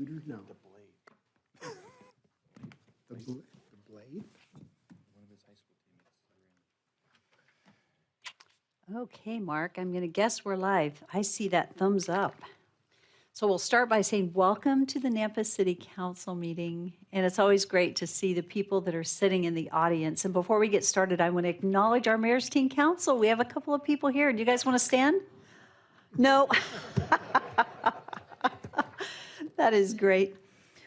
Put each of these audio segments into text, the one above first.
Scooter? No. The blade. The blade? Okay, Mark, I'm going to guess we're live. I see that thumbs up. So we'll start by saying welcome to the Nampa City Council meeting. And it's always great to see the people that are sitting in the audience. And before we get started, I want to acknowledge our Mayor's Team Council. We have a couple of people here. Do you guys want to stand? No. That is great.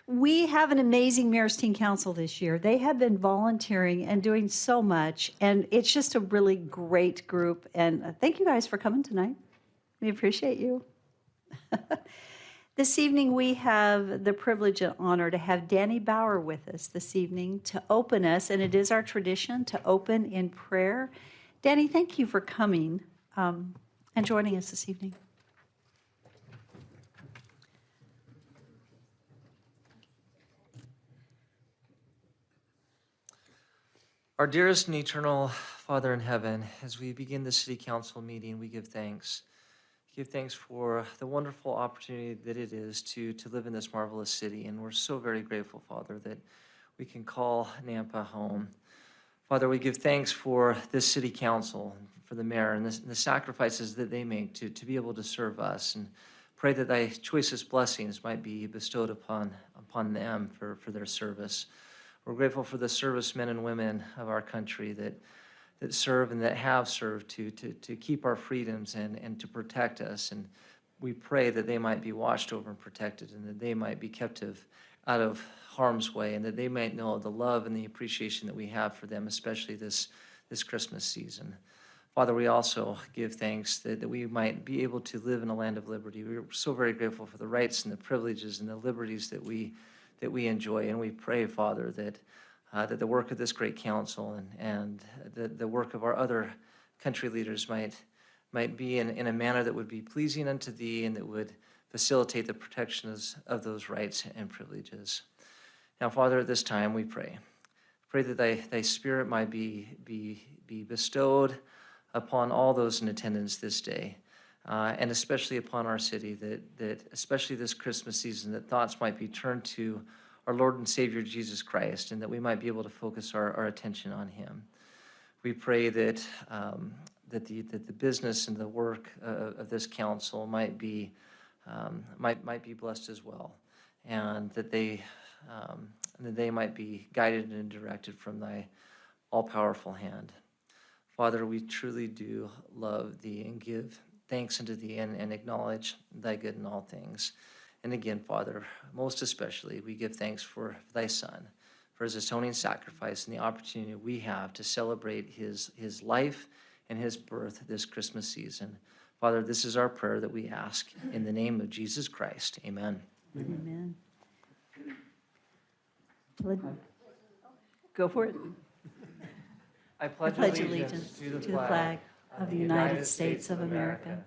We have an amazing Mayor's Team Council this year. They have been volunteering and doing so much, and it's just a really great group. And thank you guys for coming tonight. We appreciate you. This evening, we have the privilege and honor to have Danny Bauer with us this evening to open us, and it is our tradition to open in prayer. Danny, thank you for coming and joining us this evening. Our dearest and eternal Father in heaven, as we begin the City Council meeting, we give thanks. Give thanks for the wonderful opportunity that it is to live in this marvelous city. And we're so very grateful, Father, that we can call Nampa home. Father, we give thanks for this City Council, for the mayor, and the sacrifices that they make to be able to serve us. And pray that thy choicest blessings might be bestowed upon them for their service. We're grateful for the servicemen and women of our country that serve and that have served to keep our freedoms and to protect us. And we pray that they might be watched over and protected, and that they might be kept out of harm's way, and that they might know the love and the appreciation that we have for them, especially this Christmas season. Father, we also give thanks that we might be able to live in a land of liberty. We're so very grateful for the rights and the privileges and the liberties that we enjoy. And we pray, Father, that the work of this great council and the work of our other country leaders might be in a manner that would be pleasing unto thee and that would facilitate the protection of those rights and privileges. Now, Father, at this time we pray that thy spirit might be bestowed upon all those in attendance this day. And especially upon our city, that especially this Christmas season, that thoughts might be turned to our Lord and Savior Jesus Christ, and that we might be able to focus our attention on him. We pray that the business and the work of this council might be blessed as well, and that they might be guided and directed from thy all-powerful hand. Father, we truly do love thee and give thanks unto thee and acknowledge thy good in all things. And again, Father, most especially, we give thanks for thy Son, for his atoning sacrifice and the opportunity we have to celebrate his life and his birth this Christmas season. Father, this is our prayer that we ask in the name of Jesus Christ. Amen. Amen. Go for it. I I pledge pledge allegiance to the flag of the United States of America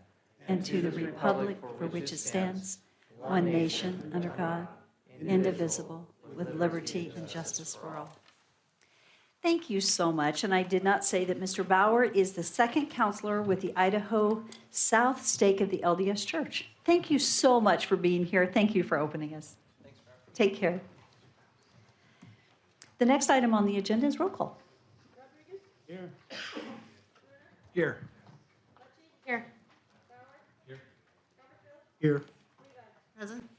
and to the republic for which it stands, one nation under God, indivisible, with liberty and justice for all. Thank you so much. And I did not say that Mr. Bauer is the second counselor with the Idaho South Stake of the LDS Church. Thank you so much for being here. Thank you for opening us. Thanks, Mayor. Take care. The next item on the agenda is roll call. Here. Here. Here. Here. Present.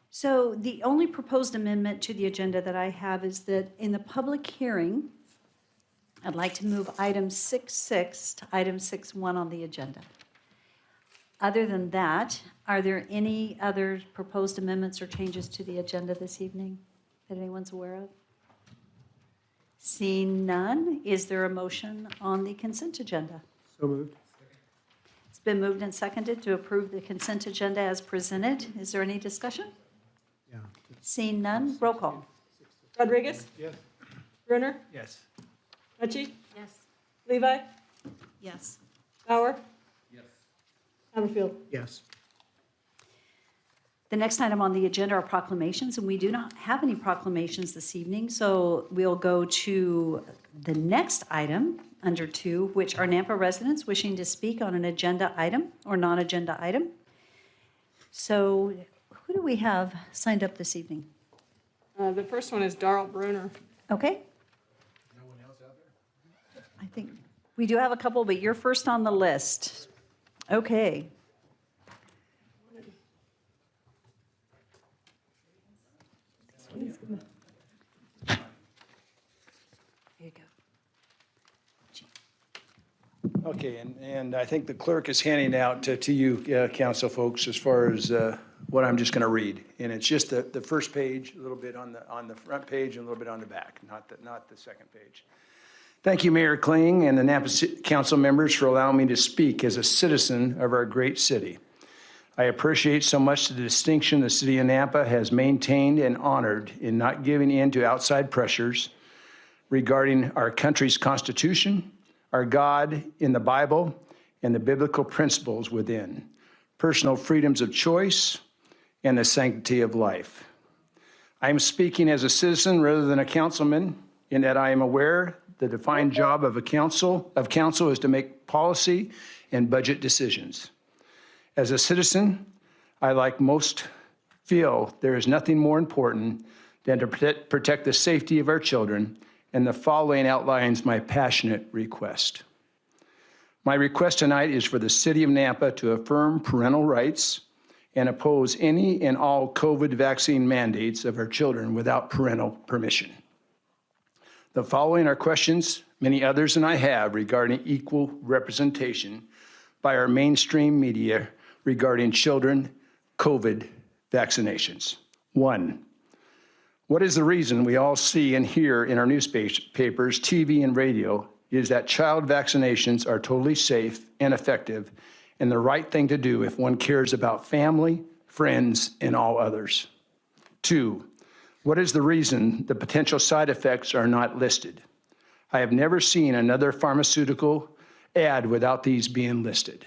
So the only proposed amendment to the agenda that I have is that in the public hearing, I'd like to move item 6.6 to item 6.1 on the agenda. Other than that, are there any other proposed amendments or changes to the agenda this evening that anyone's aware of? Seeing none, is there a motion on the consent agenda? So moved. It's been moved and seconded to approve the consent agenda as presented. Is there any discussion? Yeah. Seeing none, roll call. Rodriguez? Yes. Brunner? Yes. Mucci? Yes. Levi? Yes. Bauer? Yes. Hammerfield? Yes. The next item on the agenda are proclamations, and we do not have any proclamations this evening, so we'll go to the next item under 2, which are Nampa residents wishing to speak on an agenda item or non-agenda item. So who do we have signed up this evening? The first one is Darrell Bruner. Okay? No one else out there? I think we do have a couple, but you're first on the list. Okay. Here you go. Okay, and I think the clerk is handing out to you, council folks, as far as what I'm just going to read. And it's just the first page, a little bit on the front page and a little bit on the back, not the second page. Thank you, Mayor Kling and the Napa Council members for allowing me to speak as a citizen of our great city. I appreciate so much the distinction the city of Napa has maintained and honored in not giving in to outside pressures regarding our country's Constitution, our God in the Bible, and the biblical principles within, personal freedoms of choice, and the sanctity of life. I am speaking as a citizen rather than a councilman, in that I am aware the defined job of council is to make policy and budget decisions. As a citizen, I, like most, feel there is nothing more important than to protect the safety of our children, and the following outlines my passionate request. My request tonight is for the city of Napa to affirm parental rights and oppose any and all COVID vaccine mandates of our children without parental permission. The following are questions many others than I have regarding equal representation by our mainstream media regarding children COVID vaccinations. 1, what is the reason we all see and hear in our newspapers, TV, and radio is that child vaccinations are totally safe and effective and the right thing to do if one cares about family, friends, and all others? 2, what is the reason the potential side effects are not listed? I have never seen another pharmaceutical ad without these being listed.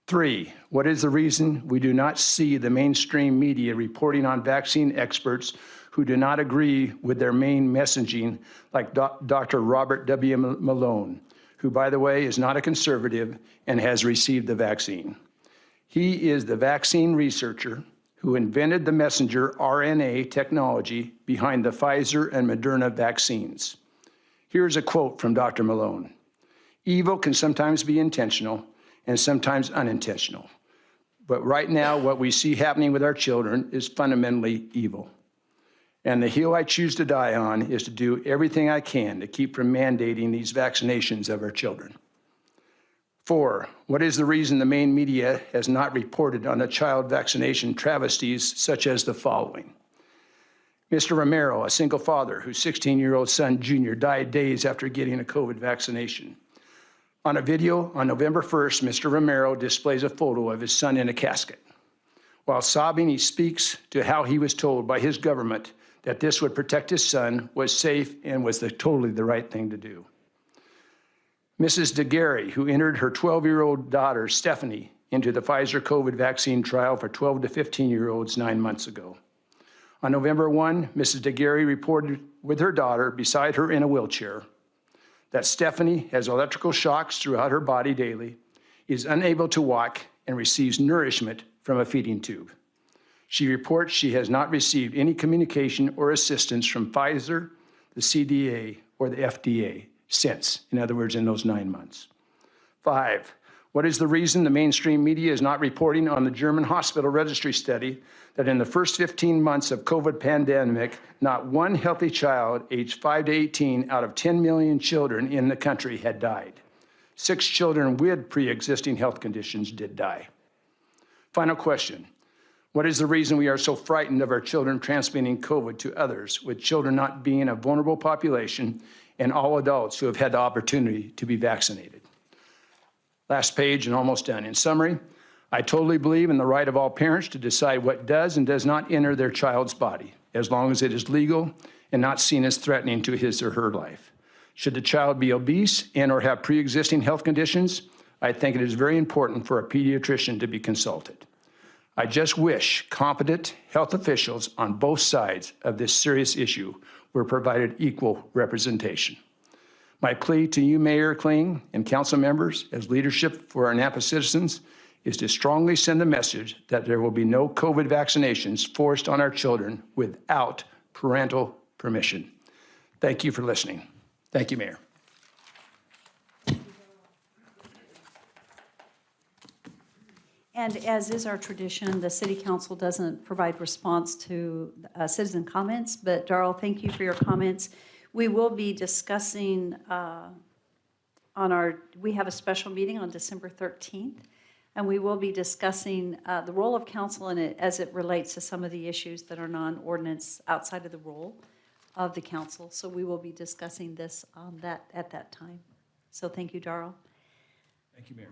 3, what is the reason we do not see the mainstream media reporting on vaccine experts who do not agree with their main messaging, like Dr. Robert W. Malone, who, by the way, is not a conservative and has received the vaccine? He is the vaccine researcher who invented the messenger RNA technology behind the Pfizer and Moderna vaccines. Here's a quote from Dr. Malone. Evil can sometimes be intentional and sometimes unintentional. But right now, what we see happening with our children is fundamentally evil. And the hill I choose to die on is to do everything I can to keep from mandating these vaccinations of our children. 4, what is the reason the main media has not reported on the child vaccination travesties such as the following? Mr. Romero, a single father whose 16-year-old son, Junior, died days after getting a COVID vaccination. On a video on November 1st, Mr. Romero displays a photo of his son in a casket. While sobbing, he speaks to how he was told by his government that this would protect his son, was safe, and was totally the right thing to do. Mrs. DeGarry, who entered her 12-year-old daughter, Stephanie, into the Pfizer COVID vaccine trial for 12 to 15-year-olds 9 months ago. On November 1, Mrs. DeGarry reported with her daughter beside her in a wheelchair that Stephanie has electrical shocks throughout her body daily, is unable to walk, and receives nourishment from a feeding tube. She reports she has not received any communication or assistance from Pfizer, the CDA, or the FDA since, in other words, in those 9 months. 5, what is the reason the mainstream media is not reporting on the German hospital registry study that in the first 15 months of COVID pandemic, not one healthy child aged 5 to 18 out of 10 million children in the country had died? 6 children with pre-existing health conditions did die. Final question. What is the reason we are so frightened of our children transmitting COVID to others, with children not being a vulnerable population and all adults who have had the opportunity to be vaccinated? Last page and almost done. In summary, I totally believe in the right of all parents to decide what does and does not enter their child's body, as long as it is legal and not seen as threatening to his or her life. Should the child be obese and or have pre-existing health conditions, I think it is very important for a pediatrician to be consulted. I just wish competent health officials on both sides of this serious issue were provided equal representation. My plea to you, Mayor Kling, and council members as leadership for our Napa citizens is to strongly send the message that there will be no COVID vaccinations forced on our children without parental permission. Thank you for listening. Thank you, Mayor. And as is our tradition, the city council doesn't provide response to citizen comments, but Darrell, thank you for your comments. We will be discussing we have a special meeting on December 13th, and we will be discussing the role of council in it as it relates to some of the issues that are non-ordinance outside of the role of the council. So we will be discussing this at that time. So thank you, Darrell. Thank you, Mayor.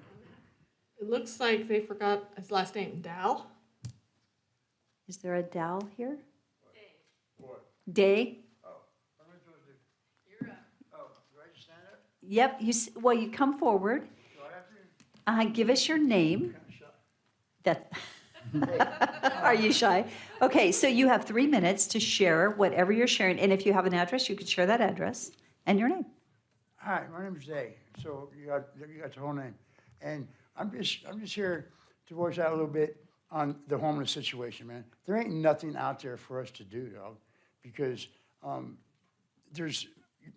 It looks like they forgot his last name, Dow. Is there a Dow here? Day. Yep, well, you come forward. Give us your name. Are you shy? Okay, so you have 3 minutes to share whatever you're sharing, and if you have an address, you could share that address and your name. Hi, my name's Jay. So you got the whole name, and I'm just here to voice out a little bit on the homeless situation, man. There ain't nothing out there for us to do, dog, because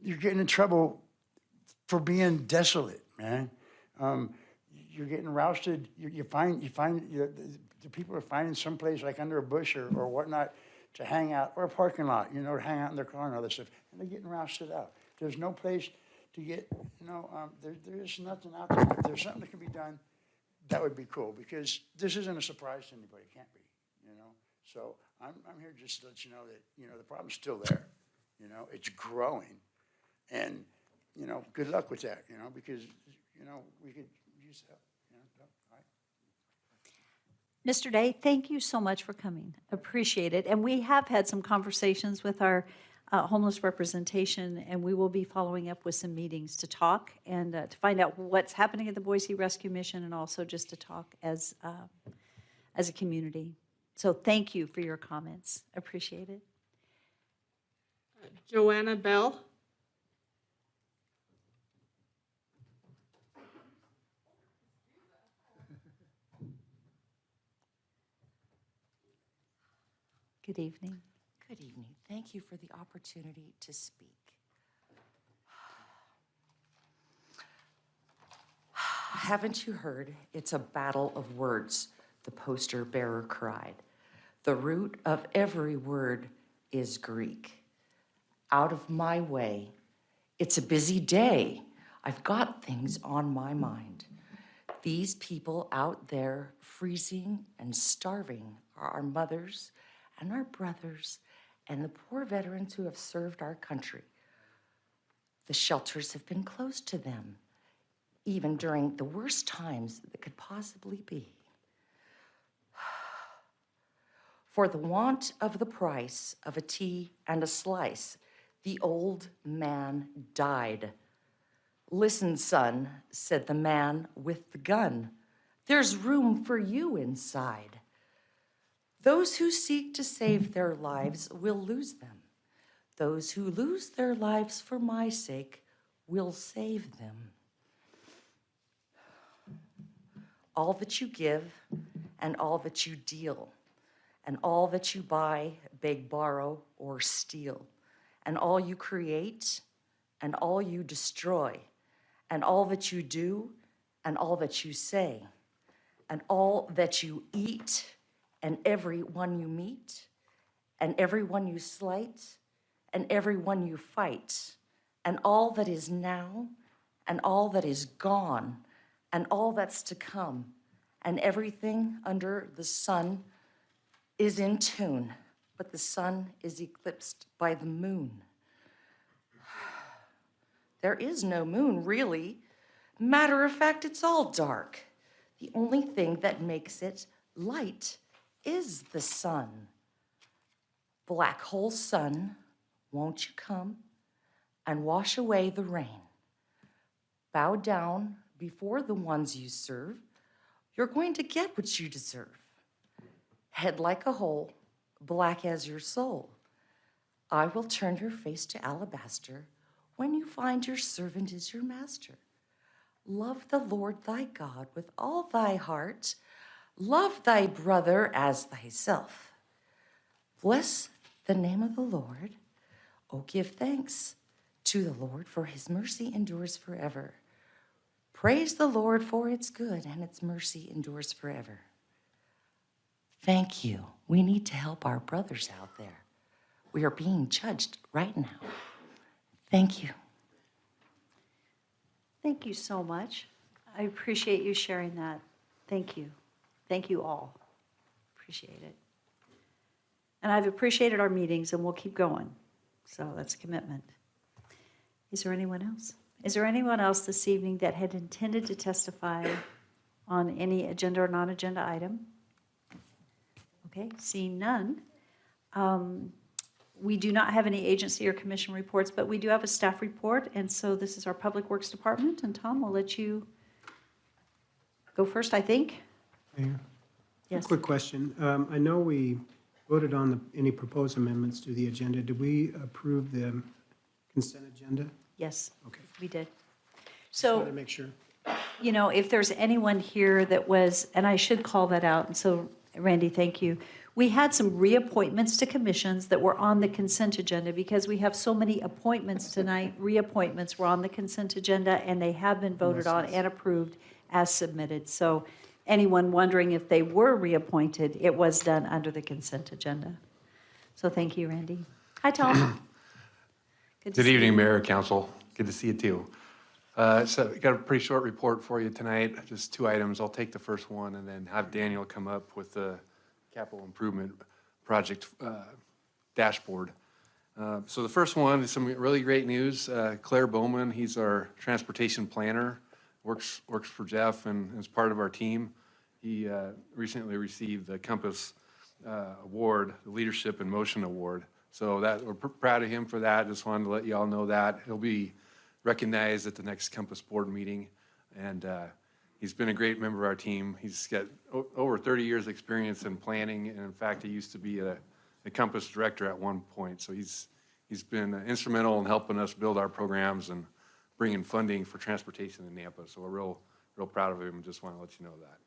you're getting in trouble for being desolate, man. You're getting rousted. You find the people are finding someplace like under a bush or whatnot to hang out, or a parking lot, to hang out in their car and all this stuff, and they're getting rousted out. There's no place to get, there is nothing out there. If there's something that can be done, that would be cool, because this isn't a surprise to anybody. It can't be, So I'm here just to let you know that, the problem's still there. It's growing. And, good luck with that, because, we could use help. All right. Mr. Day, thank you so much for coming. Appreciate it. And we have had some conversations with our homeless representation, and we will be following up with some meetings to talk and to find out what's happening at the Boise Rescue Mission, and also just to talk as a community. So thank you for your comments. Appreciate it. Joanna Bell. Good evening. Good evening. Thank you for the opportunity to speak. Haven't you heard? It's a battle of words, the poster bearer cried. The root of every word is Greek. Out of my way. It's a busy day. I've got things on my mind. These people out there freezing and starving are our mothers and our brothers and the poor veterans who have served our country. The shelters have been closed to them, even during the worst times that could possibly be. For the want of the price of a tea and a slice, the old man died. Listen, son, said the man with the gun. There's room for you inside. Those who seek to save their lives will lose them. Those who lose their lives for my sake will save them. All that you give and all that you deal, and all that you buy, beg, borrow, or steal, and all you create and all you destroy, and all that you do and all that you say, and all that you eat, and every one you meet, and every one you slight, and every one you fight, and all that is now, and all that is gone, and all that's to come, and everything under the sun is in tune, but the sun is eclipsed by the moon. There is no moon, really. Matter of fact, it's all dark. The only thing that makes it light is the sun. Black hole sun, won't you come and wash away the rain? Bow down before the ones you serve. You're going to get what you deserve. Head like a hole, black as your soul. I will turn your face to alabaster when you find your servant is your master. Love the Lord thy God with all thy heart. Love thy brother as thyself. Bless the name of the Lord. Oh, give thanks to the Lord, for his mercy endures forever. Praise the Lord, for it's good, and its mercy endures forever. Thank you. We need to help our brothers out there. We are being judged right now. Thank you. Thank you so much. I appreciate you sharing that. Thank you. Thank you all. Appreciate it. And I've appreciated our meetings, and we'll keep going. So that's a commitment. Is there anyone else? Is there anyone else this evening that had intended to testify on any agenda or non-agenda item? Okay, seeing none. We do not have any agency or commission reports, but we do have a staff report, and so this is our Public Works Department, and Tom, we'll let you go first, I think. Mayor, Yes. quick question. I know we voted on any proposed amendments to the agenda. Did we approve the consent agenda? Yes, Okay. we did. Just wanted So, to make sure. you know, if there's anyone here that was, and I should call that out, and so Randy, thank you. We had some reappointments to commissions that were on the consent agenda because we have so many appointments tonight. Reappointments were on the consent agenda and they have been voted on and approved as submitted. So anyone wondering if they were reappointed, it was done under the consent agenda. So thank you, Randy. Hi, Tom. to Good see evening, you. Mayor, Council. Good to see you too. So we got a pretty short report for you tonight, just 2 items. I'll take the first one and then have Daniel come up with the capital improvement project dashboard. So the first one is some really great news. Claire Bowman, he's our transportation planner, works for Jeff and is part of our team. He recently received the Compass Award, the Leadership in Motion Award. So that we're proud of him for that. Just wanted to let you all know that. He'll be recognized at the next Compass board meeting. And he's been a great member of our team. He's got over 30 years experience in planning. And in fact, he used to be a Compass director at one point. So he's been instrumental in helping us build our programs and bringing funding for transportation in Nampa. So we're real proud of him and just want to let you know that.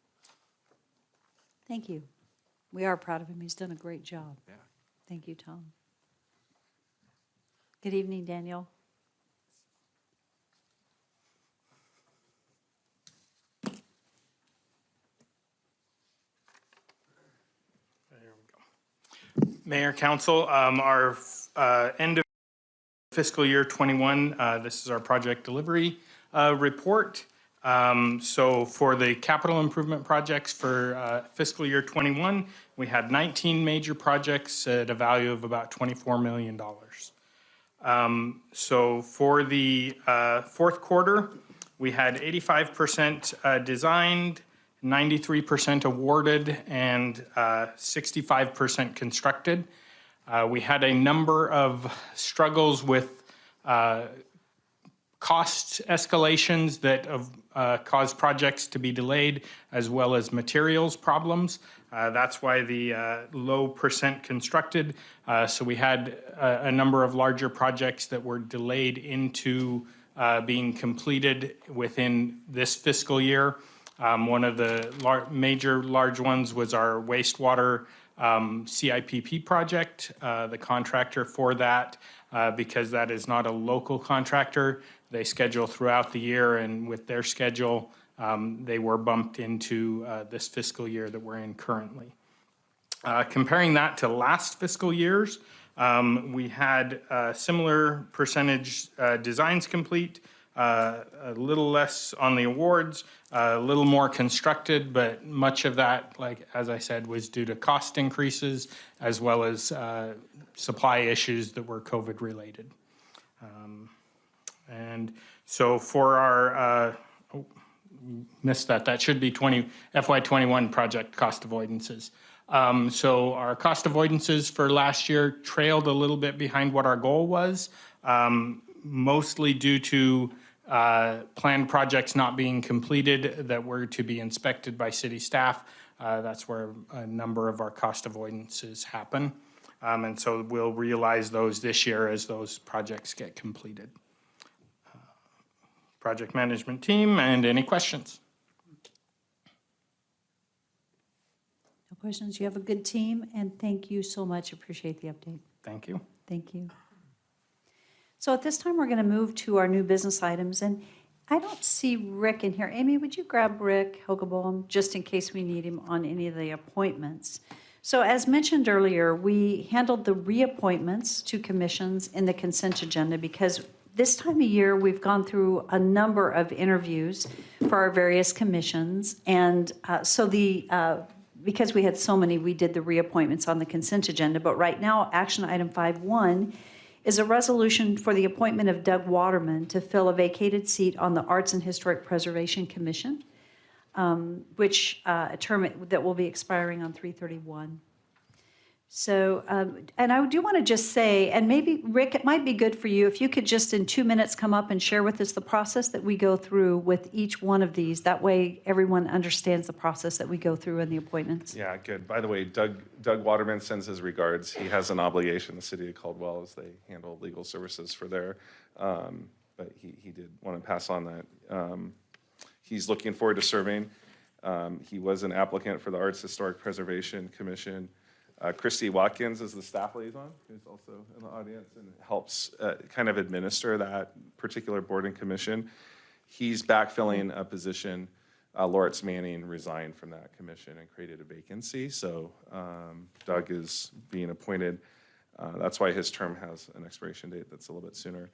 Thank you. We are proud of him. He's done a great job. Yeah. Thank you, Tom. Good evening, Daniel. Mayor, Council, our end of fiscal year 21, this is our project delivery report. So for the capital improvement projects for fiscal year 21, we had 19 major projects at a value of about $24 million. So for the fourth quarter, we had 85% designed, 93% awarded, and 65% constructed. We had a number of struggles with cost escalations that have caused projects to be delayed, as well as materials problems. That's why the low percent constructed. So we had a number of larger projects that were delayed into being completed within this fiscal year. One of the major large ones was our wastewater CIPP project. The contractor for that, because that is not a local contractor, they schedule throughout the year, and with their schedule, they were bumped into this fiscal year that we're in currently. Comparing that to last fiscal years, we had similar percentage designs complete, a little less on the awards, a little more constructed, but much of that, like as I said, was due to cost increases as well as supply issues that were COVID related. And so for our, missed that, that should be FY21 project cost avoidances. So our cost avoidances for last year trailed a little bit behind what our goal was, mostly due to planned projects not being completed that were to be inspected by city staff. That's where a number of our cost avoidances happen. And so we'll realize those this year as those projects get completed. project management team, and any questions? No questions? You have a good team, and thank you so much. Appreciate the update. Thank you. Thank you. So at this time, we're going to move to our new business items, and I don't see Rick in here. Amy, would you grab Rick Hogaboam, just in case we need him on any of the appointments? So as mentioned earlier, we handled the reappointments to commissions in the consent agenda because this time of year, we've gone through a number of interviews for our various commissions. And because we had so many, we did the reappointments on the consent agenda. But right now, action item 5.1 is a resolution for the appointment of Doug Waterman to fill a vacated seat on the Arts and Historic Preservation Commission, which a term that will be expiring on 3/31. So, and I do want to just say, and maybe, Rick, it might be good for you if you could just in 2 minutes come up and share with us the process that we go through with each one of these. That way everyone understands the process that we go through in the appointments. Yeah, good. By the way, Doug Waterman sends his regards. He has an obligation, the city of Caldwell, as they handle legal services for there. But he did want to pass on that. He's looking forward to serving. He was an applicant for the Arts Historic Preservation Commission. Christy Watkins is the staff liaison, who's also in the audience and helps kind of administer that particular board and commission. He's backfilling a position. Lawrence Manning resigned from that commission and created a vacancy. So Doug is being appointed. That's why his term has an expiration date that's a little bit sooner.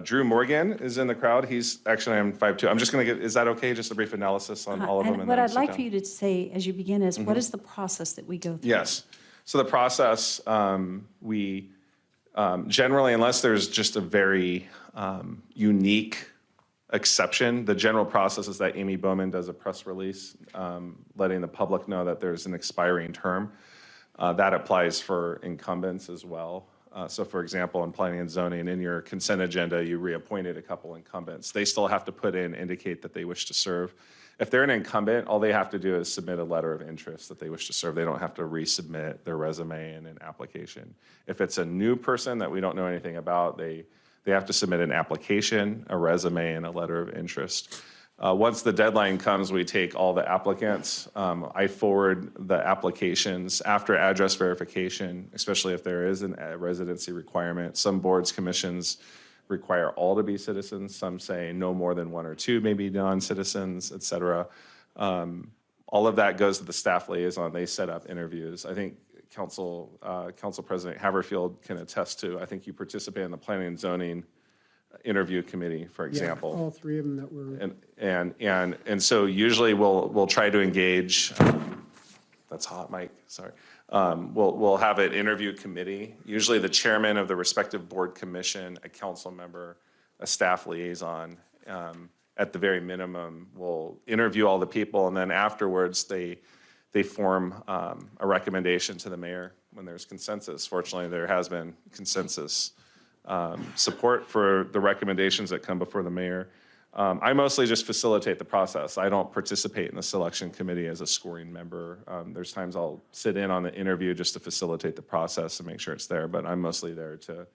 Drew Morgan is in the crowd. He's actually, I'm 5'2". I'm just going to is that okay? Just a brief analysis on all of them. And what I'd like for you to say as you begin is, what is the process that we go through? Yes. So the process, we generally, unless there's just a very unique exception, the general process is that Amy Bowman does a press release letting the public know that there's an expiring term. That applies for incumbents as well. So for example, in planning and zoning, in your consent agenda, you reappointed a couple incumbents. They still have to indicate that they wish to serve. If they're an incumbent, all they have to do is submit a letter of interest that they wish to serve. They don't have to resubmit their resume and an application. If it's a new person that we don't know anything about, they have to submit an application, a resume, and a letter of interest. Once the deadline comes, we take all the applicants. I forward the applications after address verification, especially if there is a residency requirement. Some boards, commissions require all to be citizens. Some say no more than one or two may be non-citizens, et cetera. All of that goes to the staff liaison. They set up interviews. I think Council President Haverfield can attest to, I think you participate in the planning and zoning interview committee, for example. Yeah, all three of them that were. And so usually we'll try to engage, that's hot, Mike, sorry. We'll have an interview committee, usually the chairman of the respective board commission, a council member, a staff liaison. At the very minimum, we'll interview all the people, and then afterwards they form a recommendation to the mayor when there's consensus. Fortunately, there has been consensus support for the recommendations that come before the mayor. I mostly just facilitate the process. I don't participate in the selection committee as a scoring member. There's times I'll sit in on the interview just to facilitate the process and make sure it's there, but I'm mostly there to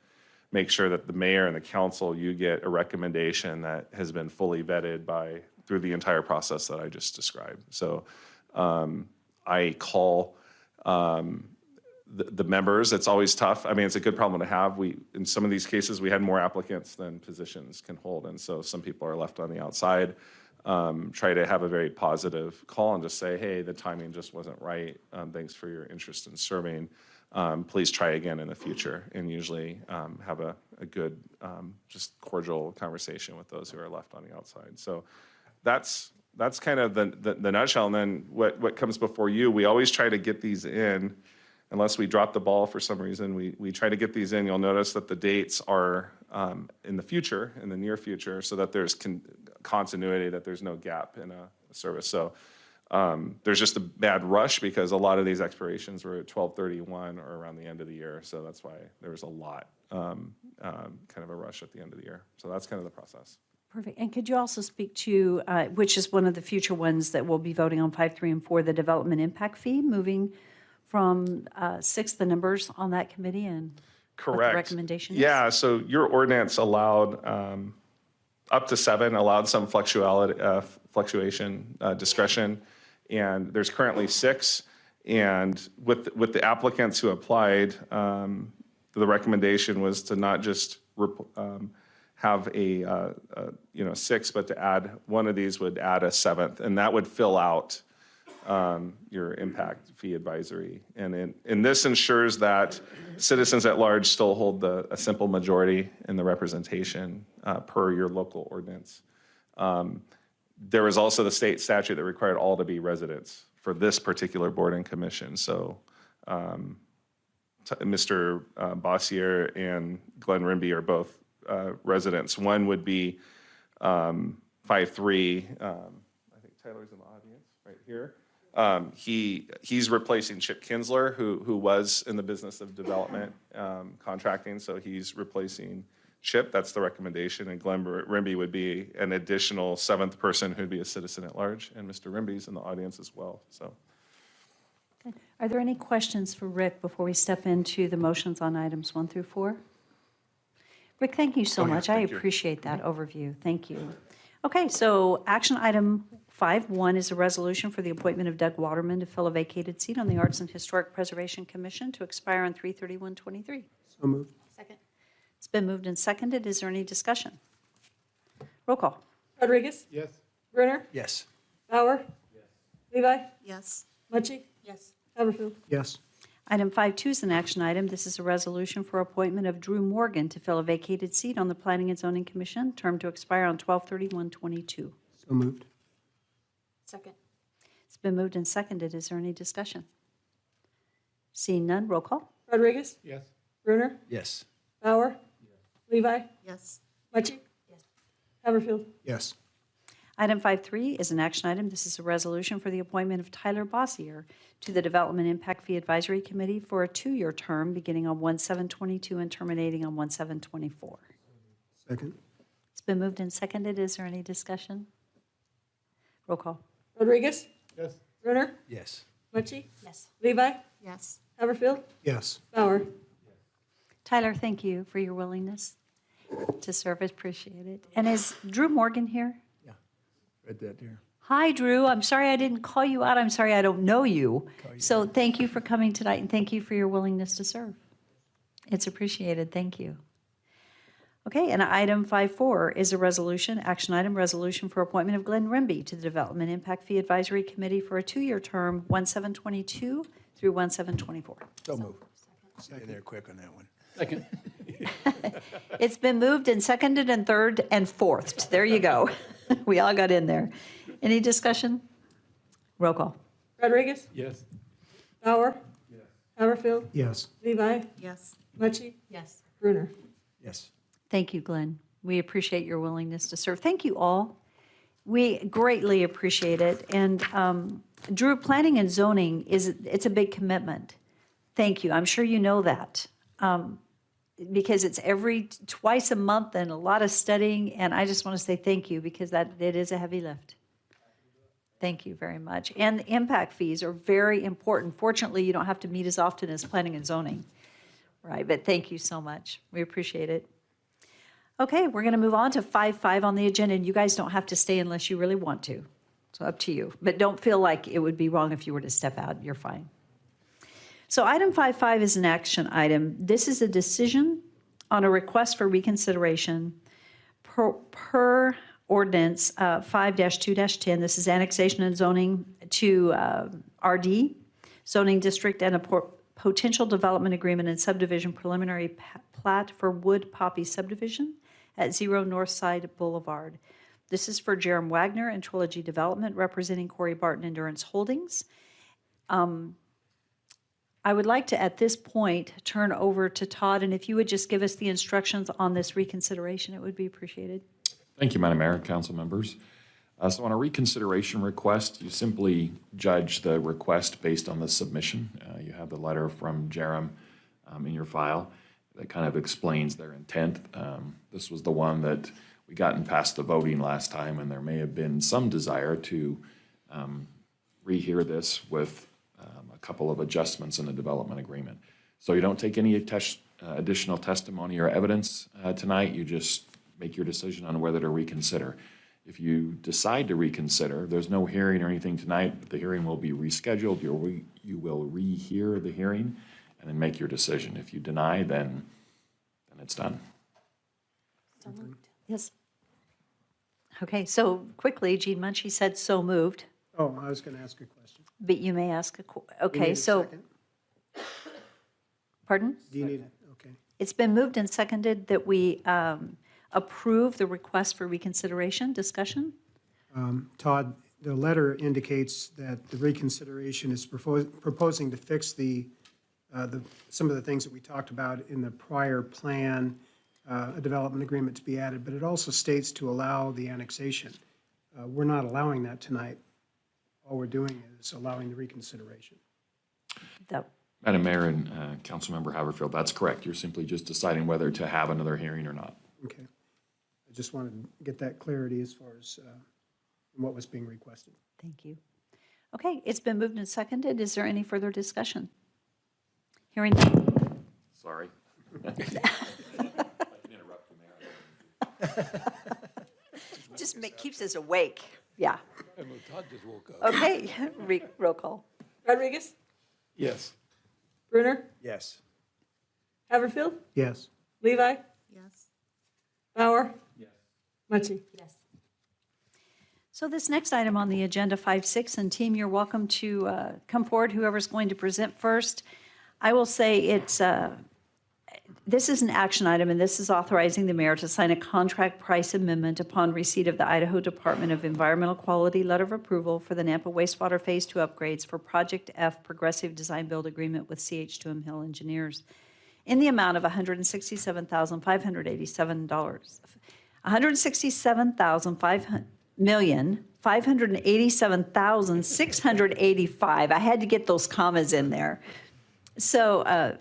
make sure that the mayor and the council, you get a recommendation that has been fully vetted through the entire process that I just described. So I call the members. It's always tough. I mean, it's a good problem to have. In some of these cases, we had more applicants than positions can hold, and so some people are left on the outside. Try to have a very positive call and just say, hey, the timing just wasn't right. Thanks for your interest in serving. Please try again in the future, and usually have a good, just cordial conversation with those who are left on the outside. So that's kind of the nutshell. And then what comes before you, we always try to get these in. Unless we drop the ball for some reason, we try to get these in. You'll notice that the dates are in the future, in the near future, so that there's continuity, that there's no gap in a service. So there's just a bad rush because a lot of these expirations were at 12/31 or around the end of the year. So that's why there was a lot, kind of a rush at the end of the year. So that's kind of the process. Perfect. And could you also speak to, which is one of the future ones that we'll be voting on, 5, 3, and 4, the development impact fee, moving from 6, the numbers on that committee, and correct. what the recommendation is? Yeah, so your ordinance allowed up to 7, allowed some fluctuation, discretion, and there's currently 6. And with the applicants who applied, the recommendation was to not just have a 6, but to add, one of these would add a 7th, and that would fill out your impact fee advisory. And this ensures that citizens at large still hold a simple majority in the representation per your local ordinance. There was also the state statute that required all to be residents for this particular board and commission. So Mr. Bossier and Glenn Rimby are both residents. One would be 5-3. I think Tyler's in the audience right here. He's replacing Chip Kinsler, who was in the business of development contracting. So he's replacing Chip. That's the recommendation. And Glenn Rimby would be an additional 7th person who'd be a citizen at large. And Mr. Rimby's in the audience as well. So. Okay. Are there any questions for Rick before we step into the motions on items 1 through 4? Rick, thank you so much. I appreciate that overview. Thank you. Okay, so action item 5.1 is a resolution for the appointment of Doug Waterman to fill a vacated seat on the Arts and Historic Preservation Commission to expire on 3/31/23. So moved. Second. It's been moved and seconded. Is there any discussion? Roll call. Rodriguez? Yes. Brunner? Yes. Bauer? Levi? Yes. Mucci? Yes. Haverfield? Yes. Item 5.2 is an action item. This is a resolution for appointment of Drew Morgan to fill a vacated seat on the Planning and Zoning Commission, term to expire on 12/31/22. So moved. Second. It's been moved and seconded. Is there any discussion? Seeing none, roll call. Rodriguez? Yes. Brunner? Yes. Bauer? Levi? Yes. Mucci? Yes. Haverfield? Yes. Item 5.3 is an action item. This is a resolution for the appointment of Tyler Bossier to the Development Impact Fee Advisory Committee for a 2-year term beginning on 1/7/22 and terminating on 1/7/24. Second. It's been moved and seconded. Is there any discussion? Roll call. Rodriguez? Yes. Brunner? Yes. Mucci? Yes. Levi? Yes. Haverfield? Yes. Bauer? Tyler, thank you for your willingness to serve. I appreciate it. And is Drew Morgan here? Read that here. Hi, Drew. I'm sorry I didn't call you out. I'm sorry I don't know you. So thank you for coming tonight, and thank you for your willingness to serve. It's appreciated. Thank you. Okay, and item 5.4 is a resolution, action item, resolution for appointment of Glenn Rimby to the Development Impact Fee Advisory Committee for a 2-year term, 1/7/22 through 1/7/24. So moved. Stay there quick on that one. Second. It's been moved and seconded and third and fourthed. There you go. We all got in there. Any discussion? Roll call. Rodriguez? Yes. Bauer? Yes. Haverfield? Yes. Levi? Yes. Mucci? Yes. Brunner? Yes. Thank you, Glenn. We appreciate your willingness to serve. Thank you all. We greatly appreciate it. And Drew, planning and zoning it's a big commitment. Thank you. I'm sure you know that. Because it's twice a month and a lot of studying, and I just want to say thank you because it is a heavy lift. Thank you very much. And the impact fees are very important. Fortunately, you don't have to meet as often as planning and zoning, right? But thank you so much. We appreciate it. Okay, we're going to move on to 5.5 on the agenda, and you guys don't have to stay unless you really want to. So up to you. But don't feel like it would be wrong if you were to step out. You're fine. So item 5.5 is an action item. This is a decision on a request for reconsideration per ordinance 5-2-10. This is annexation and zoning to RD, zoning district, and a potential development agreement and subdivision preliminary plat for Wood Poppy subdivision at 0 Northside Boulevard. This is for Jerem Wagner and Trilogy Development, representing Corey Barton Endurance Holdings. I would like to, at this point, turn over to Todd, and if you would just give us the instructions on this reconsideration, it would be appreciated. Thank you, Madam Mayor and council members. So on a reconsideration request, you simply judge the request based on the submission. You have the letter from Jerem in your file that kind of explains their intent. This was the one that we gotten past the voting last time, and there may have been some desire to rehear this with a couple of adjustments in the development agreement. So you don't take any additional testimony or evidence tonight. You just make your decision on whether to reconsider. If you decide to reconsider, there's no hearing or anything tonight. The hearing will be rescheduled. You will rehear the hearing and then make your decision. If you deny, then it's done. So moved. Yes. Okay, so quickly, Gene Muncy said so moved, Oh, I was going to ask a question. but you may ask You okay, need a so, second? pardon? Do you need it? Okay. It's been moved and seconded that we approve the request for reconsideration. Discussion? Todd, the letter indicates that the reconsideration is proposing to fix some of the things that we talked about in the prior plan, a development agreement to be added, but it also states to allow the annexation. We're not allowing that tonight. All we're doing is allowing the reconsideration. That, Madam Mayor and Councilmember Haverfield, that's correct. You're simply just deciding whether to have another hearing or not. Okay. I just wanted to get that clarity as far as what was being requested. thank you. Okay, it's been moved and seconded. Is there any further discussion? Hearing none. Sorry. Just keeps us awake. Yeah. Okay, roll call. Rodriguez? Yes. Brunner? Yes. Haverfield? Yes. Levi? Yes. Bauer? Yes. Muncy? Yes. So this next item on the agenda, 5-6, and team, you're welcome to come forward, whoever's going to present first. I will say this is an action item, and this is authorizing the mayor to sign a contract price amendment upon receipt of the Idaho Department of Environmental Quality Letter of Approval for the Nampa Wastewater Phase 2 upgrades for Project F Progressive Design Build Agreement with CH2M Hill Engineers in the amount of $167,587. $167,587,685. I had to get those commas in there. So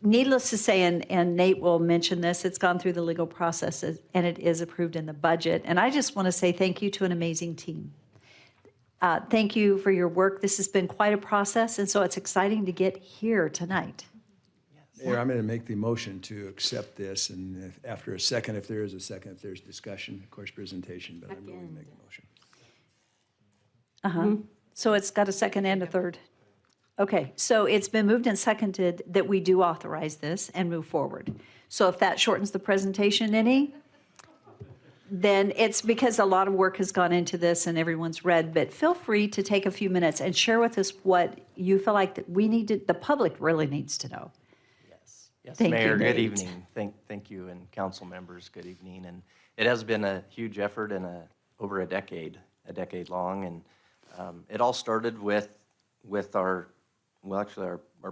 needless to say, and Nate will mention this, it's gone through the legal processes and it is approved in the budget. And I just want to say thank you to an amazing team. Thank you for your work. This has been quite a process, and so it's exciting to get here tonight. Mayor, I'm going to make the motion to accept this, and after a second, if there is a second, if there's discussion, of course, presentation, but I'm going to make the motion. So it's got a second and a third. Okay, so it's been moved and seconded that we do authorize this and move forward. So if that shortens the presentation any, then it's because a lot of work has gone into this and everyone's read, but feel free to take a few minutes and share with us what you feel like that we need to, the public really needs to know. Yes, Thank you, Mayor, good Nate. evening. Thank you, and council members, good evening. And it has been a huge effort and over a decade long. And it all started with our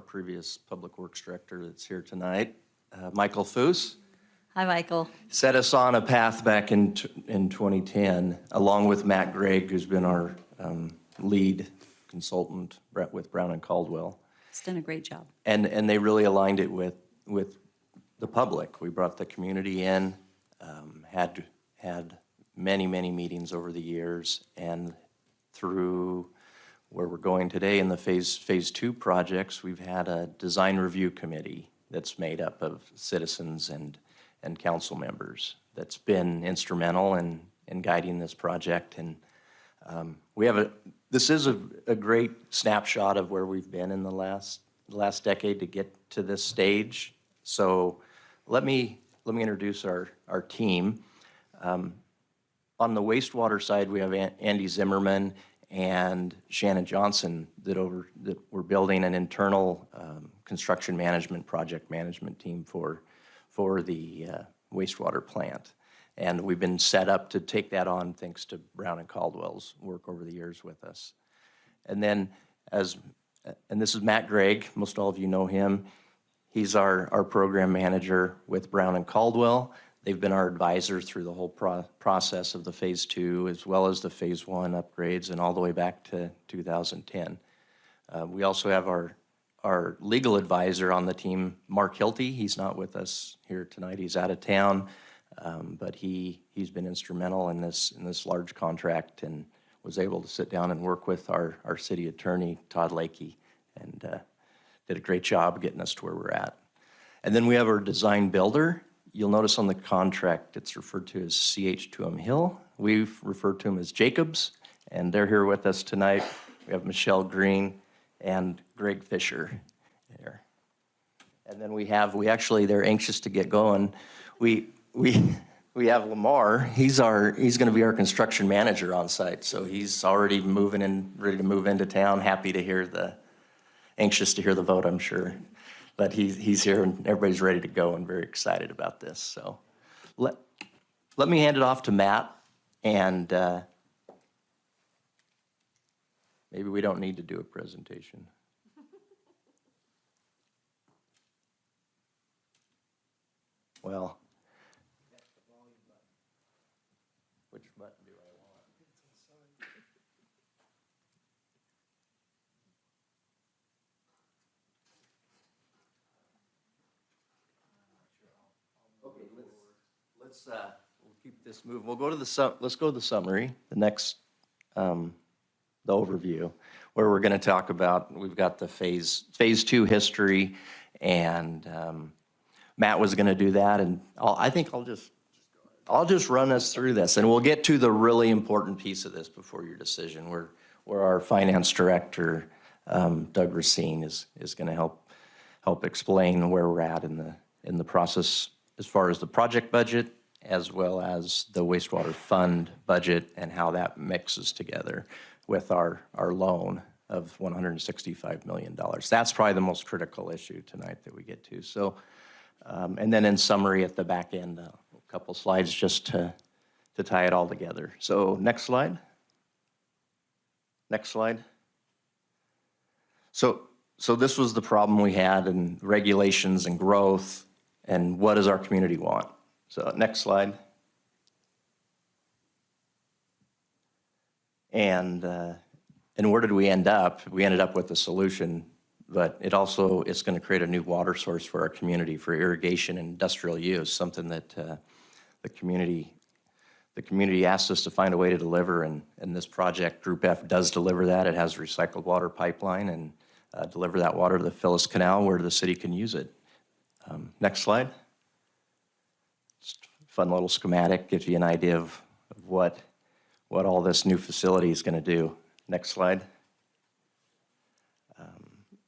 previous Public Works Director that's here tonight, Michael Foose. Hi, Michael. Set us on a path back in 2010, along with Matt Gregg, who's been our lead consultant with Brown and Caldwell. It's done a great job. And they really aligned it with the public. We brought the community in, had many meetings over the years, and through where we're going today in the phase 2 projects, we've had a design review committee that's made up of citizens and council members that's been instrumental in guiding this project. And this is a great snapshot of where we've been in the last decade to get to this stage. So let me introduce our team. On the wastewater side, we have Andy Zimmerman and Shannon Johnson that we're building an internal construction management, project management team for the wastewater plant. And we've been set up to take that on thanks to Brown and Caldwell's work over the years with us. And then this is Matt Gregg, most all of you know him. He's our program manager with Brown and Caldwell. They've been our advisor through the whole process of the phase 2 as well as the phase 1 upgrades and all the way back to 2010. We also have our legal advisor on the team, Mark Hilty. He's not with us here tonight. He's out of town, but he's been instrumental in this large contract and was able to sit down and work with our city attorney, Todd Lakey, and did a great job getting us to where we're at. And then we have our design builder, you'll notice on the contract, it's referred to as CH2M Hill. We've referred to them as Jacobs, and they're here with us tonight. We have Michelle Green and Greg Fisher there. And then they're anxious to get going. We have Lamar. He's going to be our construction manager on site. So he's already moving in, ready to move into town. Anxious to hear the vote, I'm sure. But he's here and everybody's ready to go and very excited about this. So let me hand it off to Matt, and maybe we don't need to do a presentation. Well, which button do I want? Okay, we'll keep this moving. We'll go to let's go to the summary, the next, the overview, where we're going to talk about, we've got the phase 2 history, and Matt was going to do that, and I'll just run us through this, and we'll get to the really important piece of this before your decision, where our finance director, Doug Racine, is going to help explain where we're at in the process as far as the project budget, as well as the wastewater fund budget and how that mixes together with our loan of $165 million. That's probably the most critical issue tonight that we get to. So, and then in summary at the back end, a couple slides just to tie it all together. So next slide. Next slide. So this was the problem we had in regulations and growth, and what does our community want? So next slide. And where did we end up? We ended up with a solution, but it's going to create a new water source for our community for irrigation and industrial use, something that the community asked us to find a way to deliver, and this project, Group F, does deliver that. It has a recycled water pipeline and deliver that water to the Phyllis Canal where the city can use it. Next slide. Just a fun little schematic, gives you an idea of what all this new facility is going to do. Next slide.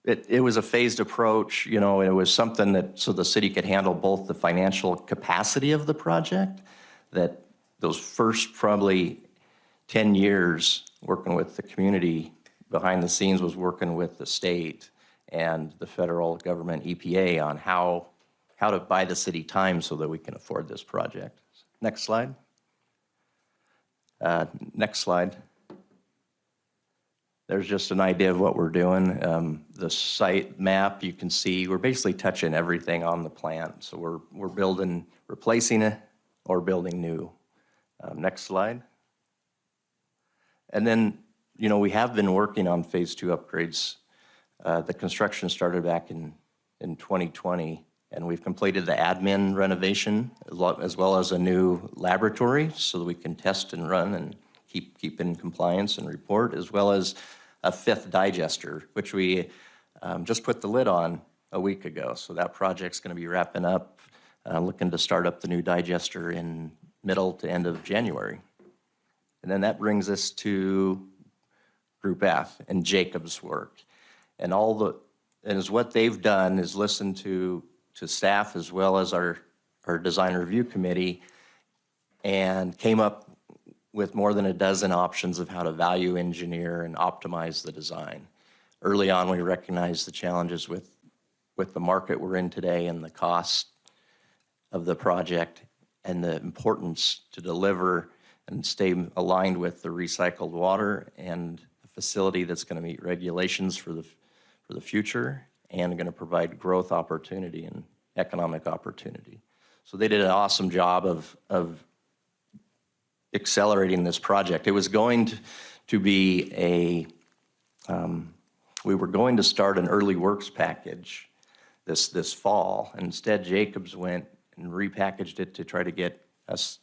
It was a phased approach, it was something that, so the city could handle both the financial capacity of the project, that those first probably 10 years working with the community behind the scenes was working with the state and the federal government, EPA, on how to buy the city time so that we can afford this project. Next slide. Next slide. There's just an idea of what we're doing. The site map, you can see, we're basically touching everything on the plant. So we're building, replacing it, or building new. Next slide. And then, we have been working on phase 2 upgrades. The construction started back in 2020, and we've completed the admin renovation as well as a new laboratory so that we can test and run and keep in compliance and report, as well as a 5th digester, which we just put the lid on a week ago. So that project's going to be wrapping up, looking to start up the new digester in middle to end of January. And then that brings us to Group F and Jacob's work. And what they've done is listen to staff as well as our design review committee, and came up with more than a dozen options of how to value engineer and optimize the design. Early on, we recognized the challenges with the market we're in today and the cost of the project and the importance to deliver and stay aligned with the recycled water and the facility that's going to meet regulations for the future and going to provide growth opportunity and economic opportunity. So they did an awesome job of accelerating this project. It was going to be we were going to start an early works package this fall. Instead, Jacobs went and repackaged it to try to get us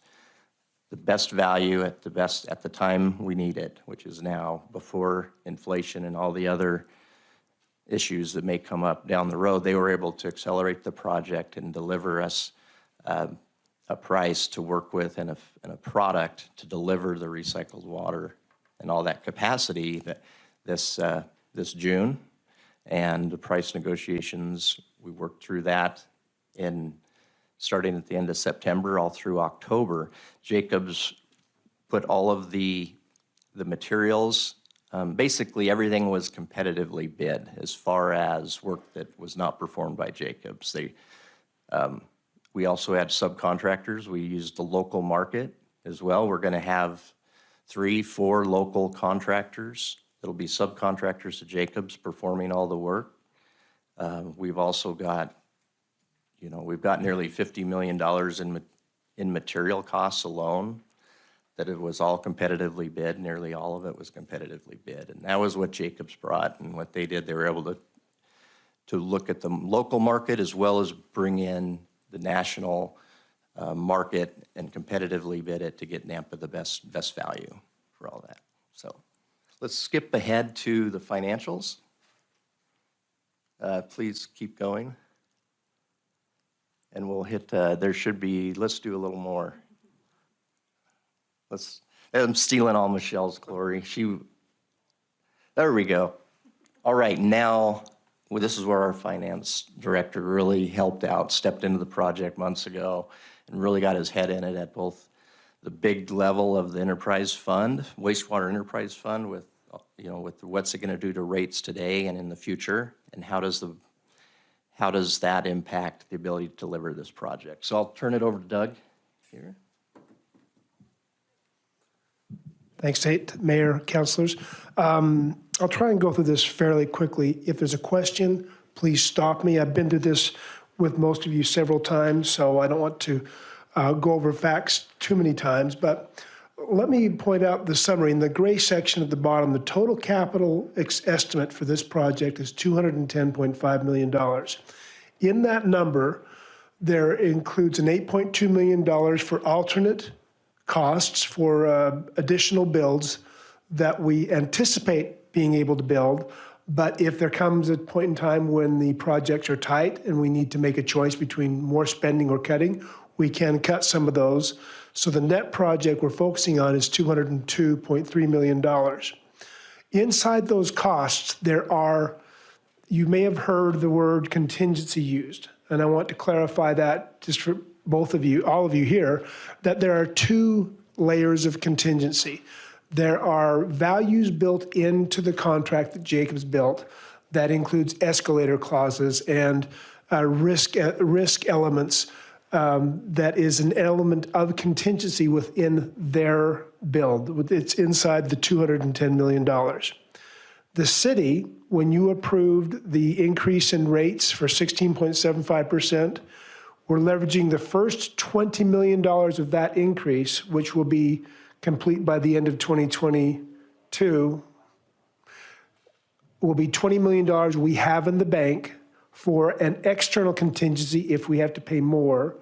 the best value at the time we need it, which is now, before inflation and all the other issues that may come up down the road. They were able to accelerate the project and deliver us a price to work with and a product to deliver the recycled water and all that capacity that this June. And the price negotiations, we worked through that starting at the end of September all through October. Jacobs put all of the materials, basically everything was competitively bid as far as work that was not performed by Jacobs. We also had subcontractors. We used the local market as well. We're going to have 3-4 local contractors that'll be subcontractors to Jacobs performing all the work. We've also got, we've got nearly $50 million in material costs alone that it was all competitively bid. Nearly all of it was competitively bid. And that was what Jacobs brought, and what they did, they were able to look at the local market as well as bring in the national market and competitively bid it to get Nampa the best value for all that. So let's skip ahead to the financials. Please keep going. And we'll hit, there should be, let's do a little more. I'm stealing all Michelle's glory. There we go. All right, now, well, this is where our finance director really helped out, stepped into the project months ago, and really got his head in it at both the big level of the enterprise fund, wastewater enterprise fund, with what's it going to do to rates today and in the future, and how does that impact the ability to deliver this project. So I'll turn it over to Doug here. Thanks, Tate, Mayor, councilors. I'll try and go through this fairly quickly. If there's a question, please stop me. I've been through this with most of you several times, so I don't want to go over facts too many times. But let me point out the summary. In the gray section at the bottom, the total capital estimate for this project is $210.5 million. In that number, there includes an $8.2 million for alternate costs for additional builds that we anticipate being able to build. But if there comes a point in time when the projects are tight and we need to make a choice between more spending or cutting, we can cut some of those. So the net project we're focusing on is $202.3 million. Inside those costs, you may have heard the word contingency used. And I want to clarify that just for both of you, all of you here, that there are two layers of contingency. There are values built into the contract that Jacobs built that includes escalator clauses and risk elements that is an element of contingency within their build. It's inside the $210 million. The city, when you approved the increase in rates for 16.75%, we're leveraging the first $20 million of that increase, which will be complete by the end of 2022, will be $20 million we have in the bank for an external contingency if we have to pay more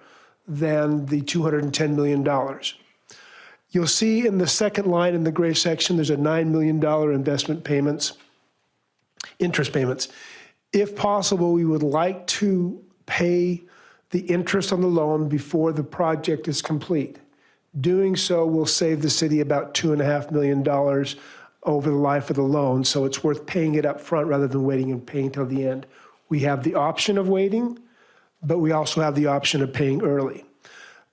than the $210 million. You'll see in the second line in the gray section, there's a $9 million investment payments, interest payments. If possible, we would like to pay the interest on the loan before the project is complete. Doing so will save the city about $2.5 million over the life of the loan, so it's worth paying it up front rather than waiting and paying till the end. We have the option of waiting, but we also have the option of paying early.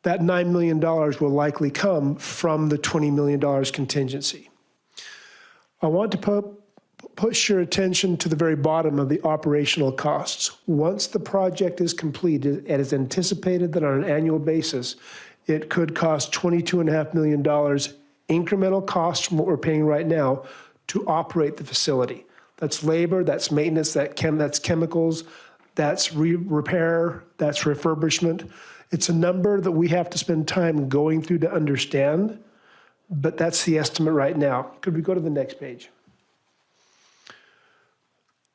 That $9 million will likely come from the $20 million contingency. I want to push your attention to the very bottom of the operational costs. Once the project is completed, it is anticipated that on an annual basis, it could cost $22.5 million incremental costs from what we're paying right now to operate the facility. That's labor, that's maintenance, that's chemicals, that's repair, that's refurbishment. It's a number that we have to spend time going through to understand, but that's the estimate right now. Could we go to the next page?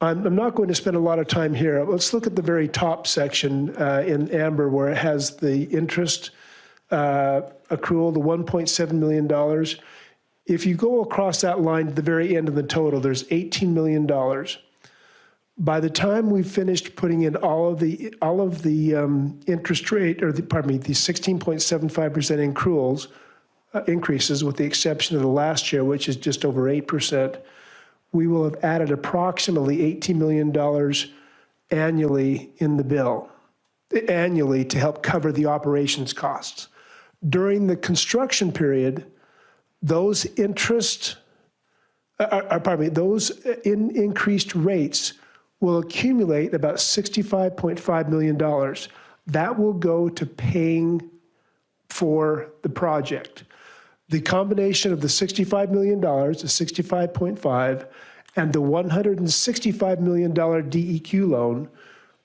I'm not going to spend a lot of time here. Let's look at the very top section in amber where it has the interest accrual, the $1.7 million. If you go across that line to the very end of the total, there's $18 million. By the time we finished putting in all of the interest rate, or the 16.75% accruals, increases, with the exception of the last year, which is just over 8%, we will have added approximately $18 million annually in the bill, annually, to help cover the operations costs. During the construction period, those those increased rates will accumulate about $65.5 million. That will go to paying for the project. The combination of the $65 million, the 65.5, and the $165 million DEQ loan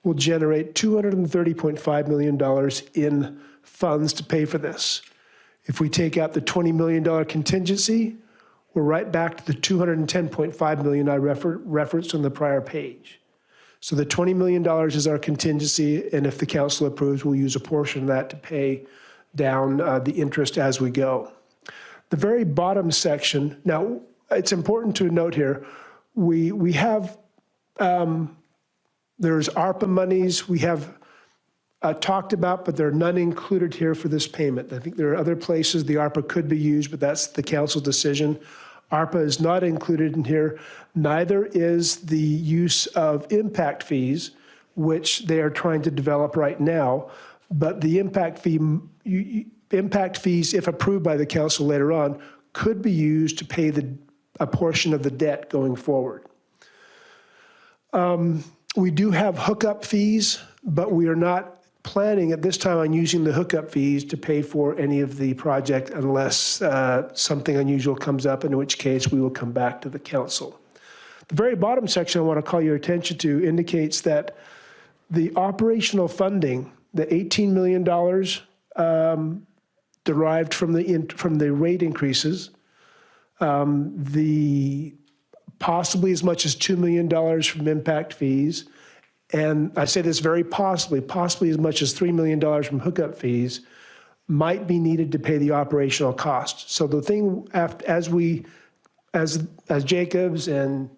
will generate $230.5 million in funds to pay for this. If we take out the $20 million contingency, we're right back to the $210.5 million I referenced on the prior page. So the $20 million is our contingency, and if the council approves, we'll use a portion of that to pay down the interest as we go. The very bottom section, now it's important to note here, we have, there's ARPA monies we have talked about, but there are none included here for this payment. I think there are other places the ARPA could be used, but that's the council's decision. ARPA is not included in here. Neither is the use of impact fees, which they are trying to develop right now. But the impact fees, if approved by the council later on, could be used to pay a portion of the debt going forward. We do have hookup fees, but we are not planning at this time on using the hookup fees to pay for any of the project unless something unusual comes up, in which case we will come back to the council. The very bottom section I want to call your attention to indicates that the operational funding, the $18 million derived from the rate increases, the possibly as much as $2 million from impact fees, and I say this very possibly as much as $3 million from hookup fees, might be needed to pay the operational costs. So the thing, as Jacobs and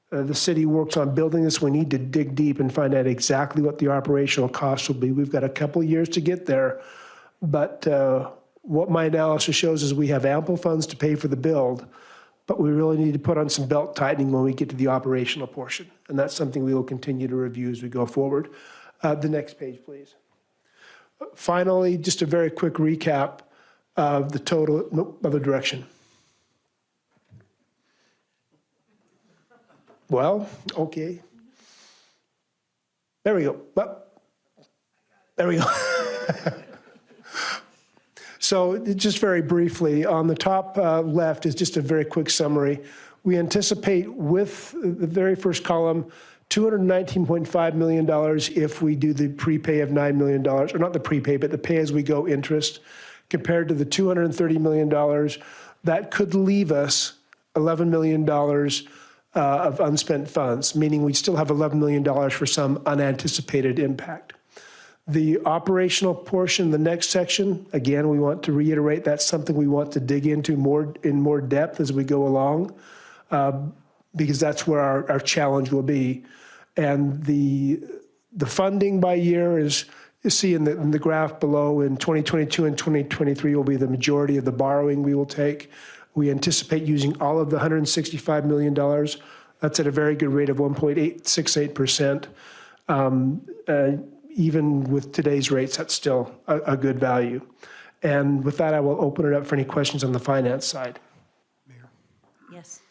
the city works on building this, we need to dig deep and find out exactly what the operational costs will be. We've got a couple of years to get there, but what my analysis shows is we have ample funds to pay for the build, but we really need to put on some belt tightening when we get to the operational portion. And that's something we will continue to review as we go forward. The next page, please. Finally, just a very quick recap of the total, nope, other direction. Well, okay. There we go. Well, there we go. So just very briefly, on the top left is just a very quick summary. We anticipate with the very first column, $219.5 million if we do the prepay of $9 million, or not the prepay, but the pay-as-we-go interest, compared to the $230 million. That could leave us $11 million of unspent funds, meaning we still have $11 million for some unanticipated impact. The operational portion, the next section, again, we want to reiterate that's something we want to dig into in more depth as we go along, because that's where our challenge will be. And the funding by year is, you see in the graph below, in 2022 and 2023 will be the majority of the borrowing we will take. We anticipate using all of the $165 million. That's at a very good rate of 1.868%. Even with today's rates, that's still a good value. And with that, I will open it up for any questions on the finance side. Mayor. Yes.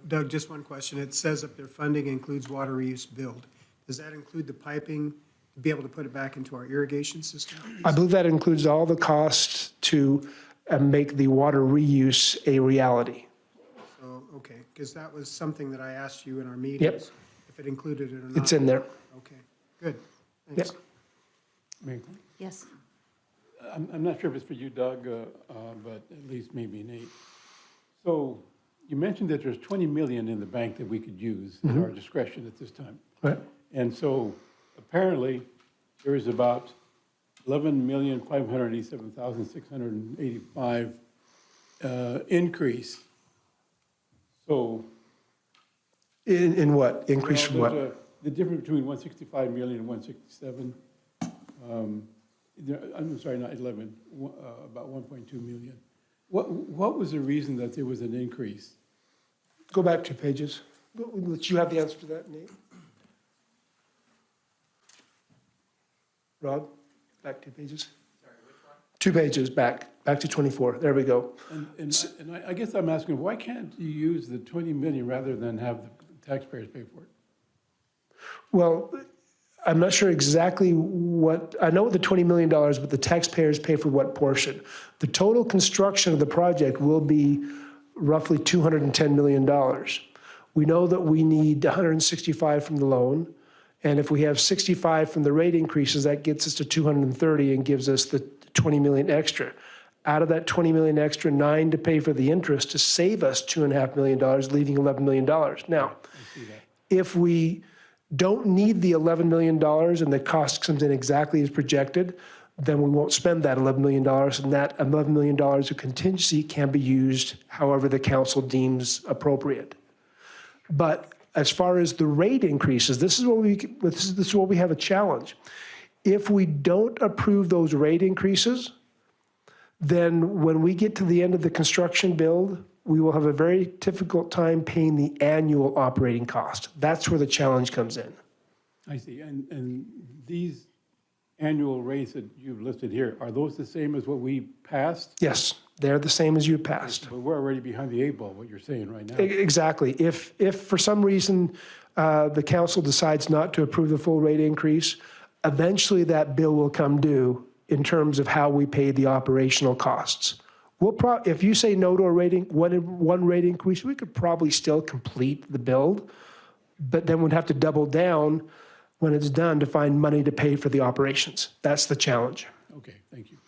Doug, just one question. It says up there funding includes water reuse build. Does that include the piping to be able to put it back into our irrigation system? I believe that includes all the costs to make the water reuse a reality. So, okay, because that was something that I asked you in our meetings. Yep. If it included it or not. It's in there. Okay, good. Thanks. Mayor, Yes. I'm not sure if it's for you, Doug, but at least maybe Nate. So you mentioned that there's 20 million in the bank that we could use at our discretion at this time. Right. And so apparently there is about 11,587,685 increase. So In what? Increase from what? the difference between 165 million and 167, I'm sorry, not 11, about 1.2 million. What was the reason that there was an increase? Go back 2 pages. Let you have the answer to that, Nate. Rod, back 2 pages. Sorry, which one? 2 pages back to 24. There we go. And I guess I'm asking, why can't you use the 20 million rather than have the taxpayers pay for it? Well, I'm not sure exactly what, I know what the $20 million, but the taxpayers pay for what portion. The total construction of the project will be roughly $210 million. We know that we need 165 from the loan, and if we have 65 from the rate increases, that gets us to 230 and gives us the 20 million extra. Out of that 20 million extra, 9 to pay for the interest to save us $2.5 million, leaving $11 million. Now, if we don't need the $11 million and the cost comes in exactly as projected, then we won't spend that $11 million, and that $11 million of contingency can be used however the council deems appropriate. But as far as the rate increases, this is where we have a challenge. If we don't approve those rate increases, then when we get to the end of the construction build, we will have a very difficult time paying the annual operating cost. That's where the challenge comes in. I see. And these annual rates that you've listed here, are those the same as what we passed? Yes, they're the same as you passed. But we're already behind the 8 ball, what you're saying right now. Exactly. If for some reason the council decides not to approve the full rate increase, eventually that bill will come due in terms of how we pay the operational costs. If you say no to a one rate increase, we could probably still complete the build, but then we'd have to double down when it's done to find money to pay for the operations. That's the challenge. Okay, thank you.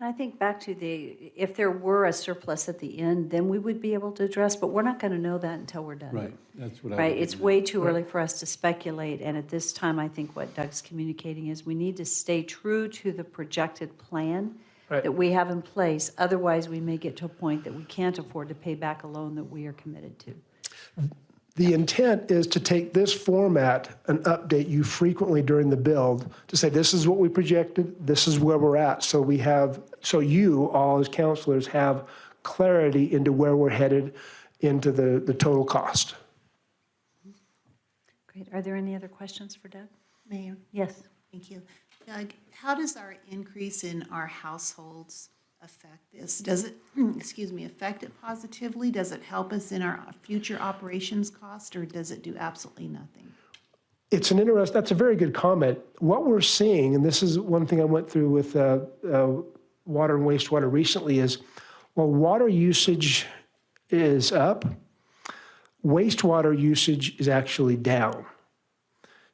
I think back to if there were a surplus at the end, then we would be able to address, but we're not going to know that until we're done. Right, that's what I was Right, it's getting at. way too early for us to speculate, and at this time, I think what Doug's communicating is we need to stay true to the projected plan that we have in place. Otherwise, we may get to a point that we can't afford to pay back a loan that we are committed to. The intent is to take this format and update you frequently during the build to say, this is what we projected, this is where we're at. So you, all as counselors, have clarity into where we're headed into the total cost. Great. Are there any other questions for Doug? Mayor, Yes. thank you. Doug, how does our increase in our households affect this? Does it, affect it positively? Does it help us in our future operations cost, or does it do absolutely nothing? That's a very good comment. What we're seeing, and this is one thing I went through with water and wastewater recently, is while water usage is up, wastewater usage is actually down.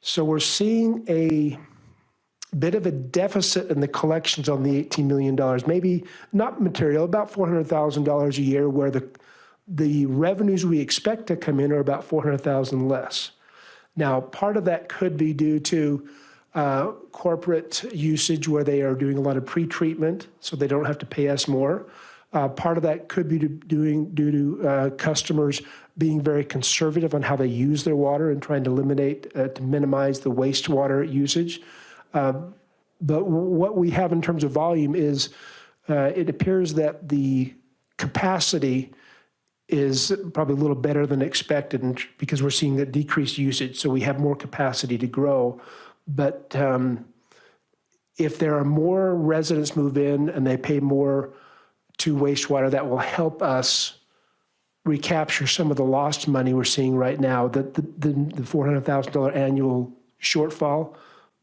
So we're seeing a bit of a deficit in the collections on the $18 million, maybe not material, about $400,000 a year, where the revenues we expect to come in are about $400,000 less. Now, part of that could be due to corporate usage where they are doing a lot of pre-treatment, so they don't have to pay us more. Part of that could be due to customers being very conservative on how they use their water and trying to minimize the wastewater usage. But what we have in terms of volume is it appears that the capacity is probably a little better than expected because we're seeing that decreased usage, so we have more capacity to grow. But if there are more residents move in and they pay more to wastewater, that will help us recapture some of the lost money we're seeing right now, the $400,000 annual shortfall.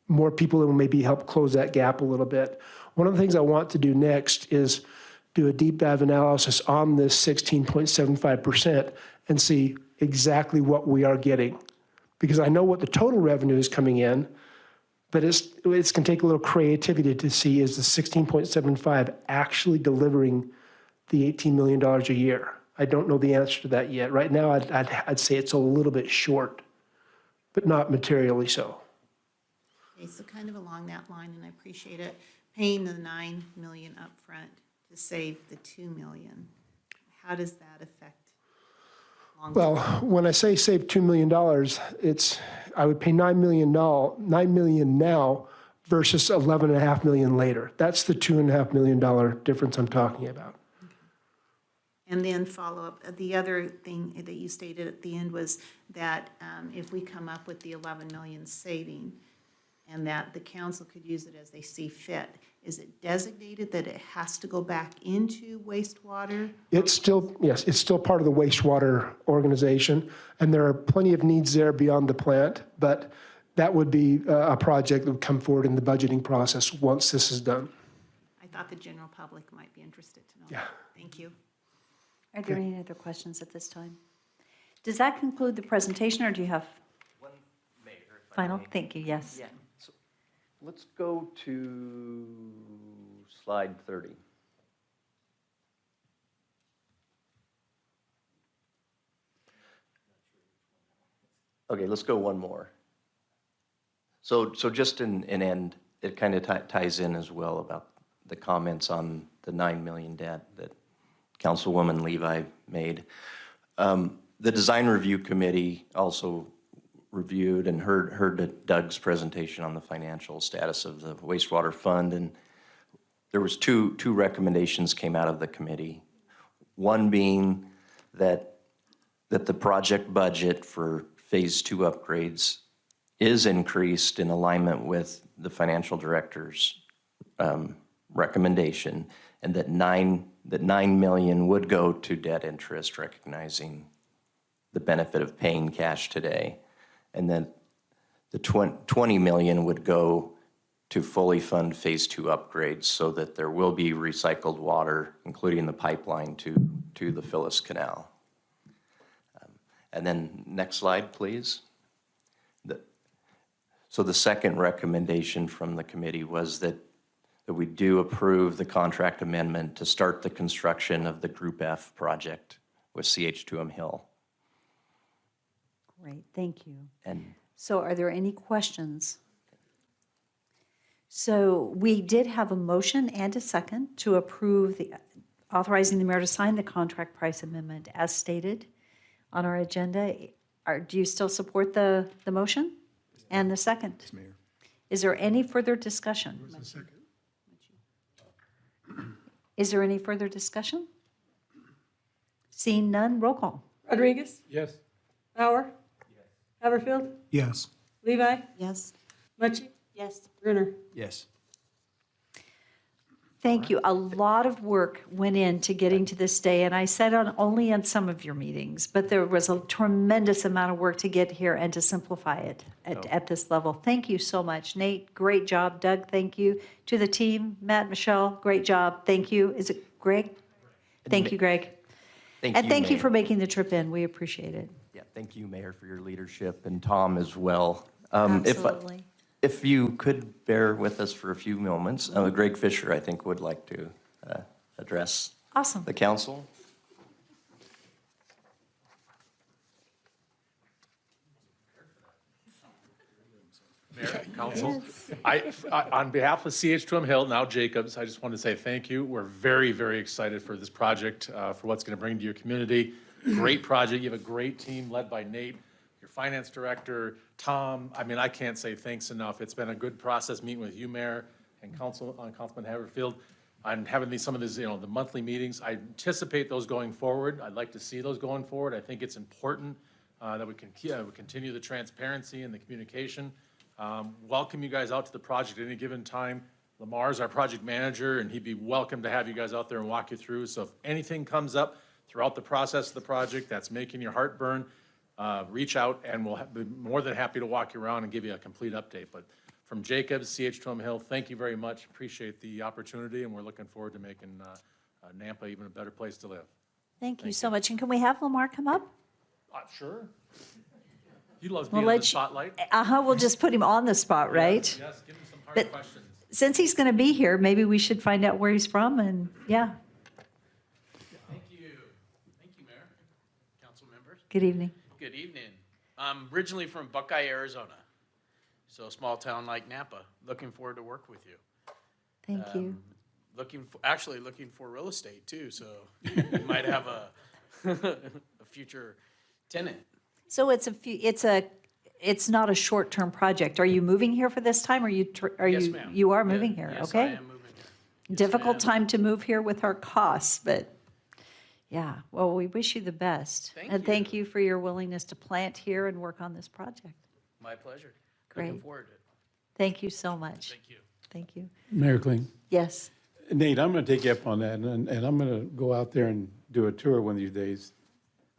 More people will maybe help close that gap a little bit. One of the things I want to do next is do a deep dive analysis on this 16.75% and see exactly what we are getting. Because I know what the total revenue is coming in, but it's going to take a little creativity to see, is the 16.75 actually delivering the $18 million a year? I don't know the answer to that yet. Right now, I'd say it's a little bit short, but not materially so. Okay, so kind of along that line, and I appreciate it, paying the $9 million upfront to save the $2 million, how does that affect Well, when I say save $2 million, I would pay $9 million now versus $11.5 million later. That's the $2.5 million difference I'm talking about. And then follow up, the other thing that you stated at the end was that if we come up with the 11 million saving and that the council could use it as they see fit, is it designated that it has to go back into wastewater? It's still, yes, it's still part of the wastewater organization, and there are plenty of needs there beyond the plant, but that would be a project that would come forward in the budgeting process once this is done. I thought the general public might be interested to know. Yeah. Thank you. Are there any other questions at this time? Does that conclude the presentation, or do you have final? Thank you, yes. Yeah. So let's go to slide 30. Okay, let's go one more. So just in end, it kind of ties in as well about the comments on the 9 million debt that Councilwoman Levi made. The Design Review Committee also reviewed and heard Doug's presentation on the financial status of the wastewater fund, and there was two recommendations came out of the committee. One being that the project budget for Phase 2 upgrades is increased in alignment with the financial director's recommendation, and that 9 million would go to debt interest, recognizing the benefit of paying cash today, and then the 20 million would go to fully fund Phase 2 upgrades so that there will be recycled water, including the pipeline to the Phyllis Canal. And then next slide, please. So the second recommendation from the committee was that we do approve the contract amendment to start the construction of the Group F project with CH2M Hill. Great, thank you. And So are there any questions? So we did have a motion and a second to approve authorizing the mayor to sign the contract price amendment as stated on our agenda. Do you still support the motion and the second? Yes, Mayor. Is there any further discussion? Is there any further discussion? Seeing none, roll call. Rodriguez? Yes. Bauer? Haverfield? Yes. Levi? Yes. Mucci? Yes. Brunner? Yes. Thank you. A lot of work went into getting to this day, and I said only on some of your meetings, but there was a tremendous amount of work to get here and to simplify it at this level. Thank you so much. Nate, great job. Doug, thank you. To the team, Matt, Michelle, great job. Thank you. Is it Greg? Thank you, Greg. And thank you Mayor. for making the trip in. We appreciate it. Yeah, thank you, Mayor, for your leadership, and Tom as well. Absolutely. If you could bear with us for a few moments, Greg Fisher, I think, would like to address Awesome. the council. Mayor, Council, on behalf of CH2M Hill, now Jacobs, I just want to say thank you. We're very, very excited for this project, for what's going to bring to your community. Great project. You have a great team led by Nate, your finance director, Tom. I mean, I can't say thanks enough. It's been a good process meeting with you, Mayor, and Councilman Haverfield. I'm having some of these, the monthly meetings. I anticipate those going forward. I'd like to see those going forward. I think it's important that we continue the transparency and the communication. Welcome you guys out to the project at any given time. Lamar's our project manager, and he'd be welcome to have you guys out there and walk you through. So if anything comes up throughout the process of the project that's making your heart burn, reach out, and we'll be more than happy to walk you around and give you a complete update. But from Jacobs, CH2M Hill, thank you very much. Appreciate the opportunity, and we're looking forward to making Nampa even a better place to live. Thank you so much. And can we have Lamar come up? Sure. He loves We'll being in let the you- spotlight. We'll just put him on the spot, right? Yes, give him some hard But- questions. Since he's going to be here, maybe we should find out where he's from and, yeah, Thank you. Thank you, Mayor, council members. good evening. Good evening. I'm originally from Buckeye, Arizona, so a small town like Napa. Looking forward to work with you. Thank you. Actually looking for real estate too, so you might have a future tenant. So it's not a short-term project. Are you moving here for this time, or Yes, ma'am. you are moving here? Yes, Okay. I am moving here. Difficult time to move here with our costs, but yeah, well, we wish you the best. And thank you for your willingness to plant here and work on this project. My pleasure. Great. Looking forward to it. Thank you so much. Thank you. Thank you. Mayor Kling. Yes. Nate, I'm going to take you up on that, and I'm going to go out there and do a tour one of these days,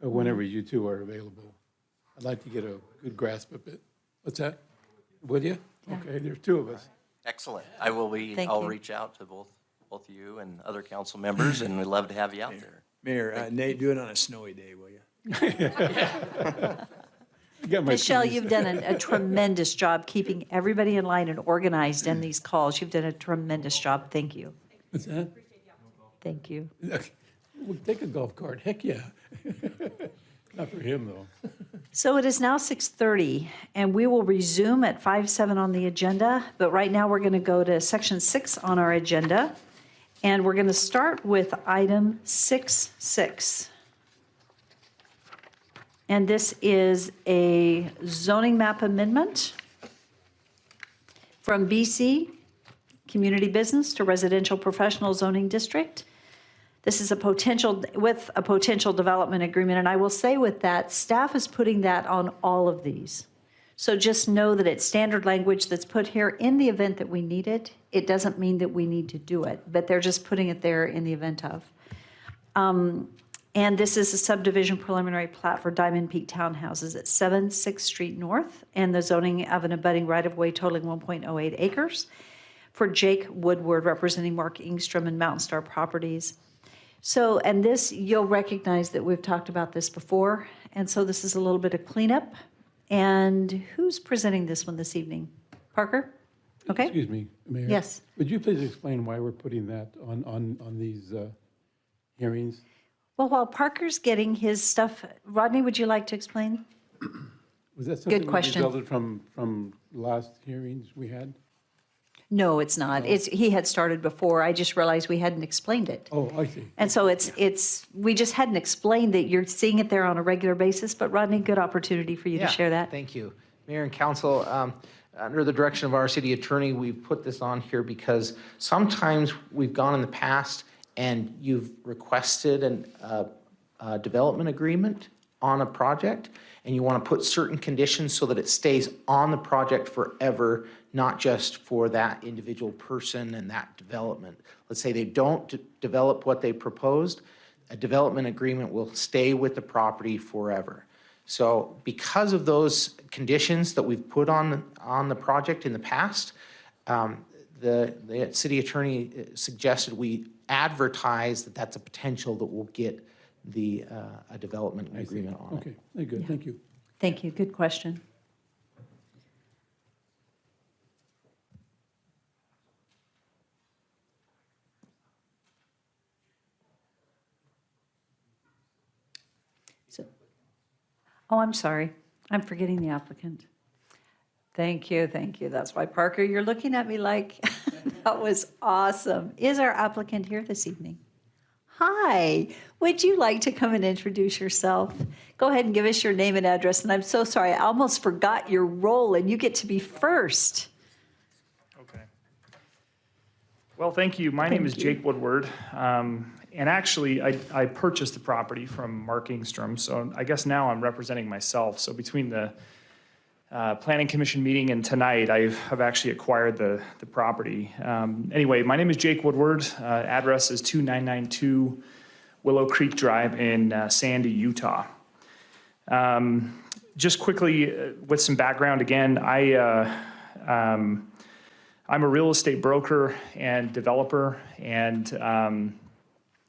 or whenever you two are available. I'd like to get a good grasp of it. What's that? Would you? Yeah. Okay, there's two of us. Excellent. I will be, Thank I'll you. reach out to both you and other council members, and we'd love to have you out there. Mayor, Nate, do it on a snowy day, will you? Michelle, you've done a tremendous job keeping everybody in line and organized in these calls. You've done a tremendous job. Thank you. What's that? Thank you. We'll take a golf cart, heck yeah. Not for him, though. So it is now 6:30, and we will resume at 5:07 on the agenda, but right now we're going to go to section 6 on our agenda, and we're going to start with item 6.6. And this is a zoning map amendment from BC Community Business to Residential Professional Zoning District. This is a potential development agreement, and I will say with that, staff is putting that on all of these. So just know that it's standard language that's put here in the event that we need it. It doesn't mean that we need to do it, but they're just putting it there in the event of. And this is a subdivision preliminary plat for Diamond Peak Townhouses at 7 6th Street North, and the zoning of an abutting right-of-way totaling 1.08 acres for Jake Woodward, representing Mark Ingstrom and Mountain Star Properties. So, and this, you'll recognize that we've talked about this before, and so this is a little bit of cleanup. And who's presenting this one this evening? Parker? Okay. Excuse me, Mayor. Yes. Would you please explain why we're putting that on these hearings? Well, while Parker's getting his stuff, Rodney, would you like to explain? Was that something that question. resulted from last hearings we had? No, it's not. He had started before. I just realized we hadn't explained it. Oh, I see. And so we just hadn't explained that you're seeing it there on a regular basis, but Rodney, good opportunity for you to share that. Thank you. Mayor and council, under the direction of our city attorney, we've put this on here because sometimes we've gone in the past and you've requested a development agreement on a project, and you want to put certain conditions so that it stays on the project forever, not just for that individual person and that development. Let's say they don't develop what they proposed, a development agreement will stay with the property forever. So because of those conditions that we've put on the project in the past, the city attorney suggested we advertise that that's a potential that we'll get a development agreement on it. Okay, very good, thank you. Thank you. Good question. Oh, I'm sorry. I'm forgetting the applicant. Thank you, thank you. That's why, Parker, you're looking at me like, that was awesome. Is our applicant here this evening? Hi, would you like to come and introduce yourself? Go ahead and give us your name and address. And I'm so sorry, I almost forgot your role, and you get to be first. Okay. Well, thank you. My name is Jake Woodward. And actually, I purchased the property from Mark Ingstrom, so I guess now I'm representing myself. So between the Planning Commission meeting and tonight, I've actually acquired the property. Anyway, my name is Jake Woodward. Address is 2992 Willow Creek Drive in Sandy, Utah. Just quickly, with some background again, I'm a real estate broker and developer, and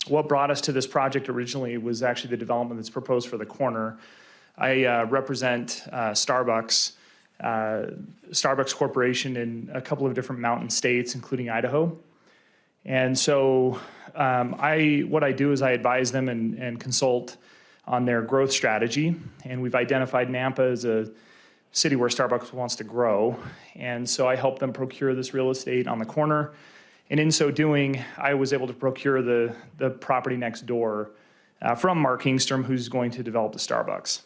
what brought us to this project originally was actually the development that's proposed for the corner. I represent Starbucks Corporation in a couple of different mountain states, including Idaho. And so what I do is I advise them and consult on their growth strategy. And we've identified Nampa as a city where Starbucks wants to grow. And so I help them procure this real estate on the corner. And in so doing, I was able to procure the property next door from Mark Ingstrom, who's going to develop the Starbucks.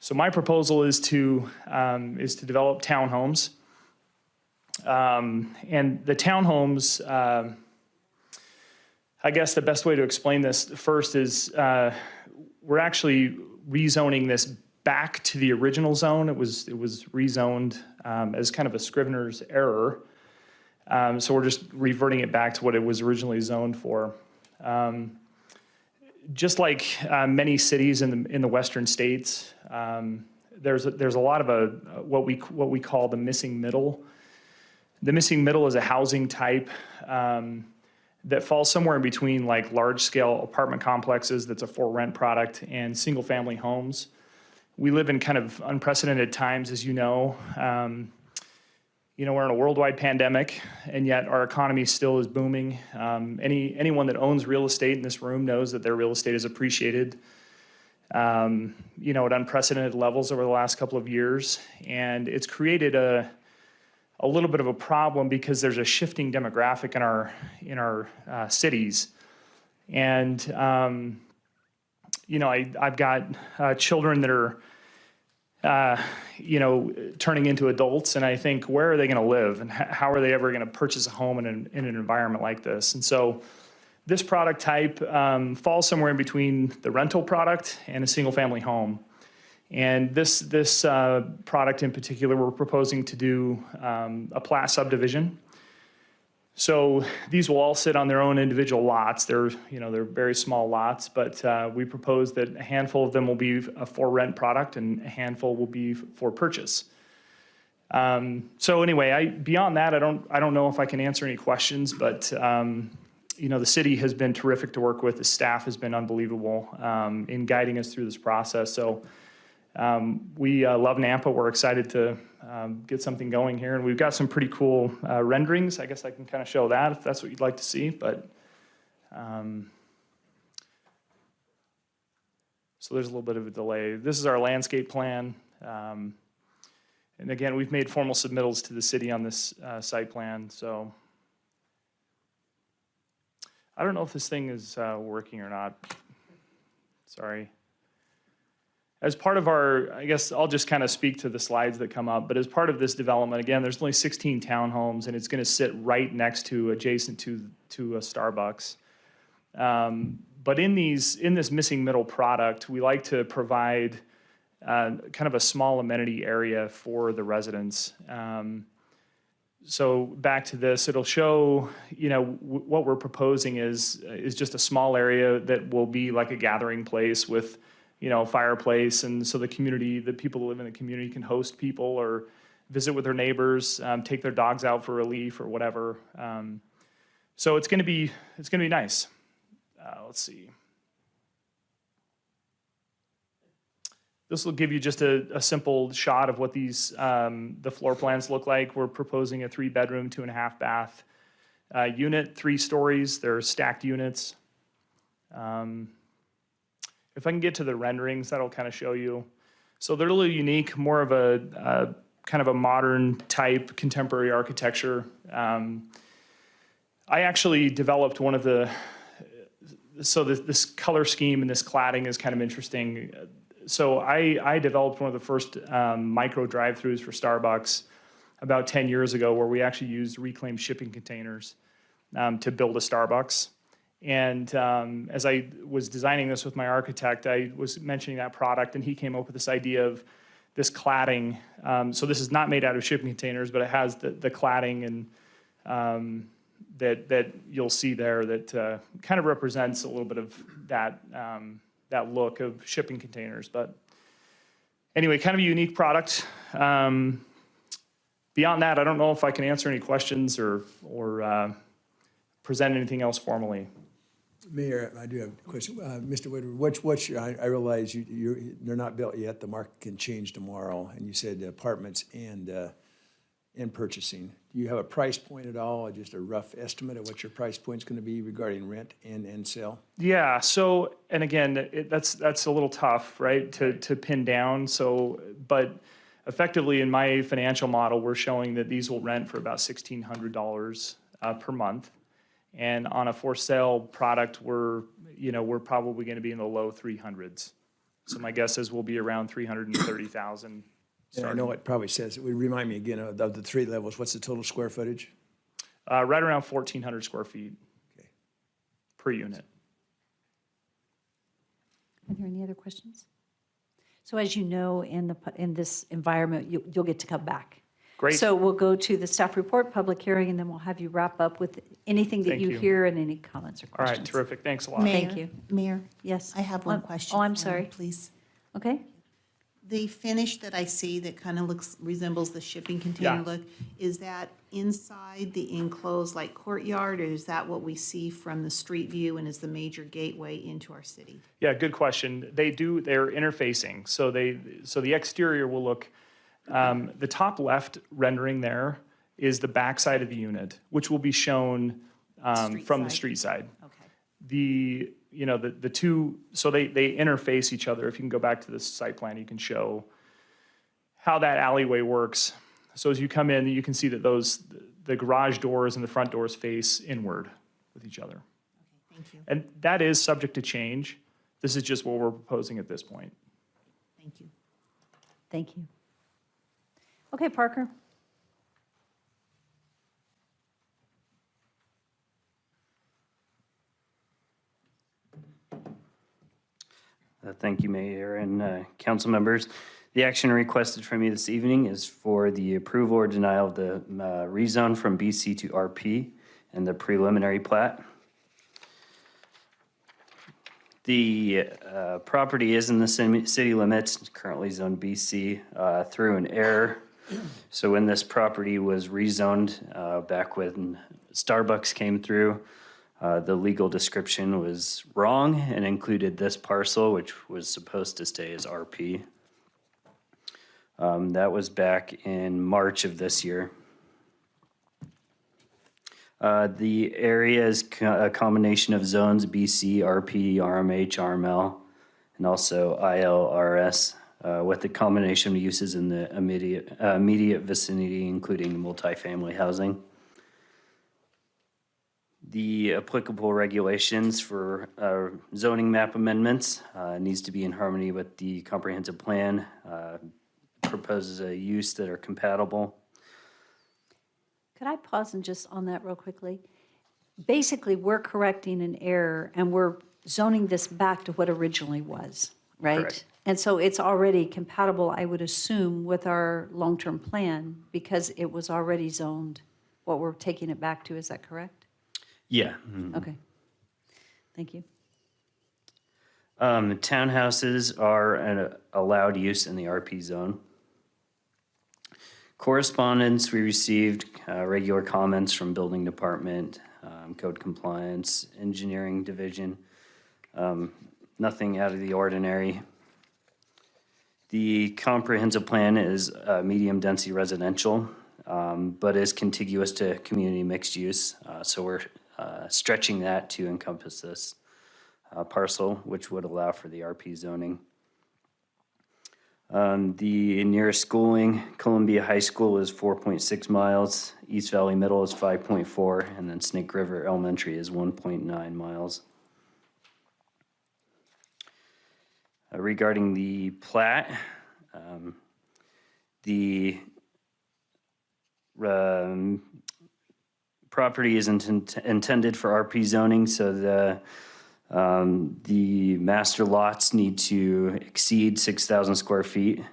So my proposal is to develop townhomes. And the townhomes, I guess the best way to explain this first is we're actually rezoning this back to the original zone. It was rezoned as kind of a Scrivener's error. So we're just reverting it back to what it was originally zoned for. Just like many cities in the western states, there's a lot of what we call the missing middle. The missing middle is a housing type that falls somewhere in between like large scale apartment complexes that's a for rent product and single family homes. We live in kind of unprecedented times, as you know. We're in a worldwide pandemic, and yet our economy still is booming. Anyone that owns real estate in this room knows that their real estate is appreciated, at unprecedented levels over the last couple of years. And it's created a little bit of a problem because there's a shifting demographic in our cities. And, I've got children that are turning into adults, and I think, where are they going to live, and how are they ever going to purchase a home in an environment like this? And so this product type falls somewhere in between the rental product and a single-family home. And this product in particular, we're proposing to do a plat subdivision. So these will all sit on their own individual lots. They're very small lots, but we propose that a handful of them will be a for rent product and a handful will be for purchase. So anyway, beyond that, I don't know if I can answer any questions, but the city has been terrific to work with. The staff has been unbelievable in guiding us through this process. So we love Nampa. We're excited to get something going here, and we've got some pretty cool renderings. I guess I can kind of show that if that's what you'd like to see. But so there's a little bit of a delay. This is our landscape plan, and again, we've made formal submittals to the city on this site plan. So I don't know if this thing is working or not. Sorry. As part of I guess I'll just kind of speak to the slides that come up, but as part of this development, again, there's only 16 townhomes, and it's going to sit right adjacent to a Starbucks. But in this missing middle product, we like to provide kind of a small amenity area for the residents. So back to this, it'll show, what we're proposing is just a small area that will be like a gathering place with fireplace, and so the people that live in the community can host people or visit with their neighbors, take their dogs out for relief or whatever. So it's going to be nice. Let's see. This will give you just a simple shot of what the floor plans look like. We're proposing a 3-bedroom, 2.5 bath unit, 3 stories. They're stacked units. If I can get to the renderings, that'll kind of show you. So they're a little unique, more of a kind of a modern type contemporary architecture. I actually developed one of this color scheme and this cladding is kind of interesting. So I developed one of the first micro drive-throughs for Starbucks about 10 years ago, where we actually used reclaimed shipping containers to build a Starbucks. And as I was designing this with my architect, I was mentioning that product, and he came up with this idea of this cladding. So this is not made out of shipping containers, but it has the cladding and that you'll see there that kind of represents a little bit of that look of shipping containers. But anyway, kind of a unique product. Beyond that, I don't know if I can answer any questions or present anything else formally. Mayor, I do have a question. Mr. Woodward, what's your, I realize they're not built yet. The market can change tomorrow. And you said apartments and purchasing. Do you have a price point at all, just a rough estimate of what your price point is going to be regarding rent and sale? Yeah, so, and again, that's a little tough, right, to pin down. So, but effectively in my financial model, we're showing that these will rent for about $1,600 per month. And on a for sale product, we're probably going to be in the low 300s. So my guess is we'll be around 330,000. And I know it probably says, it would remind me again of the 3 levels. What's the total square footage? Right around 1,400 square feet per unit. Are there any other questions? So as you know, in this environment, you'll get to come back. Great. So we'll go to the staff report, public hearing, and then we'll have you wrap up with anything that Thank you you. hear and any comments or All questions. right, terrific. Thanks a lot. Thank you. Mayor? Yes. I have one question. Oh, I'm for you, sorry. Please. Okay. The finish that I see that kind of resembles the shipping container Yeah. look, is that inside the enclosed like courtyard, or is that what we see from the street view and is the major gateway into our city? Yeah, good question. They're interfacing. So the exterior will look, the top left rendering there is the backside of the unit, which will be shown from the street side. Okay. The two, so they interface each other. If you can go back to the site plan, you can show how that alleyway works. So as you come in, you can see that the garage doors and the front doors face inward with each other. Okay, thank you. And that is subject to change. This is just what we're proposing at this point. Thank you. Thank you. Okay, Parker. Thank you, Mayor and council members. The action requested from you this evening is for the approval or denial of the rezone from BC to RP and the preliminary plat. The property is in the city limits, currently zoned BC through an error. So when this property was rezoned back when Starbucks came through, the legal description was wrong and included this parcel, which was supposed to stay as RP. That was back in March of this year. The area is a combination of zones, BC, RP, RMH, RML, and also ILRS, with a combination of uses in the immediate vicinity, including multifamily housing. The applicable regulations for zoning map amendments needs to be in harmony with the comprehensive plan, proposes a use that are compatible. Could I pause and just on that real quickly? Basically, we're correcting an error and we're zoning this back to what originally was, right? Correct. And so it's already compatible, I would assume, with our long-term plan because it was already zoned, what we're taking it back to, is that correct? Yeah. Okay. Thank you. Townhouses are an allowed use in the RP zone. Correspondence, we received regular comments from building department, code compliance, engineering division. Nothing out of the ordinary. The comprehensive plan is medium density residential, but is contiguous to community mixed use. So we're stretching that to encompass this parcel, which would allow for the RP zoning. The nearest schooling, Columbia High School is 4.6 miles, East Valley Middle is 5.4, and then Snake River Elementary is 1.9 miles. Regarding the plat, the property is intended for RP zoning, so the master lots need to exceed 6,000 square feet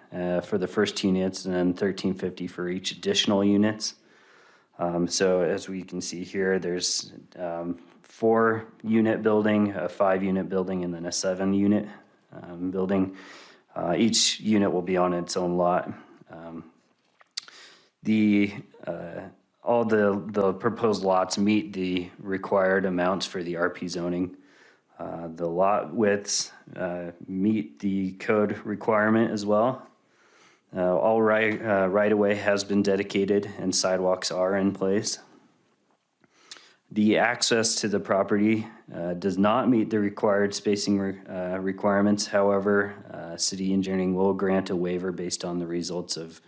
for the first units and then 1,350 for each additional units. So as we can see here, there's 4-unit building, a 5-unit building, and then a 7-unit building. Each unit will be on its own lot. All the proposed lots meet the required amounts for the RP zoning. The lot widths meet the code requirement as well. All right-of-way has been dedicated and sidewalks are in place. The access to the property does not meet the required spacing requirements. However, city engineering will grant a waiver based on the results of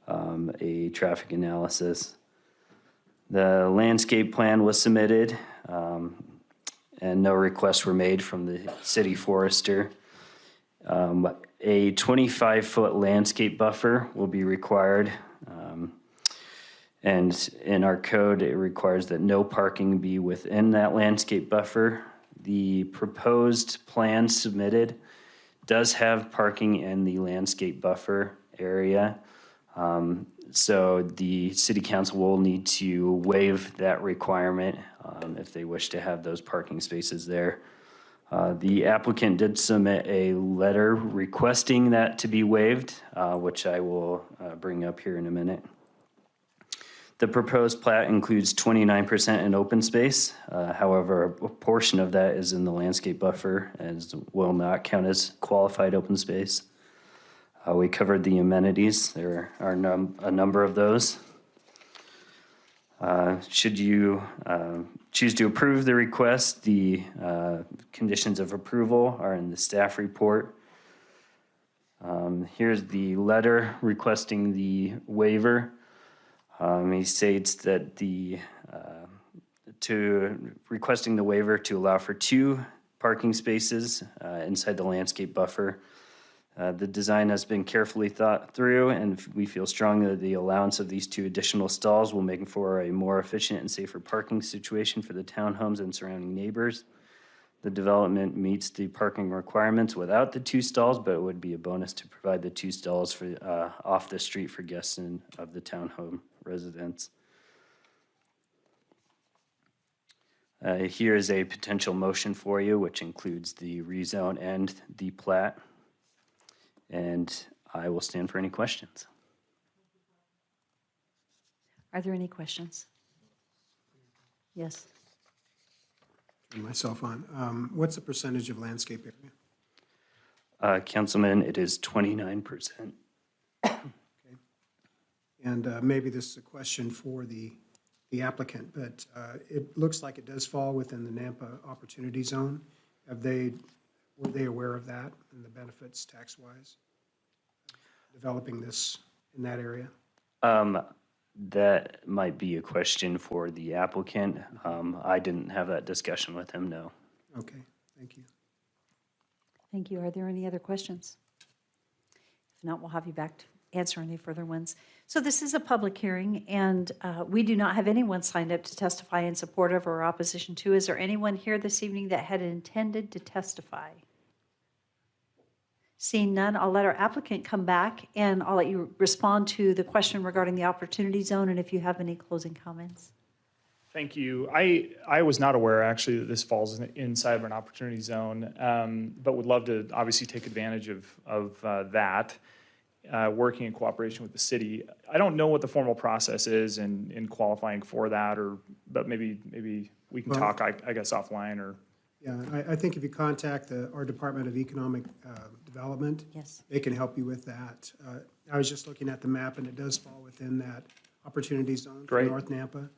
a traffic analysis. The landscape plan was submitted, and no requests were made from the city forester. A 25-foot landscape buffer will be required. And in our code, it requires that no parking be within that landscape buffer. The proposed plan submitted does have parking in the landscape buffer area. So the city council will need to waive that requirement if they wish to have those parking spaces there. The applicant did submit a letter requesting that to be waived, which I will bring up here in a minute. The proposed plat includes 29% in open space. However, a portion of that is in the landscape buffer and will not count as qualified open space. We covered the amenities. There are a number of those. Should you choose to approve the request, the conditions of approval are in the staff report. Here's the letter requesting the waiver. He states that requesting the waiver to allow for 2 parking spaces inside the landscape buffer. The design has been carefully thought through, and we feel strongly that the allowance of these 2 additional stalls will make for a more efficient and safer parking situation for the townhomes and surrounding neighbors. The development meets the parking requirements without the 2 stalls, but it would be a bonus to provide the 2 stalls for off the street for guests of the townhome residents. Here is a potential motion for you, which includes the rezone and the plat. And I will stand for any questions. Are there any questions? Yes. Turn myself on. What's the percentage of landscape area? Councilman, it is 29%. And maybe this is a question for the applicant, but it looks like it does fall within the Nampa Opportunity Zone. Were they aware of that and the benefits tax-wise, developing this in that area? That might be a question for the applicant. I didn't have that discussion with him, no. Okay, thank you. Thank you. Are there any other questions? If not, we'll have you back to answer any further ones. So this is a public hearing, and we do not have anyone signed up to testify in support of or opposition to. Is there anyone here this evening that had intended to testify? Seeing none, I'll let our applicant come back, and I'll let you respond to the question regarding the Opportunity Zone, and if you have any closing comments. Thank you. I was not aware, actually, that this falls inside of an Opportunity Zone, but would love to obviously take advantage of that, working in cooperation with the city. I don't know what the formal process is in qualifying for that, but maybe we can talk, I guess, offline or. Yeah, I think if you contact our Department of Economic Development, yes, they can help you with that. I was just looking at the map, and it does fall within that Opportunity Zone for Great. North Nampa.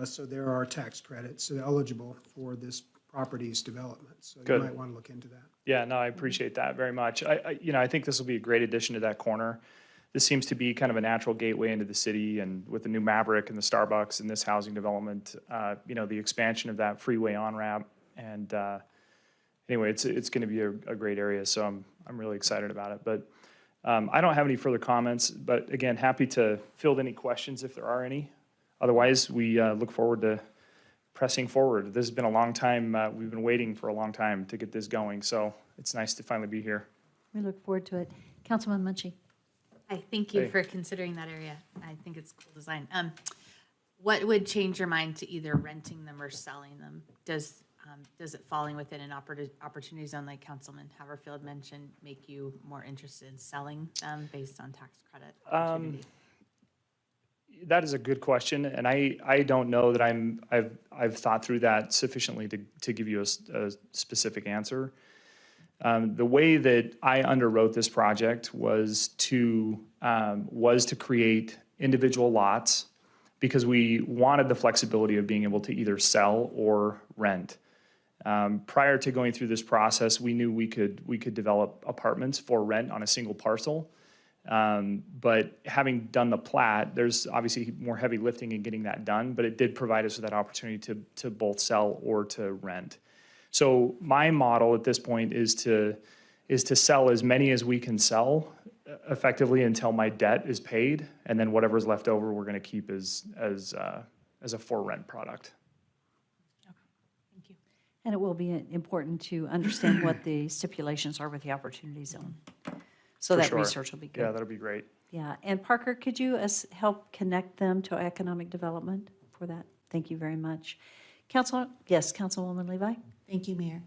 So there are tax credits eligible for this property's development. So Good. You might want to look into that. Yeah, no, I appreciate that very much. I think this will be a great addition to that corner. This seems to be kind of a natural gateway into the city, and with the new Maverick and the Starbucks and this housing development, the expansion of that freeway on-ramp. And anyway, it's going to be a great area, so I'm really excited about it. But I don't have any further comments, but again, happy to field any questions if there are any. Otherwise, we look forward to pressing forward. This has been a long time. We've been waiting for a long time to get this going, so it's nice to finally be here. We look forward to it. Councilman Munchie. Hi, thank you Hey. for considering that area. I think it's cool design. What would change your mind to either renting them or selling them? Does it falling within an opportunity zone like Councilman Haverfield mentioned make you more interested in selling them based on tax credit opportunity? That is a good question, and I don't know that I've thought through that sufficiently to give you a specific answer. The way that I underwrote this project was to create individual lots because we wanted the flexibility of being able to either sell or rent. Prior to going through this process, we knew we could develop apartments for rent on a single parcel. But having done the plat, there's obviously more heavy lifting in getting that done, but it did provide us with that opportunity to both sell or to rent. So my model at this point is to is to sell as many as we can sell effectively until my debt is paid, and then whatever's left over, we're going to keep as a for rent product. And it will be important to understand what the stipulations are with the Opportunity Zone. So For that sure. research will be good. Yeah, that'll be great. Yeah, and Parker, could you help connect them to economic development for that? Thank you very much. Yes, Councilwoman Levi? Thank you, Mayor.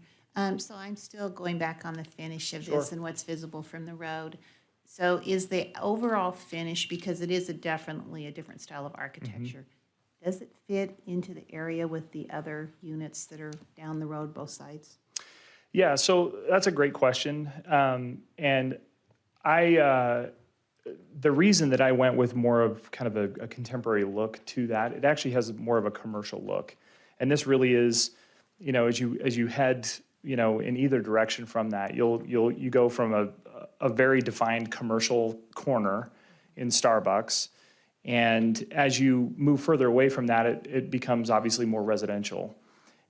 So I'm still going back on the finish of this and what's visible from the road. So is the overall finish, because it is definitely a different style of architecture, does it fit into the area with the other units that are down the road, both sides? Yeah, so that's a great question. And the reason that I went with more of kind of a contemporary look to that, it actually has more of a commercial look. And this really is, as you head, in either direction from that, you go from a very defined commercial corner in Starbucks. And as you move further away from that, it becomes obviously more residential.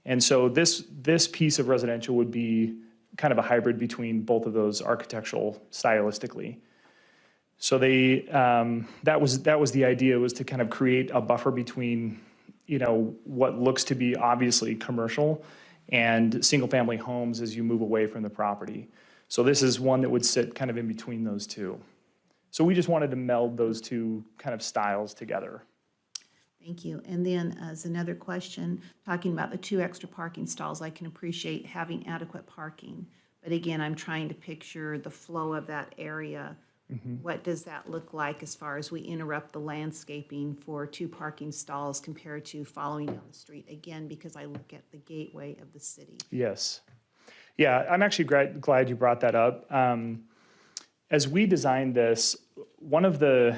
And so this piece of residential would be kind of a hybrid between both of those architectural stylistically. So that was the idea, was to kind of create a buffer between, what looks to be obviously commercial and single-family homes as you move away from the property. So this is one that would sit kind of in between those two. So we just wanted to meld those two kind of styles together. Thank you. And then as another question, talking about the 2 extra parking stalls, I can appreciate having adequate parking. But again, I'm trying to picture the flow of that area. What does that look like as far as we interrupt the landscaping for 2 parking stalls compared to following down the street? Again, because I look at the gateway of the city. Yes. Yeah, I'm actually glad you brought that up. As we designed this, one of the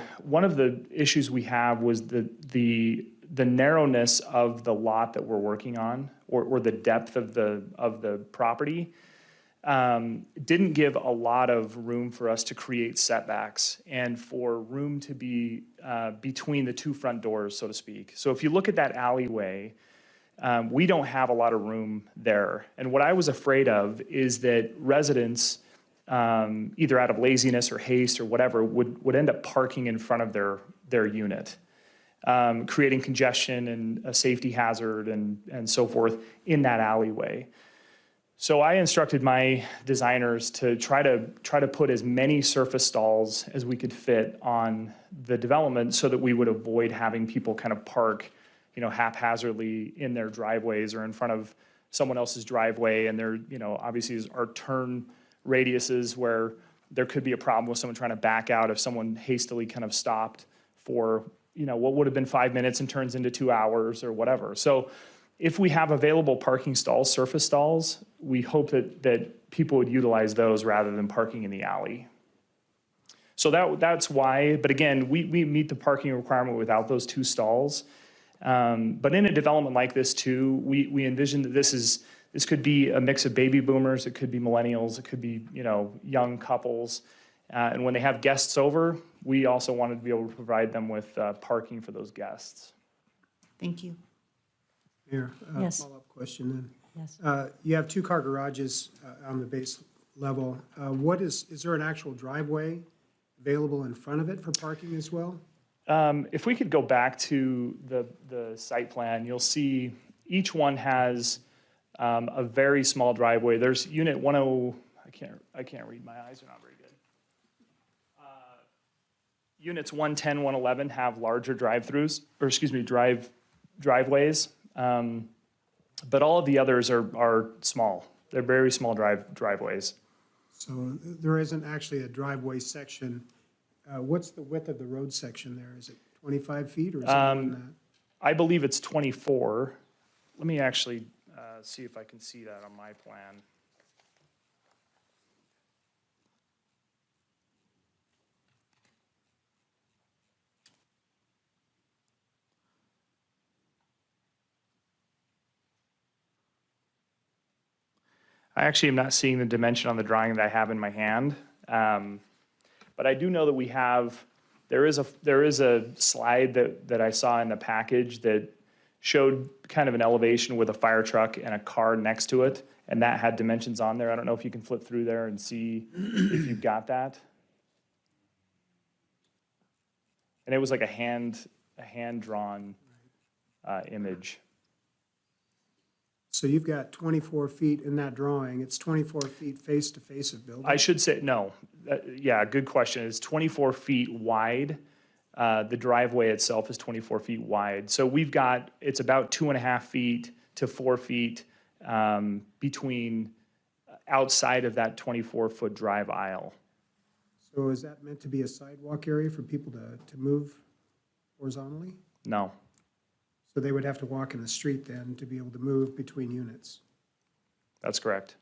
issues we have was the narrowness of the lot that we're working on, or the depth of the property. Didn't give a lot of room for us to create setbacks and for room to be between the 2 front doors, so to speak. So if you look at that alleyway, we don't have a lot of room there. And what I was afraid of is that residents, either out of laziness or haste or whatever, would end up parking in front of their unit, creating congestion and a safety hazard and so forth in that alleyway. So I instructed my designers to try to put as many surface stalls as we could fit on the development so that we would avoid having people kind of park, haphazardly in their driveways or in front of someone else's driveway. And there, obviously are turn radiuses where there could be a problem with someone trying to back out if someone hastily kind of stopped for, what would have been 5 minutes and turns into 2 hours or whatever. So if we have available parking stalls, surface stalls, we hope that people would utilize those rather than parking in the alley. So that's why, but again, we meet the parking requirement without those 2 stalls. But in a development like this too, we envision that this could be a mix of baby boomers, it could be millennials, it could be, young couples. And when they have guests over, we also wanted to be able to provide them with parking for those guests. Thank you. Mayor, Yes. follow-up question then. Yes. You have 2 car garages on the base level. Is there an actual driveway available in front of it for parking as well? If we could go back to the site plan, you'll see each one has a very small driveway. There's unit 10, I can't read, my eyes are not very good. Units 110, 111 have larger driveways. But all of the others are small. They're very small driveways. So there isn't actually a driveway section. What's the width of the road section there? Is it 25 feet or is it more than that? I believe it's 24. Let me actually see if I can see that on my plan. I actually am not seeing the dimension on the drawing that I have in my hand. But I do know that there is a slide that I saw in the package that showed kind of an elevation with a fire truck and a car next to it, and that had dimensions on there. I don't know if you can flip through there and see if you've got that. And it was like a hand-drawn image. So you've got 24 feet in that drawing. It's 24 feet face to face of building. I should say, no. Yeah, good question. It's 24 feet wide. The driveway itself is 24 feet wide. So we've got, it's about 2.5 feet to 4 feet between outside of that 24-foot drive aisle. So is that meant to be a sidewalk area for people to move horizontally? No. So they would have to walk in the street then to be able to move between units? That's correct.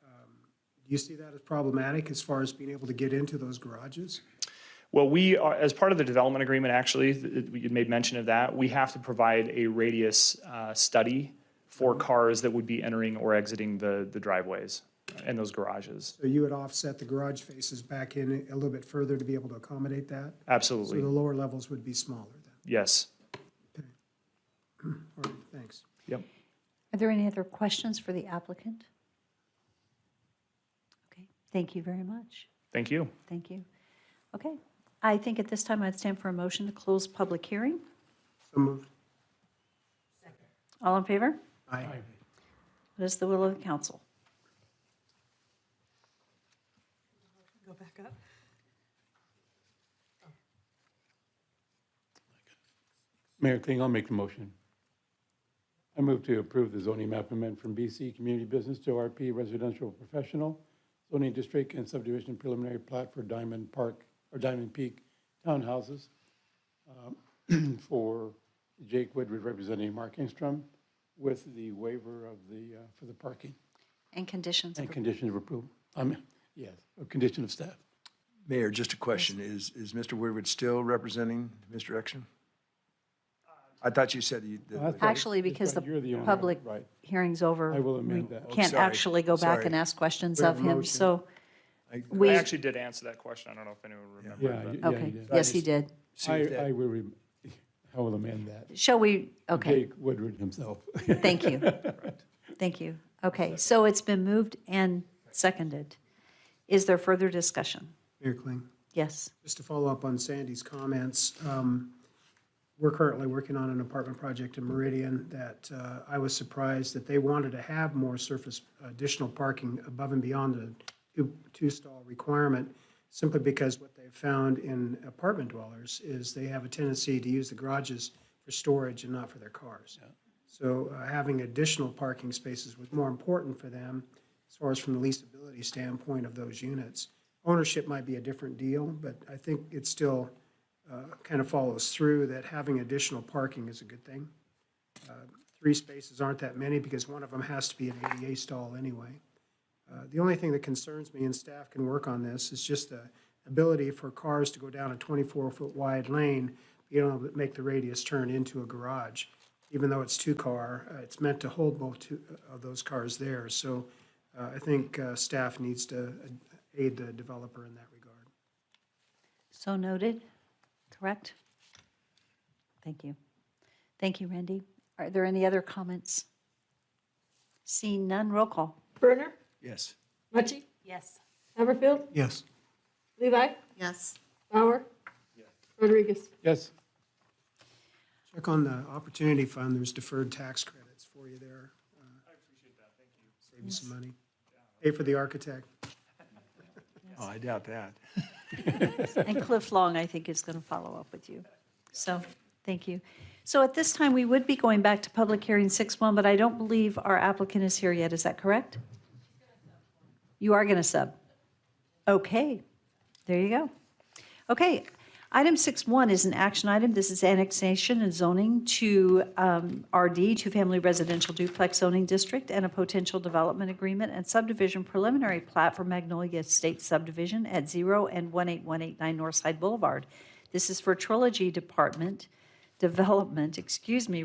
Do you see that as problematic as far as being able to get into those garages? Well, we are, as part of the development agreement, actually, you made mention of that, we have to provide a radius study for cars that would be entering or exiting the driveways and those garages. So you would offset the garage faces back in a little bit further to be able to accommodate that? Absolutely. So the lower levels would be smaller then? Yes. All right, thanks. Yep. Are there any other questions for the applicant? Okay, thank you very much. Thank you. Thank you. Okay, I think at this time I'd stand for a motion to close public hearing. So moved. All in favor? Aye. What is the will of the council? Go back up. Mayor King, I'll make the motion. I move to approve the zoning map amendment from BC Community Business to RP Residential Professional Zoning District and Subdivision Preliminary Plat for Diamond Park, or Diamond Peak Townhouses for Jake Woodward representing Mark Engstrom with the waiver of the, for the parking. And conditions of And conditions of approval. Yes, a condition of staff. Mayor, just a question. Is Mr. Woodward still representing Mr. Exton? I thought you said you. Actually, because You're the the owner, public right. hearing's over. I will amend that. We can't sorry, actually go back sorry. and ask questions We have of a him, motion. so I we, actually did answer that question. I don't know if anyone remembers. Yeah, okay, you did. yes, he did. See if that- I will amend that. Shall we, okay, Jake Woodward himself. thank you. Thank you. Okay, so it's been moved and seconded. Is there further discussion? Mayor Kling? Yes. Just to follow up on Sandy's comments, we're currently working on an apartment project in Meridian that I was surprised that they wanted to have more surface additional parking above and beyond the two-stall requirement, simply because what they've found in apartment dwellers is they have a tendency to use the garages for storage and not for their cars. So having additional parking spaces was more important for them as far as from the leasability standpoint of those units. Ownership might be a different deal, but I think it still kind of follows through that having additional parking is a good thing. 3 spaces aren't that many because one of them has to be an ADA stall anyway. The only thing that concerns me, and staff can work on this, is just the ability for cars to go down a 24-foot wide lane, you know, make the radius turn into a garage. Even though it's 2-car, it's meant to hold both of those cars there. So I think staff needs to aid the developer in that regard. So noted, correct? Thank you. Thank you, Randy. Are there any other comments? Seeing none, roll call. Berner? Yes. Mucci? Yes. Haverfield? Yes. Levi? Yes. Bauer? Rodriguez? Yes. Check on the Opportunity Fund. There's deferred tax credits for you there. I appreciate that. Thank you. Save you some money. Pay for the architect. Oh, I doubt that. And Cliff Long, I think, is going to follow up with you. So, thank you. So at this time, we would be going back to public hearing 6-1, but I don't believe our applicant is here yet. Is that correct? You are going to sub? Okay, there you go. Okay, item 6-1 is an action item. This is annexation and zoning to RD, two-family residential duplex zoning district, and a potential development agreement and subdivision preliminary plat for Magnolia Estates subdivision at 0 and 18189 Northside Boulevard. This is for Trilogy Development,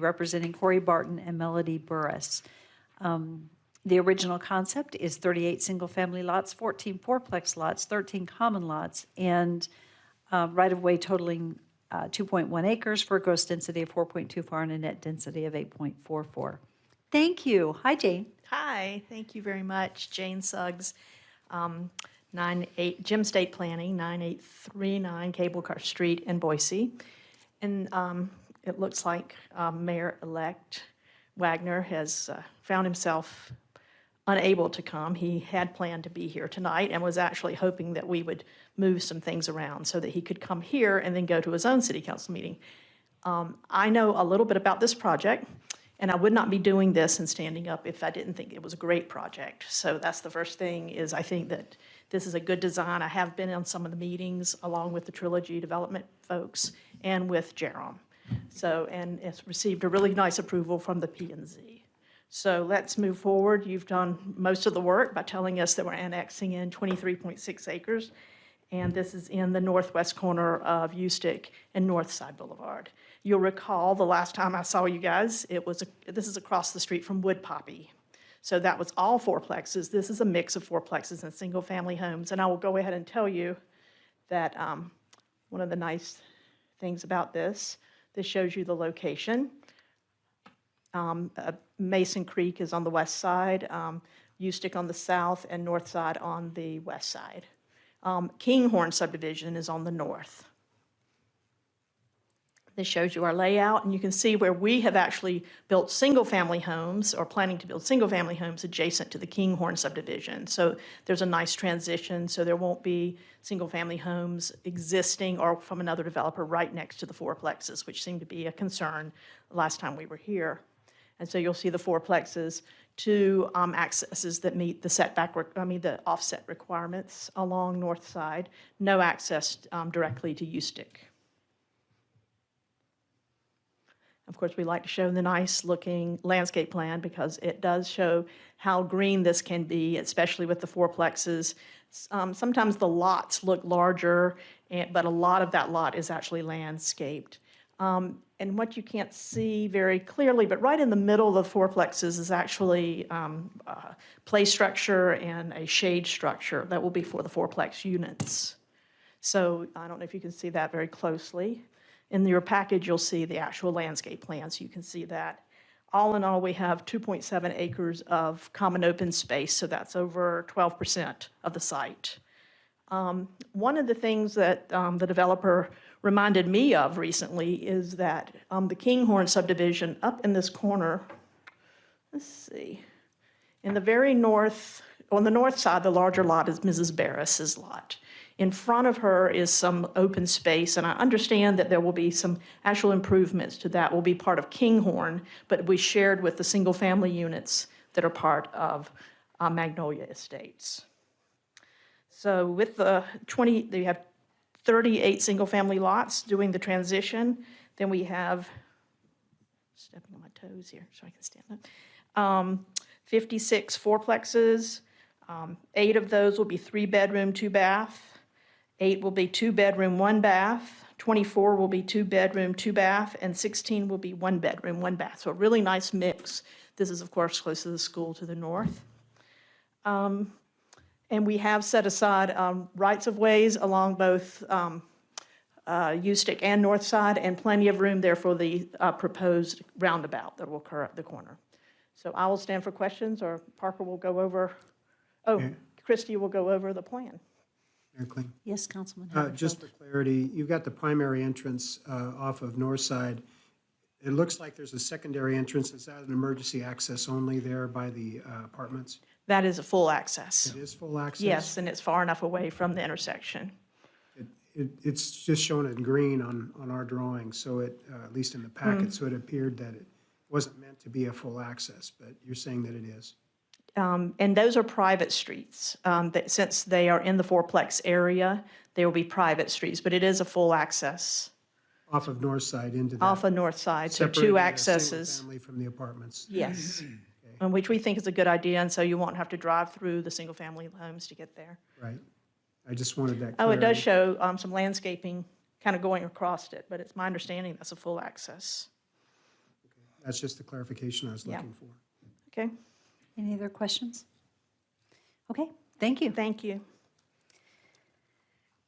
representing Corey Barton and Melody Burris. The original concept is 38 single-family lots, 14 fourplex lots, 13 common lots, and right-of-way totaling 2.1 acres for a gross density of 4.24 and a net density of 8.44. Thank you. Hi, Jane. Hi, thank you very much. Jane Suggs, Gem State Planning, 9839 Cable Car Street in Boise. And it looks like Mayor-elect Wagner has found himself unable to come. He had planned to be here tonight and was actually hoping that we would move some things around so that he could come here and then go to his own city council meeting. I know a little bit about this project, and I would not be doing this and standing up if I didn't think it was a great project. So that's the first thing, is I think that this is a good design. I have been on some of the meetings along with the Trilogy Development folks and with Jerome. So, and it's received a really nice approval from the P&Z. So let's move forward. You've done most of the work by telling us that we're annexing in 23.6 acres. And this is in the northwest corner of Ustick and Northside Boulevard. You'll recall the last time I saw you guys, this is across the street from Wood Poppy. So that was all fourplexes. This is a mix of fourplexes and single-family homes. And I will go ahead and tell you that one of the nice things about this shows you the location. Mason Creek is on the west side, Ustick on the south, and Northside on the west side. Kinghorn subdivision is on the north. This shows you our layout, and you can see where we have actually built single-family homes, or planning to build single-family homes adjacent to the Kinghorn subdivision. So there's a nice transition, so there won't be single-family homes existing or from another developer right next to the fourplexes, which seemed to be a concern last time we were here. And so you'll see the fourplexes, two accesses that meet the the offset requirements along north side, no access directly to Ustick. Of course, we like to show the nice looking landscape plan because it does show how green this can be, especially with the fourplexes. Sometimes the lots look larger, but a lot of that lot is actually landscaped. And what you can't see very clearly, but right in the middle of the fourplexes is actually play structure and a shade structure that will be for the fourplex units. So I don't know if you can see that very closely. In your package, you'll see the actual landscape plan, so you can see that. All in all, we have 2.7 acres of common open space, so that's over 12% of the site. One of the things that the developer reminded me of recently is that the Kinghorn subdivision up in this corner, let's see, in the very north, on the north side, the larger lot is Mrs. Barris's lot. In front of her is some open space, and I understand that there will be some actual improvements to that will be part of Kinghorn, but we shared with the single-family units that are part of Magnolia Estates. So with the they have 38 single-family lots doing the transition. Then we have, stepping on my toes here so I can stand up, 56 fourplexes. 8 of those will be 3-bedroom, 2-bath. 8 will be 2-bedroom, 1-bath. 24 will be 2-bedroom, 2-bath, and 16 will be 1-bedroom, 1-bath. So a really nice mix. This is, of course, close to the school to the north. And we have set aside rights-of-ways along both Ustick and North Side, and plenty of room there for the proposed roundabout that will occur at the corner. So I will stand for questions, or Parker will go over, Christie will go over the plan. Mayor Kling. Yes, Councilman Haverfield. Just for clarity, you've got the primary entrance off of North Side. It looks like there's a secondary entrance. Is that an emergency access only there by the apartments? That is a full access. It is full access? Yes, and it's far enough away from the intersection. It's just shown in green on our drawing, so it, at least in the packet, so it appeared that it wasn't meant to be a full access, but you're saying that it is. And those are private streets. That since they are in the fourplex area, they will be private streets, but it is a full access. Off of North Side into that. Off of North Side, so separating 2 the accesses. single family from the apartments. Yes, and which we think is a good idea, and so you won't have to drive through the single-family homes to get there. Right. I just wanted that Oh, it does clarity. show some landscaping kind of going across it, but it's my understanding that's a full access. That's just the clarification I was Yeah. looking for. Okay. Any other questions? Okay, thank you. Thank you.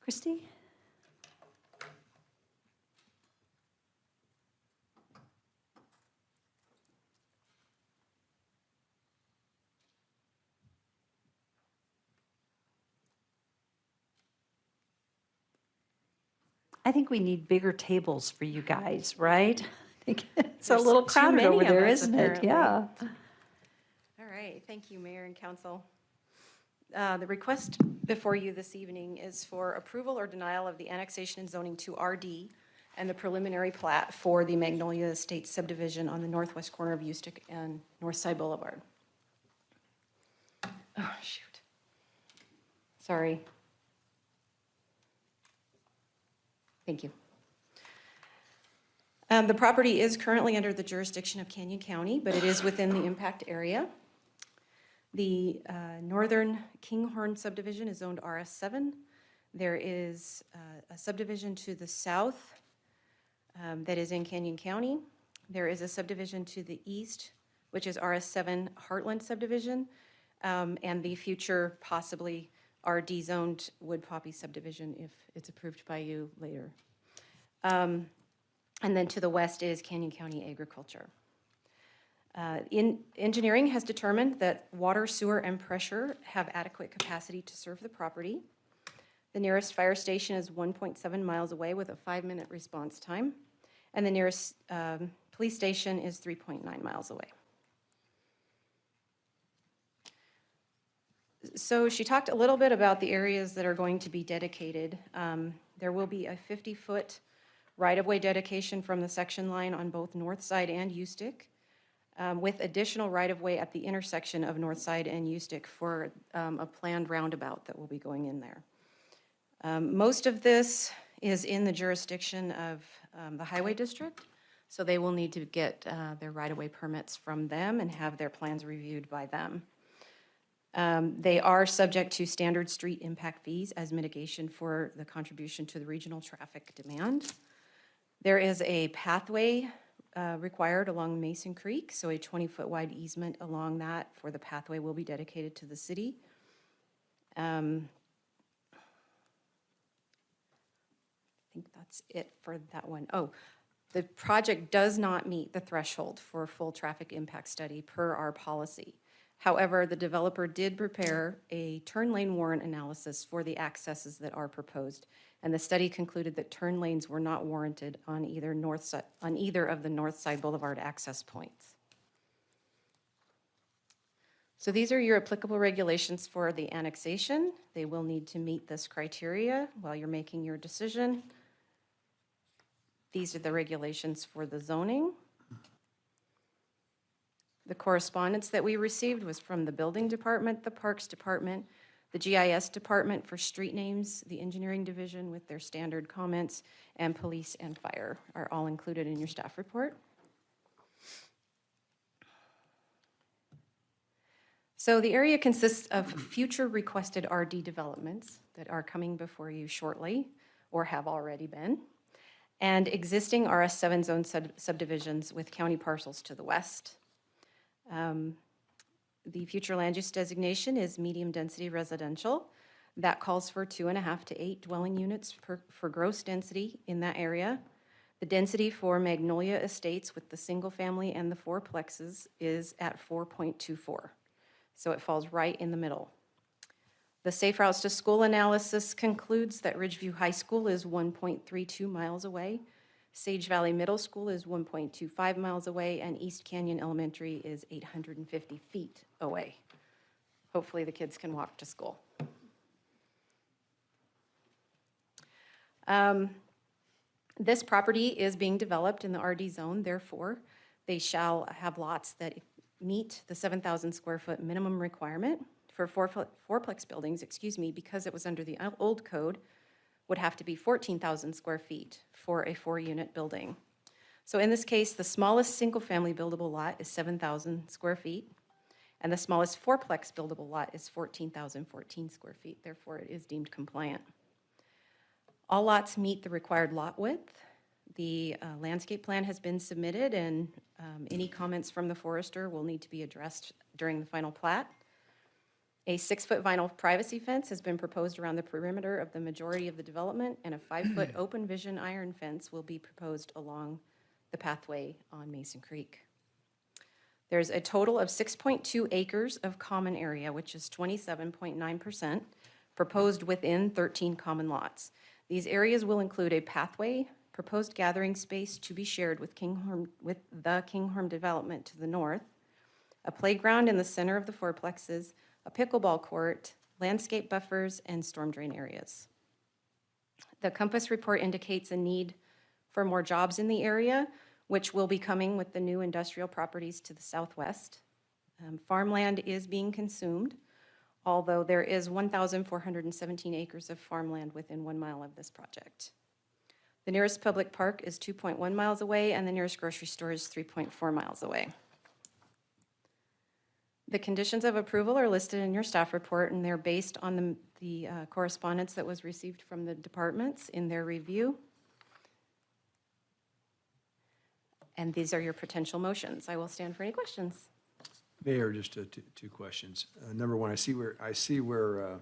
Christie? I think we need bigger tables for you guys, right? I think it's a There's little too crowded many over of there, us, isn't it? apparently. Yeah. All right, thank you, Mayor and Council. The request before you this evening is for approval or denial of the annexation and zoning to RD and the preliminary plat for the Magnolia Estates subdivision on the northwest corner of Eustic and Northside Boulevard. Oh, shoot. Sorry. Thank you. The property is currently under the jurisdiction of Canyon County, but it is within the impact area. The northern Kinghorn subdivision is zoned RS7. There is a subdivision to the south that is in Canyon County. There is a subdivision to the east, which is RS7 Heartland subdivision, and the future possibly RD zoned Wood Poppy subdivision if it's approved by you later. And then to the west is Canyon County Agriculture. Engineering has determined that water, sewer, and pressure have adequate capacity to serve the property. The nearest fire station is 1.7 miles away with a 5-minute response time, and the nearest police station is 3.9 miles away. So she talked a little bit about the areas that are going to be dedicated. There will be a 50-foot right-of-way dedication from the section line on both Northside and Eustic, with additional right-of-way at the intersection of Northside and Eustic for a planned roundabout that will be going in there. Most of this is in the jurisdiction of the Highway District, so they will need to get their right-of-way permits from them and have their plans reviewed by them. They are subject to standard street impact fees as mitigation for the contribution to the regional traffic demand. There is a pathway required along Mason Creek, so a 20-foot wide easement along that for the pathway will be dedicated to the city. I think that's it for that one. Oh, the project does not meet the threshold for a full traffic impact study per our policy. However, the developer did prepare a turn lane warrant analysis for the accesses that are proposed, and the study concluded that turn lanes were not warranted on either of the Northside Boulevard access points. So these are your applicable regulations for the annexation. They will need to meet this criteria while you're making your decision. These are the regulations for the zoning. The correspondence that we received was from the Building Department, the Parks Department, the GIS Department for street names, the Engineering Division with their standard comments, and Police and Fire are all included in your staff report. So the area consists of future requested RD developments that are coming before you shortly or have already been, and existing RS7 zone subdivisions with county parcels to the west. The future land use designation is medium density residential. That calls for 2.5 to 8 dwelling units for gross density in that area. The density for Magnolia Estates with the single family and the fourplexes is at 4.24. So it falls right in the middle. The Safe Routes to School analysis concludes that Ridgeview High School is 1.32 miles away. Sage Valley Middle School is 1.25 miles away, and East Canyon Elementary is 850 feet away. Hopefully the kids can walk to school. This property is being developed in the RD zone, therefore, they shall have lots that meet the 7,000 square foot minimum requirement for fourplex buildings, because it was under the old code, would have to be 14,000 square feet for a 4-unit building. So in this case, the smallest single-family buildable lot is 7,000 square feet, and the smallest fourplex buildable lot is 14,014 square feet. Therefore, it is deemed compliant. All lots meet the required lot width. The landscape plan has been submitted, and any comments from the forester will need to be addressed during the final plat. A 6-foot vinyl privacy fence has been proposed around the perimeter of the majority of the development, and a 5-foot open vision iron fence will be proposed along the pathway on Mason Creek. There's a total of 6.2 acres of common area, which is 27.9%, proposed within 13 common lots. These areas will include a pathway, proposed gathering space to be shared with the Kinghorn development to the north, a playground in the center of the fourplexes, a pickleball court, landscape buffers, and storm drain areas. The Compass report indicates a need for more jobs in the area, which will be coming with the new industrial properties to the southwest. Farmland is being consumed, although there is 1,417 acres of farmland within 1 mile of this project. The nearest public park is 2.1 miles away, and the nearest grocery store is 3.4 miles away. The conditions of approval are listed in your staff report, and they're based on the correspondence that was received from the departments in their review. And these are your potential motions. I will stand for any questions. Mayor, just two questions. Number one, I see where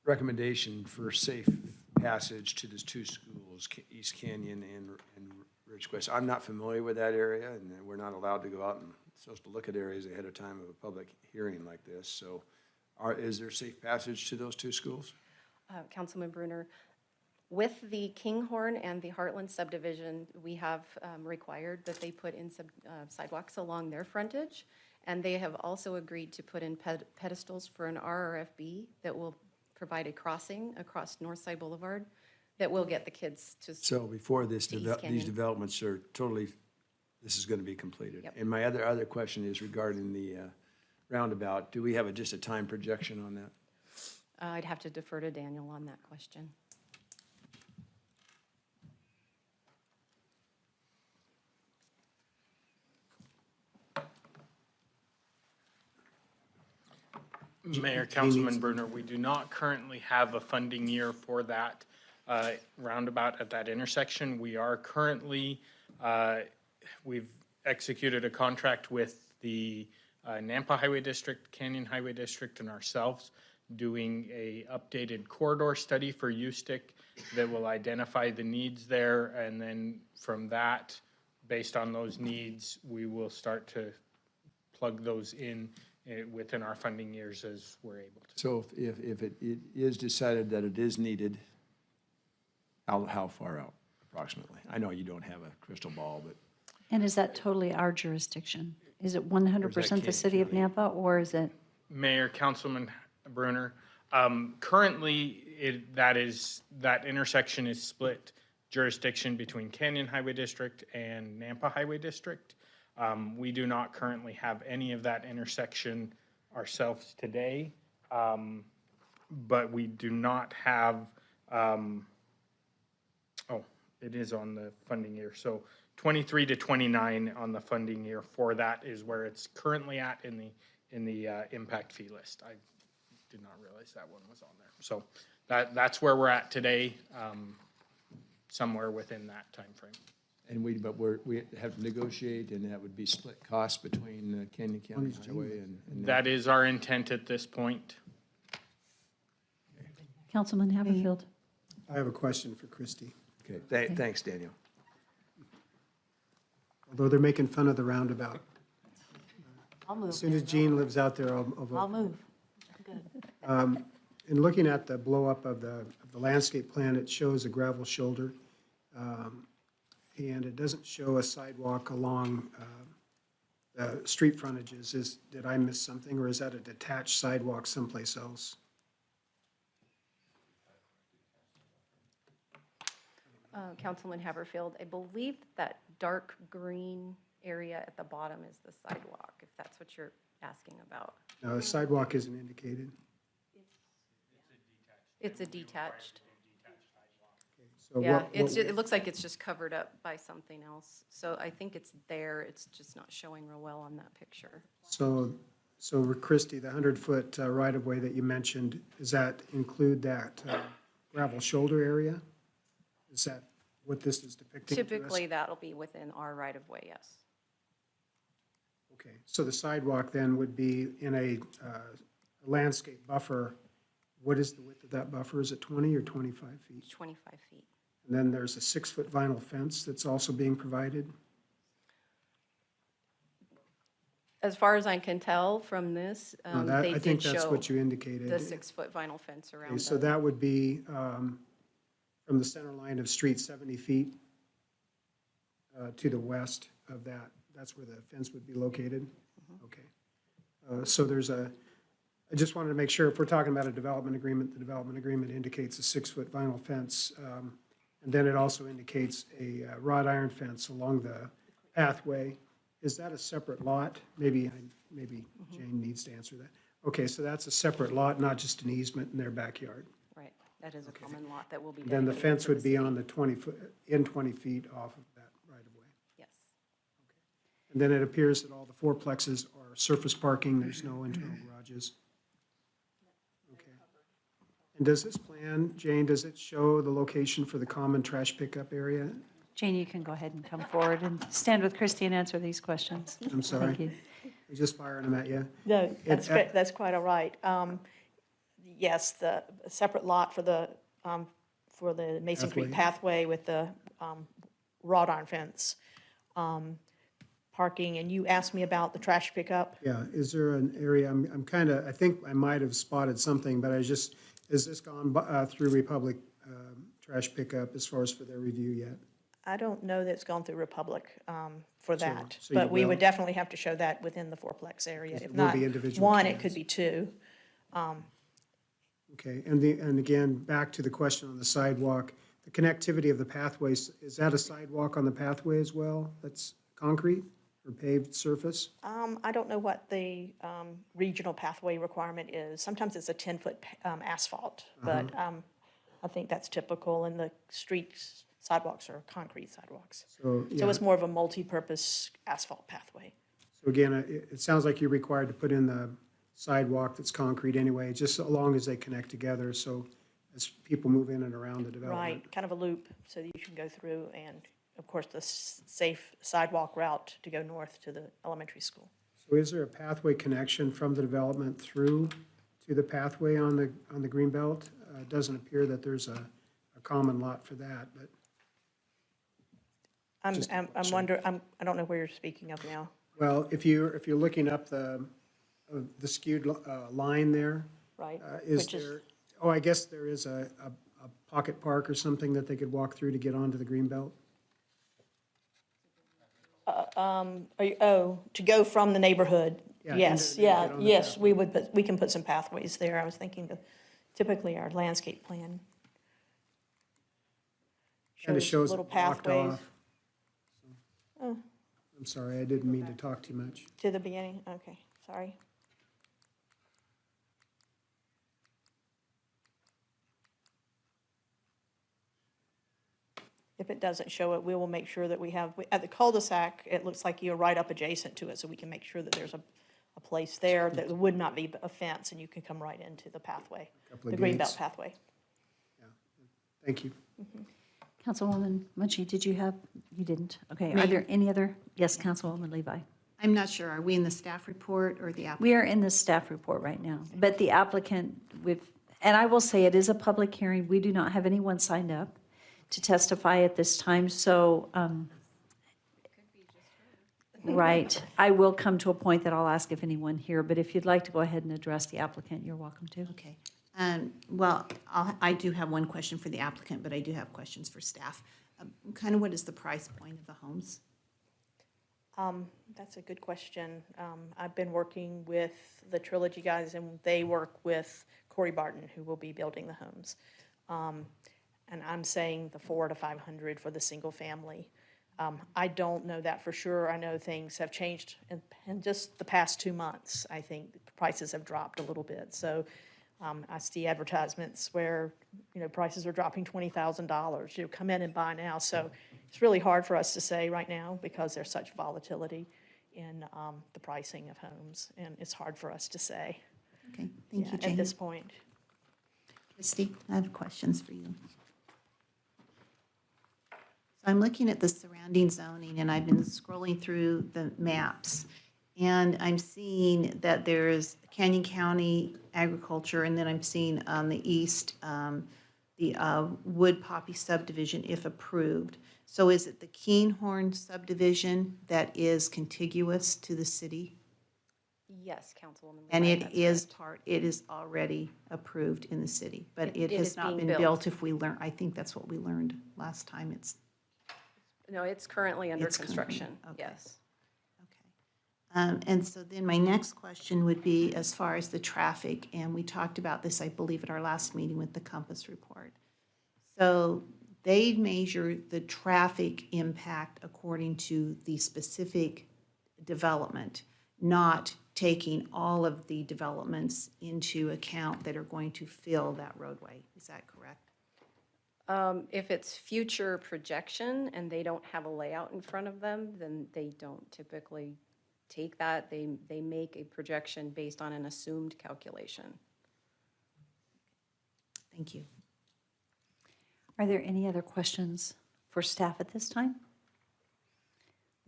recommendation for safe passage to those two schools, East Canyon and Ridgecrest. I'm not familiar with that area, and we're not allowed to go out and supposed to look at areas ahead of time of a public hearing like this. So is there safe passage to those two schools? Councilman Brunner, with the Kinghorn and the Heartland subdivision, we have required that they put in sidewalks along their frontage. And they have also agreed to put in pedestals for an RRFB that will provide a crossing across Northside Boulevard that will get the kids to. So before these Canyon. developments are totally, this is going to be completed. Yep. And my other question is regarding the roundabout. Do we have just a time projection on that? I'd have to defer to Daniel on that question. Mayor, Councilman Brunner, we do not currently have a funding year for that roundabout at that intersection. We are currently, we've executed a contract with the Nampa Highway District, Canyon Highway District, and ourselves doing a updated corridor study for USTIC that will identify the needs there. And then from that, based on those needs, we will start to plug those in within our funding years as we're able to. So if it is decided that it is needed, how far out approximately? I know you don't have a crystal ball, but. And is that totally our jurisdiction? Is it 100% the city of Nampa, or is it? Mayor, Councilman Brunner, currently that intersection is split jurisdiction between Canyon Highway District and Nampa Highway District. We do not currently have any of that intersection ourselves today, but we do not have, it is on the funding year. So 23 to 29 on the funding year for that is where it's currently at in the impact fee list. I did not realize that one was on there. So that's where we're at today, somewhere within that time frame. And we have to negotiate, and that would be split costs between Canyon County Highway and. That is our intent at this point. Councilman Haverfield? I have a question for Christie. Okay, thanks, Daniel. Although they're making fun of the roundabout. I'll move. As soon as Gene lives out there, I'll vote. I'll move. Good. In looking at the blow-up of the landscape plan, it shows a gravel shoulder. And it doesn't show a sidewalk along the street frontages. Did I miss something, or is that a detached sidewalk someplace else? Councilman Haverfield, I believe that dark green area at the bottom is the sidewalk, if that's what you're asking about. No, the sidewalk isn't indicated. It's a detached. So Yeah, it looks like it's just covered up by something else. So I think it's there, it's just not showing real well on that picture. So Christie, the 100-foot right-of-way that you mentioned, does that include that gravel shoulder area? Is that what this is depicting to us? Typically, that'll be within our right-of-way, yes. Okay, so the sidewalk then would be in a landscape buffer. What is the width of that buffer? Is it 20 or 25 feet? 25 feet. And then there's a 6-foot vinyl fence that's also being provided? As far as I can tell from this, they I think did that's show what you indicated. the 6-foot vinyl fence around. Okay, so that would be from the center line of street 70 feet to the west of that. That's where the fence would be located? Okay. So there's I just wanted to make sure, if we're talking about a development agreement, the development agreement indicates a 6-foot vinyl fence. And then it also indicates a wrought iron fence along the pathway. Is that a separate lot? Maybe Jane needs to answer that. Okay, so that's a separate lot, not just an easement in their backyard. Right, that is a common lot that will be Then the dedicated fence to the would be city. on the 20 feet off of that right of way. Yes. And then it appears that all the fourplexes are surface parking, there's no internal garages. Okay. And does this plan, Jane, does it show the location for the common trash pickup area? Jane, you can go ahead and come forward and stand with Christie and answer these questions. I'm sorry. Thank you. I'm just firing them at you. No, It- that's quite all right. Yes, the separate lot for the Mason Creek pathway with the wrought iron fence. Parking, and you asked me about the trash pickup. Yeah, is there an area, I'm kind of, I think I might have spotted something, but has this gone through Republic trash pickup as far as for their review yet? I don't know that it's gone through Republic for that, so you but we will? would definitely have to show that within the fourplex area. It If will not be individual one, it plans. could be two. Okay, and again, back to the question on the sidewalk, the connectivity of the pathways, is that a sidewalk on the pathway as well? That's concrete or paved surface? I don't know what the regional pathway requirement is. Sometimes it's a 10-foot asphalt, but I think that's typical, and the street sidewalks are concrete sidewalks. So, So yeah. it's more of a multi-purpose asphalt pathway. So again, it sounds like you're required to put in the sidewalk that's concrete anyway, just so long as they connect together, so as people move in and around the development. Right, kind of a loop, so that you can go through, and of course, the safe sidewalk route to go north to the elementary school. So is there a pathway connection from the development through to the pathway on the Greenbelt? It doesn't appear that there's a common lot for that, but I'm wondering, I don't know where you're speaking of now. well, if you're looking up the skewed line there, Right, is which is- there? Oh, I guess there is a pocket park or something that they could walk through to get onto the Greenbelt. To go from the neighborhood? Yeah, Yes, into the- yeah, get on the yes, we would, but we can put some pathways there. I was thinking of typically our landscape plan. Kind of shows it little blocked pathways. off. Oh, I'm sorry, I didn't mean to talk too much. to the beginning, okay, sorry. If it doesn't show it, we will make sure that we have, at the cul-de-sac, it looks like you're right up adjacent to it, so we can make sure that there's a place there that would not be a fence, and you can come right into the pathway, Couple the of Greenbelt gates. pathway. Thank you. Councilwoman Munchie, did you have, you didn't? Okay, are Mayor. there any other? Yes, Councilwoman Levi. I'm not sure, are we in the staff report or the applicant? We are in the staff report right now, but the applicant and I will say it is a public hearing. We do not have anyone signed up to testify at this time, so, right. I will come to a point that I'll ask if anyone here, but if you'd like to go ahead and address the applicant, you're welcome to. Okay. Well, I do have one question for the applicant, but I do have questions for staff. Kind of what is the price point of the homes? That's a good question. I've been working with the Trilogy guys, and they work with Corey Barton, who will be building the homes. And I'm saying the 400 to 500 for the single family. I don't know that for sure. I know things have changed in just the past 2 months. I think prices have dropped a little bit. So I see advertisements where, prices are dropping $20,000. Come in and buy now. So it's really hard for us to say right now because there's such volatility in the pricing of homes, and it's hard for us to say. Okay, thank you, Jane. At this point. Christy, I have questions for you. So I'm looking at the surrounding zoning, and I've been scrolling through the maps, and I'm seeing that there's Canyon County agriculture, and then I'm seeing on the east, the Wood Poppy subdivision, if approved. So is it the Keenhorn subdivision that is contiguous to the city? Yes, Councilwoman. And Levi, it that's is correct. it is already approved in the city, but It it is has not being been built. built if we learn, I think that's what we learned last time. No, it's currently under It's currently- construction, okay. yes. And so then my next question would be as far as the traffic, and we talked about this, I believe, at our last meeting with the Compass report. So they measure the traffic impact according to the specific development, not taking all of the developments into account that are going to fill that roadway. Is that correct? If it's future projection and they don't have a layout in front of them, then they don't typically take that. They make a projection based on an assumed calculation. Thank you. Are there any other questions for staff at this time?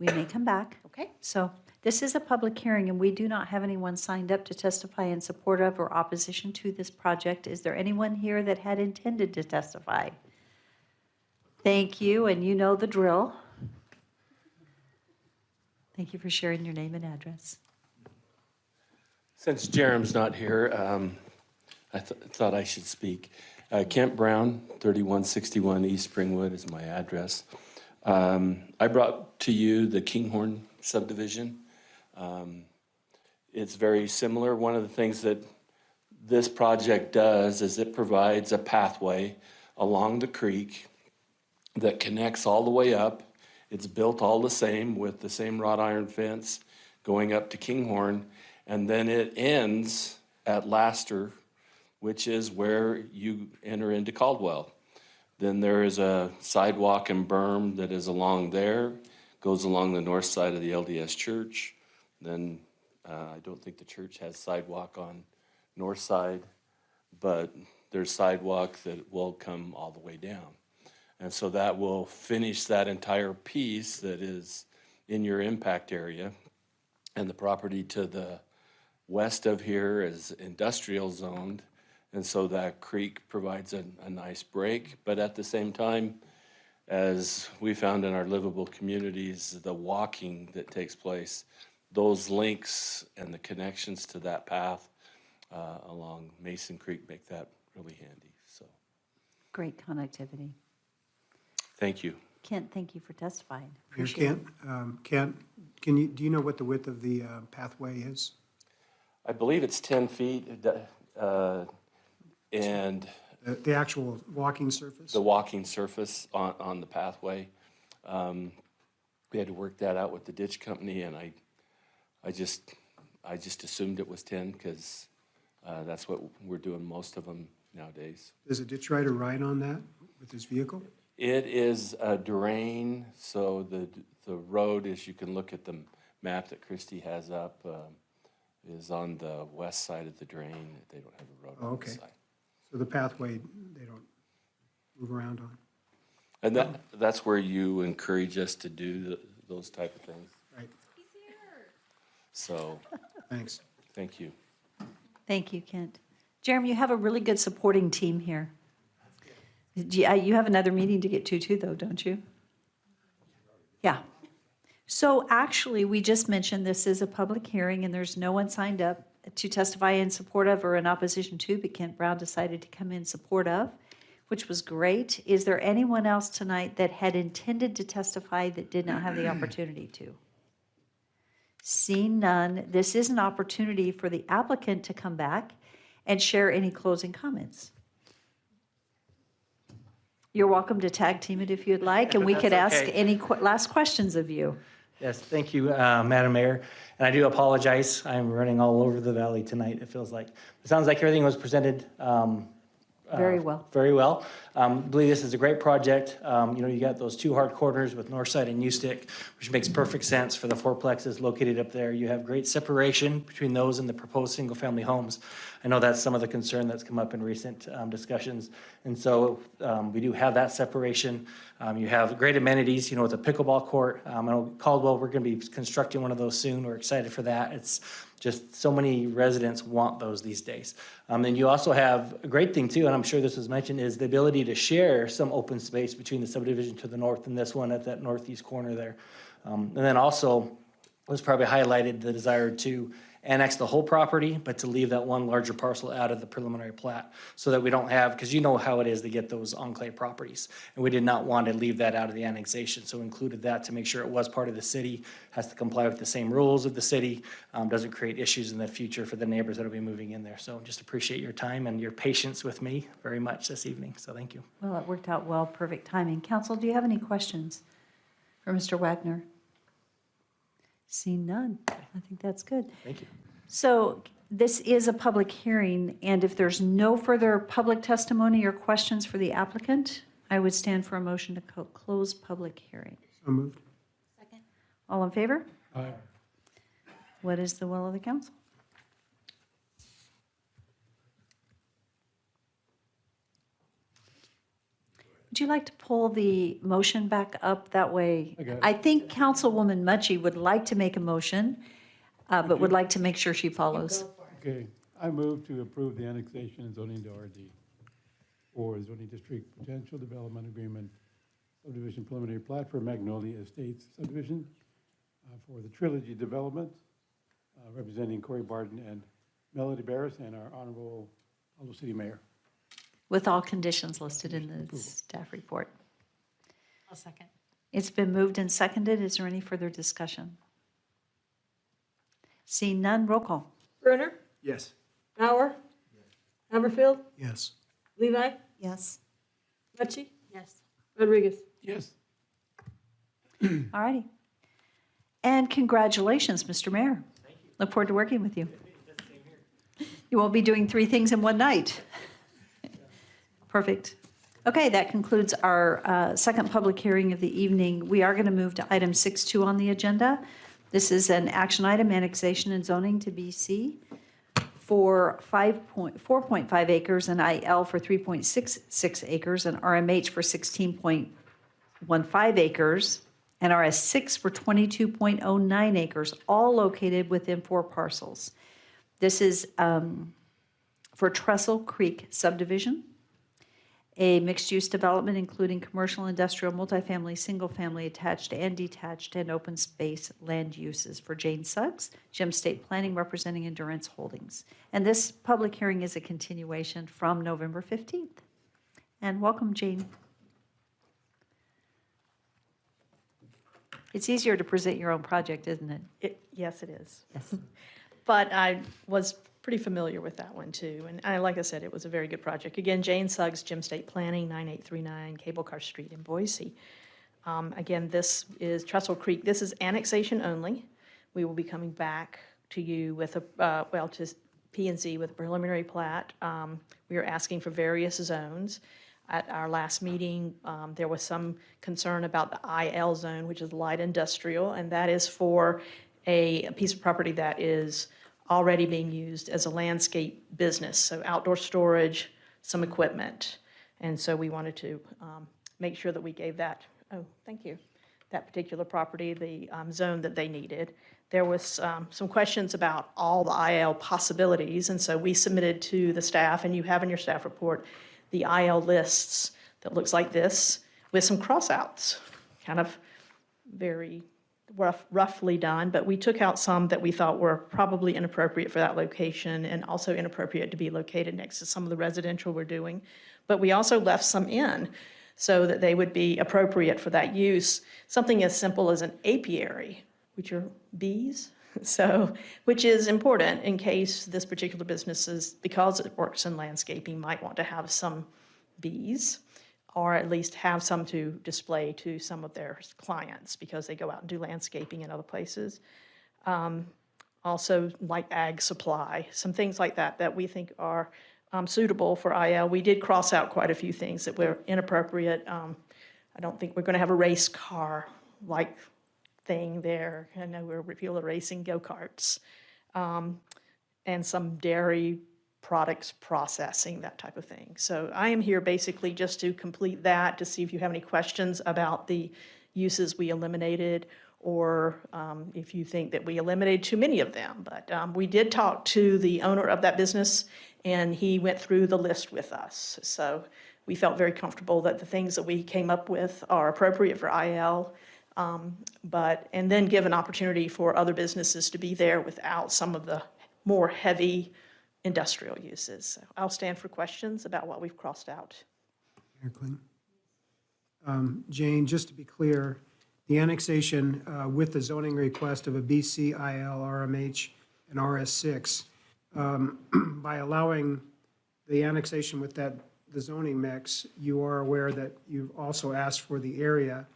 We may come back. Okay. So this is a public hearing, and we do not have anyone signed up to testify in support of or opposition to this project. Is there anyone here that had intended to testify? Thank you, and you know the drill. Thank you for sharing your name and address. Since Jerem's not here, I thought I should speak. Kent Brown, 3161 East Springwood is my address. I brought to you the Kinghorn subdivision. It's very similar. One of the things that this project does is it provides a pathway along the creek that connects all the way up. It's built all the same with the same wrought iron fence going up to Kinghorn, and then it ends at Laster, which is where you enter into Caldwell. Then there is a sidewalk and berm that is along there, goes along the north side of the LDS church. Then I don't think the church has sidewalk on north side, but there's sidewalk that will come all the way down. And so that will finish that entire piece that is in your impact area. And the property to the west of here is industrial zoned. And so that creek provides a nice break. But at the same time, as we found in our livable communities, the walking that takes place, those links and the connections to that path along Mason Creek make that really handy. So Great connectivity. thank you. Kent, thank you for testifying. Mayor Appreciate it. Kent, do you know what the width of the pathway is? I believe it's 10 feet, and The actual walking surface? the walking surface on the pathway. We had to work that out with the ditch company, and I just assumed it was 10 because that's what we're doing most of them nowadays. Does a ditch rider ride on that with his vehicle? It is a drain, so the road, as you can look at the map that Christie has up, is on the west side of the drain. They don't have a road Oh, on okay. the side. So the pathway, they don't move around on? And that's where you encourage us to do those type of things. Right. So, Thanks. thank you. Thank you, Kent. Jeremy, you have a really good supporting team here. You have another meeting to get to too, though, don't you? Yeah. So actually, we just mentioned this is a public hearing and there's no one signed up to testify in support of or in opposition to, but Kent Brown decided to come in support of, which was great. Is there anyone else tonight that had intended to testify that did not have the opportunity to? Seeing none, this is an opportunity for the applicant to come back and share any closing comments. You're welcome to tag team it if you'd like, and we could That's ask okay. any last questions of you. Yes, thank you, Madam Mayor. And I do apologize. I'm running all over the valley tonight, it feels like. It sounds like everything was presented Very well. very well. I believe this is a great project. You got those two hard corners with Northside and Ustick, which makes perfect sense for the fourplexes located up there. You have great separation between those and the proposed single-family homes. I know that's some of the concern that's come up in recent discussions. And so we do have that separation. You have great amenities, with a pickleball court. I know Caldwell, we're going to be constructing one of those soon. We're excited for that. It's just so many residents want those these days. And you also have a great thing too, and I'm sure this was mentioned, is the ability to share some open space between the subdivision to the north and this one at that northeast corner there. And then also was probably highlighted the desire to annex the whole property, but to leave that one larger parcel out of the preliminary plat so that we don't have, because you know how it is to get those enclave properties. And we did not want to leave that out of the annexation, so included that to make sure it was part of the city, has to comply with the same rules of the city, doesn't create issues in the future for the neighbors that will be moving in there. So just appreciate your time and your patience with me very much this evening, so thank you. Well, it worked out well, perfect timing. Council, do you have any questions for Mr. Wagner? See none. I think that's good. Thank you. So this is a public hearing, and if there's no further public testimony or questions for the applicant, I would stand for a motion to close public hearing. So moved. All in favor? Aye. What is the will of the council? Would you like to pull the motion back up that way? I got it. I think Councilwoman Mutchie would like to make a motion, but would like to make sure she follows. Okay, I move to approve the annexation and zoning to RD or zoning district potential development agreement subdivision preliminary plat for Magnolia Estates subdivision for the Trilogy Development, representing Corey Barton and Melody Barris and our Honorable Aldo City Mayor. With all conditions listed in the staff report. I'll second. It's been moved and seconded. Is there any further discussion? Seeing none, roll call. Brunner? Yes. Bauer? Haverfield? Yes. Levi? Yes. Mucci? Yes. Rodriguez? Yes. All righty. And congratulations, Mr. Mayor. Thank you. Look forward to working with you. You won't be doing 3 things in one night. Perfect. Okay, that concludes our second public hearing of the evening. We are going to move to item 6.2 on the agenda. This is an action item, annexation and zoning to BC for 4.5 acres and IL for 3.66 acres and RMH for 16.15 acres and RS6 for 22.09 acres, all located within 4 parcels. This is for Trestle Creek subdivision, a mixed-use development including commercial, industrial, multifamily, single-family, attached and detached, and open space land uses for Jane Suggs, Gem State Planning representing Endurance Holdings. And this public hearing is a continuation from November 15th. And welcome, Jane. It's easier to present your own project, isn't it? Yes, it is. Yes. But I was pretty familiar with that one too. And like I said, it was a very good project. Again, Jane Suggs, Gem State Planning, 9839 Cable Car Street in Boise. Again, this is Trestle Creek. This is annexation only. We will be coming back to you with to P&Z with a preliminary plat. We are asking for various zones. At our last meeting, there was some concern about the IL zone, which is light industrial, and that is for a piece of property that is already being used as a landscape business, so outdoor storage, some equipment. And so we wanted to make sure that we gave that, that particular property the zone that they needed. There was some questions about all the IL possibilities, and so we submitted to the staff, and you have in your staff report, the IL lists that looks like this with some crossouts, kind of very roughly done, but we took out some that we thought were probably inappropriate for that location and also inappropriate to be located next to some of the residential we're doing. But we also left some in so that they would be appropriate for that use. Something as simple as an apiary, which are bees, which is important in case this particular business is, because it works in landscaping, might want to have some bees, or at least have some to display to some of their clients because they go out and do landscaping in other places. Also, like ag supply, some things like that that we think are suitable for IL. We did cross out quite a few things that were inappropriate. I don't think we're going to have a race car-like thing there. I know people are racing go-karts. And some dairy products processing, that type of thing. So I am here basically just to complete that, to see if you have any questions about the uses we eliminated, or if you think that we eliminated too many of them. But we did talk to the owner of that business, and he went through the list with us. So we felt very comfortable that the things that we came up with are appropriate for IL, and then give an opportunity for other businesses to be there without some of the more heavy industrial uses. So I'll stand for questions about what we've crossed out. Mayor Kling. Jane, just to be clear, the annexation with the zoning request of a BC, IL, RMH, and RS6, by allowing the annexation with the zoning mix, you are aware that you've also asked for the area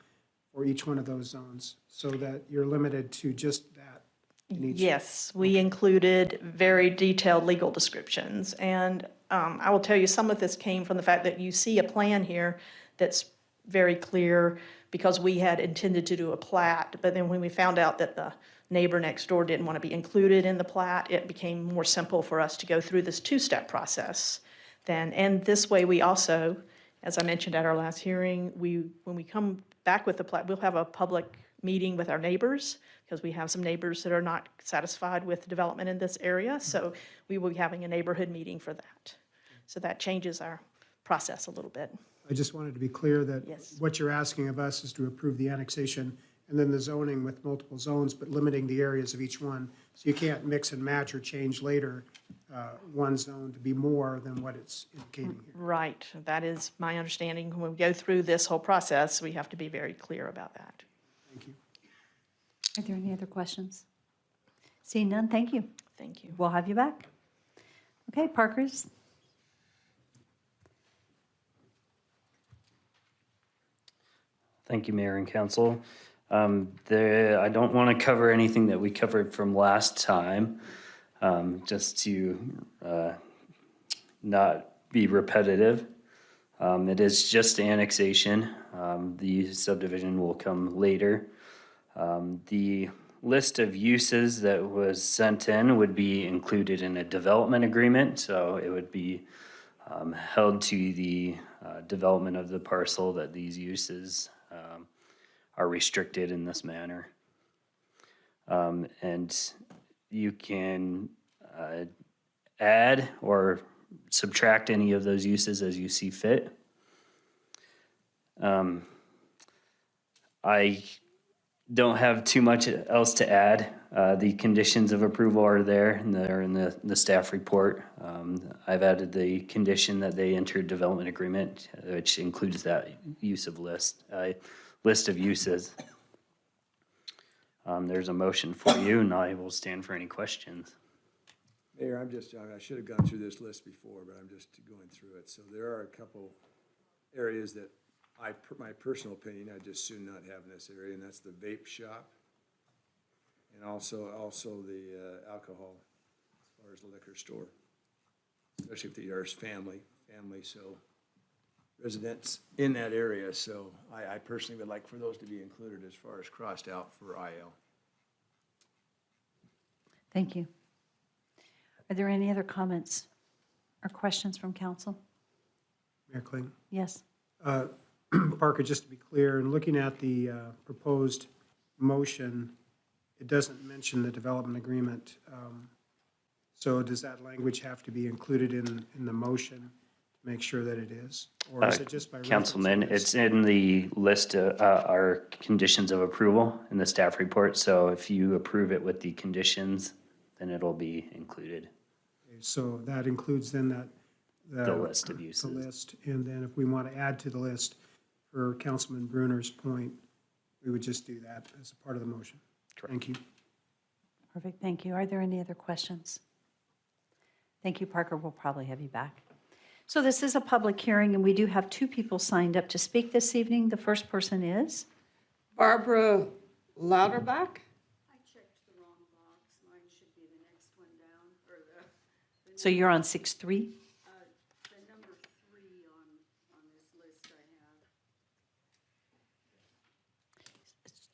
for each one of those zones, so that you're limited to just that in each. Yes, we included very detailed legal descriptions. And I will tell you, some of this came from the fact that you see a plan here that's very clear, because we had intended to do a plat, but then when we found out that the neighbor next door didn't want to be included in the plat, it became more simple for us to go through this two-step process then. And this way, we also, as I mentioned at our last hearing, when we come back with the plat, we'll have a public meeting with our neighbors, because we have some neighbors that are not satisfied with development in this area. So we will be having a neighborhood meeting for that. So that changes our process a little bit. I just wanted to be clear that Yes. what you're asking of us is to approve the annexation and then the zoning with multiple zones, but limiting the areas of each one. So you can't mix and match or change later one zone to be more than what it's indicating here. Right, that is my understanding. When we go through this whole process, we have to be very clear about that. Thank you. Are there any other questions? Seeing none, thank you. Thank you. We'll have you back. Okay, Parker's. Thank you, Mayor and Council. I don't want to cover anything that we covered from last time, just to not be repetitive. It is just annexation. The subdivision will come later. The list of uses that was sent in would be included in a development agreement, so it would be held to the development of the parcel that these uses are restricted in this manner. And you can add or subtract any of those uses as you see fit. I don't have too much else to add. The conditions of approval are there, and they're in the staff report. I've added the condition that they enter development agreement, which includes that use of list of uses. There's a motion for you, and I will stand for any questions. Mayor, I should have gone through this list before, but I'm just going through it. So there are a couple areas that my personal opinion, I'd just soon not have in this area, and that's the vape shop, and also the alcohol, as far as the liquor store, especially if there's family, so residents in that area. So I personally would like for those to be included as far as crossed out for IL. Thank you. Are there any other comments or questions from council? Mayor Kling. Yes. Parker, just to be clear, in looking at the proposed motion, it doesn't mention the development agreement. So does that language have to be included in the motion to make sure that it is? Or is it just by reference? Councilman, it's in the list of our conditions of approval in the staff report. So if you approve it with the conditions, then it'll be included. Okay, so that includes then The list of uses. The list, and then if we want to add to the list, for Councilman Bruner's point, we would just do that as a part of the motion. Correct. Thank you. Perfect, thank you. Are there any other questions? Thank you, Parker. We'll probably have you back. So this is a public hearing, and we do have two people signed up to speak this evening. The first person is? Barbara Lauterbach? So you're on 6-3?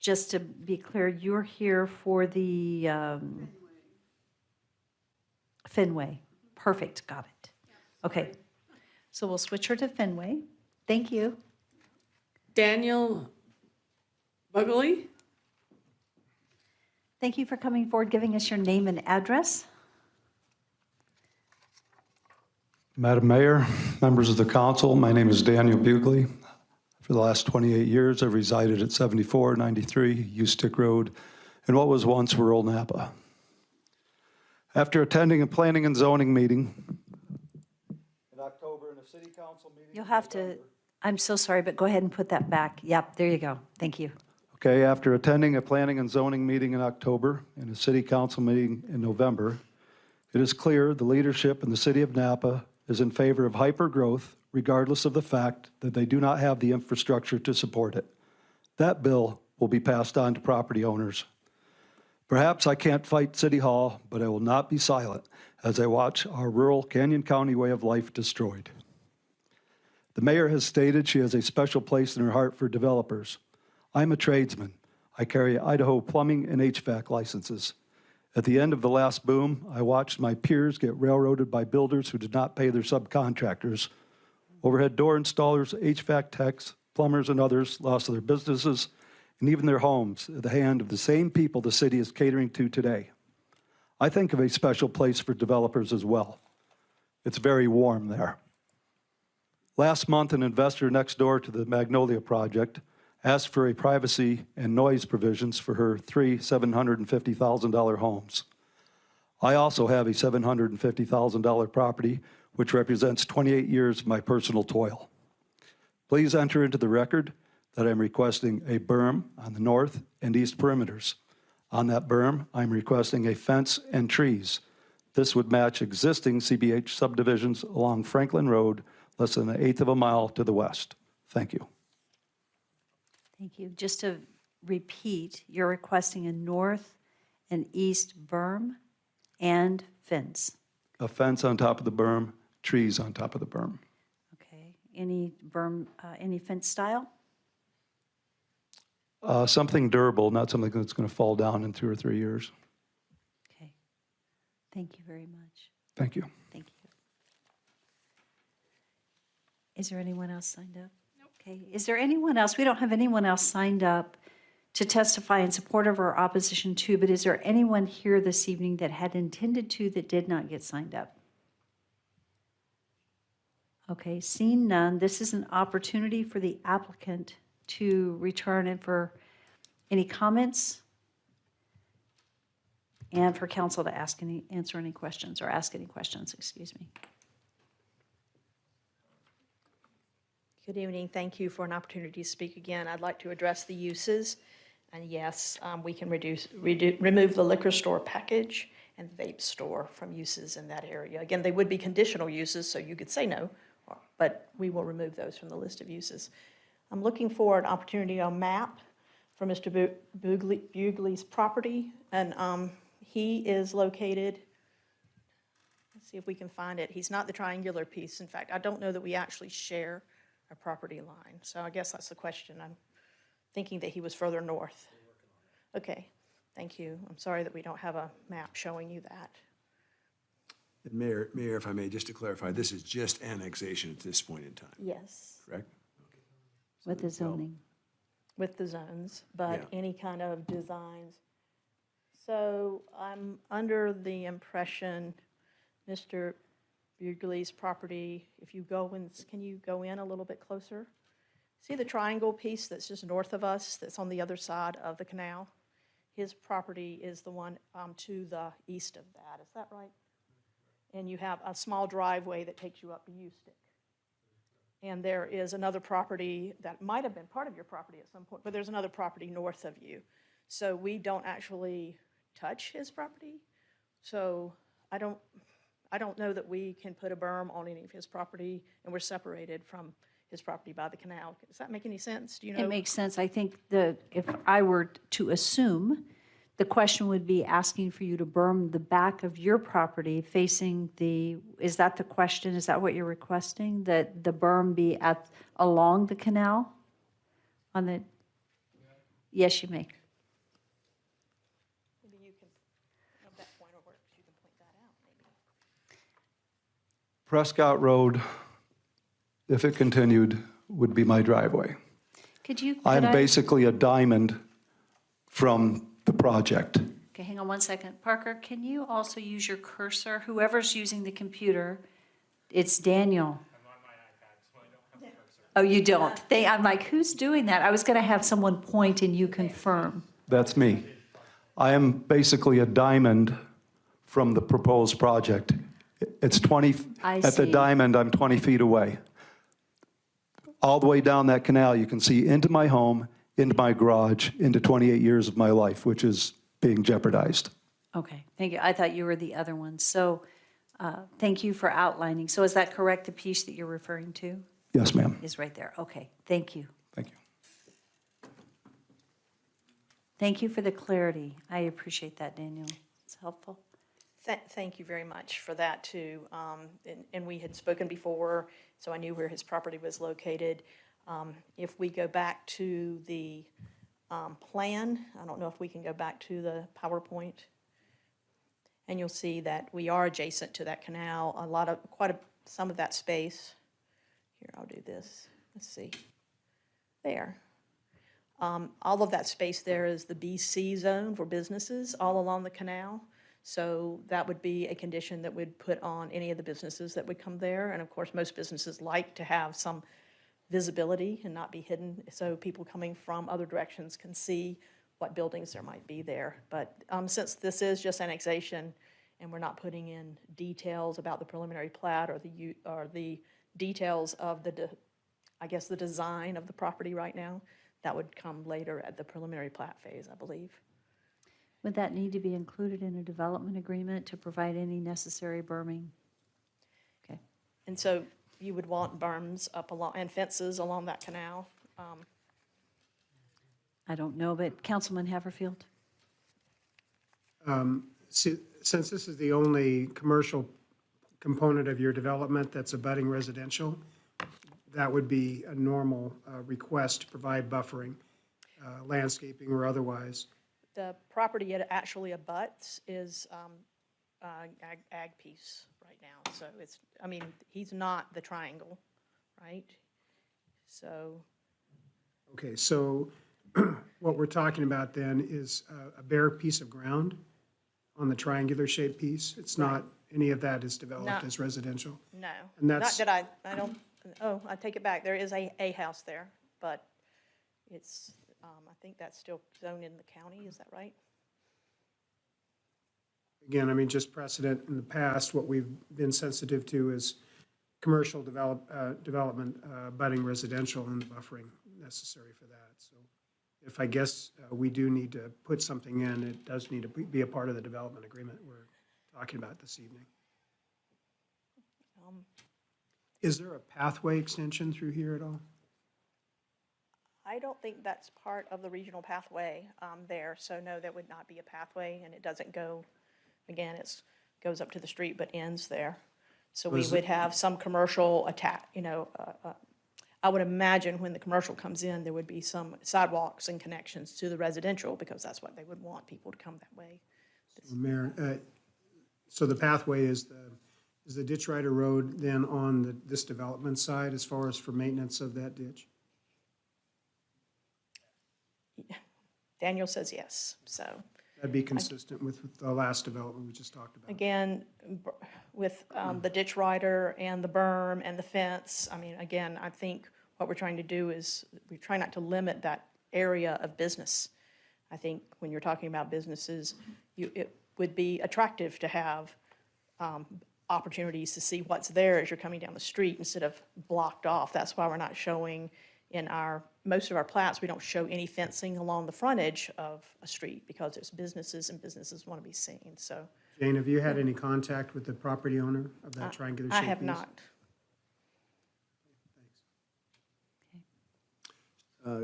Just to be clear, you're here for the Fenway. Perfect, got it. Okay, so we'll switch her to Fenway. Thank you. Daniel Bugley? Thank you for coming forward, giving us your name and address. Madam Mayor, members of the council, my name is Daniel Bugley. For the last 28 years, I've resided at 7493 Ustick Road in what was once rural Napa. After attending a planning and zoning meeting in October and a city council meeting. You'll have to, I'm so sorry, but go ahead and put that back. Yep, there you go. Thank you. Okay, after attending a planning and zoning meeting in October and a city council meeting in November, it is clear the leadership in the city of Napa is in favor of hyper-growth, regardless of the fact that they do not have the infrastructure to support it. That bill will be passed on to property owners. Perhaps I can't fight City Hall, but I will not be silent as I watch our rural Canyon County way of life destroyed. The mayor has stated she has a special place in her heart for developers. I'm a tradesman. I carry Idaho plumbing and HVAC licenses. At the end of the last boom, I watched my peers get railroaded by builders who did not pay their subcontractors. Overhead door installers, HVAC techs, plumbers, and others lost their businesses and even their homes at the hand of the same people the city is catering to today. I think of a special place for developers as well. It's very warm there. Last month, an investor next door to the Magnolia project asked for a privacy and noise provisions for her 3 $750,000 homes. I also have a $750,000 property, which represents 28 years of my personal toil. Please enter into the record that I'm requesting a berm on the north and east perimeters. On that berm, I'm requesting a fence and trees. This would match existing CBH subdivisions along Franklin Road, less than 1/8 of a mile to the west. Thank you. Thank you. Just to repeat, you're requesting a north and east berm and fence. A fence on top of the berm, trees on top of the berm. Okay. Any berm, any fence style? Something durable, not something that's going to fall down in 2 or 3 years. Okay. Thank you very much. Thank you. Thank you. Is there anyone else signed up? Okay. Is there anyone else? We don't have anyone else signed up to testify in support of or opposition to, but is there anyone here this evening that had intended to that did not get signed up? Okay, seeing none, this is an opportunity for the applicant to return and for any comments and for council to answer any questions or ask any questions, excuse me. Good evening. Thank you for an opportunity to speak again. I'd like to address the uses. And yes, we can remove the liquor store package and vape store from uses in that area. Again, they would be conditional uses, so you could say no, but we will remove those from the list of uses. I'm looking for an opportunity on map for Mr. Bugley's property, and he is located, let's see if we can find it. He's not the triangular piece. In fact, I don't know that we actually share a property line, so I guess that's the question. I'm thinking that he was further north. Okay, thank you. I'm sorry that we don't have a map showing you that. Mayor, if I may, just to clarify, this is just annexation at this point in time, Yes. correct? With the zoning. With the zones, but Yeah. any kind of designs. So I'm under the impression, Mr. Bugley's property, if you go in, can you go in a little bit closer? See the triangle piece that's just north of us, that's on the other side of the canal? His property is the one to the east of that, is that right? And you have a small driveway that takes you up to Ustick. And there is another property that might have been part of your property at some point, but there's another property north of you. So we don't actually touch his property. So I don't know that we can put a berm on any of his property, and we're separated from his property by the canal. Does that make any sense? Do you know? It makes sense. I think if I were to assume, the question would be asking for you to berm the back of your property facing the, is that the question? Is that what you're requesting? That the berm be along the canal? On the, yes, you may. Maybe you can, if that pointer works, you can point that out, maybe. Prescott Road, if it continued, would be my driveway. I'm basically a diamond from the project. Okay, hang on one second. Parker, can you also use your cursor? Whoever's using the computer, it's Daniel. I'm on my iPad, so I don't have a cursor. Oh, you don't? I'm like, who's doing that? I was going to have someone point and you confirm. That's me. I am basically a diamond from the proposed project. It's 20, I at the see. diamond, I'm 20 feet away. All the way down that canal, you can see into my home, into my garage, into 28 years of my life, which is being jeopardized. Okay, thank you. I thought you were the other one. So thank you for outlining. So is that correct, the piece that you're referring to Yes, ma'am. is right there? Okay, thank you. Thank you. Thank you for the clarity. I appreciate that, Daniel. It's helpful. Thank you very much for that, too. And we had spoken before, so I knew where his property was located. If we go back to the plan, I don't know if we can go back to the PowerPoint, and you'll see that we are adjacent to that canal, some of that space. Here, I'll do this. Let's see. There. All of that space there is the BC zone for businesses all along the canal. So that would be a condition that we'd put on any of the businesses that would come there. And of course, most businesses like to have some visibility and not be hidden, so people coming from other directions can see what buildings there might be there. But since this is just annexation and we're not putting in details about the preliminary plat or the details of I guess the design of the property right now, that would come later at the preliminary plat phase, I believe. Would that need to be included in a development agreement to provide any necessary berming? Okay. And so you would want berms up along and fences along that canal. I don't know, but Councilman Haverfield? Since this is the only commercial component of your development that's abutting residential, that would be a normal request to provide buffering, landscaping or otherwise. The property it actually abuts is ag piece right now. So it's, I mean, he's not the triangle, right? So. Okay, so what we're talking about then is a bare piece of ground on the triangular shaped piece. It's not, any of that is developed as residential? No. And that's- Not that I don't, oh, I take it back. There is a house there, but it's, I think that's still zoned in the county. Is that right? Again, I mean, just precedent in the past, what we've been sensitive to is commercial development, budding residential and the buffering necessary for that. So if I guess we do need to put something in, it does need to be a part of the development agreement we're talking about this evening. Is there a pathway extension through here at all? I don't think that's part of the regional pathway there. So no, there would not be a pathway, and it doesn't go, again, it goes up to the street but ends there. So we would have some commercial I would imagine when the commercial comes in, there would be some sidewalks and connections to the residential because that's what they would want, people to come that way. Mayor, so the pathway is the Ditch Rider Road then on this development side as far as for maintenance of that ditch? Daniel says yes, so. That'd be consistent with the last development we just talked about. Again, with the ditch rider and the berm and the fence, I mean, again, I think what we're trying to do is we try not to limit that area of business. I think when you're talking about businesses, it would be attractive to have opportunities to see what's there as you're coming down the street instead of blocked off. That's why we're not showing in most of our plats, we don't show any fencing along the frontage of a street because it's businesses and businesses want to be seen, so. Jane, have you had any contact with the property owner of that triangular shaped I have piece? not.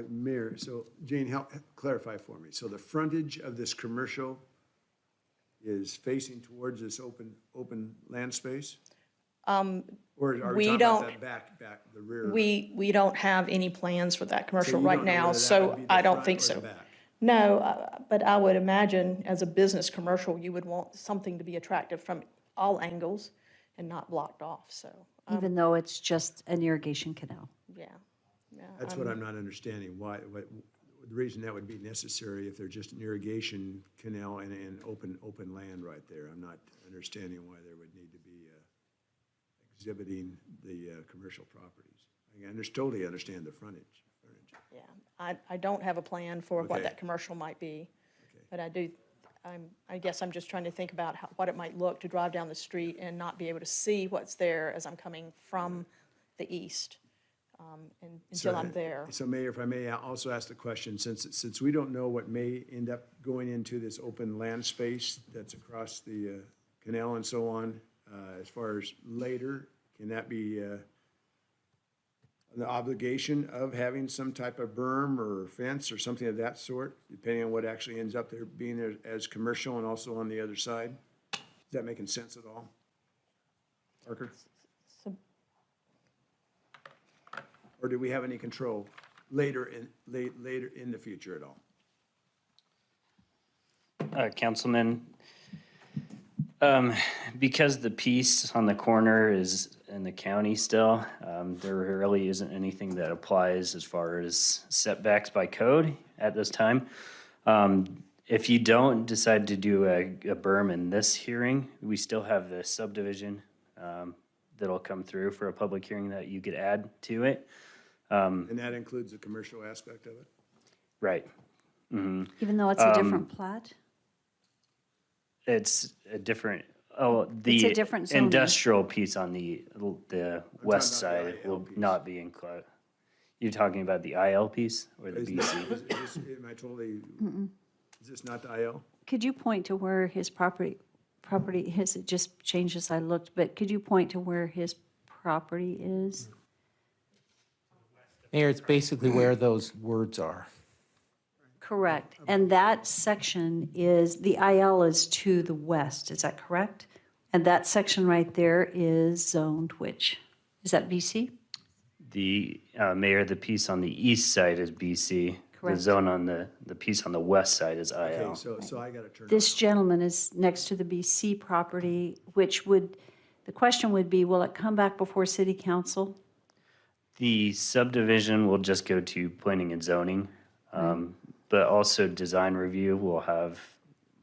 Mayor, so Jane, help clarify for me. So the frontage of this commercial is facing towards this open land space? Or are we talking about that back, the rear? We don't have any plans for that commercial you right don't know now, whether that so would be the I don't front think or the so. back? No, but I would imagine as a business commercial, you would want something to be attractive from all angles and not blocked off, so. Even though it's just an irrigation canal. Yeah. That's what I'm not understanding. Why, the reason that would be necessary if there's just an irrigation canal and open land right there. I'm not understanding why there would need to be exhibiting the commercial properties. I totally understand the frontage. Yeah, I don't have a plan for what Okay. that commercial might be, but I do, I guess I'm just trying to think about what it might look to drive down the street and not be able to see what's there as I'm coming from the east until I'm there. So Mayor, if I may also ask the question, since we don't know what may end up going into this open land space that's across the canal and so on, as far as later, can that be the obligation of having some type of berm or fence or something of that sort, depending on what actually ends up there being there as commercial and also on the other side? Is that making sense at all? Parker? Or do we have any control later in the future at all? Councilman, because the piece on the corner is in the county still, there really isn't anything that applies as far as setbacks by code at this time. If you don't decide to do a berm in this hearing, we still have the subdivision that'll come through for a public hearing that you could add to it. And that includes the commercial aspect of it? Right. Even though it's a different plat? It's a different, It's a different zoning. industrial piece on the west side will not be included. You're talking about the IL piece or the BC? Am I totally, is this not the IL? Could you point to where his property, it just changed as I looked, but could you point to where his property is? Mayor, it's basically where those words are. Correct. And that section is, the IL is to the west, is that correct? And that section right there is zoned which? Is that BC? The Mayor, the piece on the east side is BC. Correct. The zone on the piece on the west side is IL. Okay, so I got to turn. This gentleman is next to the BC property, which would, the question would be, will it come back before city council? The subdivision will just go to planning and zoning, but also design review will have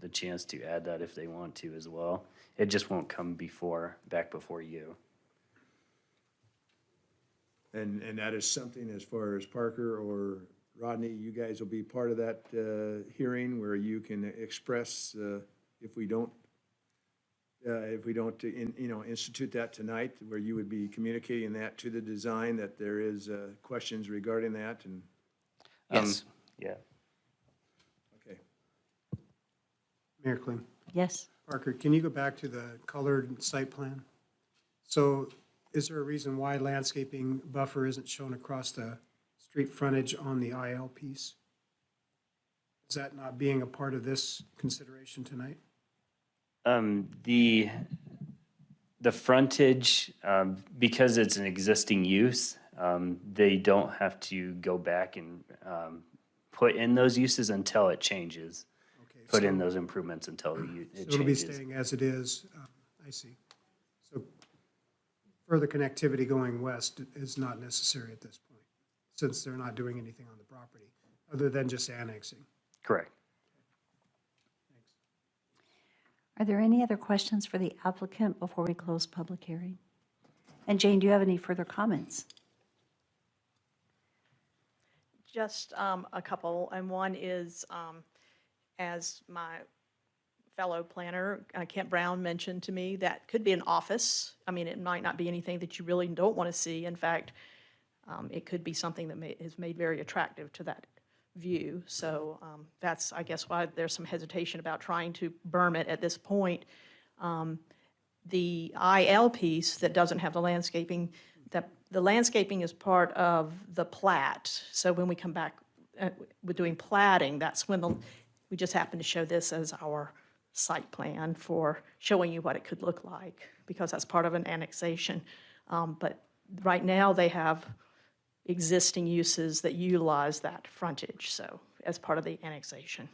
the chance to add that if they want to as well. It just won't come back before you. And that is something as far as Parker or Rodney, you guys will be part of that hearing where you can express if we don't institute that tonight, where you would be communicating that to the design, that there is questions regarding that and. Yes. Yeah. Okay. Mayor Kling. Yes. Parker, can you go back to the colored site plan? So is there a reason why landscaping buffer isn't shown across the street frontage on the IL piece? Is that not being a part of this consideration tonight? The frontage, because it's an existing use, they don't have to go back and put in those uses until it changes. Okay, Put in so- those improvements until it So it'll be changes. staying as it is. I see. So further connectivity going west is not necessary at this point, since they're not doing anything on the property, other than just annexing. Correct. Are there any other questions for the applicant before we close public hearing? And Jane, do you have any further comments? Just a couple, and one is, as my fellow planner, Kent Brown mentioned to me, that could be an office. I mean, it might not be anything that you really don't want to see. In fact, it could be something that is made very attractive to that view. So that's, I guess, why there's some hesitation about trying to berm it at this point. The IL piece that doesn't have the landscaping, the landscaping is part of the plat. So when we come back with doing platting, that's when we just happen to show this as our site plan for showing you what it could look like, because that's part of an annexation. But right now, they have existing uses that utilize that frontage, so as part of the annexation.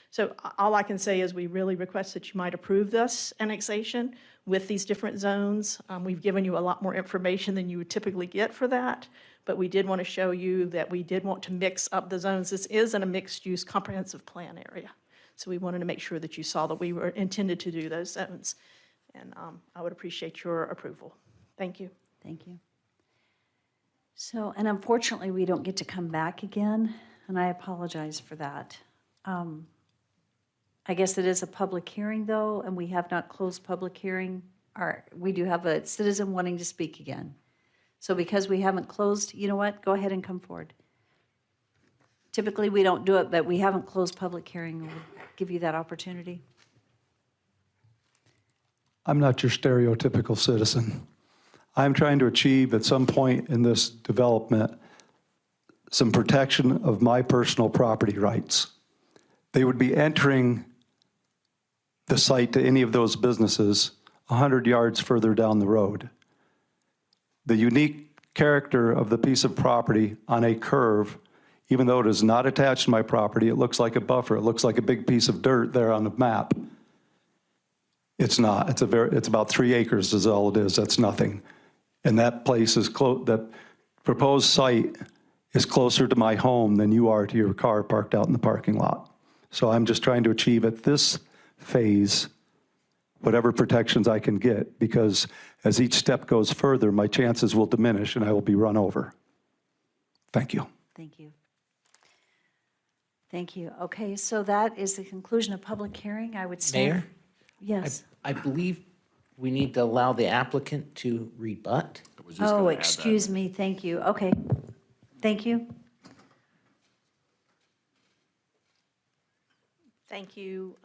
So all I can say is we really request that you might approve this annexation with these different zones. We've given you a lot more information than you would typically get for that, but we did want to show you that we did want to mix up the zones. This is in a mixed-use comprehensive plan area, so we wanted to make sure that you saw that we were intended to do those zones, and I would appreciate your approval. Thank you. Thank you. So, and unfortunately, we don't get to come back again, and I apologize for that. I guess it is a public hearing, though, and we have not closed public hearing. We do have a citizen wanting to speak again. So because we haven't closed, you know what? Go ahead and come forward. Typically, we don't do it, but we haven't closed public hearing. We'll give you that opportunity. I'm not your stereotypical citizen. I'm trying to achieve at some point in this development some protection of my personal property rights. They would be entering the site to any of those businesses 100 yards further down the road. The unique character of the piece of property on a curve, even though it is not attached to my property, it looks like a buffer. It looks like a big piece of dirt there on the map. It's not. It's about 3 acres is all it is. That's nothing. And that place is that proposed site is closer to my home than you are to your car parked out in the parking lot. So I'm just trying to achieve at this phase whatever protections I can get, because as each step goes further, my chances will diminish and I will be run over. Thank you. Thank you. Thank you. Okay, so that is the conclusion of public hearing. I would say. Mayor? Yes. I believe we need to allow the applicant to rebut. Oh, excuse me. Thank you. Okay. Thank you. Thank you,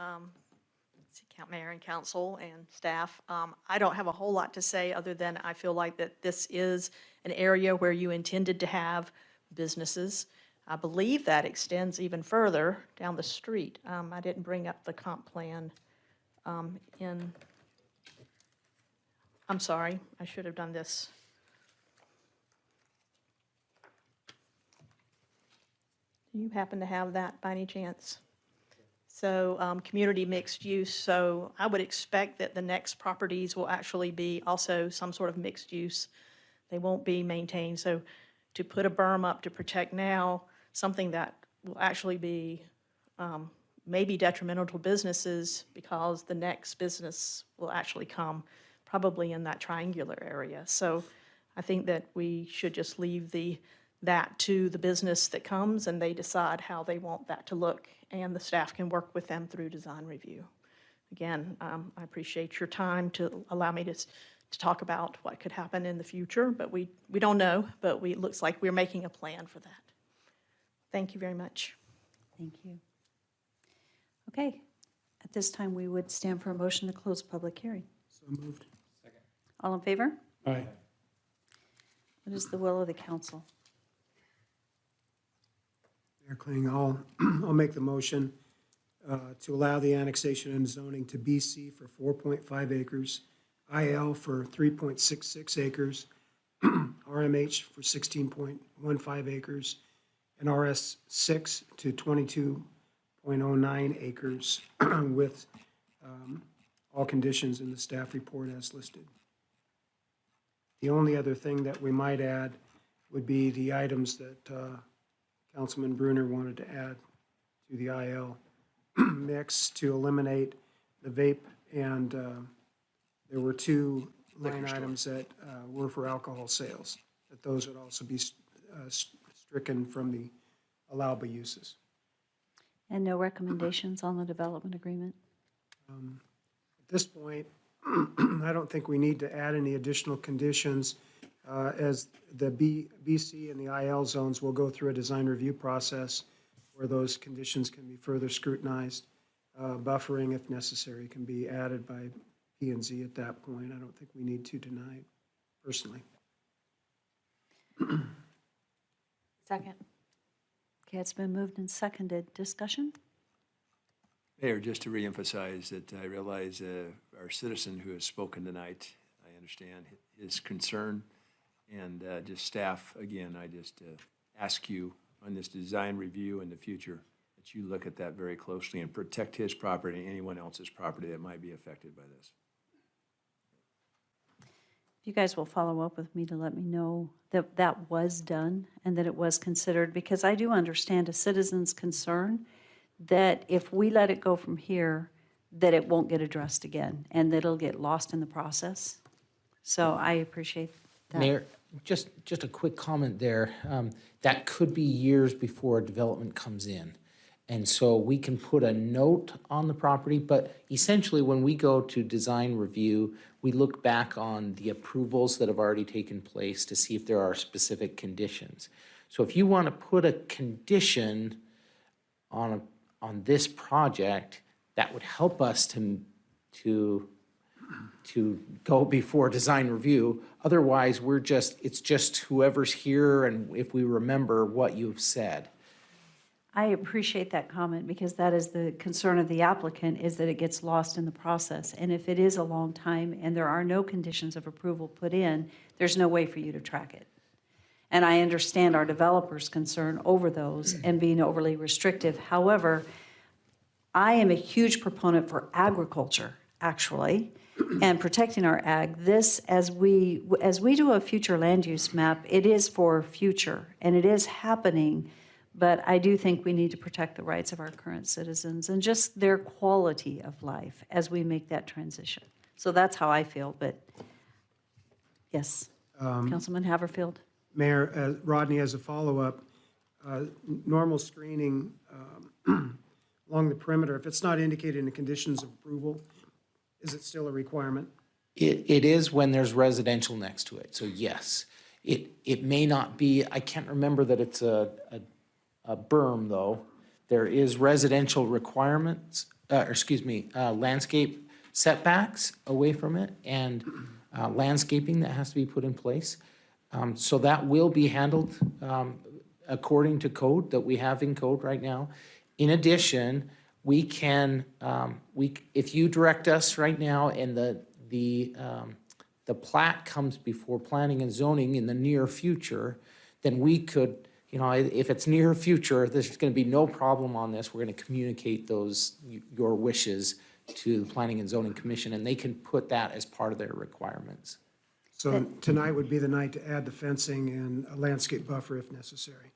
Mayor and Council and staff. I don't have a whole lot to say other than I feel like that this is an area where you intended to have businesses. I believe that extends even further down the street. I didn't bring up the comp plan I'm sorry, I should have done this. Do you happen to have that by any chance? So community mixed use, so I would expect that the next properties will actually be also some sort of mixed use. They won't be maintained, so to put a berm up to protect now, something that will actually be maybe detrimental to businesses because the next business will actually come probably in that triangular area. So I think that we should just leave that to the business that comes and they decide how they want that to look, and the staff can work with them through design review. Again, I appreciate your time to allow me to talk about what could happen in the future, but we don't know, but it looks like we're making a plan for that. Thank you very much. Thank you. Okay. At this time, we would stand for a motion to close public hearing. So moved. All in favor? Aye. What is the will of the council? Mayor Kling, I'll make the motion to allow the annexation and zoning to BC for 4.5 acres, IL for 3.66 acres, RMH for 16.15 acres, and RS 6 to 22.09 acres with all conditions in the staff report as listed. The only other thing that we might add would be the items that Councilman Bruner wanted to add to the IL mix to eliminate the vape, and there were 2 line items that were for alcohol sales, that those would also be stricken from the allowable uses. And no recommendations on the development agreement? At this point, I don't think we need to add any additional conditions as the BC and the IL zones will go through a design review process where those conditions can be further scrutinized. Buffering, if necessary, can be added by P&Z at that point. I don't think we need to deny it, personally. Second. Okay, it's been moved and seconded. Discussion? Mayor, just to reemphasize that I realize our citizen who has spoken tonight, I understand his concern, and just staff, again, I just ask you on this design review in the future that you look at that very closely and protect his property and anyone else's property that might be affected by this. You guys will follow up with me to let me know that that was done and that it was considered, because I do understand a citizen's concern that if we let it go from here, that it won't get addressed again and that it'll get lost in the process. So I appreciate that. Mayor, just a quick comment there. That could be years before development comes in. And so we can put a note on the property, but essentially when we go to design review, we look back on the approvals that have already taken place to see if there are specific conditions. So if you want to put a condition on this project, that would help us to go before design review. Otherwise, it's just whoever's here and if we remember what you've said. I appreciate that comment because that is the concern of the applicant, is that it gets lost in the process. And if it is a long time and there are no conditions of approval put in, there's no way for you to track it. And I understand our developers' concern over those and being overly restrictive. However, I am a huge proponent for agriculture, actually, and protecting our ag. This, as we do a future land use map, it is for future, and it is happening. But I do think we need to protect the rights of our current citizens and just their quality of life as we make that transition. So that's how I feel, but yes, Councilman Haverfield. Mayor, Rodney, as a follow-up, normal screening along the perimeter, if it's not indicated in the conditions of approval, is it still a requirement? It is when there's residential next to it, so yes. It may not be, I can't remember that it's a berm, though. There is residential requirements, landscape setbacks away from it and landscaping that has to be put in place. So that will be handled according to code that we have in code right now. In addition, we can, if you direct us right now and the plat comes before planning and zoning in the near future, then we could, if it's near future, there's going to be no problem on this. We're going to communicate your wishes to the Planning and Zoning Commission, and they can put that as part of their requirements. So tonight would be the night to add the fencing and a landscape buffer if necessary.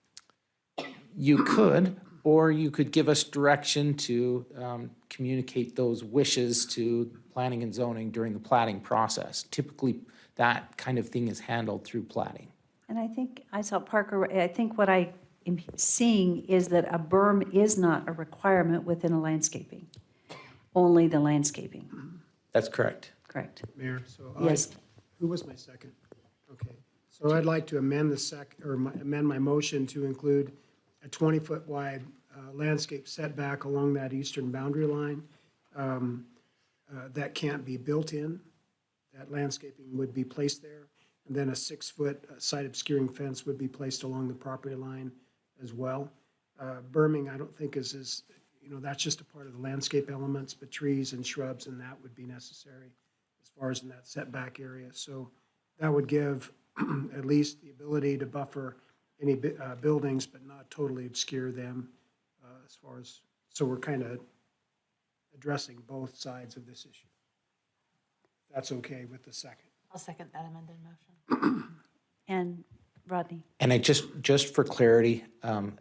You could, or you could give us direction to communicate those wishes to Planning and Zoning during the plating process. Typically, that kind of thing is handled through plating. And I think I saw Parker, I think what I am seeing is that a berm is not a requirement within a landscaping, only the landscaping. That's correct. Correct. Mayor, so Yes. who was my second? Okay, so I'd like to amend amend my motion to include a 20-foot wide landscape setback along that eastern boundary line. That can't be built in. That landscaping would be placed there. And then a 6-foot side obscuring fence would be placed along the property line as well. Berming, I don't think is that's just a part of the landscape elements, but trees and shrubs and that would be necessary as far as in that setback area. So that would give at least the ability to buffer any buildings, but not totally obscure them as far as, so we're kind of addressing both sides of this issue. That's okay with the second. I'll second that amended motion. And Rodney? And I just for clarity,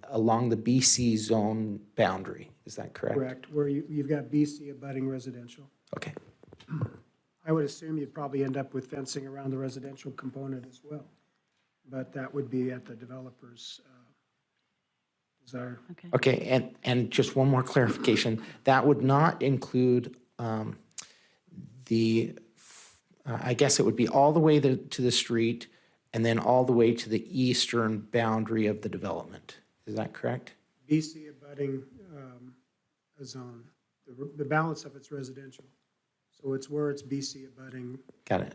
along the BC zone boundary, is that correct? Correct, where you've got BC abutting residential. Okay. I would assume you'd probably end up with fencing around the residential component as well. But that would be at the developer's desire. Okay, and just one more clarification. That would not include I guess it would be all the way to the street and then all the way to the eastern boundary of the development. Is that correct? BC abutting a zone. The balance of it's residential. So it's where it's BC abutting. Got it.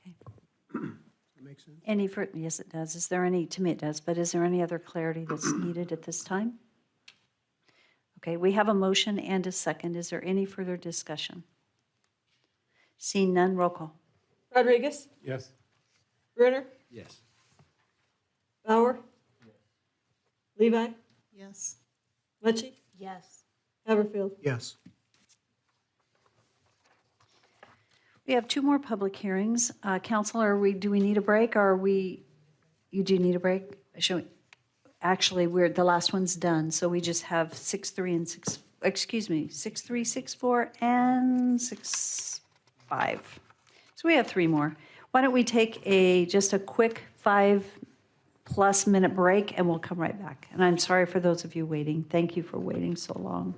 Okay. That makes sense? Yes, it does. Is there any, to me it does, but is there any other clarity that's needed at this time? Okay, we have a motion and a second. Is there any further discussion? Seeing none, roll call. Rodriguez? Yes. Brunner? Yes. Bauer? Levi? Yes. Mucci? Yes. Haverfield? Yes. We have 2 more public hearings. Counselor, do we need a break, or you do need a break? Actually, the last one's done, so we just have 6-3 and 6-3, 6-4, and 6-5. So we have 3 more. Why don't we take just a quick 5 plus minute break, and we'll come right back. And I'm sorry for those of you waiting. Thank you for waiting so long.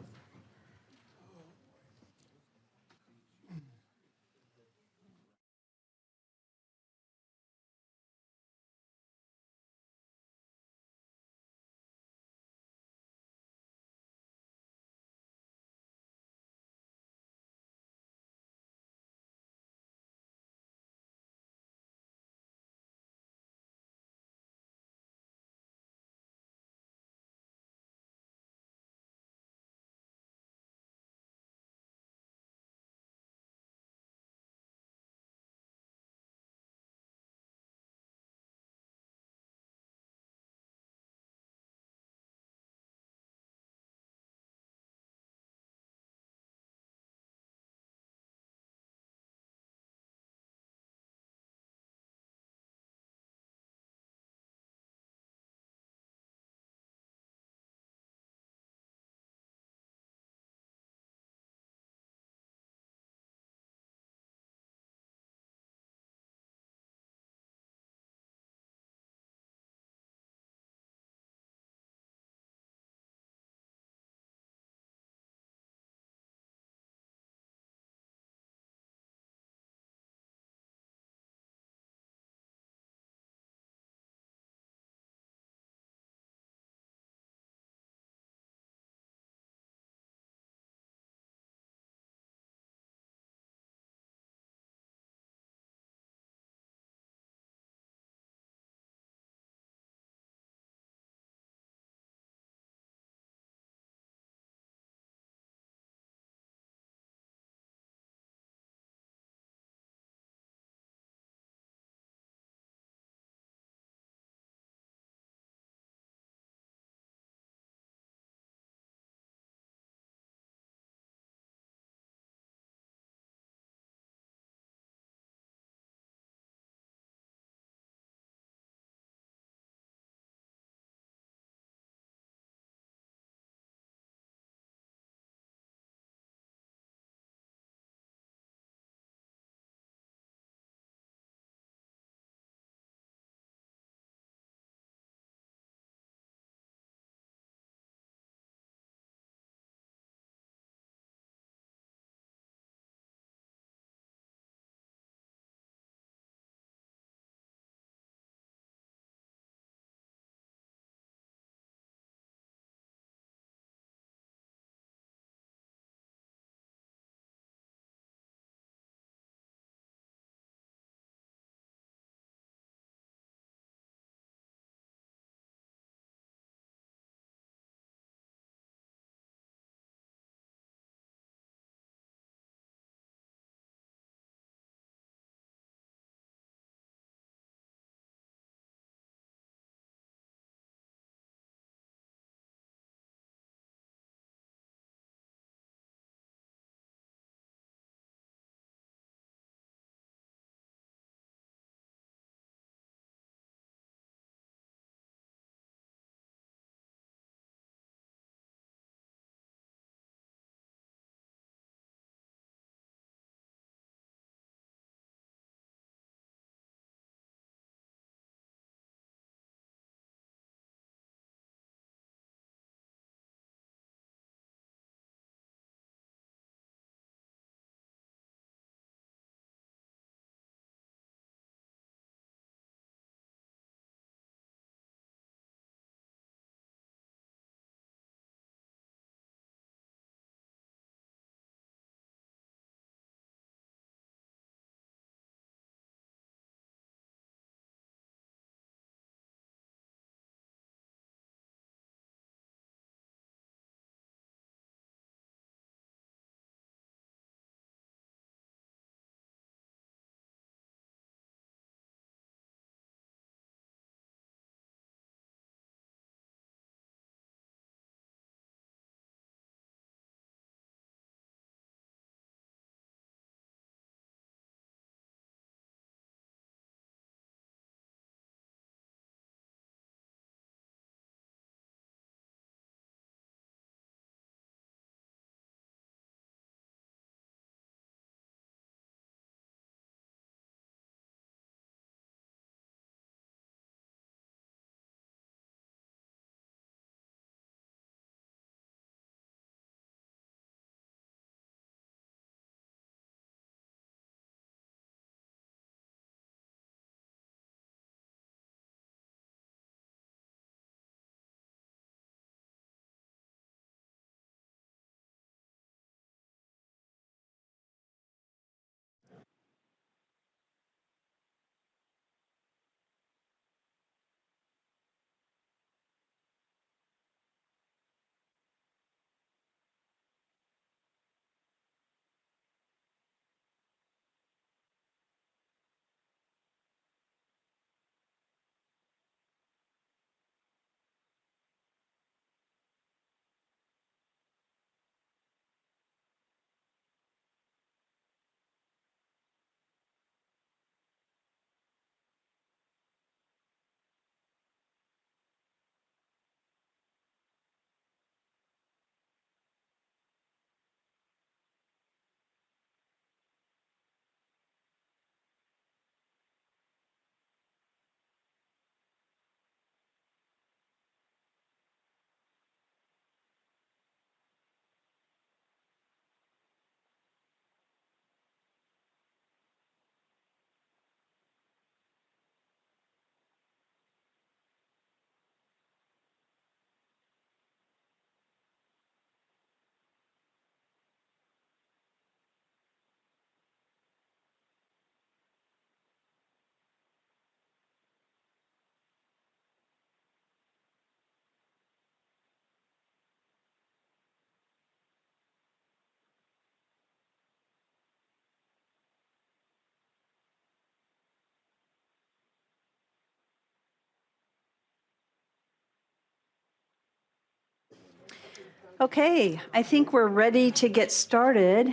Okay, I think we're ready to get started.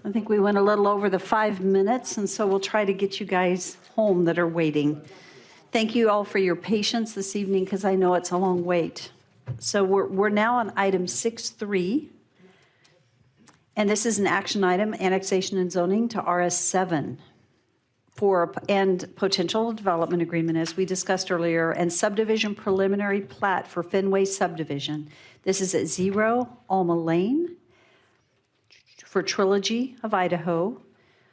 I think we went a little over the 5 minutes, and so we'll try to get you guys home that are waiting. Thank you all for your patience this evening, because I know it's a long wait. So we're now on item 6.3, and this is an action item, annexation and zoning to RS7 and potential development agreement, as we discussed earlier, and subdivision preliminary plat for Fenway subdivision. This is at 0 Alma Lane for Trilogy of Idaho.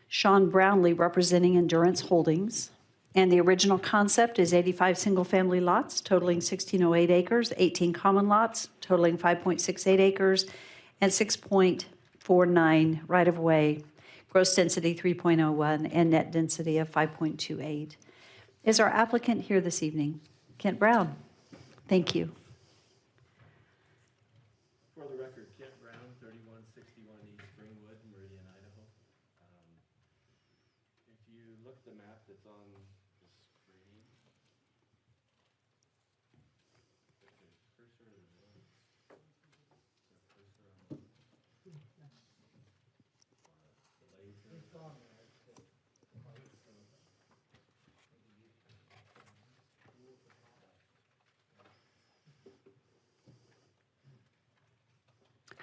Sean Brownlee representing Endurance Holdings. And the original concept is 85 single-family lots totaling 1,608 acres, 18 common lots totaling 5.68 acres, and 6.49 right-of-way, gross density 3.01, and net density of 5.28. Is our applicant here this evening? Kent Brown. Thank you. For the record, Kent Brown, 3161 East Springwood, Meridian, Idaho. If you look at the map that's on the screen,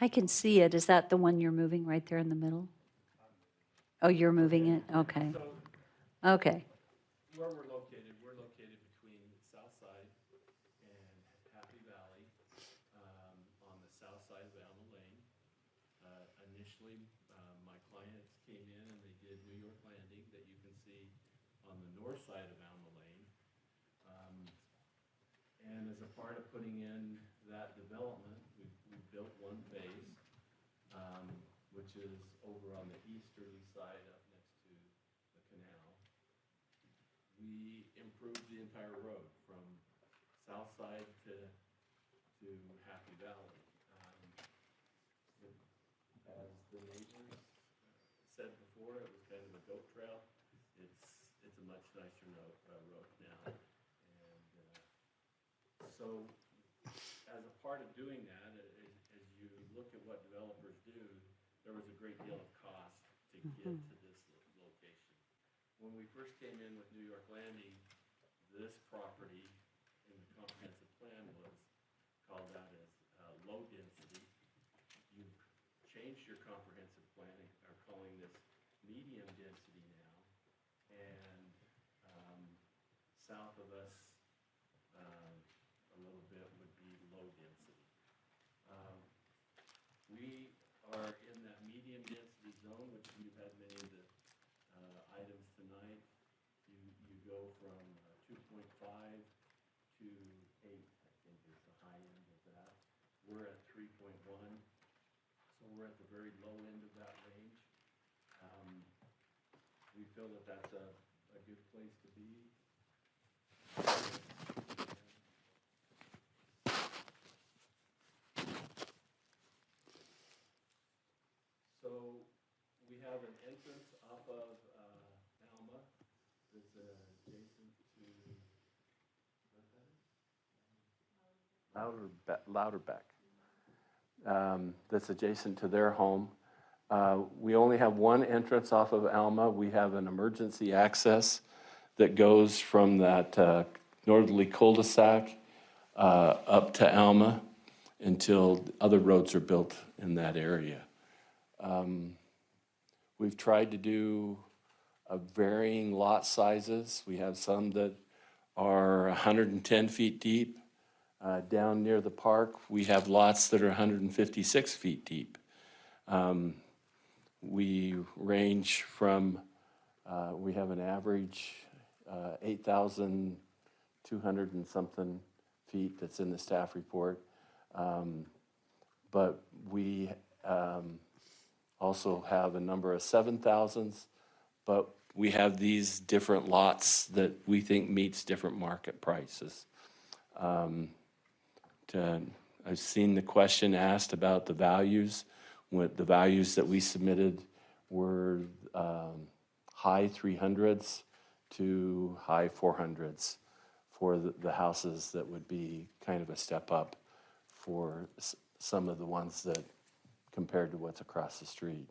I can see it. Is that the one you're moving right there in the middle? Oh, you're moving it? Okay. Okay. Where we're located between Southside and Happy Valley, on the south side of Alma Lane. Initially, my clients came in and they did New York Landing that you can see on the north side of Alma Lane. And as a part of putting in that development, we built one phase, which is over on the easterly side up next to the canal. We improved the entire road from south side to Happy Valley. As the neighbors said before, it was kind of a goat trail. It's a much nicer road now. And so as a part of doing that, as you look at what developers do, there was a great deal of cost to get to this location. When we first came in with New York Landing, this property in the comprehensive plan was called out as low density. You've changed your comprehensive plan and are calling this medium density now. And south of us, a little bit would be low density. We are in that medium density zone, which you've had many of the items tonight. You go from 2.5 to 8, I think is the high end of that. We're at 3.1, so we're at the very low end of that range. We feel that that's a good place to be. So we have an entrance off of Alma that's adjacent to, Louderbeck. That's adjacent to their home. We only have one entrance off of Alma. We have an emergency access that goes from that northerly cul-de-sac up to Alma until other roads are built in that area. We've tried to do varying lot sizes. We have some that are 110 feet deep. Down near the park, we have lots that are 156 feet deep. We range from, we have an average 8,200 and something feet that's in the staff report. But we also have a number of 7,000s, but we have these different lots that we think meets different market prices. I've seen the question asked about the values. What the values that we submitted were high 300s to high 400s for the houses that would be kind of a step up for some of the ones that compared to what's across the street.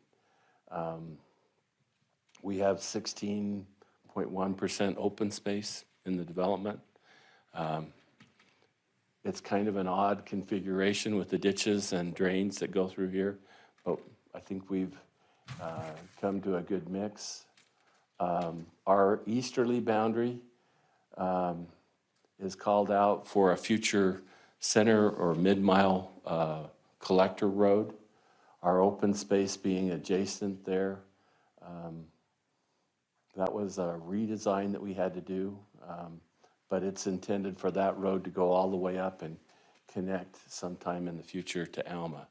We have 16.1% open space in the development. It's kind of an odd configuration with the ditches and drains that go through here, but I think we've come to a good mix. Our easterly boundary is called out for a future center or mid-mile collector road. Our open space being adjacent there. That was a redesign that we had to do, but it's intended for that road to go all the way up and connect sometime in the future to Alma.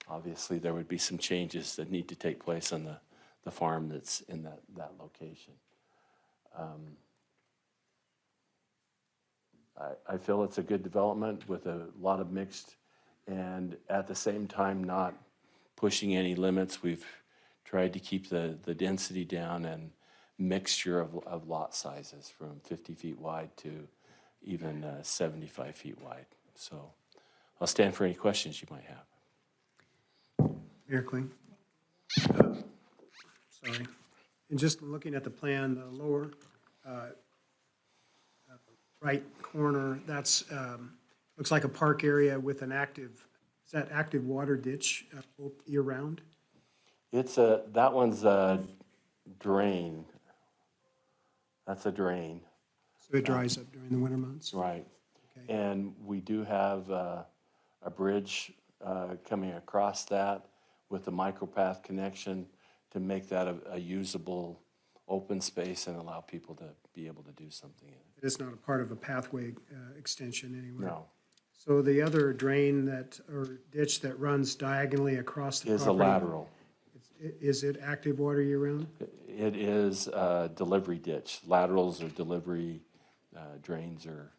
Obviously, there would be some changes that need to take place on the farm that's in that location. I feel it's a good development with a lot of mixed, and at the same time not pushing any limits. We've tried to keep the density down and mixture of lot sizes from 50 feet wide to even 75 feet wide. So I'll stand for any questions you might have. Mayor Kling. Sorry. And just looking at the plan, the lower right corner, that's, looks like a park area with an active, is that active water ditch year-round? That one's a drain. That's a drain. So it dries up during the winter months? Right. Okay. And we do have a bridge coming across that with a micropath connection to make that a usable open space and allow people to be able to do something in it. It's not a part of a pathway extension anywhere? No. So the other drain that, or ditch that runs diagonally across the property? Is a lateral. Is it active water year-round? It is a delivery ditch. Laterals are delivery, drains are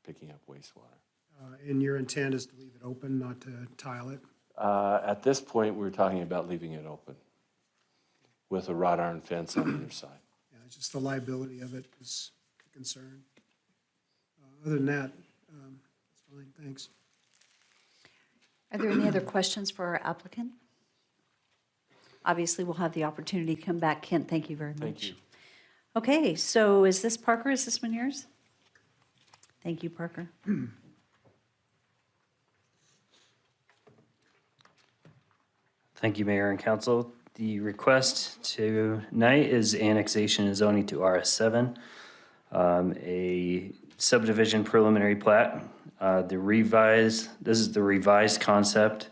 picking up wastewater. And your intent is to leave it open, not to tile it? At this point, we're talking about leaving it open with a wrought iron fence on either side. Yeah, just the liability of it is a concern. Other than that, it's fine, thanks. Are there any other questions for our applicant? Obviously, we'll have the opportunity to come back. Kent, thank you very much. Thank you. Okay, so is this Parker? Is this one yours? Thank you, Parker. Thank you, Mayor and Council. The request tonight is annexation and zoning to RS7, a subdivision preliminary plat. This is the revised concept.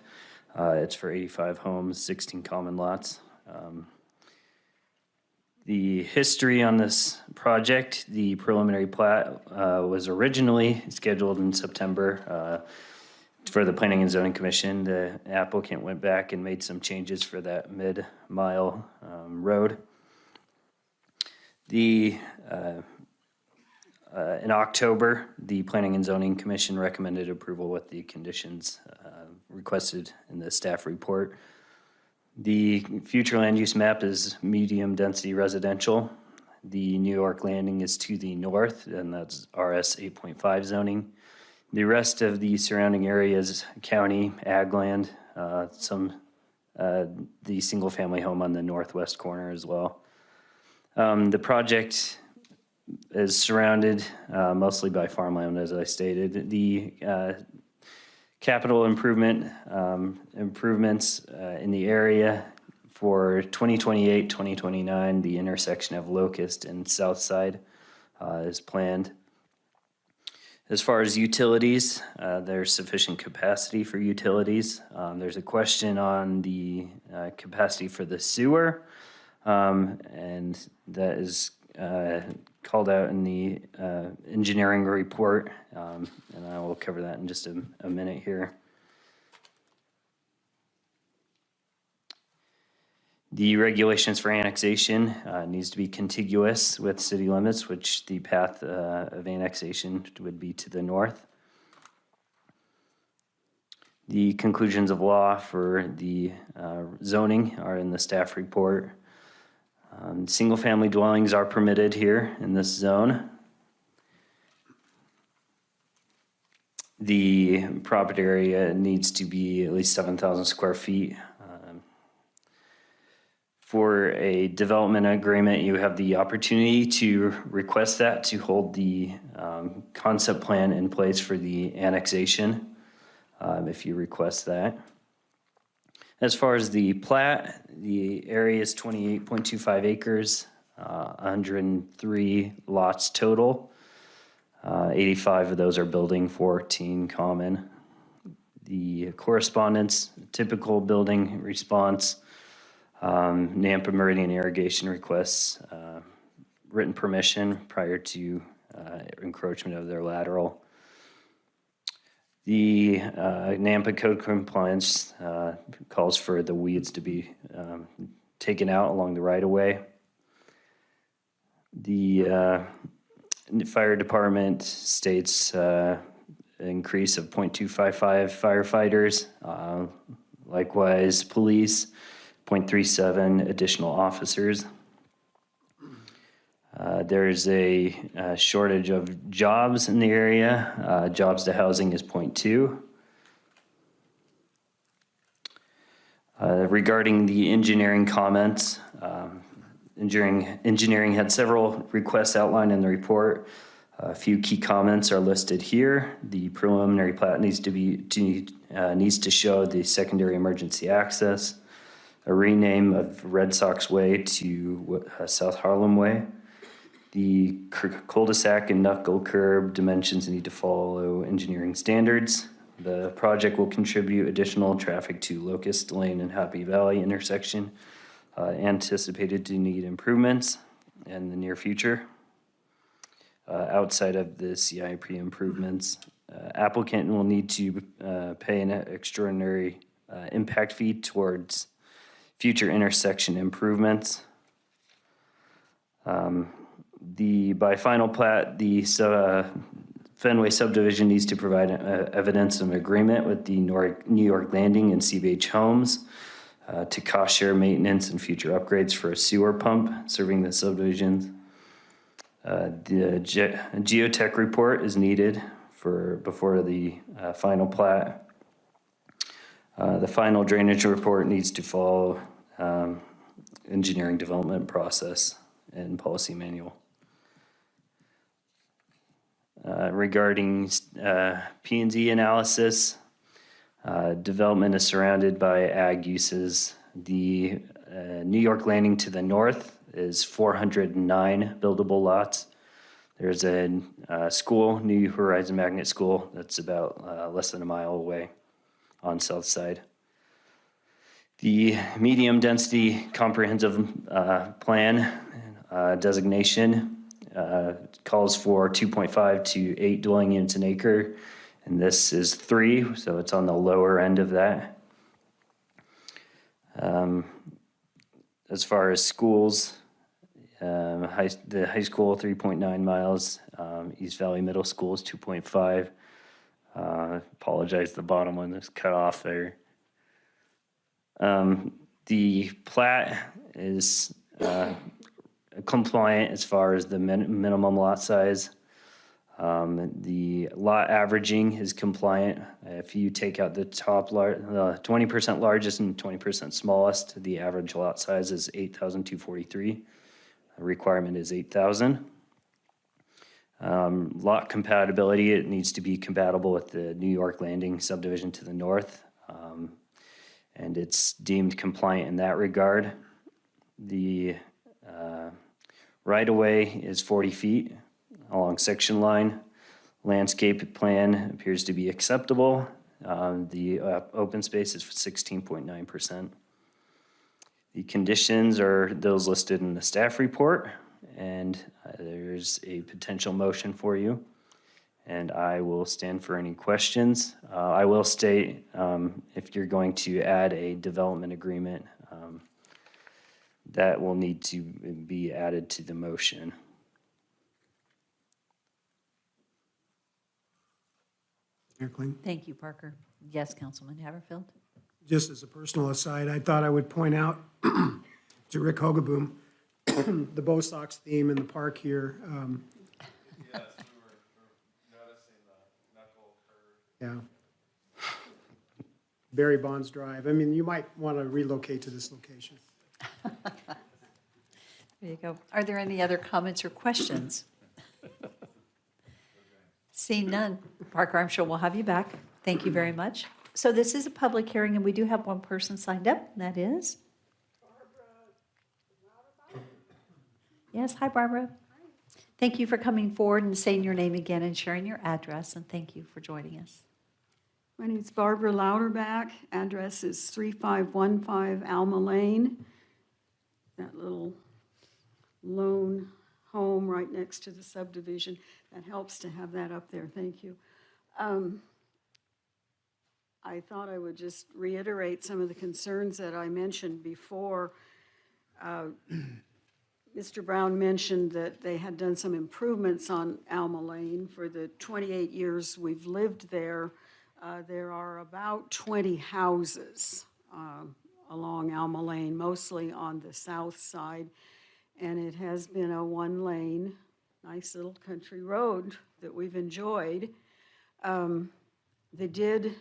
It's for 85 homes, 16 common lots. The history on this project, the preliminary plat was originally scheduled in September for the Planning and Zoning Commission. The applicant went back and made some changes for that mid-mile road. In October, the Planning and Zoning Commission recommended approval with the conditions requested in the staff report. The future land use map is medium density residential. The New York Landing is to the north, and that's RS 8.5 zoning. The rest of the surrounding areas, county, ag land, the single family home on the northwest corner as well. The project is surrounded mostly by farmland, as I stated. The capital improvements in the area for 2028, 2029, the intersection of Locust and South Side is planned. As far as utilities, there's sufficient capacity for utilities. There's a question on the capacity for the sewer, and that is called out in the engineering report, and I will cover that in just a minute here. The regulations for annexation needs to be contiguous with city limits, which the path of annexation would be to the north. The conclusions of law for the zoning are in the staff report. Single-family dwellings are permitted here in this zone. The property area needs to be at least 7,000 square feet. For a development agreement, you have the opportunity to request that to hold the concept plan in place for the annexation, if you request that. As far as the plat, the area is 28.25 acres, 103 lots total. 85 of those are building, 14 common. The correspondence, typical building response, Nampa Meridian irrigation requests, written permission prior to encroachment of their lateral. The Nampa code compliance calls for the weeds to be taken out along the right of way. The fire department states increase of 0.255 firefighters. Likewise, police, 0.37 additional officers. There's a shortage of jobs in the area. Jobs to housing is 0.2. Regarding the engineering comments, engineering had several requests outlined in the report. A few key comments are listed here. The preliminary plat needs to show the secondary emergency access, a rename of Red Sox Way to South Harlem Way. The cul-de-sac and knuckle curb dimensions need to follow engineering standards. The project will contribute additional traffic to Locust Lane and Happy Valley intersection, anticipated to need improvements in the near future. Outside of the CIP improvements, applicant will need to pay an extraordinary impact fee towards future intersection improvements. By final plat, the Fenway subdivision needs to provide evidence of agreement with the New York Landing and CBH Homes to cost share maintenance and future upgrades for a sewer pump serving the subdivisions. The geotech report is needed before the final plat. The final drainage report needs to follow engineering development process and policy manual. Regarding P&Z analysis, development is surrounded by ag uses. The New York Landing to the north is 409 buildable lots. There's a school, New Horizon Magnet School, that's about less than a mile away on south side. The medium density comprehensive plan designation calls for 2.5 to 8 dwelling units an acre, and this is 3, so it's on the lower end of that. As far as schools, the high school 3.9 miles, East Valley Middle School is 2.5. Apologize, the bottom one is cut off there. The plat is compliant as far as the minimum lot size. The lot averaging is compliant. If you take out the top 20% largest and 20% smallest, the average lot size is 8,243. The requirement is 8,000. Lot compatibility, it needs to be compatible with the New York Landing subdivision to the north. And it's deemed compliant in that regard. The right-of-way is 40 feet along section line. Landscape plan appears to be acceptable. The open space is 16.9%. The conditions are those listed in the staff report, and there's a potential motion for you. And I will stand for any questions. I will state if you're going to add a development agreement, that will need to be added to the motion. Mayor Kling? Thank you, Parker. Yes, Councilman Haverfield? Just as a personal aside, I thought I would point out to Rick Hogaboom, the Bo Sox theme in the park here. Yeah. Barry Bonds Drive. I mean, you might want to relocate to this location. There you go. Are there any other comments or questions? Seeing none. Parker, I'm sure we'll have you back. Thank you very much. So this is a public hearing, and we do have one person signed up, and that is? Yes, hi, Barbara. Thank you for coming forward and saying your name again and sharing your address, and thank you for joining us. My name's Barbara Louderback. Address is 3515 Alma Lane. That little lone home right next to the subdivision. That helps to have that up there. Thank you. I thought I would just reiterate some of the concerns that I mentioned before. Mr. Brown mentioned that they had done some improvements on Alma Lane. For the 28 years we've lived there, there are about 20 houses along Alma Lane, mostly on the south side. And it has been a one-lane, nice little country road that we've enjoyed. They did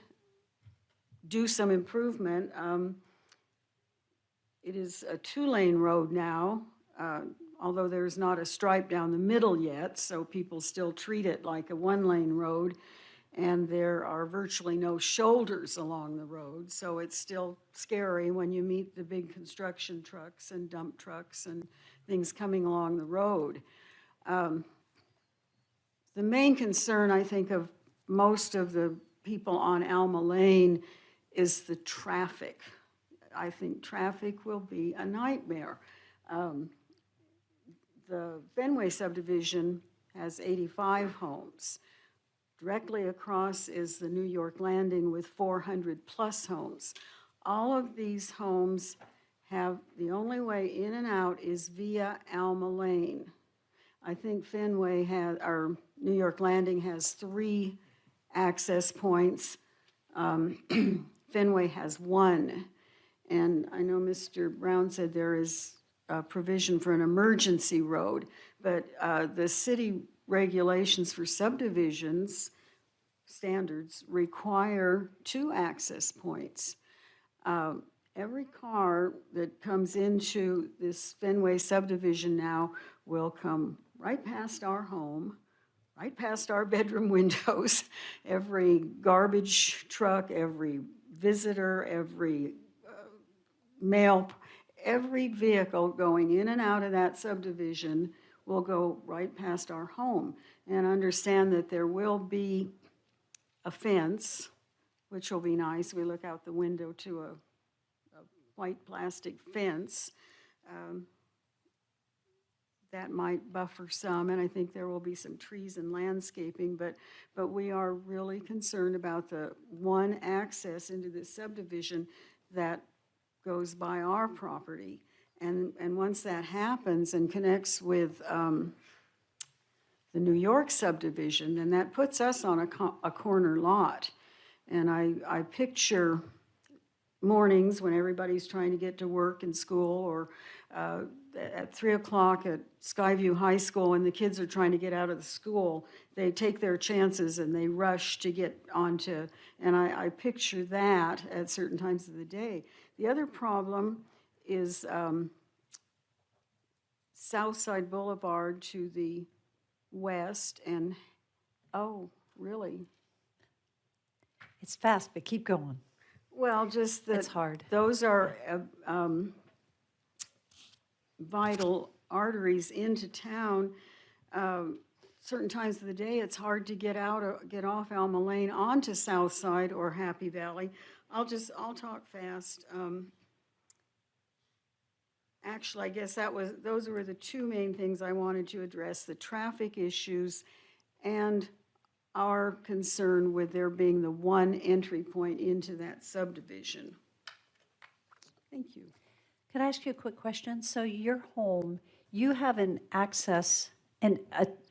do some improvement. It is a two-lane road now, although there's not a stripe down the middle yet, so people still treat it like a one-lane road. And there are virtually no shoulders along the road, so it's still scary when you meet the big construction trucks and dump trucks and things coming along the road. The main concern, I think, of most of the people on Alma Lane is the traffic. I think traffic will be a nightmare. The Fenway subdivision has 85 homes. Directly across is the New York Landing with 400 plus homes. All of these homes have, the only way in and out is via Alma Lane. I think Fenway has, or New York Landing has 3 access points. Fenway has 1. And I know Mr. Brown said there is a provision for an emergency road, but the city regulations for subdivisions standards require 2 access points. Every car that comes into this Fenway subdivision now will come right past our home, right past our bedroom windows. Every garbage truck, every visitor, every mail, every vehicle going in and out of that subdivision will go right past our home. And understand that there will be a fence, which will be nice. We look out the window to a white plastic fence. That might buffer some, and I think there will be some trees and landscaping, but we are really concerned about the one access into this subdivision that goes by our property. And once that happens and connects with the New York subdivision, then that puts us on a corner lot. And I picture mornings when everybody's trying to get to work and school, or at 3 o'clock at Skyview High School, and the kids are trying to get out of the school, they take their chances and they rush to get onto, and I picture that at certain times of the day. The other problem is Southside Boulevard to the west, and, oh, really? It's fast, but keep going. Well, just that. It's hard. Those are vital arteries into town. Certain times of the day, it's hard to get out or get off Alma Lane onto Southside or Happy Valley. I'll talk fast. Actually, I guess those were the 2 main things I wanted to address: the traffic issues and our concern with there being the one entry point into that subdivision. Thank you. Could I ask you a quick question? So your home, you have an access and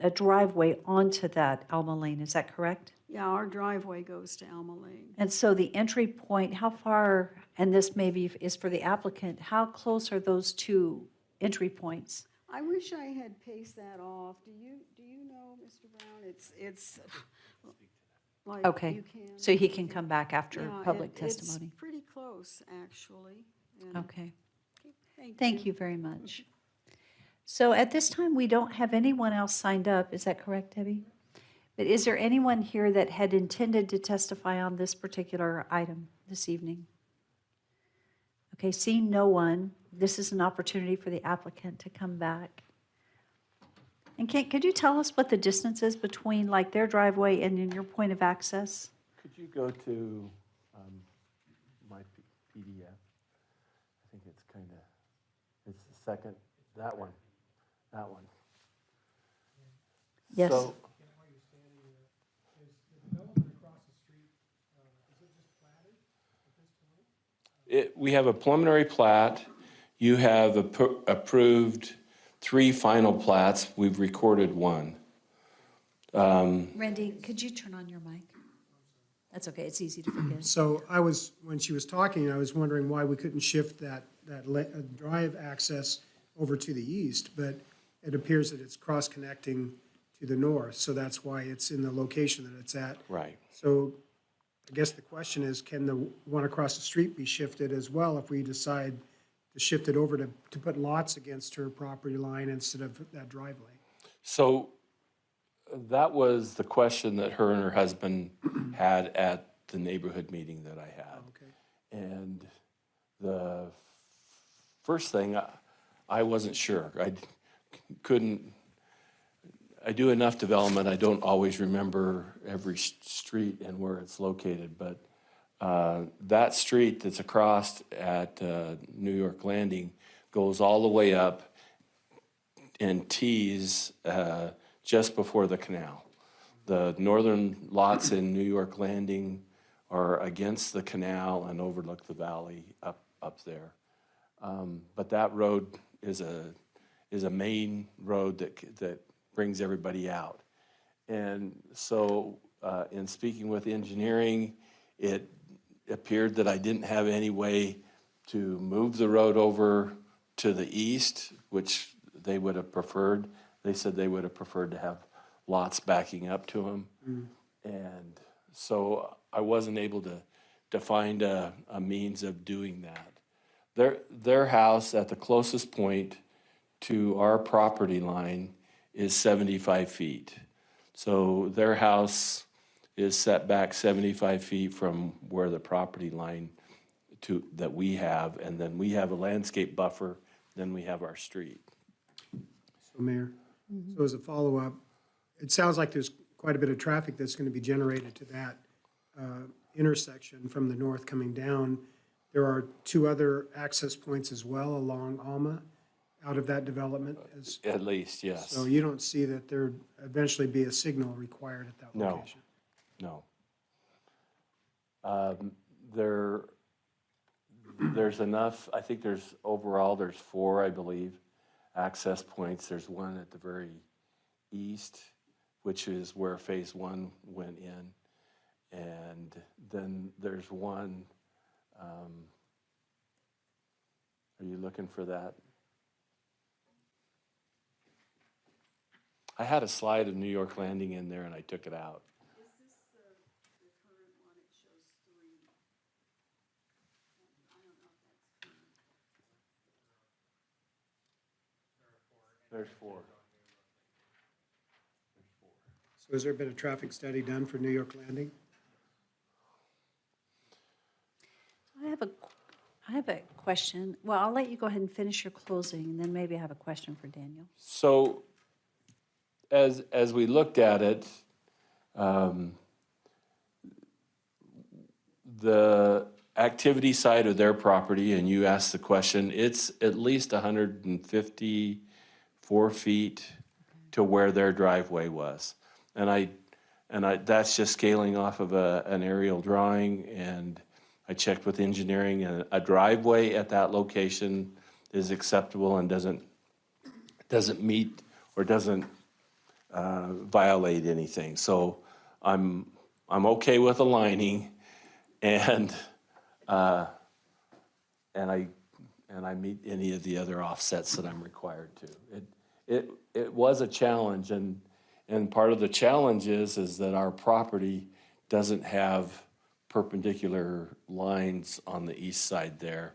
a driveway onto that Alma Lane, is that correct? Yeah, our driveway goes to Alma Lane. And so the entry point, how far, and this maybe is for the applicant, how close are those 2 entry points? I wish I had paced that off. Do you know, Mr. Brown? It's like Okay, Buchanan. so he can come back after Yeah, public it's testimony. pretty close, actually. And- Okay. Thank Thank you very much. So at this time, we don't have anyone else signed up. Is that correct, Debbie? But is there anyone here that had intended to testify on this particular item this evening? Okay, seeing no one, this is an opportunity for the applicant to come back. And could you tell us what the distance is between like their driveway and then your point of access? Could you go to my PDF? I think it's kind of, it's the second, that one. Yes. So, we have a preliminary plat. You have approved 3 final plats. We've recorded 1. Randy, could you turn on your mic? That's okay, it's easy to forget. So when she was talking, I was wondering why we couldn't shift that drive access over to the east, but it appears that it's cross-connecting to the north, so that's why it's in the location that it's at. Right. So I guess the question is, can the one across the street be shifted as well if we decide to shift it over to put lots against her property line instead of that driveway? So that was the question that her and her husband had at the neighborhood meeting that I had. Okay. And the first thing, I wasn't sure. I do enough development, I don't always remember every street and where it's located, but that street that's across at New York Landing goes all the way up and tees just before the canal. The northern lots in New York Landing are against the canal and overlook the valley up there. But that road is a main road that brings everybody out. And so in speaking with engineering, it appeared that I didn't have any way to move the road over to the east, which they would have preferred. They said they would have preferred to have lots backing up to them. And so I wasn't able to find a means of doing that. Their house at the closest point to our property line is 75 feet. So their house is set back 75 feet from where the property line that we have, and then we have a landscape buffer, then we have our street. So Mayor, so as a follow-up, it sounds like there's quite a bit of traffic that's going to be generated to that intersection from the north coming down. There are 2 other access points as well along Alma out of that development. At least, yes. So you don't see that there'd eventually be a signal required at that location? No. There's enough, I think there's 4, I believe, access points. There's one at the very east, which is where phase 1 went in. And then there's one, are you looking for that? I had a slide of New York Landing in there and I took it out. Is this the current one? It shows 3. I don't know if that's current. There's 4. So has there been a traffic study done for New York Landing? I have a question. Well, I'll let you go ahead and finish your closing, and then maybe I have a question for Daniel. So as we looked at it, the activity side of their property, and you asked the question, it's at least 154 feet to where their driveway was. And that's just scaling off of an aerial drawing, and I checked with engineering, and a driveway at that location is acceptable and doesn't meet or doesn't violate anything. So I'm okay with aligning, and I meet any of the other offsets that I'm required to. It was a challenge, and part of the challenge is that our property doesn't have perpendicular lines on the east side there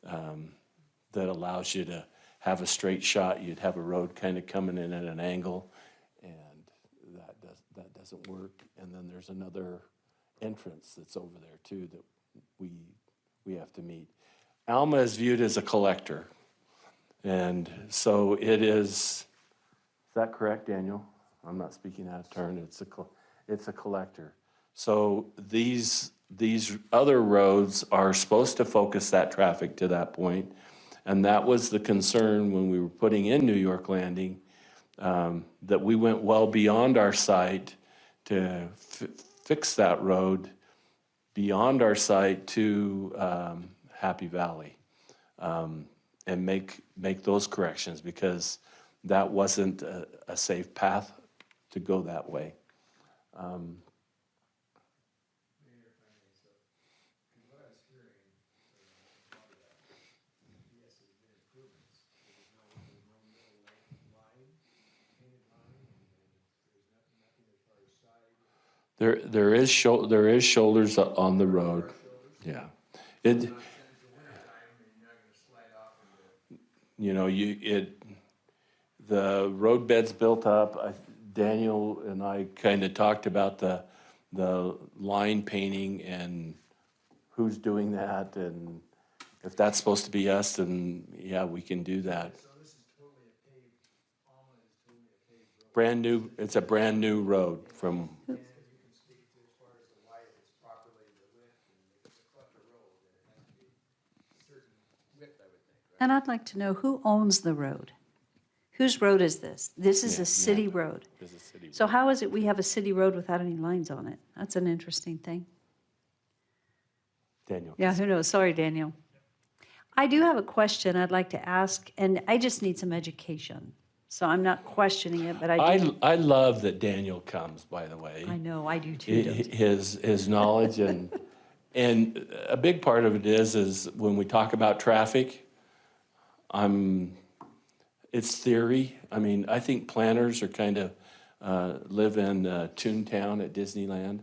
that allows you to have a straight shot. You'd have a road kind of coming in at an angle, and that doesn't work. And then there's another entrance that's over there too that we have to meet. Alma is viewed as a collector, and so it is that correct, Daniel? I'm not speaking out of turn. It's a collector. So these other roads are supposed to focus that traffic to that point, and that was the concern when we were putting in New York Landing, that we went well beyond our site to fix that road beyond our site to Happy Valley, and make those corrections, because that wasn't a safe path to go that way. There is shoulders on the road. Yeah. The roadbed's built up. Daniel and I kind of talked about the line painting and who's doing that, and if that's supposed to be us, then yeah, we can do that. Brand new, it's a brand new road from. And I'd like to know who owns the road? Whose road is this? This is a city road. It's a city road. So how is it we have a city road without any lines on it? That's an interesting thing. Daniel. Yeah, who knows? Sorry, Daniel. I do have a question I'd like to ask, and I just need some education. So I'm not questioning it, but I do. I love that Daniel comes, by the way. I know, I do too. don't you? His knowledge and a big part of it is when we talk about traffic, it's theory. I mean, I think planners are kind of live in Toontown at Disneyland,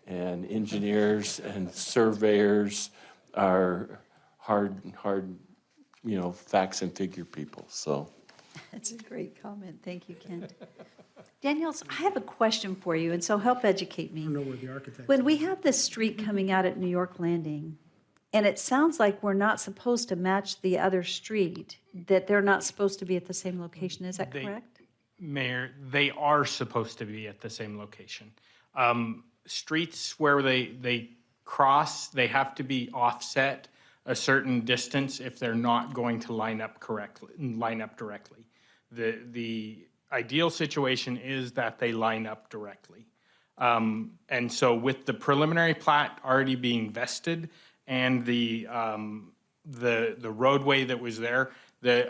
and engineers and surveyors are hard, facts and figure people, so. That's a great comment. Thank you, Kent. Daniel, I have a question for you, and so help educate me. I don't know where the architect. When we have this street coming out at New York Landing, and it sounds like we're not supposed to match the other street, that they're not supposed to be at the same location, is that correct? Mayor, they are supposed to be at the same location. Streets where they cross, they have to be offset a certain distance if they're not going to line up directly. The ideal situation is that they line up directly. And so with the preliminary plat already being vested and the roadway that was there,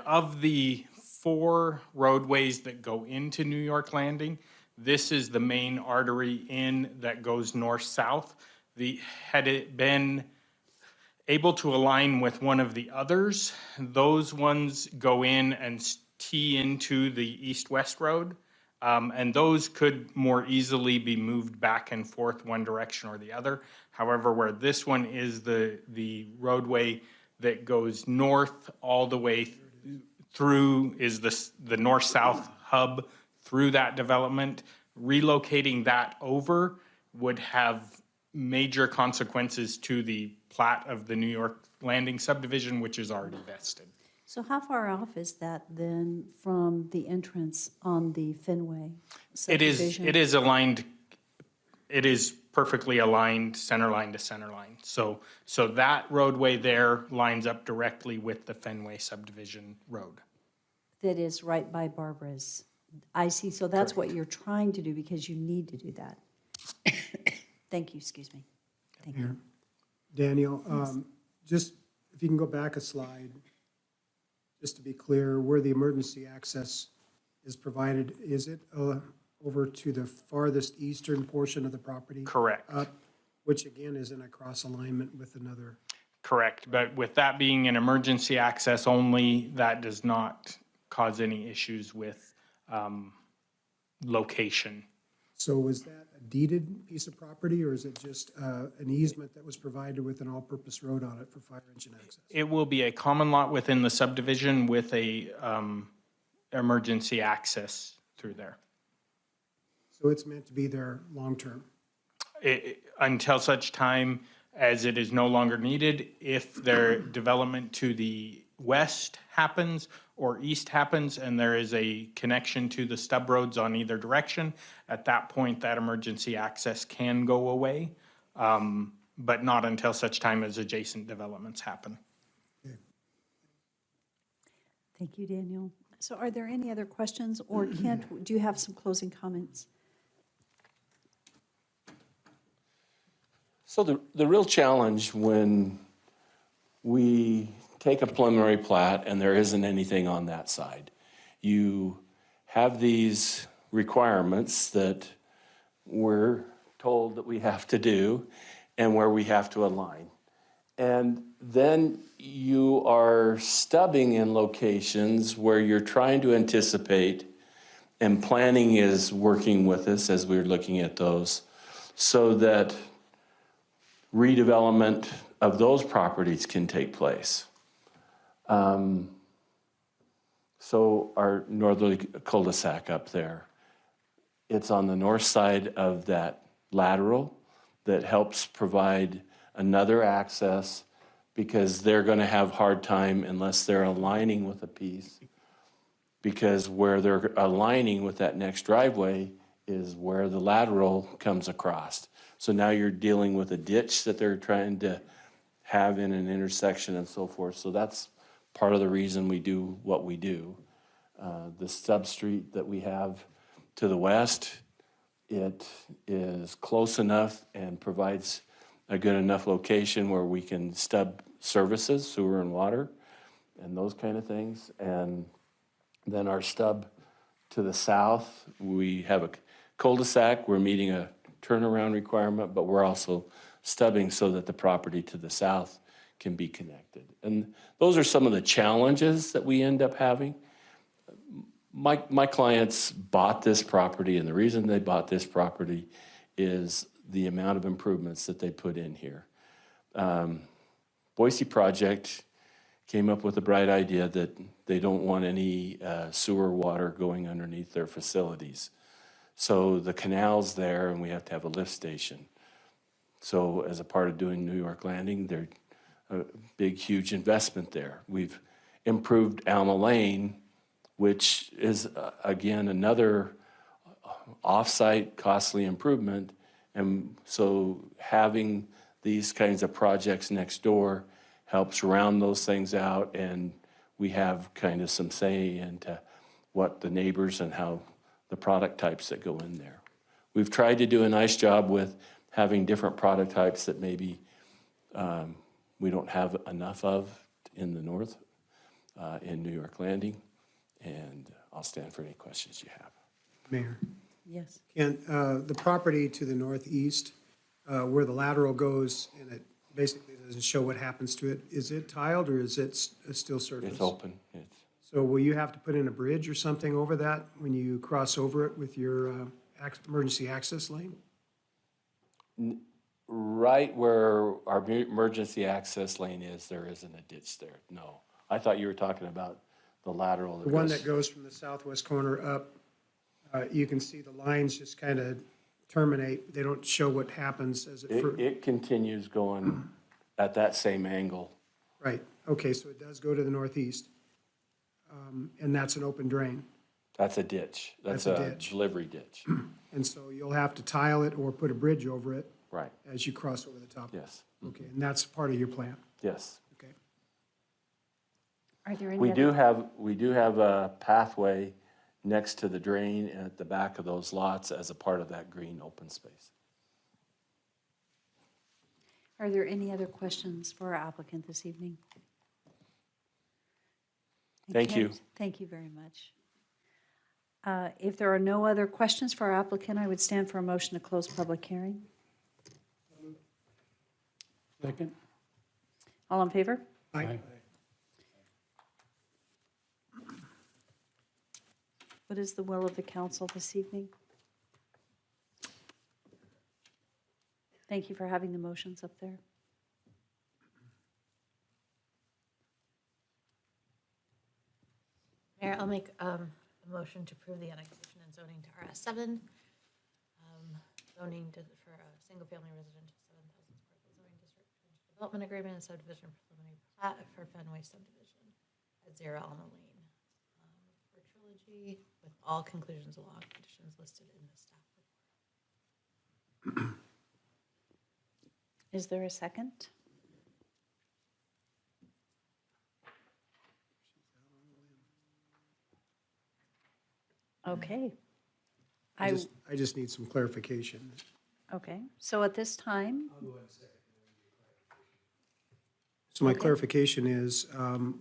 of the 4 roadways that go into New York Landing, this is the main artery in that goes north-south. Had it been able to align with one of the others, those ones go in and tee into the east-west road, and those could more easily be moved back and forth one direction or the other. However, where this one is the roadway that goes north all the way through is the north-south hub through that development, relocating that over would have major consequences to the plat of the New York Landing subdivision, which is already vested. So how far off is that then from the entrance on the Fenway subdivision? It is aligned, it is perfectly aligned center line to center line. So that roadway there lines up directly with the Fenway subdivision road. That is right by Barbara's. I see, so that's what you're trying to do because you need to do that. Thank you, excuse me. Thank you. Daniel, just if you can go back a slide, just to be clear, where the emergency access is provided, is it over to the farthest eastern portion of the property? Correct. Which again is in a cross alignment with another. Correct, but with that being an emergency access only, that does not cause any issues with location. So was that a deeded piece of property, or is it just an easement that was provided with an all-purpose road on it for fire engine access? It will be a common lot within the subdivision with a emergency access through there. So it's meant to be there long-term? Until such time as it is no longer needed. If their development to the west happens or east happens and there is a connection to the stub roads on either direction, at that point, that emergency access can go away, but not until such time as adjacent developments happen. Thank you, Daniel. So are there any other questions, or Kent, do you have some closing comments? So the real challenge when we take a preliminary plat and there isn't anything on that side, you have these requirements that we're told that we have to do and where we have to align. And then you are stubbing in locations where you're trying to anticipate, and planning is working with us as we're looking at those, so that redevelopment of those properties can take place. So our northerly cul-de-sac up there, it's on the north side of that lateral that helps provide another access, because they're going to have hard time unless they're aligning with a piece, because where they're aligning with that next driveway is where the lateral comes across. So now you're dealing with a ditch that they're trying to have in an intersection and so forth. So that's part of the reason we do what we do. The substreet that we have to the west, it is close enough and provides a good enough location where we can stub services, sewer and water, and those kind of things. And then our stub to the south, we have a cul-de-sac. We're meeting a turnaround requirement, but we're also stubbing so that the property to the south can be connected. And those are some of the challenges that we end up having. My clients bought this property, and the reason they bought this property is the amount of improvements that they put in here. Boise Project came up with a bright idea that they don't want any sewer water going underneath their facilities. So the canal's there, and we have to have a lift station. So as a part of doing New York Landing, there's a big, huge investment there. We've improved Alma Lane, which is, again, another off-site costly improvement. And so having these kinds of projects next door helps round those things out, and we have kind of some say into what the neighbors and how the product types that go in there. We've tried to do a nice job with having different product types that maybe we don't have enough of in the north, in New York Landing, and I'll stand for any questions you have. Mayor? Yes. Kent, the property to the northeast, where the lateral goes, and it basically doesn't show what happens to it, is it tiled or is it still surface? It's open. So will you have to put in a bridge or something over that when you cross over it with your emergency access lane? Right where our emergency access lane is, there isn't a ditch there, no. I thought you were talking about the lateral. The one that goes from the southwest corner up, you can see the lines just kind of terminate. They don't show what happens as it. It continues going at that same angle. Right, okay, so it does go to the northeast. And that's an open drain. That's a ditch. That's a ditch. delivery ditch. And so you'll have to tile it or put a bridge over it. Right. As you cross over the top. Yes. Okay, and that's part of your plan? Yes. Okay. Are there any We other? do have a pathway next to the drain and at the back of those lots as a part of that green open space. Are there any other questions for our applicant this evening? Thank you. Thank you very much. If there are no other questions for our applicant, I would stand for a motion to close public hearing. Second? All in favor? Aye. What is the will of the council this evening? Thank you for having the motions up there. Mayor, I'll make a motion to approve the annexation and zoning to RS7, zoning for a single-family residential 7,000 square foot zoning district development agreement and subdivision preliminary plat for Fenway subdivision at 0 Alma Lane for Trilogy with all conclusions of law conditions listed in the staff report. Is there a second? Okay. I just need some clarification. Okay, so at this time, So my Okay. clarification is,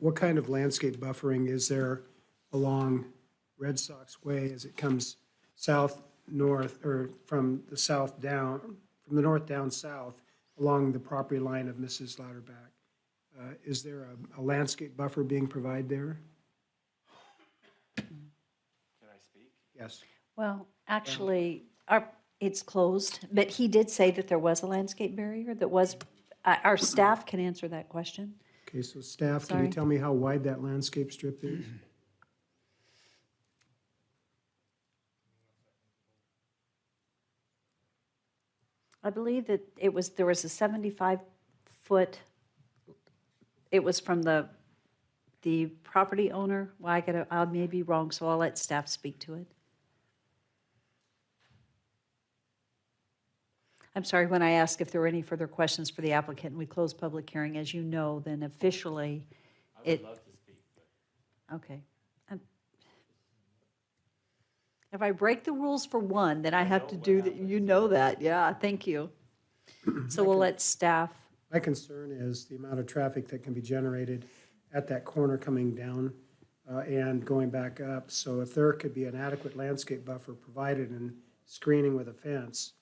what kind of landscape buffering is there along Red Sox Way as it comes south, north, or from the south down, from the north down south along the property line of Mrs. Lauterbach? Is there a landscape buffer being provided there? Can I speak? Yes. well, actually, it's closed, but he did say that there was a landscape barrier that was, our staff can answer that question. Okay, so staff, can Sorry. you tell me how wide that landscape strip is? I believe that there was a 75-foot, it was from the property owner. Well, I may be wrong, so I'll let staff speak to it. I'm sorry, when I asked if there were any further questions for the applicant, and we closed public hearing, as you know, then officially it. I would love to speak. Okay. If I break the rules for one, then I have to do that, you know that, yeah, thank you. So we'll let staff, My concern is the amount of traffic that can be generated at that corner coming down and going back up. So if there could be an adequate landscape buffer provided and screening with a fence,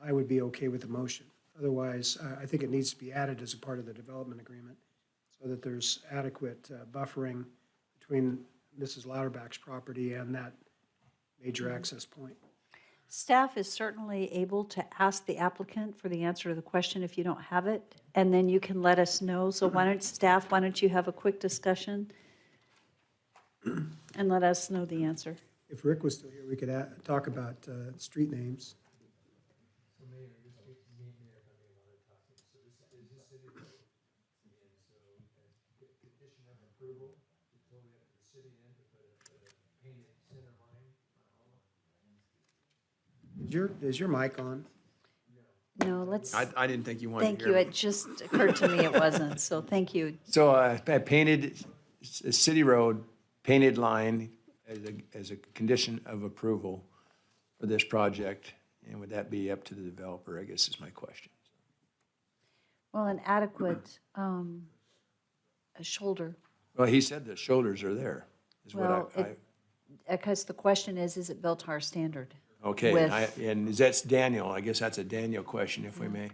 I would be okay with the motion. Otherwise, I think it needs to be added as a part of the development agreement so that there's adequate buffering between Mrs. Lauterbach's property and that major access point. staff is certainly able to ask the applicant for the answer to the question if you don't have it, and then you can let us know. So why don't you have a quick discussion and let us know the answer? If Rick was still here, we could talk about street names. Is your mic on? No, let's, I didn't think you wanted thank to you. hear It just occurred to me it wasn't, so thank you. So I painted, a city road, painted line as a condition of approval for this project. And would that be up to the developer, I guess is my question. Well, an adequate a shoulder. Well, he said the shoulders are there, is what Well, I, because the question is it built to our standard? okay, with- and that's Daniel, I guess that's a Daniel question, if we may.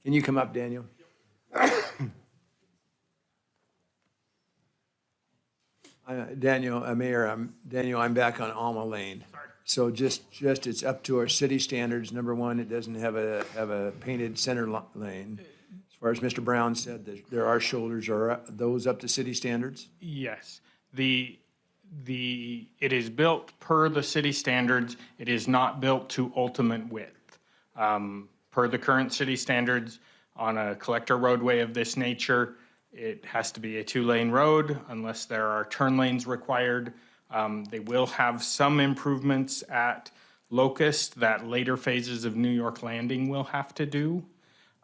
Can you come up, Daniel? Daniel, Mayor, I'm back on Alma Lane. So just, it's up to our city standards. Number one, it doesn't have a painted center lane. As far as Mr. Brown said, there are shoulders. Are those up to city standards? Yes. It is built per the city standards. It is not built to ultimate width. Per the current city standards, on a collector roadway of this nature, it has to be a 2-lane road unless there are turn lanes required. They will have some improvements at Locust that later phases of New York Landing will have to do.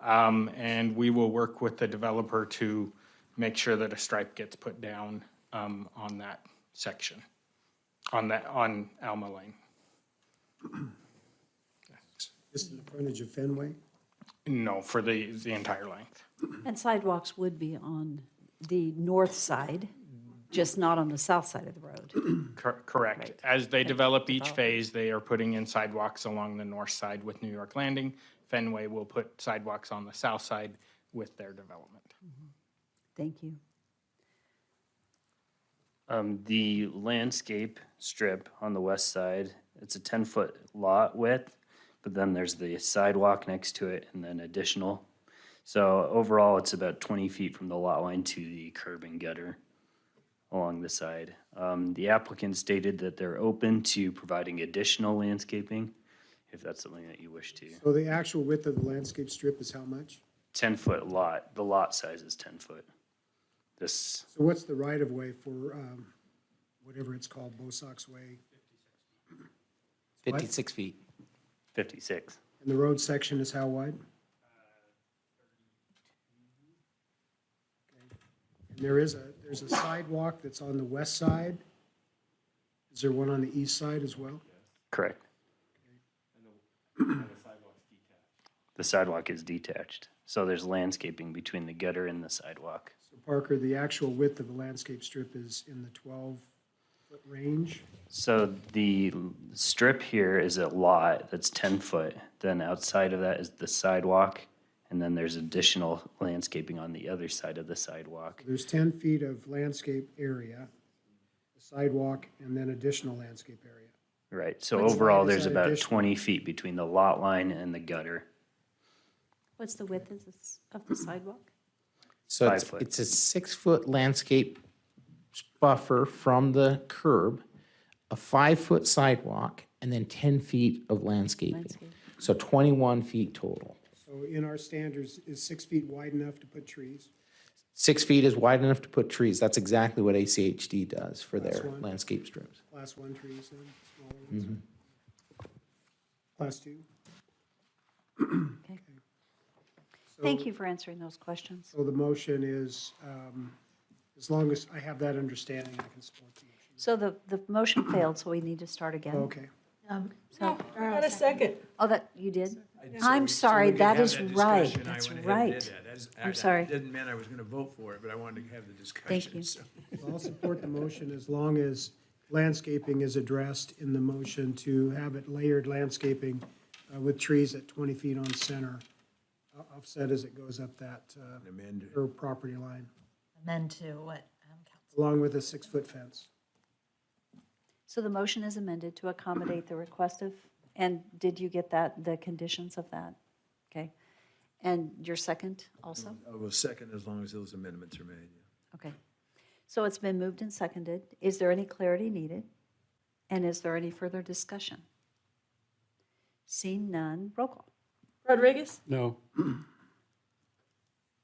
And we will work with the developer to make sure that a stripe gets put down on that section, on Alma Lane. This is the frontage of Fenway? No, for the entire length. And sidewalks would be on the north side, just not on the south side of the road. Correct. Right. As they develop each phase, they are putting in sidewalks along the north side with New York Landing. Fenway will put sidewalks on the south side with their development. Thank you. The landscape strip on the west side, it's a 10-foot lot width. but then there's the sidewalk next to it and then additional. So overall, it's about 20 feet from the lot line to the curb and gutter along the side. The applicant stated that they're open to providing additional landscaping, if that's something that you wish to. So the actual width of the landscape strip is how much? 10-foot lot, the lot size is 10 foot. This, So what's the right-of-way for, whatever it's called, Bosox Way? 56 feet. 56. And the road section is how wide? And there's a sidewalk that's on the west side. Is there one on the east side as well? Correct. The sidewalk is detached, so there's landscaping between the gutter and the sidewalk. So Parker, the actual width of the landscape strip is in the 12-foot range? So the strip here is a lot that's 10 foot. Then outside of that is the sidewalk, and then there's additional landscaping on the other side of the sidewalk. There's 10 feet of landscape area, a sidewalk, and then additional landscape area. Right, so What's overall, wide is there's that about additional? 20 feet between the lot line and the gutter. What's the width of the sidewalk? So 5 it's, foot. it's a 6-foot landscape buffer from the curb, a 5-foot sidewalk, and then 10 feet of landscaping. So 21 feet total. So in our standards, is 6 feet wide enough to put trees? 6 feet is wide enough to put trees. That's exactly what ACHD does for Class their one? landscape strips. Class 1 trees then, smaller ones? Class 2? Okay. Thank you for answering those questions. So the motion is, as long as I have that understanding, I can support the motion. So the motion failed, so we need to start again. Okay. So, Got a second. oh, that, you did? I'm sorry, that is right, that's right. I'm sorry. Didn't mean I was going to vote for it, but I wanted to have the discussion. Thank you. so. I'll support the motion as long as landscaping is addressed in the motion to have it layered landscaping with trees at 20 feet on center, offset as it goes up that her property line, Amend to what? along with a 6-foot fence. So the motion is amended to accommodate the request of, and did you get that, the conditions of that? Okay. And your second also? I will second as long as those amendments are made. Okay. So it's been moved and seconded. Is there any clarity needed? And is there any further discussion? Seeing none, roll call. Rodriguez? No.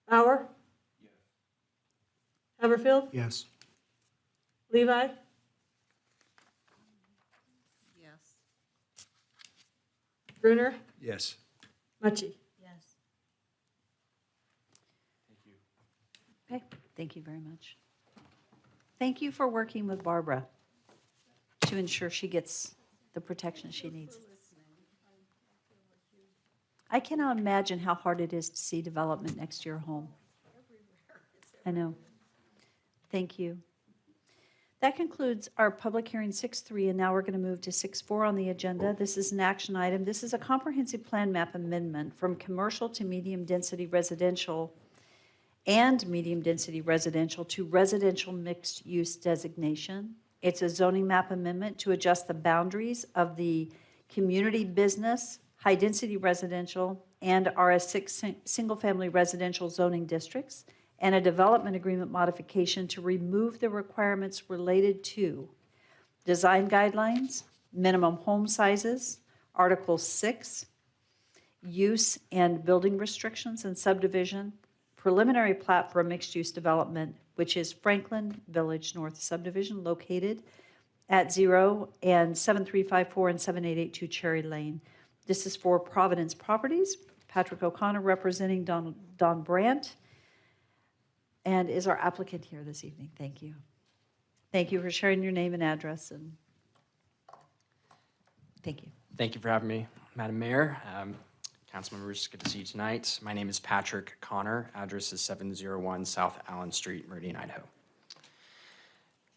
Bauer? Haverfield? Yes. Levi? Yes. Brunner? Yes. Mucci? Yes. Okay, thank you very much. Thank you for working with Barbara to ensure she gets the protection she needs. I cannot imagine how hard it is to see development next to your home. I know. Thank you. That concludes our public hearing 6.3, and now we're going to move to 6.4 on the agenda. This is an action item. This is a comprehensive plan map amendment from commercial to medium-density residential and medium-density residential to residential mixed-use designation. It's a zoning map amendment to adjust the boundaries of the community business, high-density residential, and RS6 single-family residential zoning districts, and a development agreement modification to remove the requirements related to design guidelines, minimum home sizes, Article 6, use and building restrictions and subdivision, preliminary plat for a mixed-use development, which is Franklin Village North subdivision located at 0 and 7354 and 7882 Cherry Lane. This is for Providence Properties. Patrick O'Connor representing Don Brandt, and is our applicant here this evening. Thank you. Thank you for sharing your name and address, and thank you. Thank you for having me, Madam Mayor. Council members, good to see you tonight. My name is Patrick Connor. Address is 701 South Allen Street, Meridian, Idaho.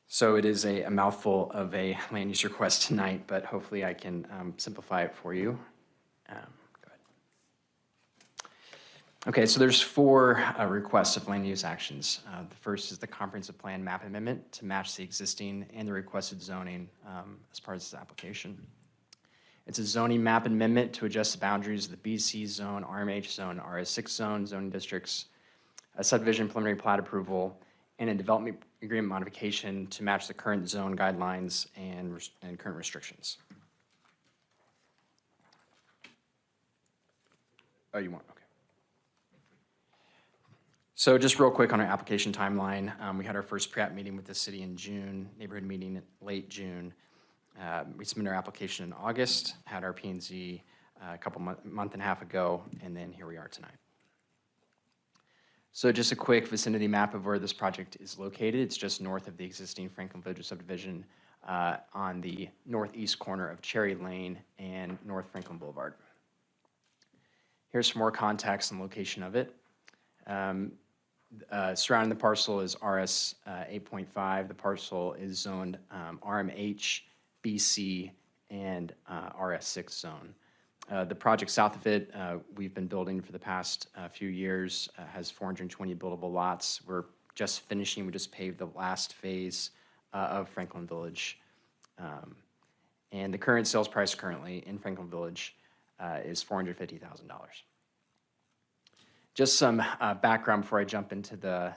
So it is a mouthful of a land use request tonight, but hopefully I can simplify it for you. Go ahead. Okay, so there's 4 requests of land use actions. The first is the comprehensive plan map amendment to match the existing and the requested zoning as part of this application. It's a zoning map amendment to adjust the boundaries of the BC zone, RMH zone, RS6 zone, zoning districts, a subdivision preliminary plat approval, and a development agreement modification to match the current zone guidelines and current restrictions. Oh, you want, okay. So just real quick on our application timeline, we had our first pre-app meeting with the city in June, neighborhood meeting in late June. We submitted our application in August, had our P&Z a month and a half ago, and then here we are tonight. So just a quick vicinity map of where this project is located. It's just north of the existing Franklin Village subdivision on the northeast corner of Cherry Lane and North Franklin Boulevard. Here's some more context and location of it. Surrounding the parcel is RS 8.5. The parcel is zoned RMH, BC, and RS6 zone. The project south of it, we've been building for the past few years, has 420 buildable lots. We're just finishing, we just paved the last phase of Franklin Village. And the current sales price currently in Franklin Village is $450,000. Just some background before I jump into the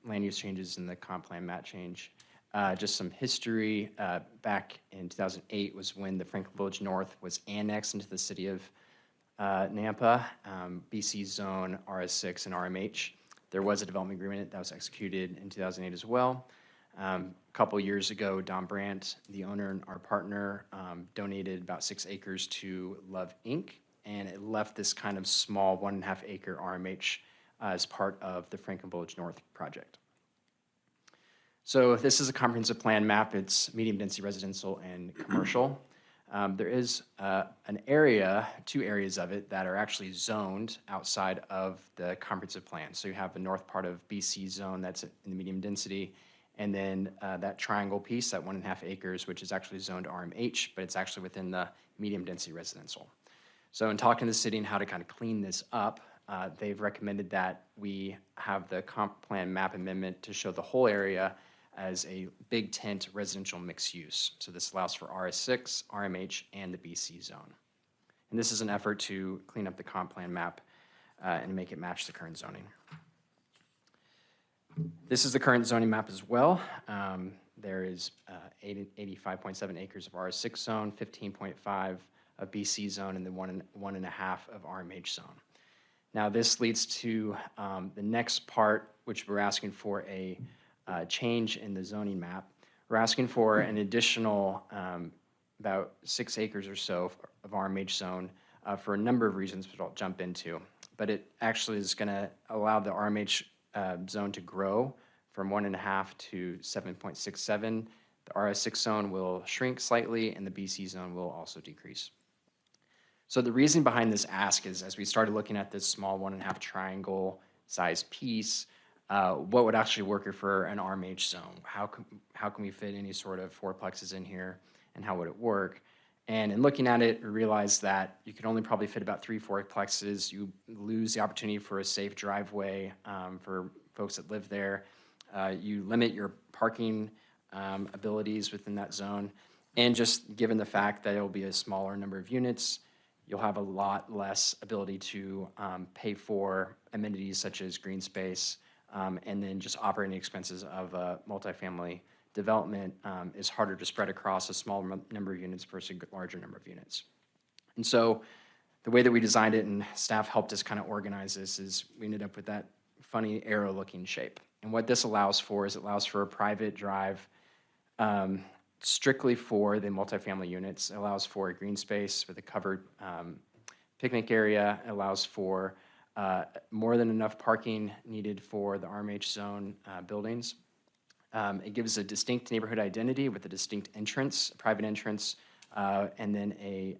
land use changes and the comp plan map change. Just some history. Back in 2008 was when the Franklin Village North was annexed into the city of Nampa, BC zone, RS6, and RMH. There was a development agreement that was executed in 2008 as well. A couple years ago, Don Brandt, the owner and our partner, donated about 6 acres to Love Inc., and it left this kind of small 1.5 acre RMH as part of the Franklin Village North project. So this is a comprehensive plan map. It's medium density residential and commercial. There is an area, 2 areas of it that are actually zoned outside of the comprehensive plan. So you have the north part of BC zone that's in the medium density, and then that triangle piece, that 1.5 acres, which is actually zoned RMH, but it's actually within the medium density residential. So in talking to the city and how to kind of clean this up, they've recommended that we have the comp plan map amendment to show the whole area as a big tent residential mixed use. So this allows for RS6, RMH, and the BC zone. And this is an effort to clean up the comp plan map and make it match the current zoning. This is the current zoning map as well. There is 85.7 acres of RS6 zone, 15.5 of BC zone, and then 1.5 of RMH zone. Now this leads to the next part, which we're asking for a change in the zoning map. We're asking for an additional about 6 acres or so of RMH zone for a number of reasons, which I'll jump into. But it actually is going to allow the RMH zone to grow from 1.5 to 7.67. The RS6 zone will shrink slightly, and the BC zone will also decrease. So the reason behind this ask is, as we started looking at this small 1.5 triangle size piece, what would actually work for an RMH zone? How can we fit any sort of fourplexes in here, and how would it work? And in looking at it, we realized that you could only probably fit about 3 fourplexes. You lose the opportunity for a safe driveway for folks that live there. You limit your parking abilities within that zone. And just given the fact that it will be a smaller number of units, you'll have a lot less ability to pay for amenities such as green space, and then just operating expenses of a multifamily development is harder to spread across a small number of units versus a larger number of units. And so the way that we designed it, and staff helped us kind of organize this, is we ended up with that funny arrow-looking shape. And what this allows for is it allows for a private drive strictly for the multifamily units. It allows for a green space with a covered picnic area. It allows for more than enough parking needed for the RMH zone buildings. It gives a distinct neighborhood identity with a distinct entrance, a private entrance, and then a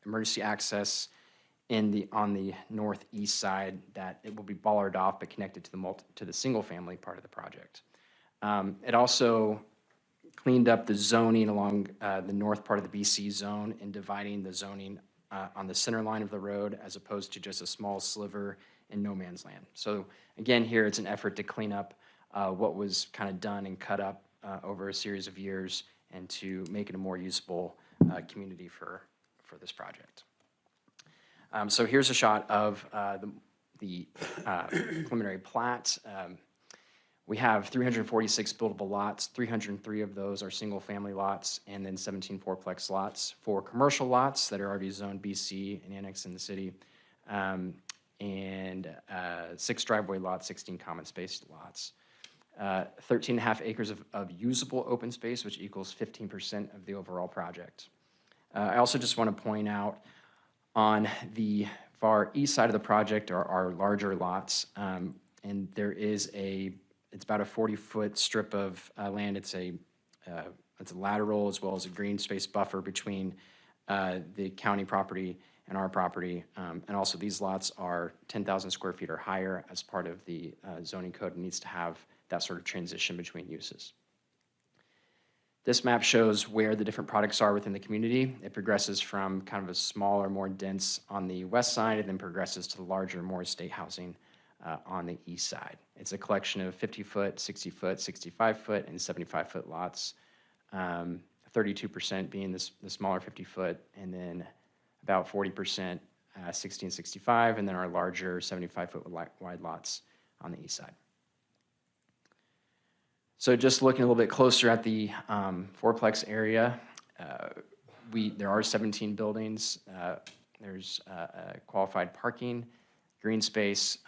emergency access on the northeast side that it will be bollarded off but connected to the single family part of the project. It also cleaned up the zoning along the north part of the BC zone and dividing the zoning on the center line of the road as opposed to just a small sliver in no man's land. So again, here it's an effort to clean up what was kind of done and cut up over a series of years and to make it a more usable community for this project. So here's a shot of the preliminary plat. We have 346 buildable lots. 303 of those are single-family lots, and then 17 fourplex lots. 4 commercial lots that are already zoned BC and annexed in the city, and 6 driveway lots, 16 common space lots. 13.5 acres of usable open space, which equals 15% of the overall project. I also just want to point out on the far east side of the project are our larger lots, and there is it's about a 40-foot strip of land. It's a lateral as well as a green space buffer between the county property and our property. And also these lots are 10,000 square feet or higher as part of the zoning code and needs to have that sort of transition between uses. This map shows where the different products are within the community. It progresses from kind of a smaller, more dense on the west side, and then progresses to the larger, more estate housing on the east side. It's a collection of 50-foot, 60-foot, 65-foot, and 75-foot lots. 32% being the smaller 50-foot, and then about 40% 60 and 65, and then our larger 75-foot wide lots on the east side. So just looking a little bit closer at the fourplex area, there are 17 buildings. There's qualified parking, green space,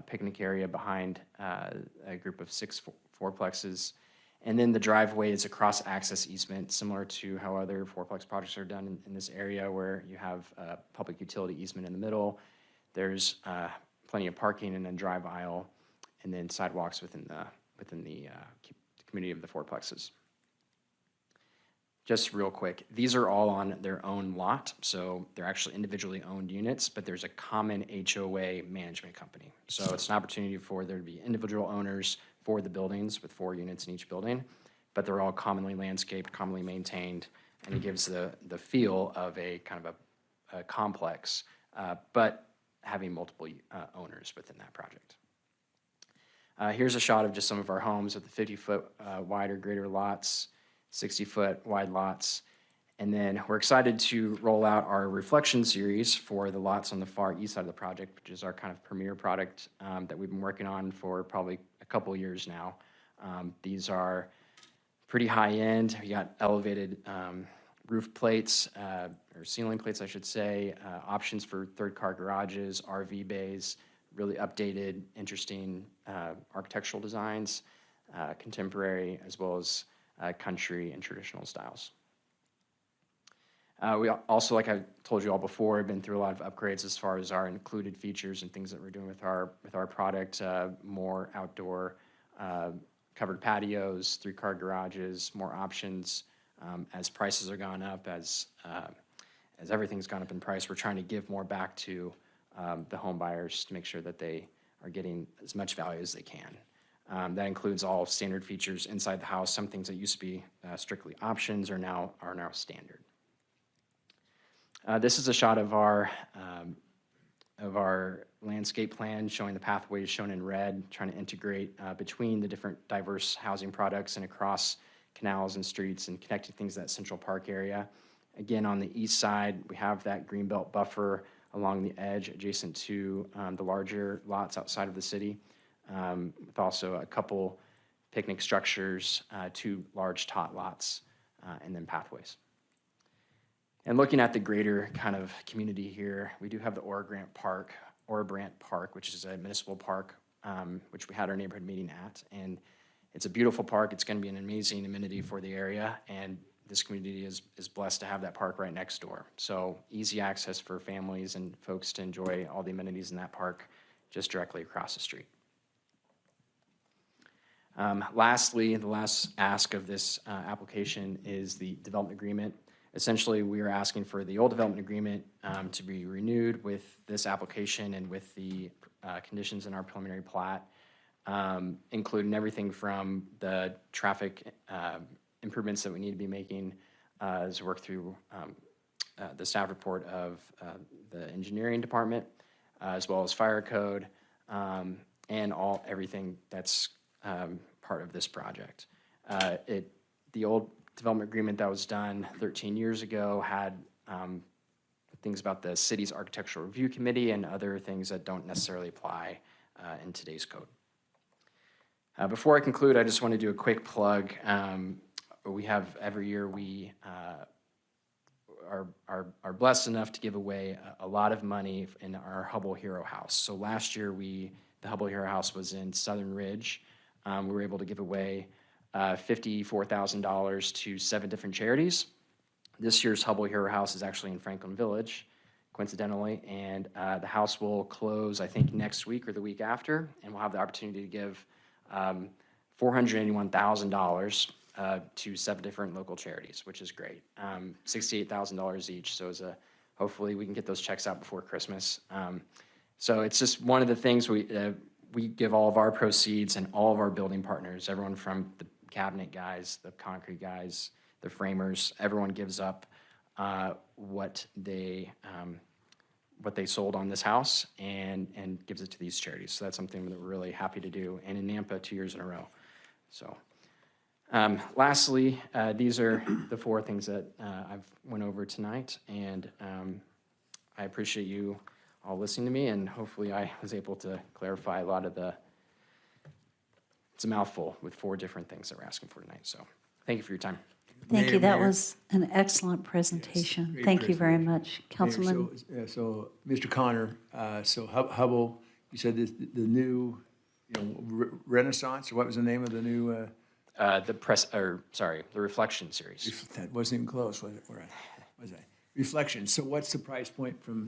picnic area behind a group of 6 fourplexes. And then the driveway is a cross-access easement, similar to how other fourplex projects are done in this area, where you have a public utility easement in the middle. There's plenty of parking and then drive aisle, and then sidewalks within the community of the fourplexes. Just real quick, these are all on their own lot, so they're actually individually owned units, but there's a common HOA management company. So it's an opportunity for there to be individual owners for the buildings with 4 units in each building, but they're all commonly landscaped, commonly maintained, and it gives the feel of a kind of a complex, but having multiple owners within that project. Here's a shot of just some of our homes with the 50-foot wide or greater lots, 60-foot wide lots. And then we're excited to roll out our reflection series for the lots on the far east side of the project, which is our kind of premier product that we've been working on for probably a couple of years now. These are pretty high end. We got elevated roof plates, or ceiling plates, I should say, options for third car garages, RV bays, really updated, interesting architectural designs, contemporary as well as country and traditional styles. We also, like I told you all before, have been through a lot of upgrades as far as our included features and things that we're doing with our product, more outdoor covered patios, 3-car garages, more options. As prices are gone up, as everything's gone up in price, we're trying to give more back to the home buyers to make sure that they are getting as much value as they can. That includes all standard features inside the house. Some things that used to be strictly options are now standard. This is a shot of our landscape plan showing the pathways shown in red, trying to integrate between the different diverse housing products and across canals and streets and connecting things to that Central Park area. Again, on the east side, we have that greenbelt buffer along the edge adjacent to the larger lots outside of the city, with also a couple picnic structures, 2 large tot lots, and then pathways. And looking at the greater kind of community here, we do have the Ora-Brant Park, which is a municipal park, which we had our neighborhood meeting at. And it's a beautiful park. It's going to be an amazing amenity for the area. And this community is blessed to have that park right next door. So easy access for families and folks to enjoy all the amenities in that park just directly across the street. Lastly, the last ask of this application is the development agreement. Essentially, we are asking for the old development agreement to be renewed with this application and with the conditions in our preliminary plat, including everything from the traffic improvements that we need to be making as we work through the staff report of the engineering department, as well as fire code, and everything that's part of this project. The old development agreement that was done 13 years ago had things about the city's architectural review committee and other things that don't necessarily apply in today's code. Before I conclude, I just want to do a quick plug. We have every year we are blessed enough to give away a lot of money in our Hubble Hero House. So last year the Hubble Hero House was in Southern Ridge. We were able to give away $54,000 to 7 different charities. This year's Hubble Hero House is actually in Franklin Village, coincidentally, and the house will close, I think, next week or the week after, and we'll have the opportunity to give $481,000 to 7 different local charities, which is great. $68,000 each, so hopefully we can get those checks out before Christmas. So it's just one of the things we give all of our proceeds and all of our building partners, everyone from the cabinet guys, the concrete guys, the framers, everyone gives up what they sold on this house and gives it to these charities. So that's something that we're really happy to do, and in Nampa 2 years in a row. So lastly, these are the 4 things that I've went over tonight, and I appreciate you all listening to me, and hopefully I was able to clarify a lot of it's a mouthful with 4 different things that we're asking for tonight. So thank you for your time. Thank you. That Mayor. was an excellent presentation. great Thank you very presentation. much. Councilman, So, Mr. Connor, so Hubble, you said the new, Renaissance, or what was the name of the new? The Reflection series. That wasn't even close, was it? Where was that? Reflections. So what's the price point from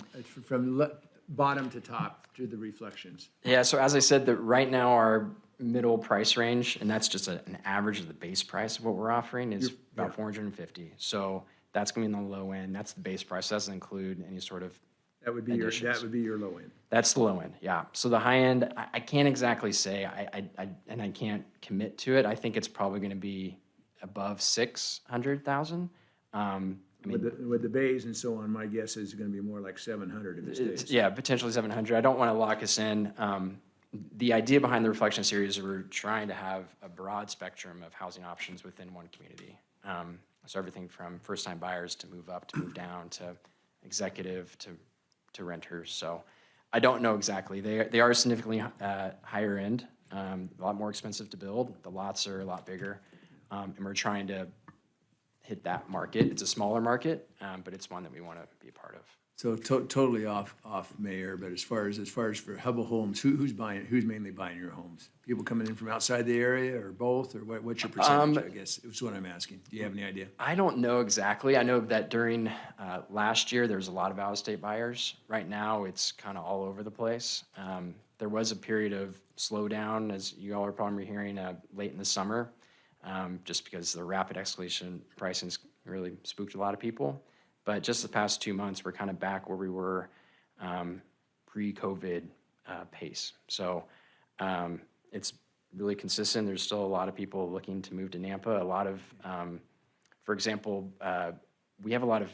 bottom to top to the Reflections? Yeah, so as I said, right now our middle price range, and that's just an average of the base price of what we're offering, is about $450. So that's going to be on the low end. That's the base price. Doesn't include any sort of That would be your low end. That's the low end, yeah. So the high end, I can't exactly say, and I can't commit to it. I think it's probably going to be above 600,000. With the bays and so on, my guess is going to be more like 700 in this days. Yeah, potentially 700. I don't want to lock us in. The idea behind the Reflection series is we're trying to have a broad spectrum of housing options within one community. So everything from first-time buyers to move up, to move down, to executive, to renters. So I don't know exactly. They are significantly higher end, a lot more expensive to build. The lots are a lot bigger, and we're trying to hit that market. It's a smaller market, but it's one that we want to be a part of. So totally off Mayor, but as far as for Hubble Homes, who's mainly buying your homes? People coming in from outside the area, or both, or what's your percentage? I guess is what I'm asking. Do you have any idea? I don't know exactly. I know that during last year there was a lot of out-of-state buyers. Right now it's kind of all over the place. There was a period of slowdown, as you all are probably hearing, late in the summer, just because the rapid escalation pricing really spooked a lot of people. But just the past 2 months, we're kind of back where we were pre-COVID pace. So it's really consistent. There's still a lot of people looking to move to Nampa. A lot of, for example, we have a lot of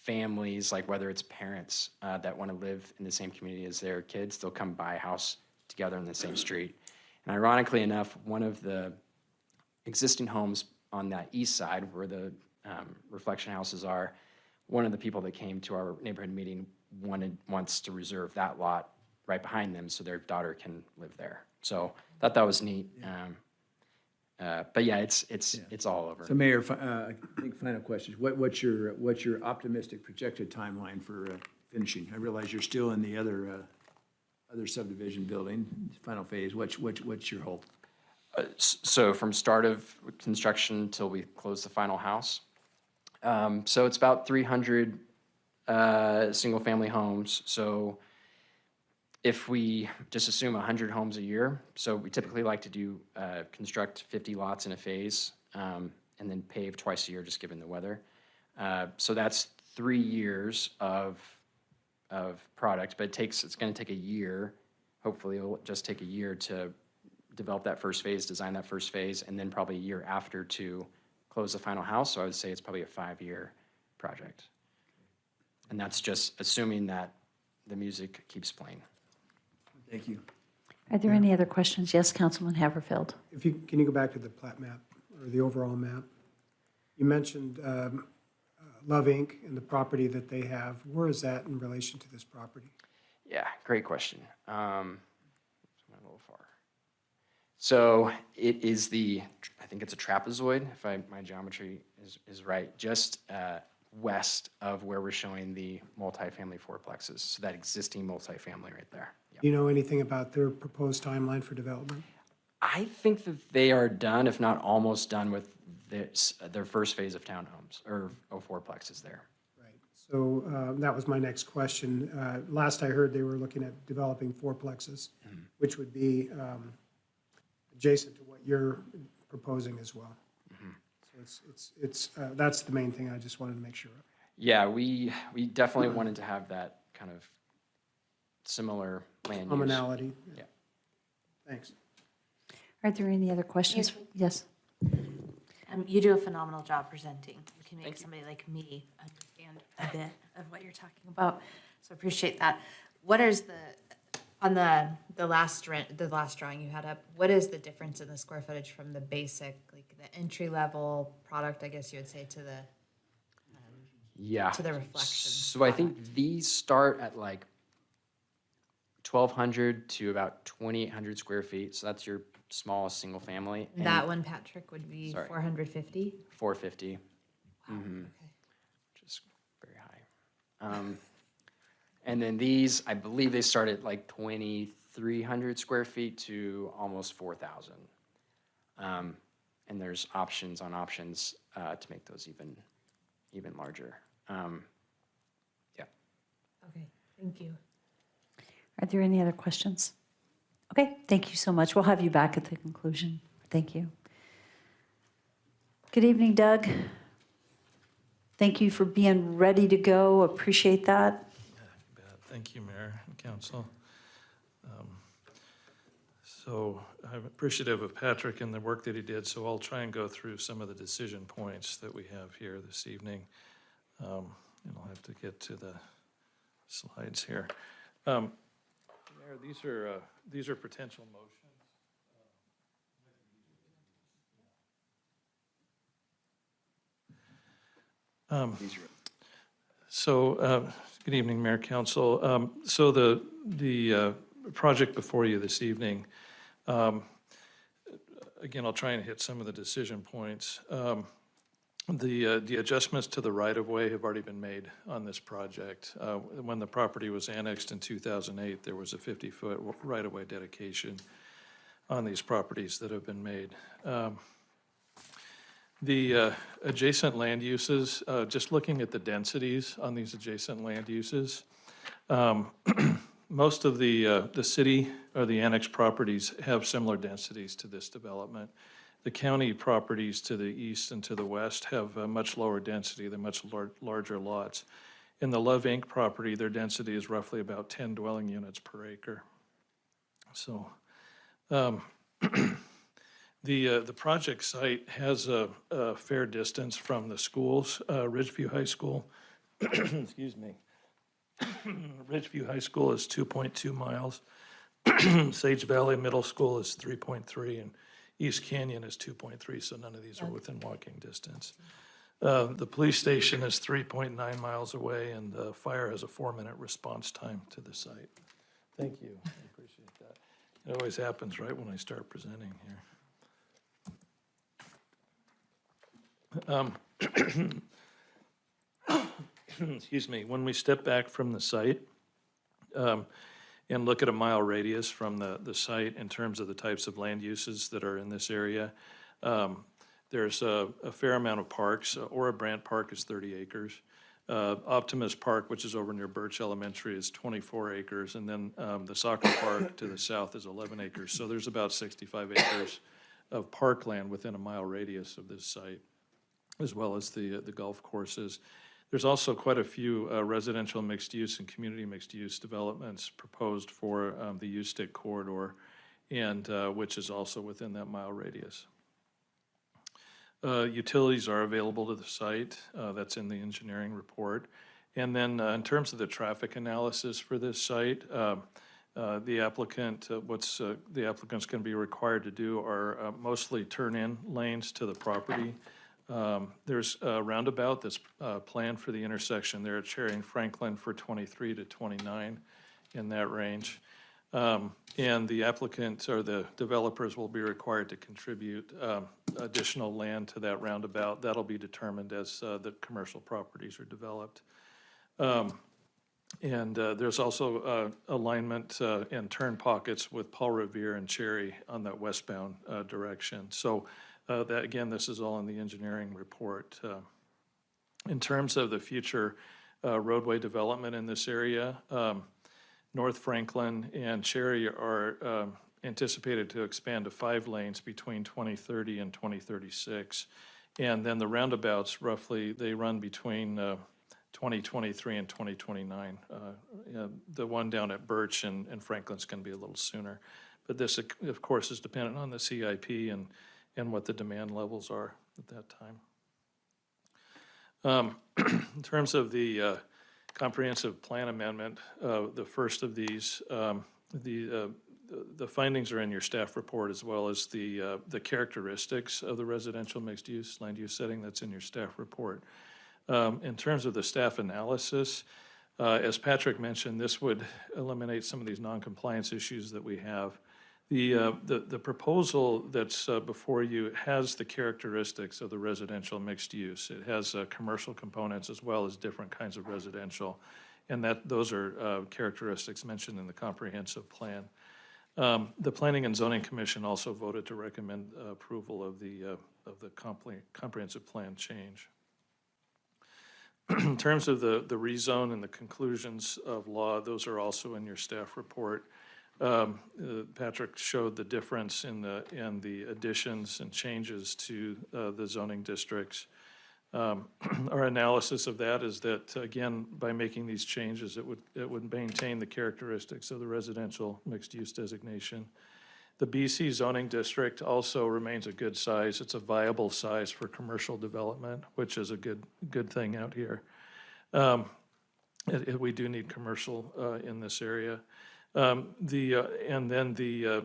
families, like whether it's parents that want to live in the same community as their kids, they'll come buy a house together in the same street. And ironically enough, one of the existing homes on that east side where the Reflection houses are, one of the people that came to our neighborhood meeting wants to reserve that lot right behind them so their daughter can live there. So I thought that was neat. But yeah, it's all over. So Mayor, I think final question. What's your optimistic projected timeline for finishing? I realize you're still in the other subdivision building, final phase. What's your hope? So from start of construction till we close the final house. So it's about 300 single-family homes. So if we just assume 100 homes a year, so we typically like to construct 50 lots in a phase, and then pave twice a year, just given the weather. So that's 3 years of product, but it's going to take a year. Hopefully, it'll just take a year to develop that first phase, design that first phase, and then probably a year after to close the final house. So I would say it's probably a 5-year project. And that's just assuming that the music keeps playing. Thank you. are there any other questions? Yes, Councilman Haverfield. Can you go back to the plat map or the overall map? You mentioned Love Inc. and the property that they have. Where is that in relation to this property? Yeah, great question. Went a little far. So it is I think it's a trapezoid, if my geometry is right, just west of where we're showing the multifamily fourplexes. So that existing multifamily right there. Yeah. Do you know anything about their proposed timeline for development? I think that they are done, if not almost done, with their first phase of townhomes or fourplexes there. So that was my next question. Last I heard, they were looking at developing fourplexes, which would be adjacent to what you're proposing as well. So that's the main thing I just wanted to make sure of. Yeah, we definitely wanted to have that kind of similar land use. Commonality. Yeah. Thanks. Are there any other questions? Yes. You do a phenomenal job presenting. You can make somebody like me understand a bit of what you're talking about. So I appreciate that. What is on the last drawing you had up, what is the difference in the square footage from the basic, like the entry level product, I guess you would say, to the Yeah. to the reflection? So I think these start at like 1,200 to about 2,800 square feet. So that's your smallest single family. And That one, Patrick, would be Sorry. 450? 450. Wow, Mhm. okay. Which is very high. And then these, I believe they start at like 2,300 square feet to almost 4,000. And there's options on options to make those even larger. Yeah. Okay, thank you. Are there any other questions? Okay, thank you so much. We'll have you back at the conclusion. Thank you. Good evening, Doug. Thank you for being ready to go. Appreciate that. Thank you, Mayor and Council. So I'm appreciative of Patrick and the work that he did, so I'll try and go through some of the decision points that we have here this evening. And I'll have to get to the slides here. Mayor, these are potential motions. Good evening, Mayor, Council. So the project before you this evening, again, I'll try and hit some of the decision points. The adjustments to the right-of-way have already been made on this project. When the property was annexed in 2008, there was a 50-foot right-of-way dedication on these properties that have been made. The adjacent land uses, just looking at the densities on these adjacent land uses, most of the city or the annexed properties have similar densities to this development. The county properties to the east and to the west have a much lower density. They're much larger lots. In the Love Inc. property, their density is roughly about 10 dwelling units per acre. So the project site has a fair distance from the schools. Ridgeview High School, excuse me, Ridgeview High School is 2.2 miles. Sage Valley Middle School is 3.3, and East Canyon is 2.3, so none of these are within walking distance. The police station is 3.9 miles away, and the fire has a 4-minute response time to the site. Thank you, I appreciate that. It always happens right when I start presenting here. Excuse me, when we step back from the site and look at a mile radius from the site in terms of the types of land uses that are in this area, there's a fair amount of parks. Ora Brandt Park is 30 acres. Optimus Park, which is over near Birch Elementary, is 24 acres. And then the soccer park to the south is 11 acres. So there's about 65 acres of parkland within a mile radius of this site, as well as the golf courses. There's also quite a few residential mixed-use and community mixed-use developments proposed for the U-Stick corridor, and which is also within that mile radius. Utilities are available to the site. That's in the engineering report. And then in terms of the traffic analysis for this site, the applicant, the applicant's going to be required to do are mostly turn-in lanes to the property. There's a roundabout that's planned for the intersection there at Cherry and Franklin for 23 to 29, in that range. And the applicant or the developers will be required to contribute additional land to that roundabout. That'll be determined as the commercial properties are developed. And there's also alignment and turn pockets with Paul Revere and Cherry on that westbound direction. So that, again, this is all in the engineering report. In terms of the future roadway development in this area, North Franklin and Cherry are anticipated to expand to 5 lanes between 2030 and 2036. And then the roundabouts, roughly, they run between 2023 and 2029. The one down at Birch and Franklin's going to be a little sooner. But this, of course, is dependent on the CIP and what the demand levels are at that time. In terms of the comprehensive plan amendment, the first of these, the findings are in your staff report, as well as the characteristics of the residential mixed use land use setting that's in your staff report. In terms of the staff analysis, as Patrick mentioned, this would eliminate some of these non-compliance issues that we have. The proposal that's before you has the characteristics of the residential mixed use. It has commercial components as well as different kinds of residential, and those are characteristics mentioned in the comprehensive plan. The Planning and Zoning Commission also voted to recommend approval of the comprehensive plan change. In terms of the rezone and the conclusions of law, those are also in your staff report. Patrick showed the difference in the additions and changes to the zoning districts. Our analysis of that is that, again, by making these changes, it would maintain the characteristics of the residential mixed-use designation. The BC zoning district also remains a good size. It's a viable size for commercial development, which is a good thing out here. We do need commercial in this area. And then the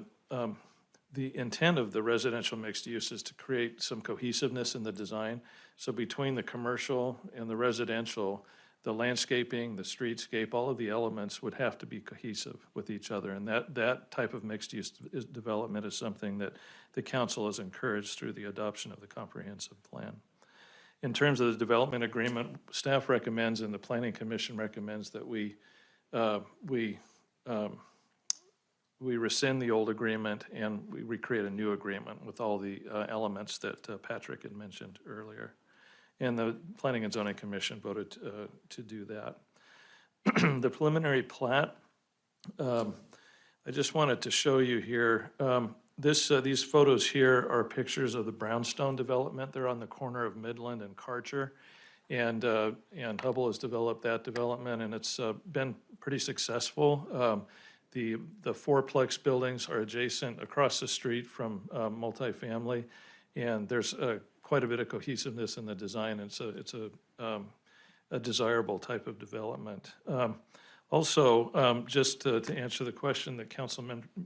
intent of the residential mixed use is to create some cohesiveness in the design. So between the commercial and the residential, the landscaping, the streetscape, all of the elements would have to be cohesive with each other. And that type of mixed use development is something that the council has encouraged through the adoption of the comprehensive plan. In terms of the development agreement, staff recommends and the Planning Commission recommends that we rescind the old agreement and we recreate a new agreement with all the elements that Patrick had mentioned earlier. And the Planning and Zoning Commission voted to do that. The preliminary plat, I just wanted to show you here. These photos here are pictures of the Brownstone development. They're on the corner of Midland and Karcher. And Hubble has developed that development, and it's been pretty successful. The fourplex buildings are adjacent across the street from multifamily, and there's quite a bit of cohesiveness in the design. It's a desirable type of development. Also, just to answer the question that Council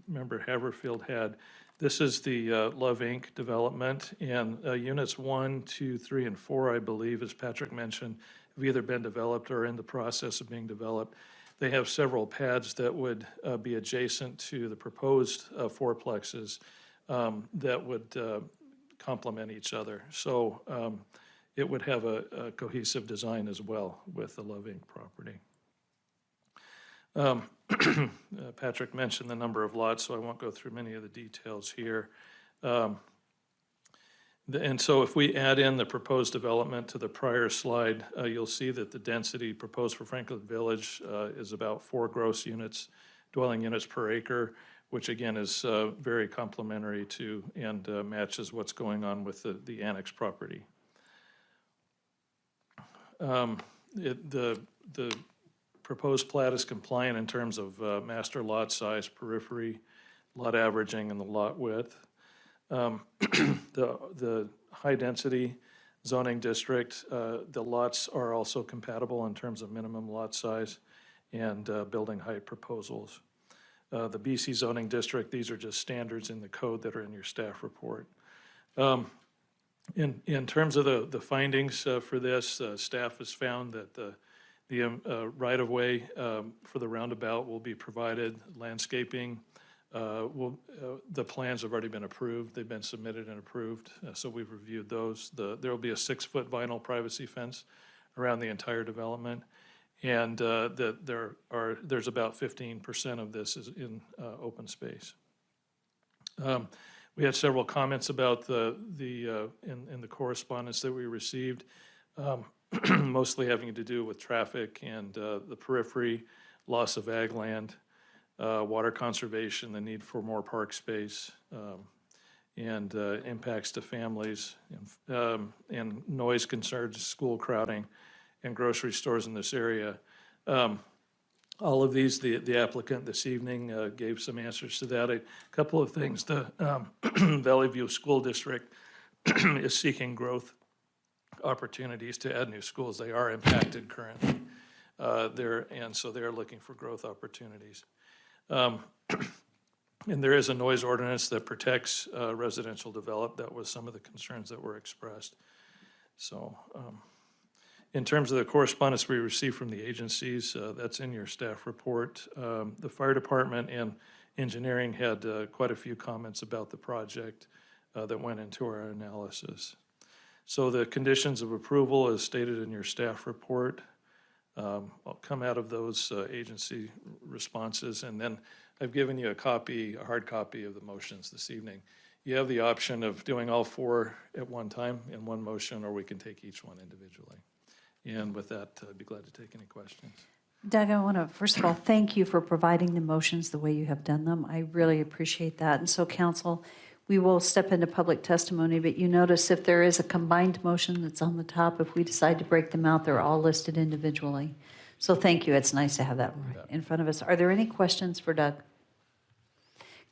Member Haverfield had, this is the Love Inc. development, and units 1, 2, 3, and 4, I believe, as Patrick mentioned, have either been developed or are in the process of being developed. They have several pads that would be adjacent to the proposed fourplexes that would complement each other. So it would have a cohesive design as well with the Love Inc. property. Patrick mentioned the number of lots, so I won't go through many of the details here. And so if we add in the proposed development to the prior slide, you'll see that the density proposed for Franklin Village is about 4 gross units, dwelling units per acre, which again is very complementary to and matches what's going on with the annex property. The proposed plat is compliant in terms of master lot size, periphery, lot averaging, and the lot width. The high density zoning district, the lots are also compatible in terms of minimum lot size and building height proposals. The BC zoning district, these are just standards in the code that are in your staff report. In terms of the findings for this, staff has found that the right-of-way for the roundabout will be provided, landscaping, the plans have already been approved, they've been submitted and approved, so we've reviewed those. There will be a 6-foot vinyl privacy fence around the entire development, and there's about 15% of this is in open space. We had several comments about in the correspondence that we received, mostly having to do with traffic and the periphery, loss of ag land, water conservation, the need for more park space, and impacts to families, and noise concerns, school crowding, and grocery stores in this area. All of these, the applicant this evening gave some answers to that. A couple of things. The Valley View School District is seeking growth opportunities to add new schools. They are impacted currently and so they're looking for growth opportunities. And there is a noise ordinance that protects residential development. That was some of the concerns that were expressed. So in terms of the correspondence we received from the agencies, that's in your staff report. The fire department and engineering had quite a few comments about the project that went into our analysis. So the conditions of approval as stated in your staff report, I'll come out of those agency responses, and then I've given you a hard copy of the motions this evening. You have the option of doing all 4 at one time in one motion, or we can take each one individually. And with that, I'd be glad to take any questions. Doug, I want to, first of all, thank you for providing the motions the way you have done them. I really appreciate that. And so, council, we will step into public testimony, but you notice if there is a combined motion that's on the top, if we decide to break them out, they're all listed individually. So thank you. It's nice to have that right in front of us. Are there any questions for Doug?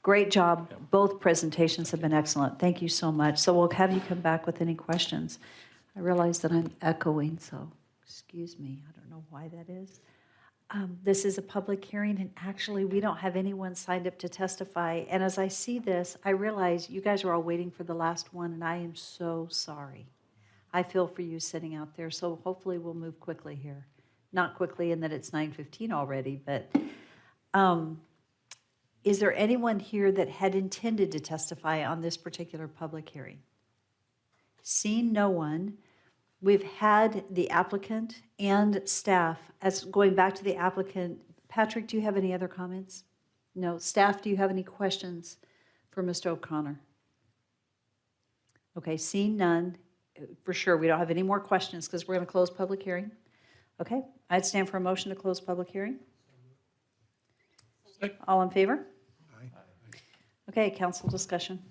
Great job. Both presentations have been excellent. Thank you so much. So we'll have you come back with any questions. I realize that I'm echoing, so excuse me. I don't know why that is. This is a public hearing, and actually, we don't have anyone signed up to testify. And as I see this, I realize you guys are all waiting for the last one, and I am so sorry. I feel for you sitting out there, so hopefully we'll move quickly here. Not quickly in that it's 9:15 already, but is there anyone here that had intended to testify on this particular public hearing? Seeing no one, we've had the applicant and staff, as going back to the applicant, Patrick, do you have any other comments? No. Staff, do you have any questions for Mr. O'Connor? Okay, seeing none, for sure, we don't have any more questions because we're going to close public hearing. Okay, I'd stand for a motion to close public hearing. All in favor? Aye. Okay, council discussion.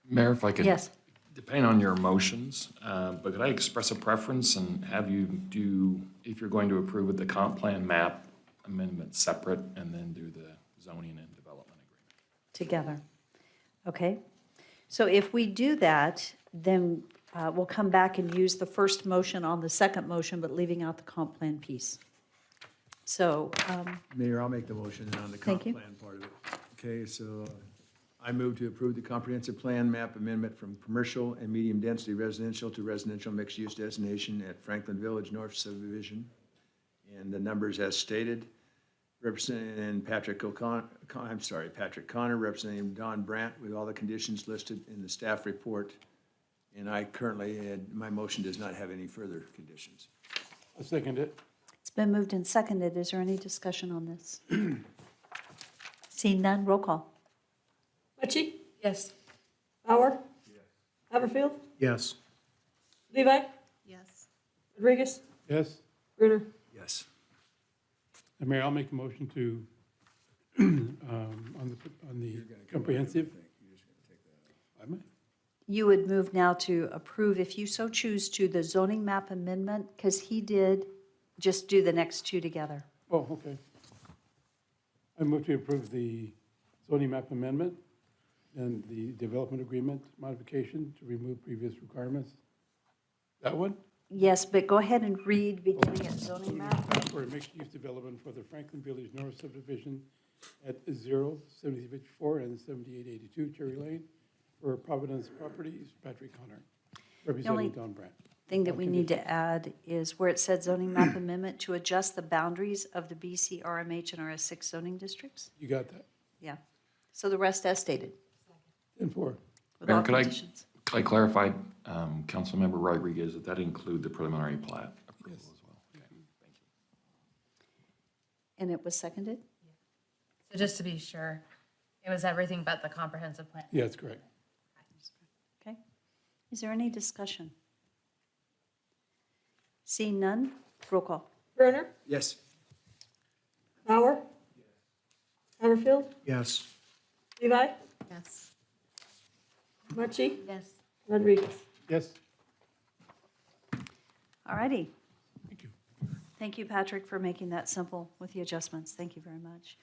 Mayor, if I could. Yes. Depending on your motions, but could I express a preference and have you do, if you're going to approve with the comp plan map amendment separate and then do the zoning and development agreement? Together. Okay. So if we do that, then we'll come back and use the first motion on the second motion, but leaving out the comp plan piece. So, Mayor, I'll make the motion on the comp plan part of it. Okay, so I move to approve the comprehensive plan map amendment from commercial and medium-density residential to residential mixed-use designation at Franklin Village North Subdivision. And the numbers as stated, representing Patrick Connor, representing Don Brandt, with all the conditions listed in the staff report. And I currently, my motion does not have any further conditions. I second it. it's been moved and seconded. Is there any discussion on this? Seeing none, roll call. Butchie? Yes. Bauer? Yes. Haverfield? Yes. Levi? Yes. Rodriguez? Yes. Gruner? Yes. Mayor, I'll make a motion to, on the comprehensive. I might. You would move now to approve, if you so choose, to the zoning map amendment, because he did just do the next two together. Oh, okay. I move to approve the zoning map amendment and the development agreement modification to remove previous requirements. That one? Yes, but go ahead and read beginning at zoning map. For a mixed-use development for the Franklin Village North subdivision at 0, 7354 and 7882 Cherry Lane, for Providence Properties, Patrick Connor, only- representing Don Brandt. Thing that we need to add is where it said zoning map amendment to adjust the boundaries of the BC RMH and RS6 zoning districts. You got that? Yeah. So the rest as stated. 10-4. With all Mayor, conditions. could I clarify, Councilmember Rodriguez, that that include the preliminary plat approval as well? Okay, thank you. And it was seconded? So just to be sure, it was everything but the comprehensive plan. Yeah, that's correct. Okay. Is there any discussion? Seeing none, roll call. Brunner? Yes. Bauer? Haverfield? Yes. Levi? Yes. Mucci? Yes. Rodriguez? Yes. All righty. Thank you, Patrick, for making that simple with the adjustments. Thank you very much.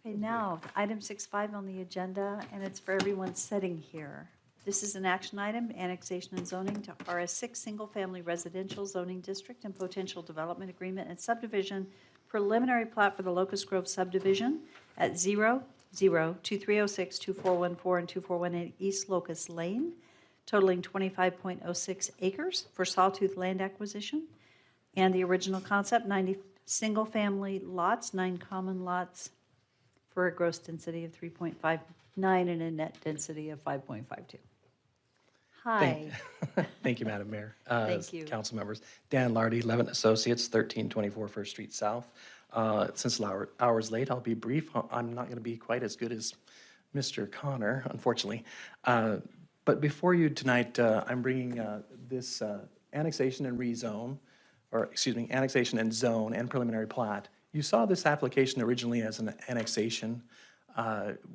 Okay, now, item 6.5 on the agenda, and it's for everyone sitting here. This is an action item, annexation and zoning to RS6 Single Family Residential Zoning District and Potential Development Agreement and Subdivision Preliminary Plat for the Locust Grove Subdivision at 002306, 2414, and 2418 East Locust Lane, totaling 25.06 acres for Sawtooth land acquisition. And the original concept, 90 single-family lots, 9 common lots for a gross density of 3.59 and a net density of 5.52. Hi. Thank you, Madam Mayor. Thank you. Council members. Dan Lardy, Levitt Associates, 1324 First Street South. Since hours late, I'll be brief. I'm not going to be quite as good as Mr. Connor, unfortunately. But before you tonight, I'm bringing this annexation and rezone, or excuse me, annexation and zone and preliminary plat. You saw this application originally as an annexation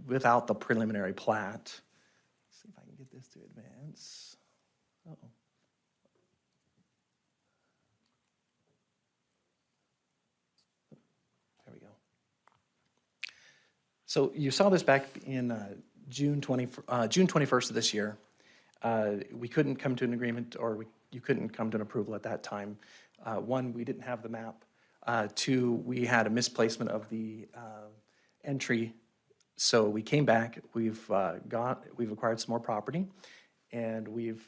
without the preliminary plat. Let's see if I can get this to advance. Uh-oh. There we go. So you saw this back in June 21st of this year. We couldn't come to an agreement, or you couldn't come to an approval at that time. One, we didn't have the map. Two, we had a misplacement of the entry. So we came back, we've acquired some more property, and we've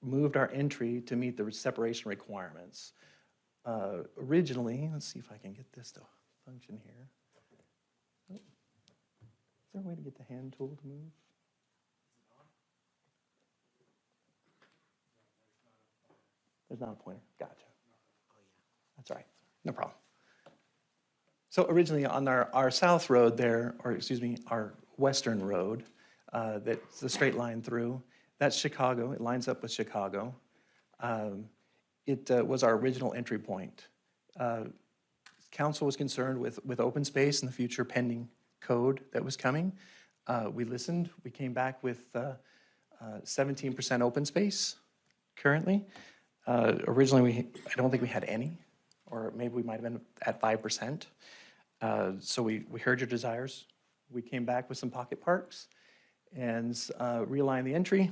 moved our entry to meet the separation requirements. Originally, let's see if I can get this to function here. Oh, is there a way to get the hand tool to move? There's not a pointer, gotcha. That's all right, no problem. So originally on our south road there, or excuse me, our western road, that's the straight line through, that's Chicago, it lines up with Chicago. It was our original entry point. Council was concerned with open space and the future pending code that was coming. We listened, we came back with 17% open space currently. Originally, I don't think we had any, or maybe we might have been at 5%. So we heard your desires. We came back with some pocket parks and realigned the entry.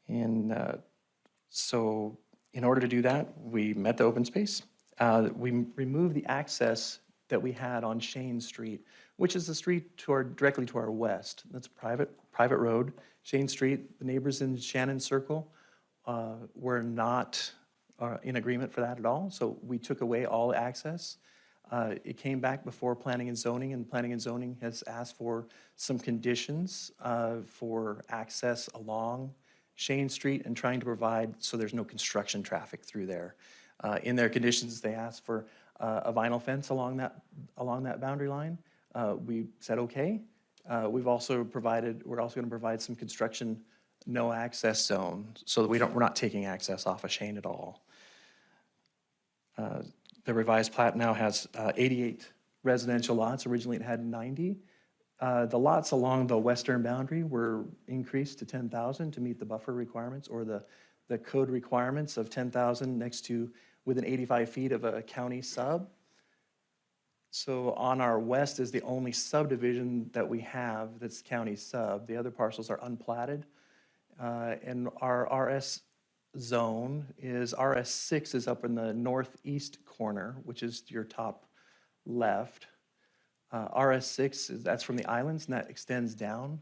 And so in order to do that, we met the open space. We removed the access that we had on Shane Street, which is the street directly to our west. That's a private road. Shane Street, the neighbors in Shannon Circle were not in agreement for that at all. So we took away all access. It came back before Planning and Zoning, and Planning and Zoning has asked for some conditions for access along Shane Street and trying to provide so there's no construction traffic through there. In their conditions, they asked for a vinyl fence along that boundary line. We said okay. We're also going to provide some construction no access zone so that we're not taking access off of Shane at all. The revised plat now has 88 residential lots. Originally, it had 90. The lots along the western boundary were increased to 10,000 to meet the buffer requirements, or the code requirements of 10,000 next to within 85 feet of a county sub. So on our west is the only subdivision that we have that's county sub. The other parcels are unplatted. And our RS zone is, RS6 is up in the northeast corner, which is your top left. RS6, that's from the islands, and that extends down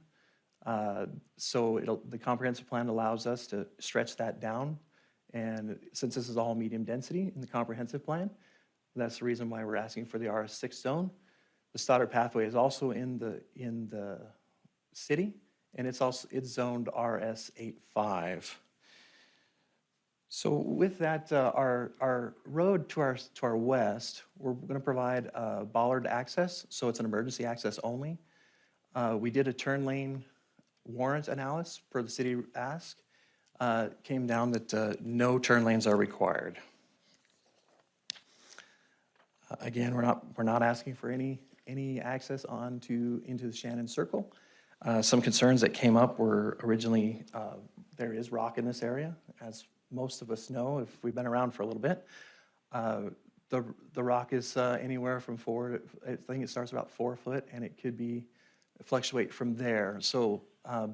So the comprehensive plan allows us to stretch that down. And since this is all medium density in the comprehensive plan, that's the reason why we're asking for the RS6 zone. The Stoddard pathway is also in the city, and it's zoned RS85. So with that, our road to our west, we're going to provide bollard access, so it's an emergency access only. We did a turn lane warrant analysis per the city ask. Came down that no turn lanes are required. Again, we're not asking for any access into the Shannon Circle. Some concerns that came up were originally there is rock in this area, as most of us know if we've been around for a little bit. The rock is anywhere from I think it starts about 4 foot, and it could fluctuate from there. So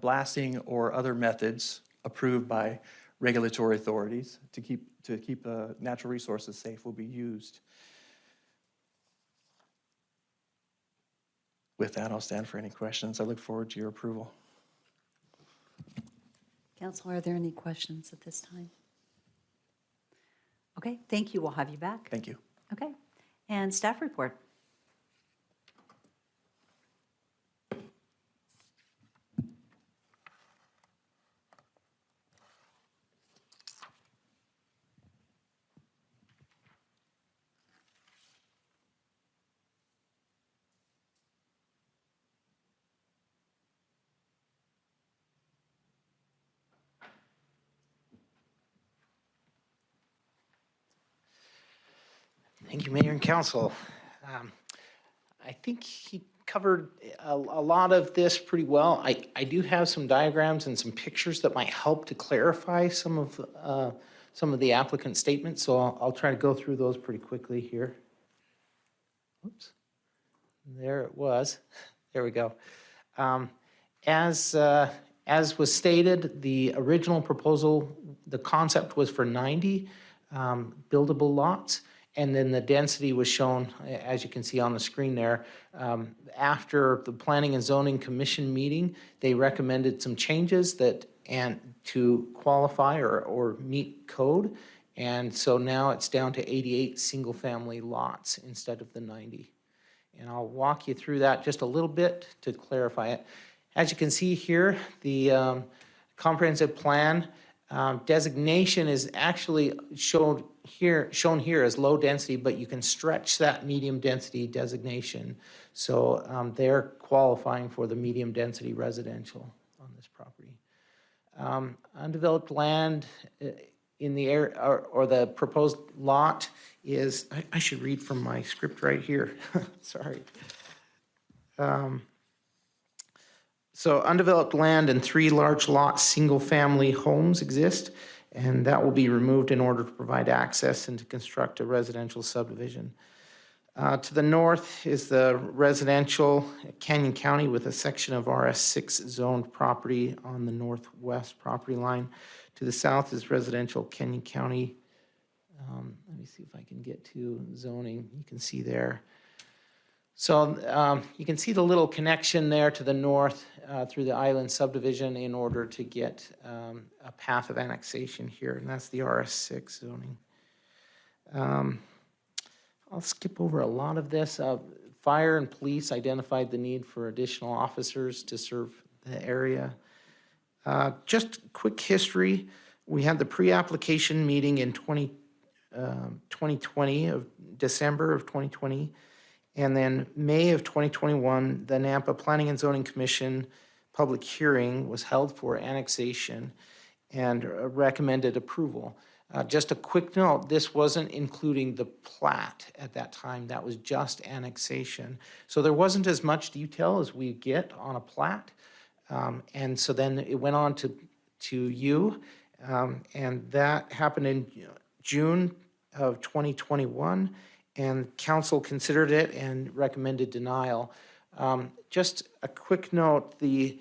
blasting or other methods approved by regulatory authorities to keep natural resources safe will be used. With that, I'll stand for any questions. I look forward to your approval. Council, are there any questions at this time? Okay, thank you. We'll have you back. Thank you. Okay, and staff report. Thank you, Mayor and Council. I think he covered a lot of this pretty well. I do have some diagrams and some pictures that might help to clarify some of the applicant statements, so I'll try to go through those pretty quickly here. Oops. There it was. There we go. As was stated, the original proposal, the concept was for 90 buildable lots. And then the density was shown, as you can see on the screen there. After the Planning and Zoning Commission meeting, they recommended some changes to qualify or meet code. And so now it's down to 88 single-family lots instead of the 90. And I'll walk you through that just a little bit to clarify it. As you can see here, the comprehensive plan designation is actually shown here as low density, but you can stretch that medium density designation. So they're qualifying for the medium density residential on this property. Undeveloped land in the area or the proposed lot is, I should read from my script right here. Sorry. So undeveloped land and 3 large lot single-family homes exist, and that will be removed in order to provide access and to construct a residential subdivision. To the north is the residential Canyon County with a section of RS6 zoned property on the northwest property line. To the south is residential Canyon County. Let me see if I can get to zoning. You can see there. So you can see the little connection there to the north through the island subdivision in order to get a path of annexation here, and that's the RS6 zoning. I'll skip over a lot of this. Fire and police identified the need for additional officers to serve the area. Just quick history. We had the pre-application meeting in 2020 of December of 2020. And then May of 2021, the Nampa Planning and Zoning Commission public hearing was held for annexation and recommended approval. Just a quick note, this wasn't including the plat at that time. That was just annexation. So there wasn't as much detail as we get on a plat. And so then it went on to you. And that happened in June of 2021. And council considered it and recommended denial. Just a quick note, the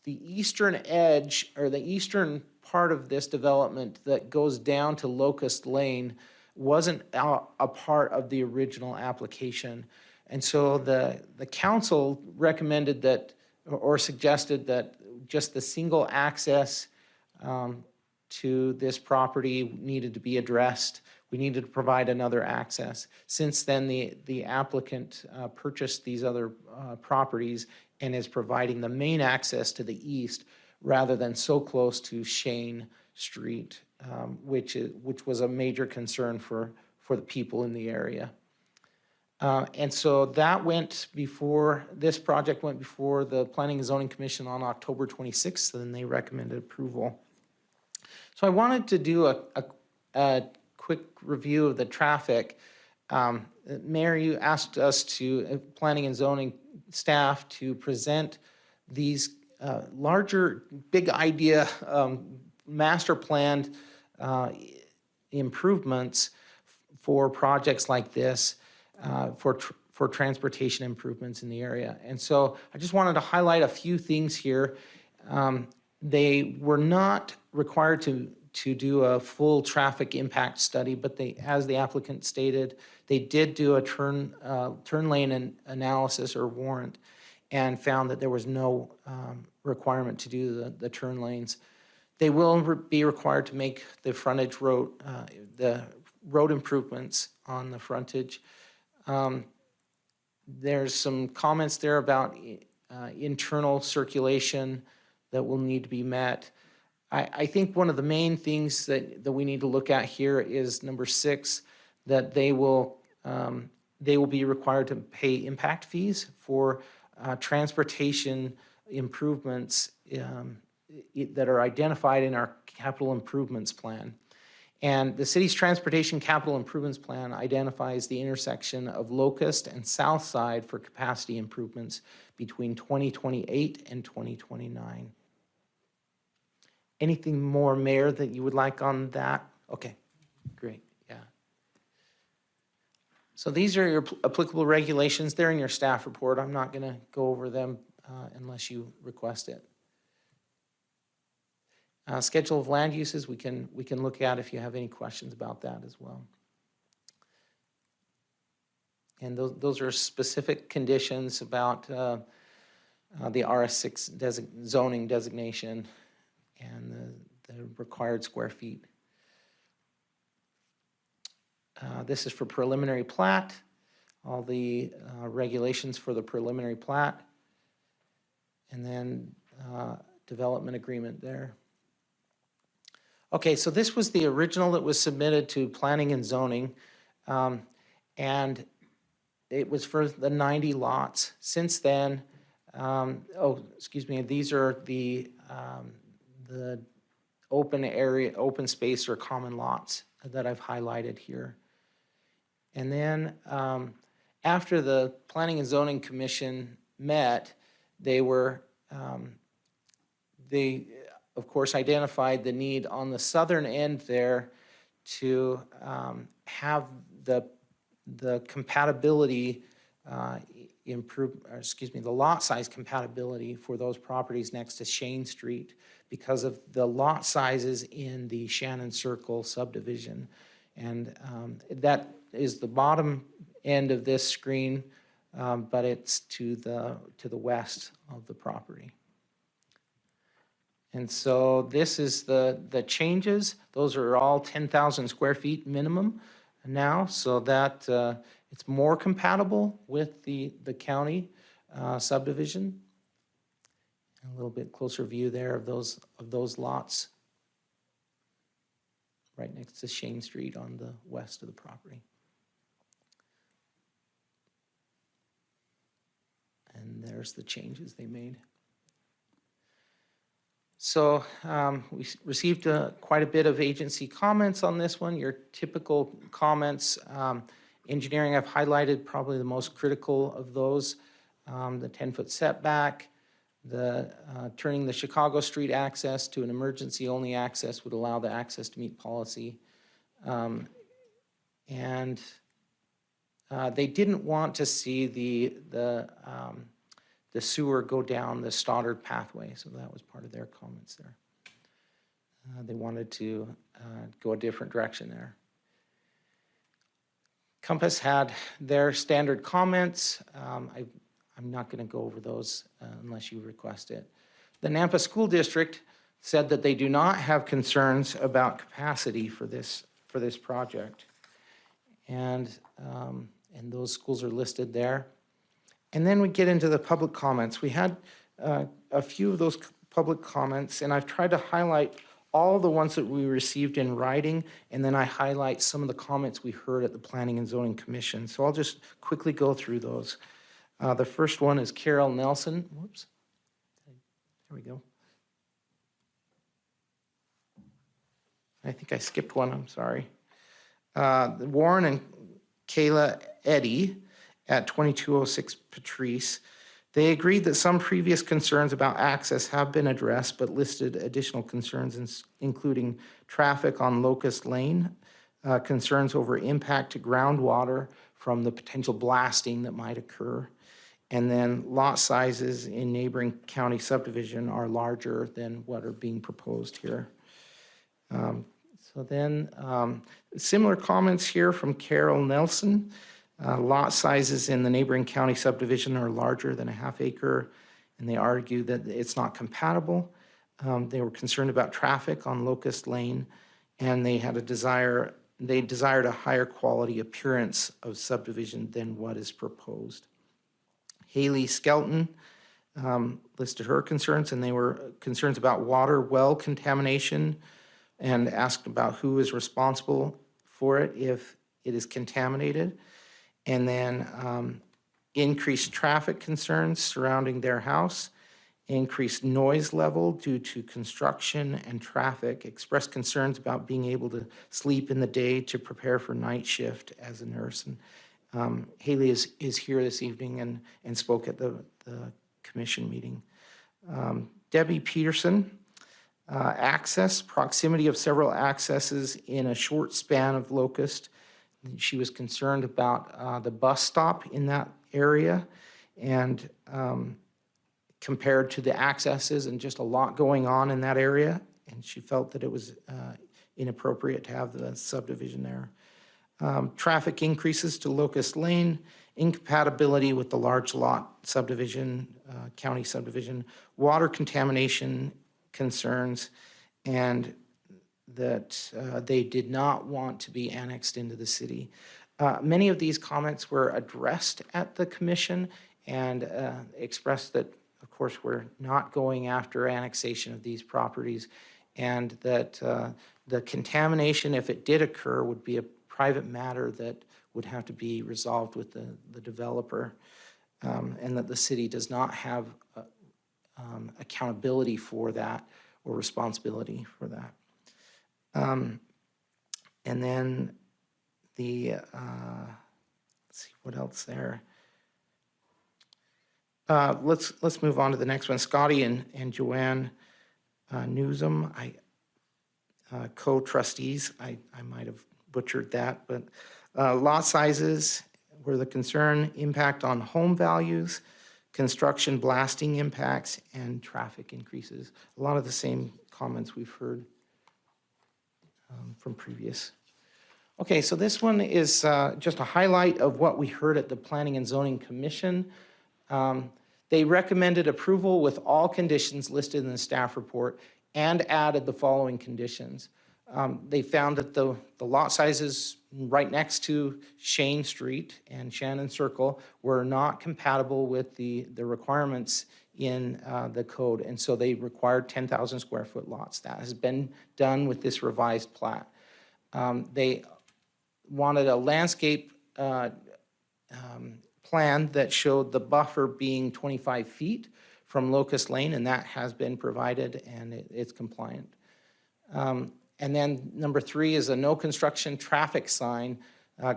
eastern edge or the eastern part of this development that goes down to Locust Lane wasn't a part of the original application. And so the council recommended that, or suggested that just the single access to this property needed to be addressed. We needed to provide another access. Since then, the applicant purchased these other properties and is providing the main access to the east rather than so close to Shane Street, which was a major concern for the people in the area. And so that this project went before the Planning and Zoning Commission on October 26th, and they recommended approval. So I wanted to do a quick review of the traffic. Mayor, you asked us Planning and Zoning staff to present these larger, big idea, master planned improvements for projects like this, for transportation improvements in the area. And so I just wanted to highlight a few things here. They were not required to do a full traffic impact study, but as the applicant stated, they did do a turn lane analysis or warrant and found that there was no requirement to do the turn lanes. They will be required to make the frontage road, the road improvements on the frontage. There's some comments there about internal circulation that will need to be met. I think one of the main things that we need to look at here is number 6, that they will be required to pay impact fees for transportation improvements that are identified in our capital improvements plan. And the city's transportation capital improvements plan identifies the intersection of Locust and South Side for capacity improvements between 2028 and 2029. Anything more, Mayor, that you would like on that? Okay, great, yeah. So these are your applicable regulations. They're in your staff report. I'm not gonna go over them unless you request it. Schedule of land uses, we can look at if you have any questions about that as well. And those are specific conditions about the RS6 zoning designation and the required square feet. This is for preliminary plat, all the regulations for the preliminary plat, and then development agreement there. Okay, so this was the original that was submitted to Planning and Zoning, and it was for the 90 lots. Since then, these are the open area, open space or common lots that I've highlighted here. And then after the Planning and Zoning Commission met, they of course identified the need on the southern end there to have the compatibility the lot size compatibility for those properties next to Shane Street because of the lot sizes in the Shannon Circle subdivision. And that is the bottom end of this screen, but it's to the west of the property. And so this is the changes. Those are all 10,000 square feet minimum now, so that it's more compatible with the county subdivision. A little bit closer view there of those lots right next to Shane Street on the west of the property. And there's the changes they made. So we received quite a bit of agency comments on this one, your typical comments. Engineering, I've highlighted probably the most critical of those, the 10-foot setback, turning the Chicago Street access to an emergency-only access would allow the access to meet policy. And they didn't want to see the sewer go down the Stoddard pathway, so that was part of their comments there. They wanted to go a different direction there. Compass had their standard comments. I'm not going to go over those unless you request it. The Nampa School District said that they do not have concerns about capacity for this project. And those schools are listed there. And then we get into the public comments. We had a few of those public comments, and I've tried to highlight all the ones that we received in writing, and then I highlight some of the comments we heard at the Planning and Zoning Commission. So I'll just quickly go through those. The first one is Carol Nelson. Whoops. There we go. I think I skipped one, I'm sorry. Warren and Kayla Eddy at 2206 Patrice. They agreed that some previous concerns about access have been addressed, but listed additional concerns, including traffic on Locust Lane, concerns over impact to groundwater from the potential blasting that might occur, and then lot sizes in neighboring county subdivision are larger than what are being proposed here. So then, similar comments here from Carol Nelson. Lot sizes in the neighboring county subdivision are larger than a half acre, and they argue that it's not compatible. They were concerned about traffic on Locust Lane, and they desired a higher quality appearance of subdivision than what is proposed. Haley Skelton listed her concerns, and they were concerns about water well contamination, and asked about who is responsible for it if it is contaminated. And then increased traffic concerns surrounding their house, increased noise level due to construction and traffic, expressed concerns about being able to sleep in the day to prepare for night shift as a nurse. And Haley is here this evening and spoke at the commission meeting. Debbie Peterson, access, proximity of several accesses in a short span of Locust. She was concerned about the bus stop in that area and compared to the accesses and just a lot going on in that area. And she felt that it was inappropriate to have the subdivision there. Traffic increases to Locust Lane, incompatibility with the large lot subdivision, county subdivision, water contamination concerns, and that they did not want to be annexed into the city. Many of these comments were addressed at the commission and expressed that, of course, we're not going after annexation of these properties, and that the contamination, if it did occur, would be a private matter that would have to be resolved with the developer, and that the city does not have accountability for that or responsibility for that. And then let's see what else there. Let's move on to the next one. Scotty and Joanne Newsom, co-trustees. I might have butchered that, but lot sizes were the concern, impact on home values, construction blasting impacts, and traffic increases. A lot of the same comments we've heard from previous. Okay, so this one is just a highlight of what we heard at the Planning and Zoning Commission. They recommended approval with all conditions listed in the staff report and added the following conditions. They found that the lot sizes right next to Shane Street and Shannon Circle were not compatible with the requirements in the code, and so they required 10,000 square foot lots. That has been done with this revised plat. They wanted a landscape plan that showed the buffer being 25 feet from Locust Lane, and that has been provided, and it's compliant. And then number 3 is a no construction traffic sign.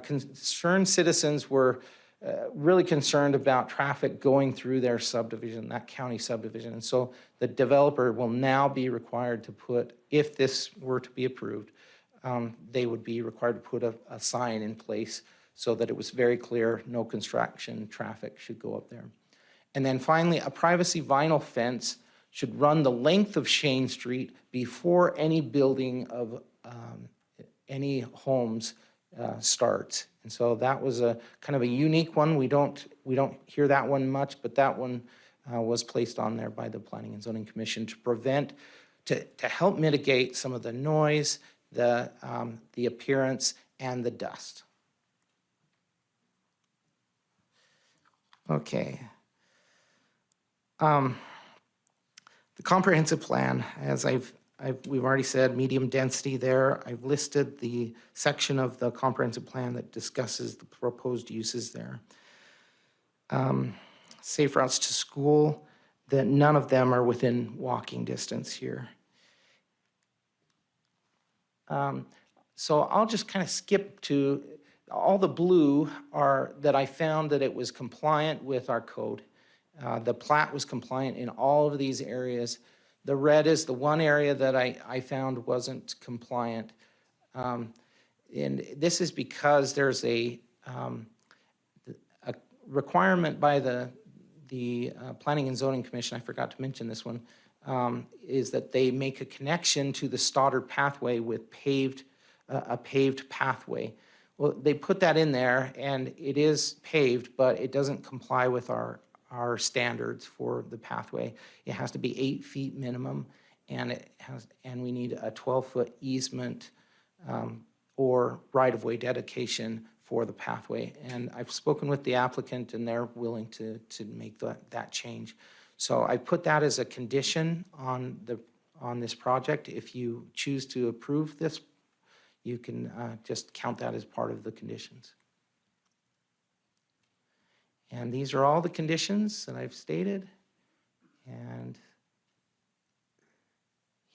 Concerned citizens were really concerned about traffic going through their subdivision, that county subdivision. And so the developer will now be required to put, if this were to be approved, they would be required to put a sign in place so that it was very clear no construction traffic should go up there. And then finally, a privacy vinyl fence should run the length of Shane Street before any building of any homes starts. And so that was a kind of a unique one. We don't hear that one much, but that one was placed on there by the Planning and Zoning Commission to prevent, to help mitigate some of the noise, the appearance, and the dust. Okay. The comprehensive plan, as we've already said, medium density there. I've listed the section of the comprehensive plan that discusses the proposed uses there. Safe routes to school, that none of them are within walking distance here. So I'll just kind of skip to all the blue are that I found that it was compliant with our code. The plat was compliant in all of these areas. The red is the one area that I found wasn't compliant. And this is because there's a requirement by the Planning and Zoning Commission, I forgot to mention this one, is that they make a connection to the Stoddard pathway with a paved pathway. Well, they put that in there and it is paved, but it doesn't comply with our standards for the pathway. It has to be 8 feet minimum, and we need a 12-foot easement or right-of-way dedication for the pathway. And I've spoken with the applicant, and they're willing to make that change. So I put that as a condition on this project. If you choose to approve this, you can just count that as part of the conditions. And these are all the conditions that I've stated. And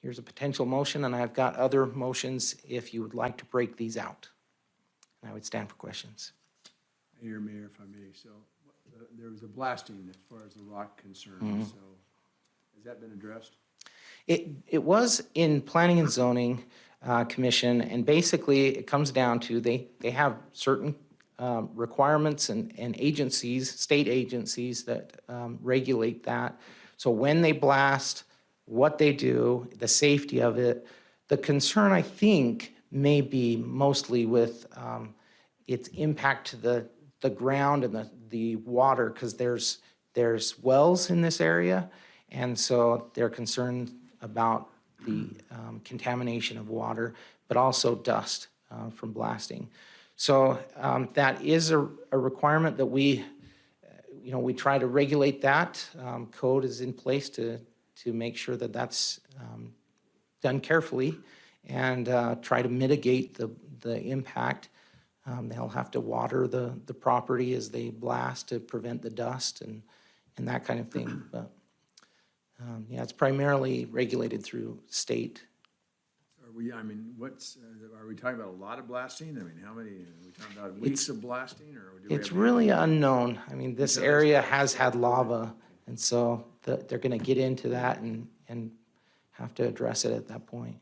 here's a potential motion, and I've got other motions if you would like to break these out. And I would stand for questions. Mayor, if I may, so there was a blasting as far as the rock concerned, so has that been addressed? It was in Planning and Zoning Commission, and basically it comes down to they have certain requirements and agencies, state agencies that regulate that. So when they blast, what they do, the safety of it, the concern I think may be mostly with its impact to the ground and the water, because there's wells in this area, and so they're concerned about the contamination of water, but also dust from blasting. So that is a requirement that we try to regulate that. Code is in place to make sure that that's done carefully and try to mitigate the impact. They'll have to water the property as they blast to prevent the dust and that kind of thing. But yeah, it's primarily regulated through state. Are we talking about a lot of blasting? I mean, how many, are we talking about weeks of blasting, or do we It's have really unknown. I mean, this area has had lava, and so they're going to get into that and have to address it at that point.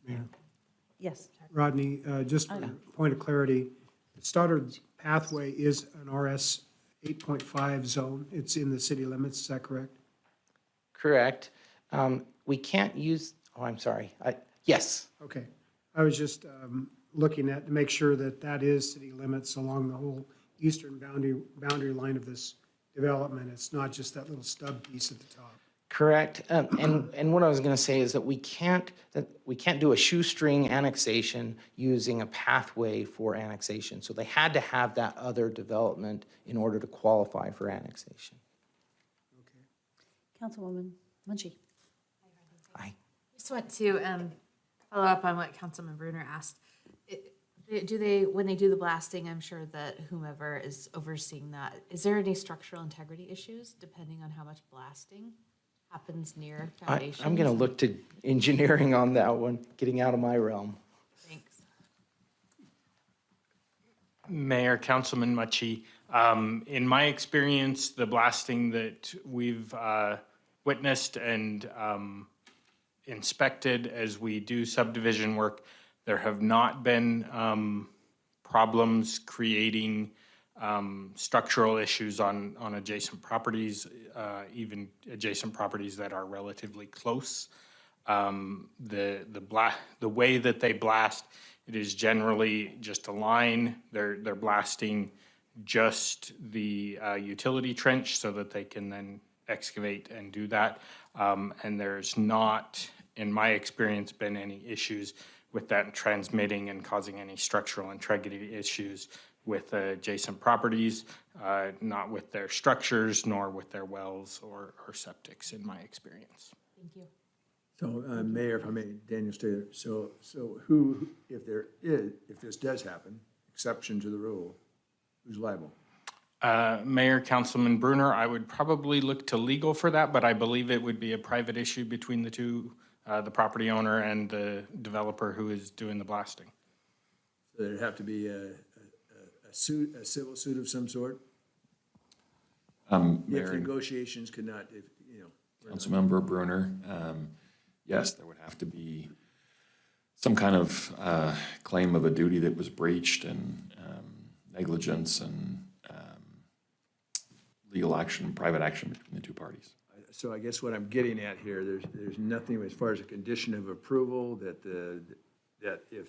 Mayor. Yes. Rodney, just for a point of clarity, Stoddard Pathway is an RS 8.5 zone. It's in the city limits, is that correct? Correct. We can't use, oh, I'm sorry. Yes. Okay. I was just looking to make sure that is city limits along the whole eastern boundary line of this development. It's not just that little stub piece at the top. Correct. And what I was going to say is that we can't do a shoestring annexation using a pathway for annexation. So they had to have that other development in order to qualify for annexation. Councilwoman Munchie. Aye. Just want to follow up on what Councilman Bruner asked. When they do the blasting, I'm sure that whomever is overseeing that, is there any structural integrity issues depending on how much blasting happens near foundations? I'm going to look to engineering on that one, getting out of my realm. Thanks. Mayor, Councilman Mucci, in my experience, the blasting that we've witnessed and inspected as we do subdivision work, there have not been problems creating structural issues on adjacent properties, even adjacent properties that are relatively close. The way that they blast It is generally just a line. They're blasting just the utility trench so that they can then excavate and do that. And there's not, in my experience, been any issues with that transmitting and causing any structural integrity issues with adjacent properties, not with their structures, nor with their wells or septics, in my experience. Thank you. So, Mayor, if I may, Daniel Stater, so who, if this does happen, exception to the rule, who's liable? Mayor, Councilman Bruner, I would probably look to legal for that, but I believe it would be a private issue between the two, the property owner and the developer who is doing the blasting. So there'd have to be a suit, a civil suit of some sort? If Mayor and negotiations could not, if, you know. Councilmember Bruner, yes, there would have to be some kind of claim of a duty that was breached and negligence and legal action, private action between the two parties. So I guess what I'm getting at here, there's nothing as far as a condition of approval that that if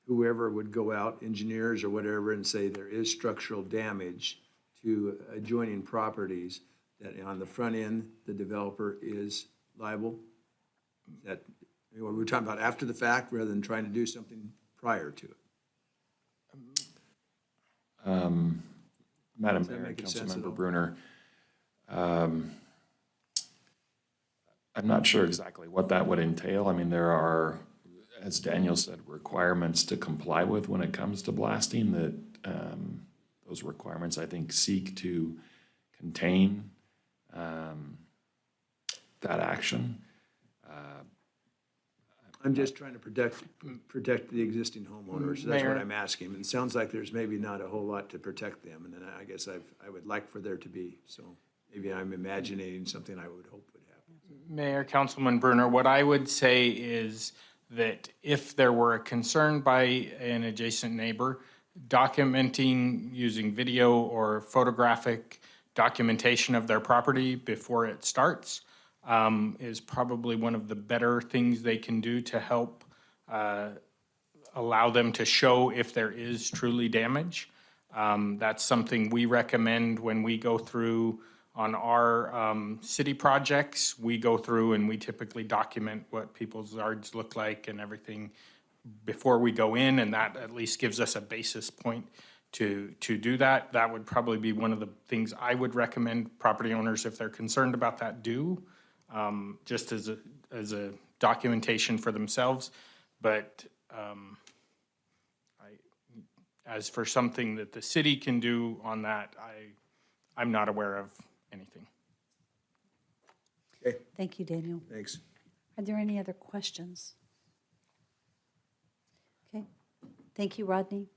whoever would go out, engineers or whatever, and say there is structural damage to adjoining properties, that on the front end, the developer is liable? That, we're talking about after the fact rather than trying to do something prior to it. Madam Does that Mayor and make sense at all? Councilmember Bruner, I'm not sure exactly what that would entail. I mean, there are, as Daniel said, requirements to comply with when it comes to blasting that those requirements, I think, seek to contain that action. I'm just trying to protect the existing homeowners. That's what Mayor. I'm asking. And it sounds like there's maybe not a whole lot to protect them. And then I guess I would like for there to be. So maybe I'm imagining something I would hope would happen. Mayor, Councilman Bruner, what I would say is that if there were a concern by an adjacent neighbor, documenting using video or photographic documentation of their property before it starts is probably one of the better things they can do to help allow them to show if there is truly damage. That's something we recommend when we go through on our city projects. We go through and we typically document what people's yards look like and everything before we go in, and that at least gives us a basis point to do that. That would probably be one of the things I would recommend property owners, if they're concerned about that, do, just as a documentation for themselves. But as for something that the city can do on that, I'm not aware of anything. Okay, Thank you, Daniel. thanks. Are there any other questions? Okay, thank you, Rodney.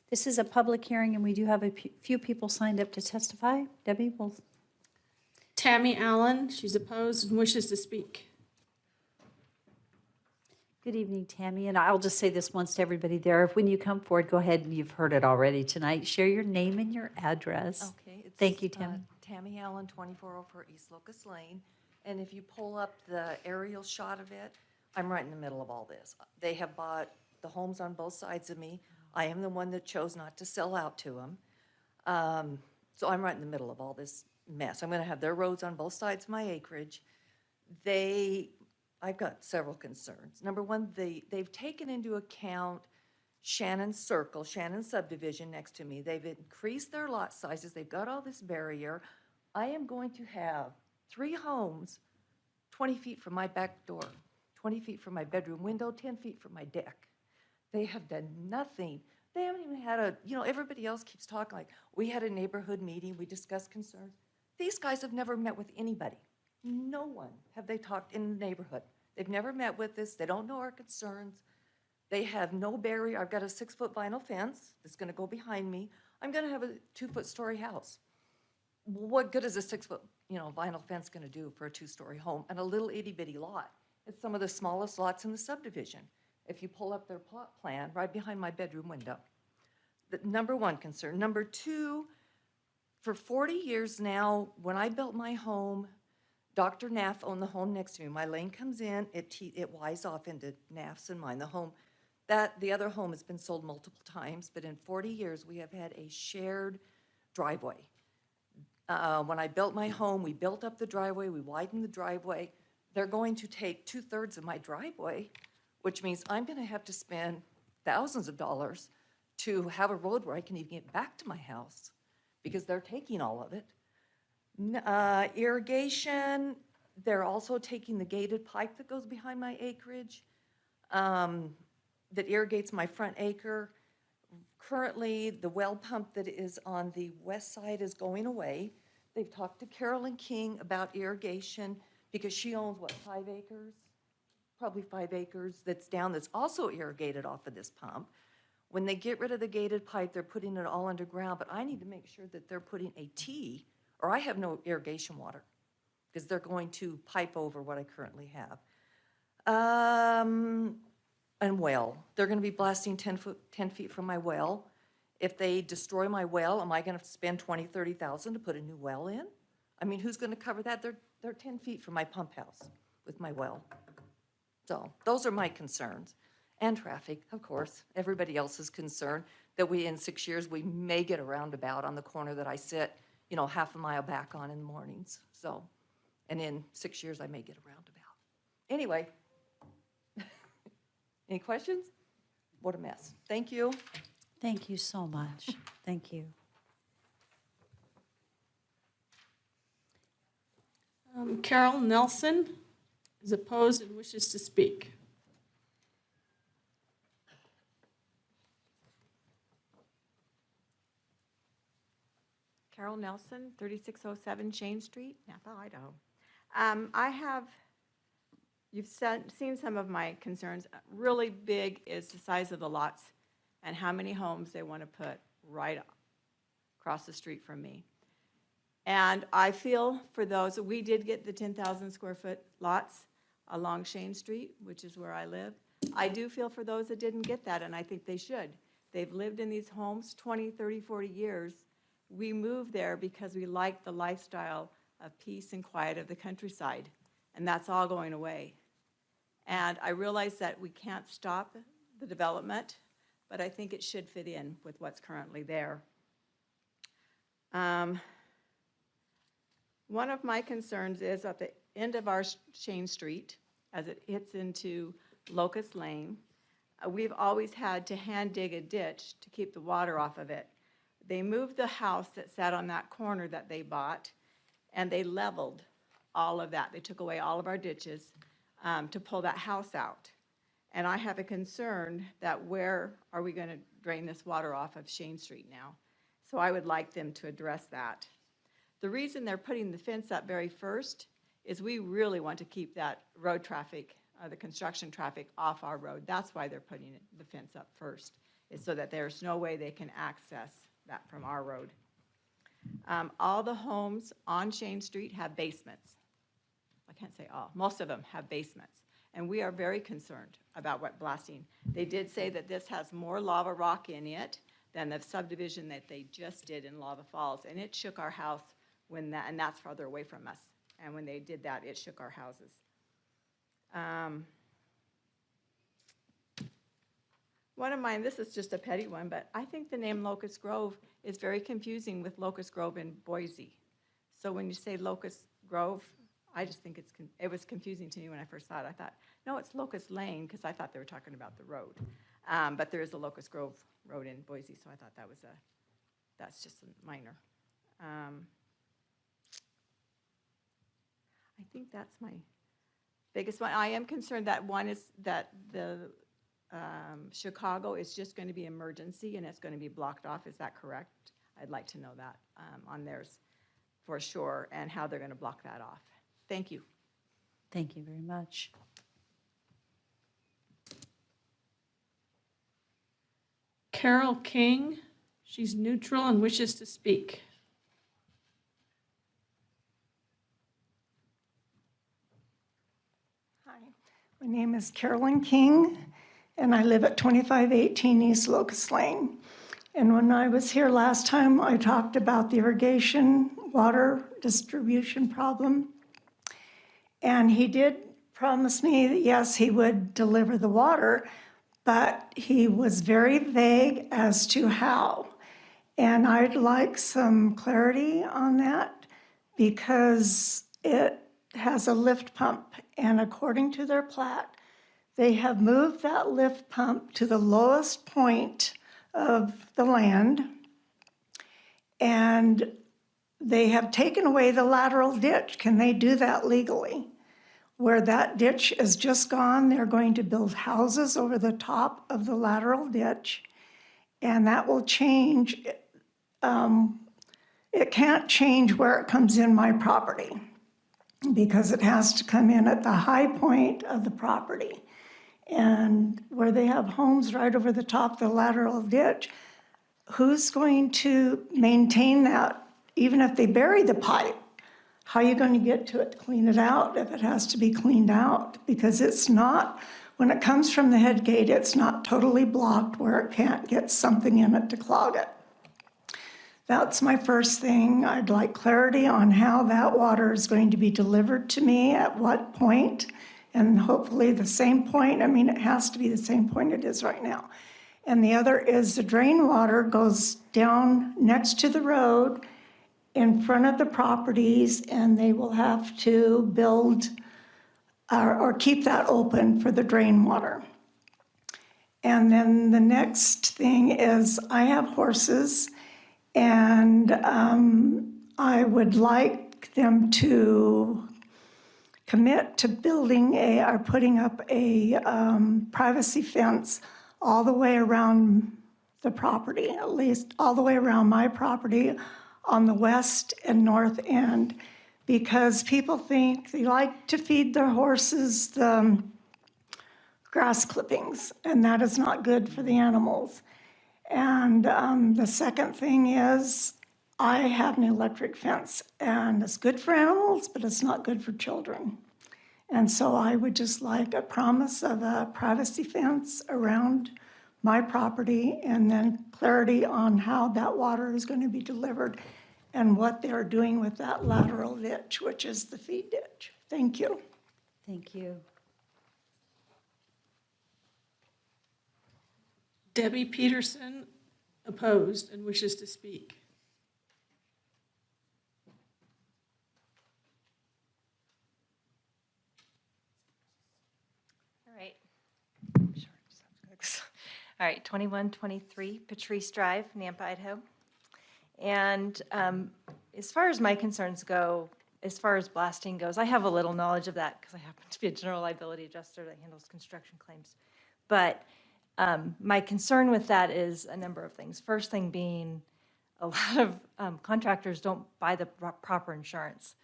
This is a public hearing, and we do have a few people signed up to testify. Debbie will. Tammy Allen, she's opposed and wishes to speak. Good evening, Tammy, and I'll just say this once to everybody there. If when you come forward, go ahead, and you've heard it already tonight, share your name and your address. Okay. It's, Thank you, Tammy. Tammy Allen, 2404 East Locust Lane. And if you pull up the aerial shot of it, I'm right in the middle of all this. They have bought the homes on both sides of me. I am the one that chose not to sell out to them. So I'm right in the middle of all this mess. I'm going to have their roads on both sides of my acreage. I've got several concerns. Number one, they've taken into account Shannon Circle, Shannon subdivision next to me. They've increased their lot sizes. They've got all this barrier. I am going to have 3 homes 20 feet from my back door, 20 feet from my bedroom window, 10 feet from my deck. They have done nothing. They haven't even had everybody else keeps talking like, we had a neighborhood meeting, we discussed concerns. These guys have never met with anybody. No one have they talked in the neighborhood. They've never met with us. They don't know our concerns. They have no barrier. I've got a 6-foot vinyl fence that's going to go behind me. I'm going to have a 2-foot story house. What good is a 6-foot, vinyl fence going to do for a 2-story home and a little itty-bitty lot? It's some of the smallest lots in the subdivision. If you pull up their plot plan, right behind my bedroom window. The number one concern. Number two, for 40 years now, when I built my home, Dr. Naff owned the home next to me. My lane comes in, it Y's off into Naff's and mine. The home The other home has been sold multiple times, but in 40 years, we have had a shared driveway. When I built my home, we built up the driveway, we widened the driveway. They're going to take 2/3 of my driveway, which means I'm gonna have to spend thousands of dollars to have a road where I can even get back to my house, because they're taking all of it. Irrigation, they're also taking the gated pipe that goes behind my acreage, that irrigates my front acre. Currently, the well pump that is on the west side is going away. They've talked to Carolyn King about irrigation, because she owns, what, 5 acres? Probably 5 acres that's down, that's also irrigated off of this pump. When they get rid of the gated pipe, they're putting it all underground, but I need to make sure that they're putting a T, or I have no irrigation water, because they're going to pipe over what I currently have. And well, they're gonna be blasting 10 feet from my well. If they destroy my well, am I gonna have to spend $20,000, $30,000 to put a new well in? I mean, who's gonna cover that? They're 10 feet from my pump house with my well. So those are my concerns. And traffic, of course, everybody else's concern, that in 6 years, we may get a roundabout on the corner that I sit, half a mile back on in the mornings. So, and in 6 years, I may get a roundabout. Anyway, any questions? What a mess. Thank you. Thank you so much. Thank you. Carol Nelson is opposed and wishes to speak. Carol Nelson, 3607 Shane Street, Napa, Idaho. You've seen some of my concerns. Really big is the size of the lots and how many homes they want to put right across the street from me. And I feel for those, we did get the 10,000 square foot lots along Shane Street, which is where I live. I do feel for those that didn't get that, and I think they should. They've lived in these homes 20, 30, 40 years. We moved there because we like the lifestyle of peace and quiet of the countryside, and that's all going away. And I realize that we can't stop the development, but I think it should fit in with what's currently there. One of my concerns is at the end of our Shane Street, as it hits into Locust Lane, we've always had to hand dig a ditch to keep the water off of it. They moved the house that sat on that corner that they bought, and they leveled all of that. They took away all of our ditches to pull that house out. And I have a concern that where are we going to drain this water off of Shane Street now? So I would like them to address that. The reason they're putting the fence up very first is we really want to keep that road traffic, the construction traffic off our road. That's why they're putting the fence up first, is so that there's no way they can access that from our road. All the homes on Shane Street have basements. I can't say all, most of them have basements. And we are very concerned about what blasting. They did say that this has more lava rock in it than the subdivision that they just did in Lava Falls. And it shook our house and that's farther away from us. And when they did that, it shook our houses. One of mine, this is just a petty one, but I think the name Locust Grove is very confusing with Locust Grove in Boise. So when you say Locust Grove, I just think it was confusing to me when I first saw it. I thought, no, it's Locust Lane, because I thought they were talking about the road. But there is a Locust Grove Road in Boise, so I thought that's just a minor. I think that's my biggest one. I am concerned that one is that the Chicago is just going to be emergency and it's going to be blocked off. Is that correct? I'd like to know that on theirs for sure, and how they're going to block that off. Thank you. Thank you very much. Carol King, she's neutral and wishes to speak. Hi, my name is Carolyn King, and I live at 2518 East Locust Lane. And when I was here last time, I talked about the irrigation water distribution problem. And he did promise me that, yes, he would deliver the water, but he was very vague as to how. And I'd like some clarity on that because it has a lift pump. And according to their plat, they have moved that lift pump to the lowest point of the land. And they have taken away the lateral ditch. Can they do that legally? Where that ditch is just gone, they're going to build houses over the top of the lateral ditch. And that will change. It can't change where it comes in my property because it has to come in at the high point of the property. And where they have homes right over the top of the lateral ditch, who's going to maintain that? Even if they bury the pipe, how are you going to get to it to clean it out if it has to be cleaned out? Because it's not, when it comes from the head gate, it's not totally blocked where it can't get something in it to clog it. That's my first thing. I'd like clarity on how that water is going to be delivered to me, at what point, and hopefully the same point. I mean, it has to be the same point it is right now. And the other is the drain water goes down next to the road in front of the properties, and they will have to build or keep that open for the drain water. And then the next thing is I have horses, and I would like them to commit to building or putting up a privacy fence all the way around the property, at least all the way around my property on the west and north end, because people think they like to feed their horses the grass clippings, and that is not good for the animals. And the second thing is I have an electric fence, and it's good for animals, but it's not good for children. And so I would just like a promise of a privacy fence around my property, and then clarity on how that water is going to be delivered and what they're doing with that lateral ditch, which is the feed ditch. Thank you. Thank you. Debbie Peterson, opposed and wishes to speak. All right. All right, 2123 Patrice Drive, Nampa, Idaho. And as far as my concerns go, as far as blasting goes, I have a little knowledge of that because I happen to be a general liability adjuster that handles construction claims. But my concern with that is a number of things. First thing being, a lot of contractors don't buy the proper insurance.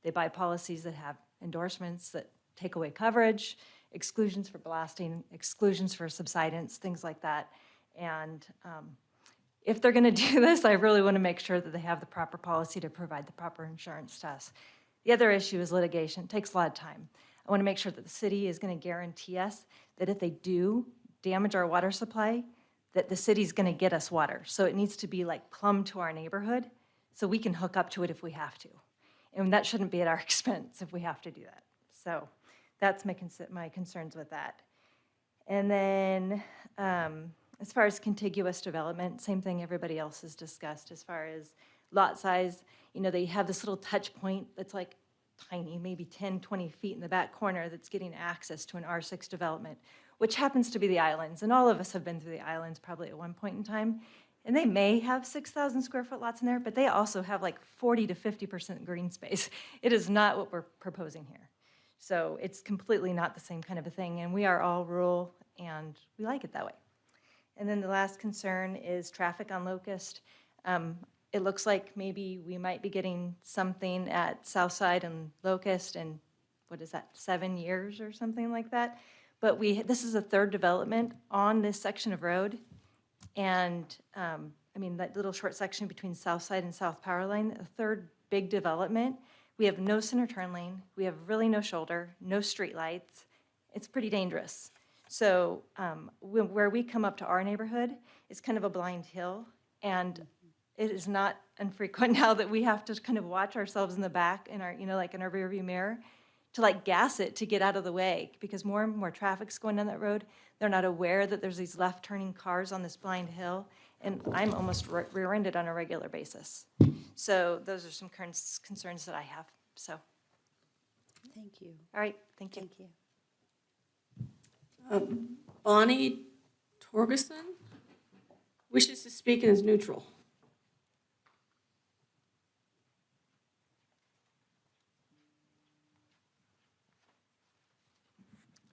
They buy policies that have endorsements that take away coverage, exclusions for blasting, exclusions for subsidence, things like that. And if they're going to do this, I really want to make sure that they have the proper policy to provide the proper insurance to us. The other issue is litigation. It takes a lot of time. I want to make sure that the city is going to guarantee us that if they do damage our water supply, that the city's going to get us water. So it needs to be like plumbed to our neighborhood so we can hook up to it if we have to. And that shouldn't be at our expense if we have to do that. So that's my concerns with that. And then as far as contiguous development, same thing everybody else has discussed as far as lot size. You know, they have this little touch point that's like tiny, maybe 10, 20 feet in the back corner that's getting access to an R6 development, which happens to be the islands. And all of us have been through the islands probably at one point in time. And they may have 6,000 square foot lots in there, but they also have like 40 to 50% green space. It is not what we're proposing here. So it's completely not the same kind of a thing. And we are all rural and we like it that way. And then the last concern is traffic on Locust. It looks like maybe we might be getting something at Southside and Locust in, what is that, 7 years or something like that. But this is a third development on this section of road. And I mean, that little short section between Southside and South Powerline, a third big development. We have no center turn lane. We have really no shoulder, no street lights. It's pretty dangerous. So where we come up to our neighborhood is kind of a blind hill, and it is not infrequent now that we have to kind of watch ourselves in the back in our, you know, like in our rearview mirror to like gas it to get out of the way because more and more traffic's going down that road. They're not aware that there's these left turning cars on this blind hill. And I'm almost rear-ended on a regular basis. So those are some concerns that I have, so. Thank you. All right, thank you. Thank you. Bonnie Torgerson wishes to speak and is neutral.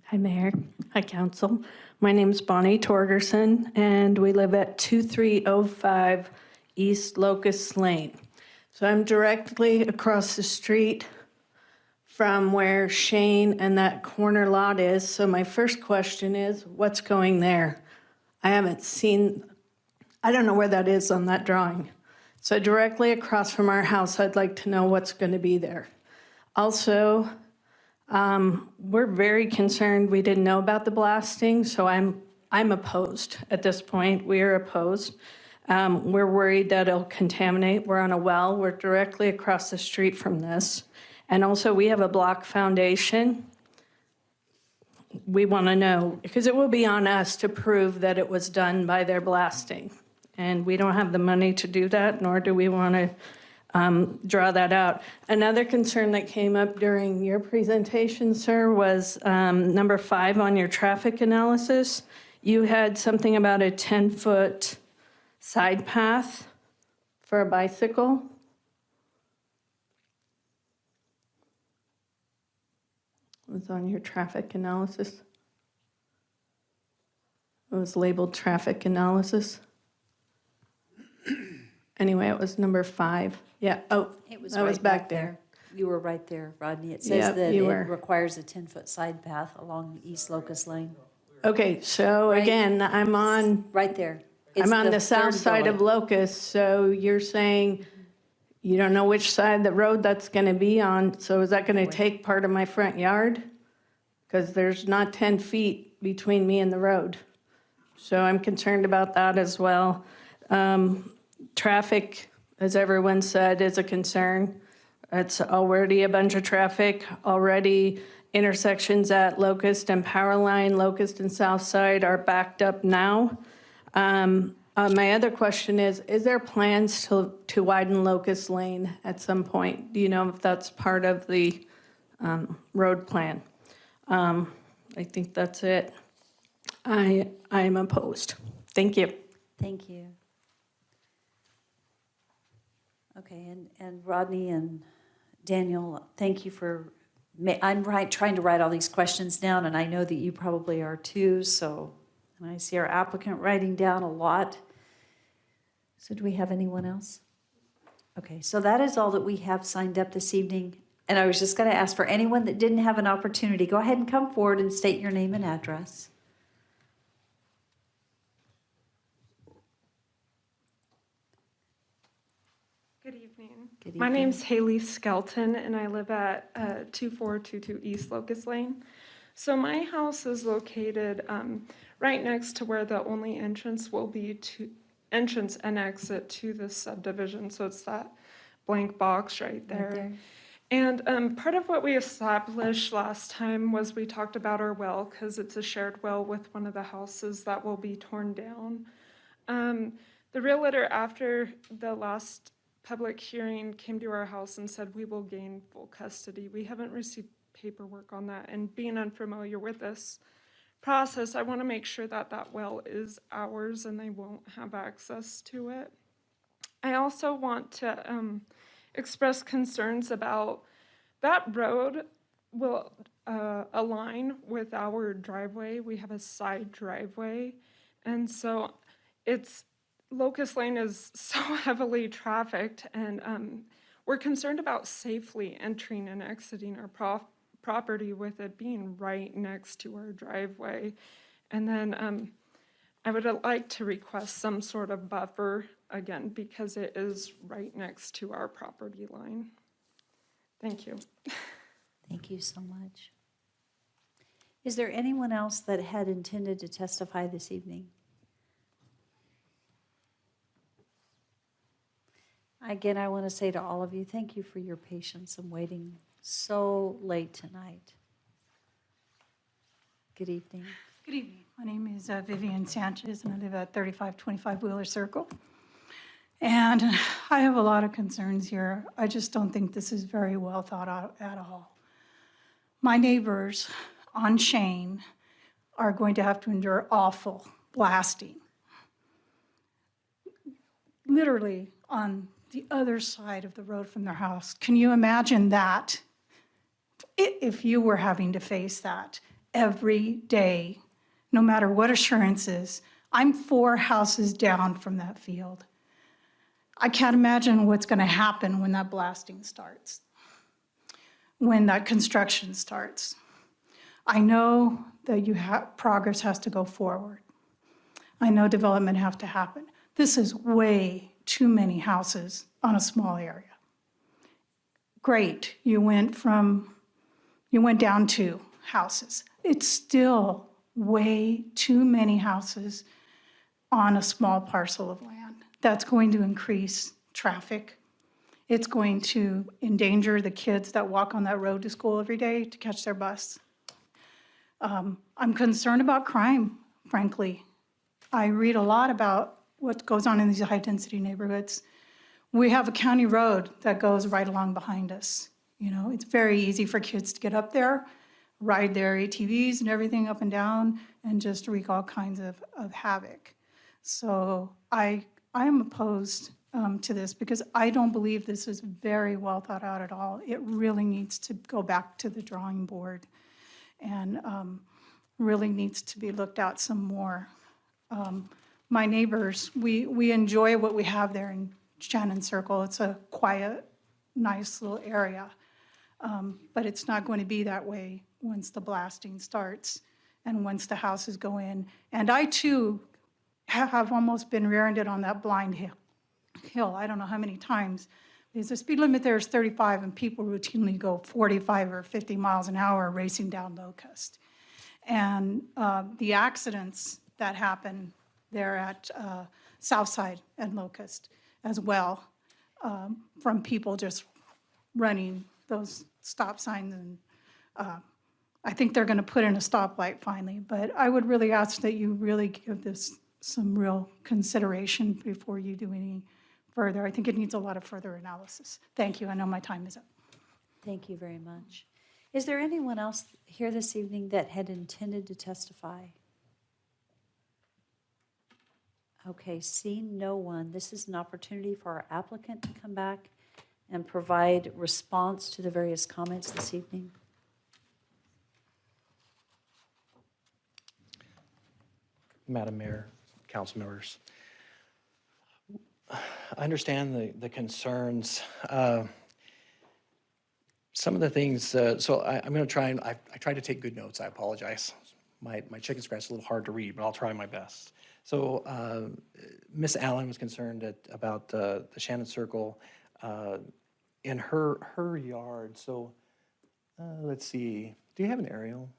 Hi, Mayor. Hi, Council. My name's Bonnie Torgerson, and we live at 2305 East Locust Lane. So I'm directly across the street from where Shane and that corner lot is. So my first question is, what's going there? I haven't seen, I don't know where that is on that drawing. So directly across from our house, I'd like to know what's going to be there. Also, we're very concerned. We didn't know about the blasting, so I'm opposed at this point. We are opposed. We're worried that it'll contaminate. We're on a well. We're directly across the street from this. And also, we have a block foundation. We want to know, because it will be on us to prove that it was done by their blasting. And we don't have the money to do that, nor do we want to draw that out. Another concern that came up during your presentation, sir, was number 5 on your traffic analysis. You had something about a 10-foot side path for a bicycle. It was on your traffic analysis. It was labeled traffic analysis. Anyway, it was number 5. Yeah, oh, It was that right was back there. You were right there, Rodney. It Yeah, says that you it were. requires a 10-foot side path along East Locust Lane. Okay, so again, I'm on, Right there. It's I'm on the south third side of bullet. Locust, so you're saying you don't know which side of the road that's going to be on, so is that going to take part of my front yard? Because there's not 10 feet between me and the road. So I'm concerned about that as well. Traffic, as everyone said, is a concern. It's already a bunch of traffic, already intersections at Locust and Powerline, Locust and Southside are backed up now. My other question is there plans to widen Locust Lane at some point? Do you know if that's part of the road plan? I think that's it. I am opposed. Thank you. Thank you. Okay, and Rodney and Daniel, thank you for, I'm trying to write all these questions down, and I know that you probably are too, so, and I see our applicant writing down a lot. So do we have anyone else? Okay, so that is all that we have signed up this evening. And I was just going to ask for anyone that didn't have an opportunity, go ahead and come forward and state your name and address. Good evening. Good My evening. name's Haley Skelton, and I live at 2422 East Locust Lane. So my house is located right next to where the only entrance will be to entrance and exit to the subdivision. So it's that blank box right there. And part of what we established last time was we talked about our well, because it's a shared well with one of the houses that will be torn down. The realtor, after the last public hearing, came to our house and said we will gain full custody. We haven't received paperwork on that, and being unfamiliar with this process, I want to make sure that that well is ours and they won't have access to it. I also want to express concerns about that road will align with our driveway. We have a side driveway, and so Locust Lane is so heavily trafficked, and we're concerned about safely entering and exiting our property with it being right next to our driveway. And then I would like to request some sort of buffer, again, because it is right next to our property line. Thank you. Thank you so much. Is there anyone else that had intended to testify this evening? Again, I want to say to all of you, thank you for your patience and waiting so late tonight. Good evening. Good evening. My name is Vivian Sanchez, and I live at 3525 Wheeler Circle. And I have a lot of concerns here. I just don't think this is very well thought out at all. My neighbors on Shane are going to have to endure awful blasting. Literally on the other side of the road from their house. Can you imagine that? If you were having to face that every day, no matter what assurances. I'm 4 houses down from that field. I can't imagine what's going to happen when that blasting starts, when that construction starts. I know that progress has to go forward. I know development has to happen. This is way too many houses on a small area. Great, you went down 2 houses. It's still way too many houses on a small parcel of land. That's going to increase traffic. It's going to endanger the kids that walk on that road to school every day to catch their bus. I'm concerned about crime, frankly. I read a lot about what goes on in these high-density neighborhoods. We have a county road that goes right along behind us. You know, it's very easy for kids to get up there, ride their ATVs and everything up and down, and just wreak all kinds of havoc. So I am opposed to this because I don't believe this is very well thought out at all. It really needs to go back to the drawing board and really needs to be looked at some more. My neighbors, we enjoy what we have there in Shannon Circle. It's a quiet, nice little area. But it's not going to be that way once the blasting starts and once the houses go in. And I too have almost been rear-ended on that blind hill. I don't know how many times. Because the speed limit there is 35 and people routinely go 45 or 50 miles an hour racing down Locust. And the accidents that happen there at Southside and Locust as well, from people just running those stop signs. And I think they're going to put in a stoplight finally. But I would really ask that you really give this some real consideration before you do any further. I think it needs a lot of further analysis. Thank you. I know my time is up. Thank you very much. Is there anyone else here this evening that had intended to testify? Okay, seeing no one, this is an opportunity for our applicant to come back and provide response to the various comments this evening. Madam Mayor, council members, I understand the concerns. Some of the things, so I'm going to try and, I tried to take good notes. I apologize. My chicken scratch is a little hard to read, but I'll try my best. So Miss Allen was concerned about the Shannon Circle in her yard. So let's see. Do you have an aerial,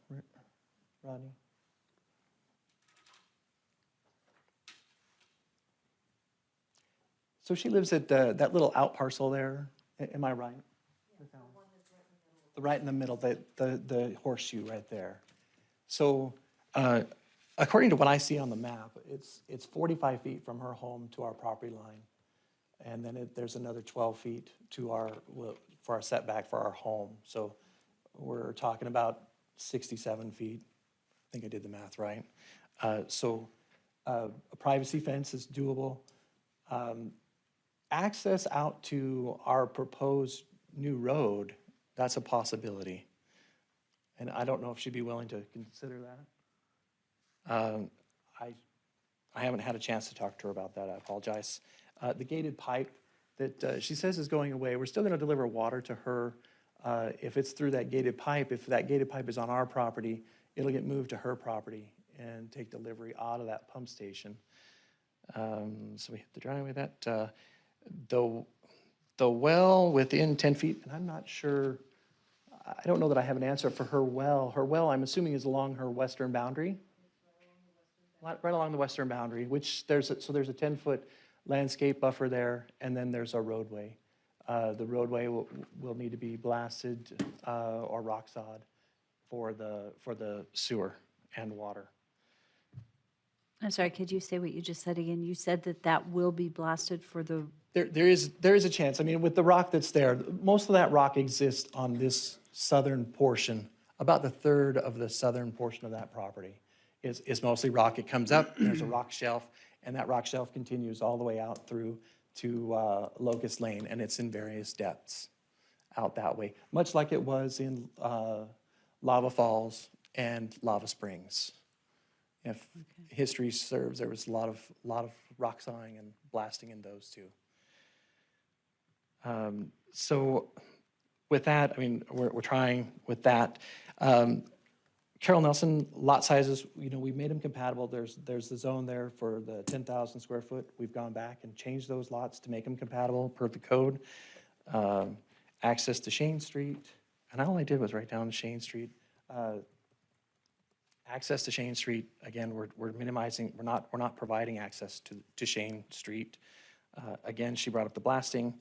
Rodney? So she lives at that little out parcel there. Am I right? Right in the middle, the horseshoe right there. So according to what I see on the map, it's 45 feet from her home to our property line. And then there's another 12 feet to for our setback for our home. So we're talking about 67 feet. I think I did the math right. So a privacy fence is doable. Access out to our proposed new road, that's a possibility. And I don't know if she'd be willing to consider that. I haven't had a chance to talk to her about that. I apologize. The gated pipe that she says is going away, we're still going to deliver water to her. If it's through that gated pipe, if that gated pipe is on our property, it'll get moved to her property and take delivery out of that pump station. So we have the driveway that. The well within 10 feet, and I'm not sure, I don't know that I have an answer for her well. Her well, I'm assuming, is along her western boundary? Right along the western boundary, which there's a 10-foot landscape buffer there, and then there's a roadway The roadway will need to be blasted or rock sawed for the sewer and water. I'm sorry, could you say what you just said again? You said that that will be blasted for the, There is a chance. I mean, with the rock that's there, most of that rock exists on this southern portion. About the third of the southern portion of that property is mostly rock. It comes up, there's a rock shelf, and that rock shelf continues all the way out through to Locust Lane, and it's in various depths out that way, much like it was in Lava Falls and Lava Springs. If history serves, there was a lot of rock sawing and blasting in those too. So with that, I mean, we're trying with that. Carol Nelson, lot sizes, you know, we made them compatible. There's the zone there for the 10,000 square foot. We've gone back and changed those lots to make them compatible per the code. Access to Shane Street, and all I did was write down Shane Street. Access to Shane Street, again, we're minimizing, we're not providing access to Shane Street. Again, she brought up the blasting.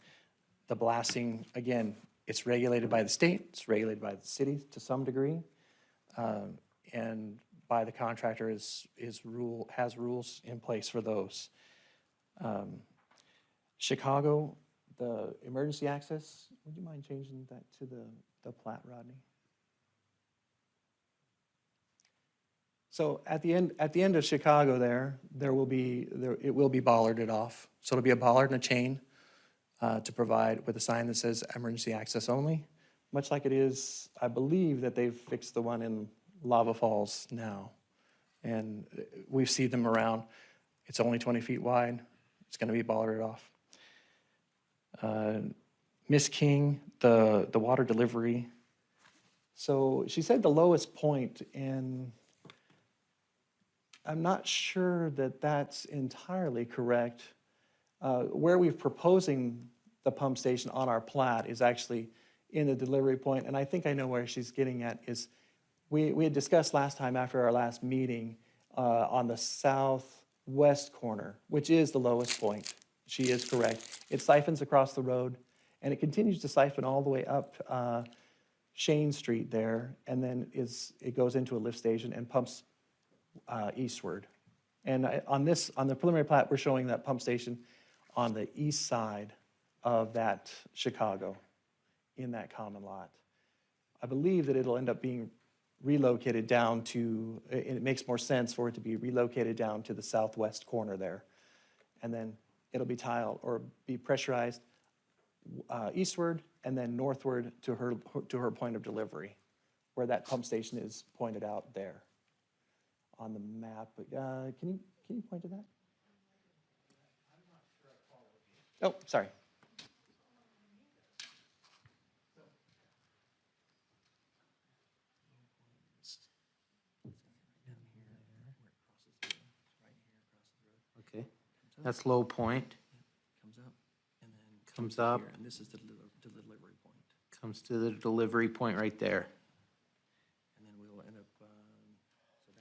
The blasting, again, it's regulated by the state, it's regulated by the city to some degree, and by the contractor has rules in place for those. Chicago, the emergency access, would you mind changing that to the plat, Rodney? So at the end of Chicago it will be bollarded off. So it'll be a bollard and a chain to provide with a sign that says emergency access only, much like it is, I believe that they've fixed the one in Lava Falls now. And we see them around. It's only 20 feet wide. It's going to be bollarded off. Miss King, the water delivery. So she said the lowest point, and I'm not sure that that's entirely correct. Where we're proposing the pump station on our plat is actually in the delivery point, and I think I know where she's getting at is, we had discussed last time after our last meeting on the southwest corner, which is the lowest point. She is correct. It siphons across the road, and it continues to siphon all the way up Shane Street there, and then it goes into a lift station and pumps eastward. And on the preliminary plat, we're showing that pump station on the east side of that Chicago, in that common lot. I believe that it'll end up being relocated down to, it makes more sense for it to be relocated down to the southwest corner there. And then it'll be tiled or be pressurized eastward and then northward to her point of delivery, where that pump station is pointed out there on the map. Can you point to that? Oh, sorry. Okay, that's low point. Comes up and then Comes up. here, and this is the delivery point. Comes to the delivery point right there. And then we'll end up, so